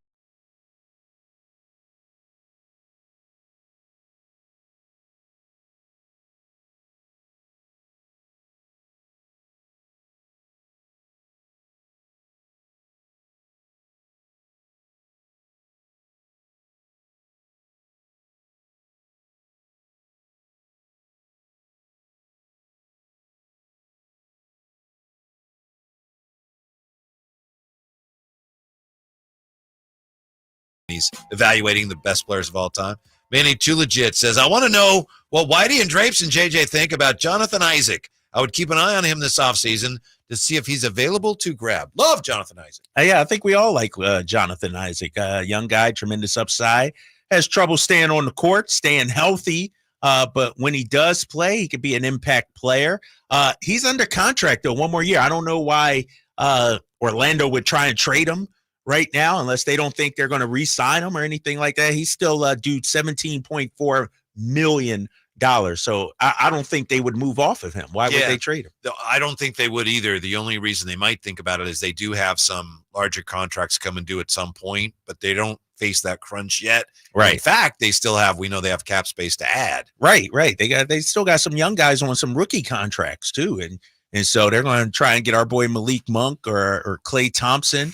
He's evaluating the best players of all time. Manny Too Legit says, I want to know what Whitey and Drapes and JJ think about Jonathan Isaac. I would keep an eye on him this offseason to see if he's available to grab. Love Jonathan Isaac. Yeah, I think we all like Jonathan Isaac. Young guy, tremendous upside. Has trouble staying on the court, staying healthy. But when he does play, he could be an impact player. He's under contract, though, 1 more year. I don't know why Orlando would try and trade him right now, unless they don't think they're going to re-sign him or anything like that. He's still due $17.4 million. So I don't think they would move off of him. Why would they trade him? I don't think they would either. The only reason they might think about it is they do have some larger contracts coming due at some point, but they don't faced that crunch yet. Right. In fact, they know they have cap space to add. Right. They still got some young guys on some rookie contracts too, and so they're going to try and get our boy Malik Monk or Klay Thompson.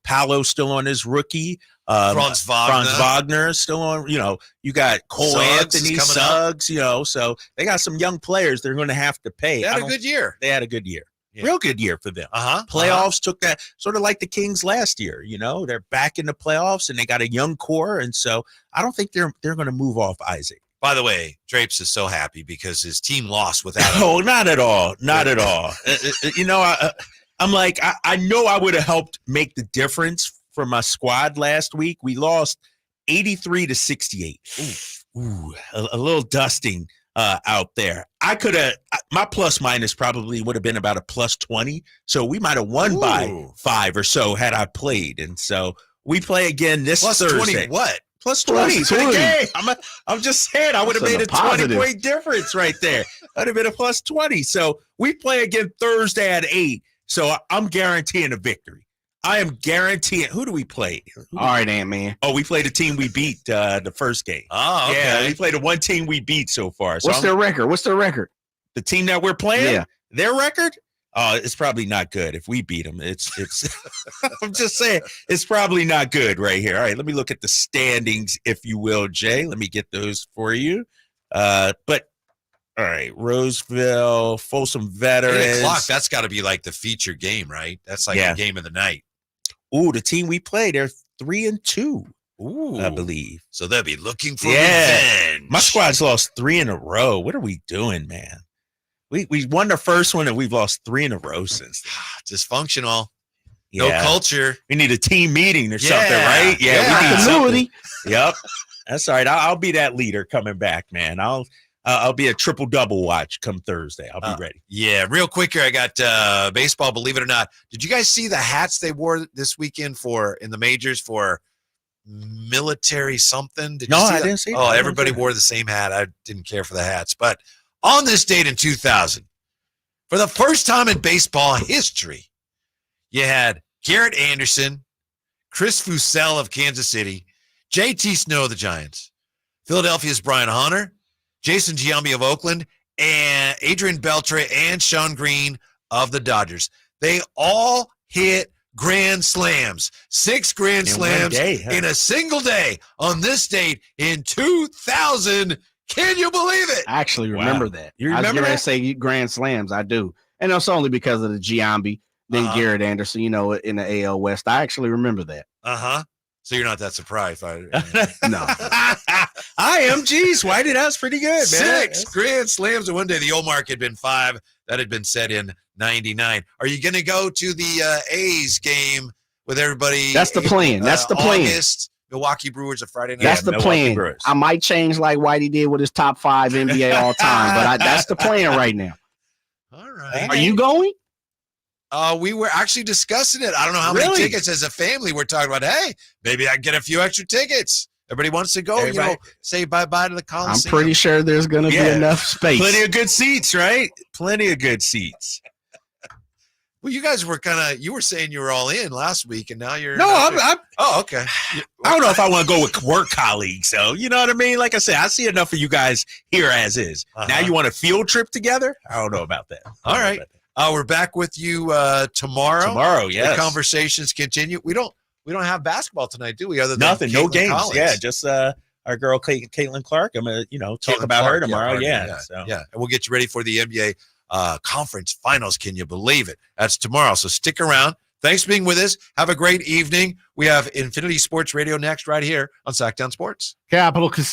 Paolo's still on his rookie. Franz Wagner still on. You got Cole Anthony, Suggs. So they got some young players they're going to have to pay. They had a good year. They had a good year. Yeah. Real good year for them. Playoffs took that sort of like the Kings last year. They're back in the playoffs and they got a young core, and so I don't think they're going to move off Isaac. By the way, Drapes is so happy because his team lost without him. Oh, not at all. Not at all. I'm like, I know I would have helped make the difference for my squad last week. We lost 83-68. Ooh, a little dusting out there. I could have, my plus minus probably would have been about a plus 20. So we might have won by 5 or so had I played. And so we play again this plus Thursday. 20 what? Plus 20 for the game. I'm just saying I would have made a 20-point difference right there. I'd have been a plus 20. So we play again Thursday at 8. So I'm guaranteeing a victory. I am guaranteeing. Who do we play? All right, Ant-Man. Oh, we played a team we beat the first game. Oh, okay. Yeah, we played the one team we beat so far. So What's their record? The team that we're playing? Yeah. Their record? Oh, it's probably not good. If we beat them, it's I'm just saying it's probably not good right here. All right, let me look at the standings, if you will, Jay. Let me get those for you. But all right, Roseville, Folsom Veterans. 8 o'clock, that's got to be like the feature game, right? That's like the game of the night. Ooh, the team we play, they're 3-2. Ooh, I believe. So they'll be looking for revenge. My squad's lost 3 in a row. What are we doing, man? We won the first one and we've lost 3 in a row since. Dysfunctional. No culture. We need a team meeting or something, right? Yeah, we need continuity. Yep. That's all right. I'll be that leader coming back, man. I'll be a triple-double watch come Thursday. I'll be ready. Yeah, real quick here. I got baseball, believe it or not. Did you guys see the hats they wore this weekend in the majors for military something? I didn't see that. Oh, everybody wore the same hat. I didn't care for the hats. But on this date in 2000, for the first time in baseball history, you had Garrett Anderson, Chris Fusell of Kansas City, JT Snow of the Giants, Philadelphia's Brian Hunter, Jason Giambi of Oakland, and Adrian Beltre and Sean Green of the Dodgers. They all hit grand slams, 6 grand slams in a single day on this date in 2000. Can you believe it? I actually remember that. You remember I was going that? to say grand slams. I do. And it's only because of the Giambi, then Garrett Anderson, in the AL West. I actually remember that. So you're not that surprised. No. I am. Geez, Whitey, that's pretty good, man. 6 grand slams in one day. The old mark had been 5. That had been set in 99. Are you going to go to the A's game with everybody? That's the plan. That's the plan. August, Milwaukee Brewers a Friday night. That's the plan. Brewers. I might change like Whitey did with his top 5 NBA all time, but that's the plan right now. All right. Are you going? We were actually discussing it. I don't know how many tickets as a family. We're talking about, hey, maybe I can get a few extra tickets. Everybody wants to go, say bye-bye to the Coliseum. I'm pretty sure there's going to be enough space. Plenty of good seats, right? Plenty of good seats. Well, you guys were you were saying you were all in last week, and now you're. No, I'm oh, okay. I don't know if I want to go with work colleagues, so you know what I mean? Like I said, I see enough of you guys here as is. Now you want a field trip together? I don't know about that. All right. We're back with you tomorrow. Tomorrow, yes. The conversations continue. We don't have basketball tonight, do we? Other than nothing, no Caitlin games. Collins. Yeah, just our girl Caitlin Clark. I'm gonna talk about her tomorrow. Yeah, and we'll get you ready for the NBA conference finals. Can you believe it? That's tomorrow. So stick around. Thanks for being with us. Have a great evening. We have Infinity Sports Radio next, right here on Sactown Sports. Capital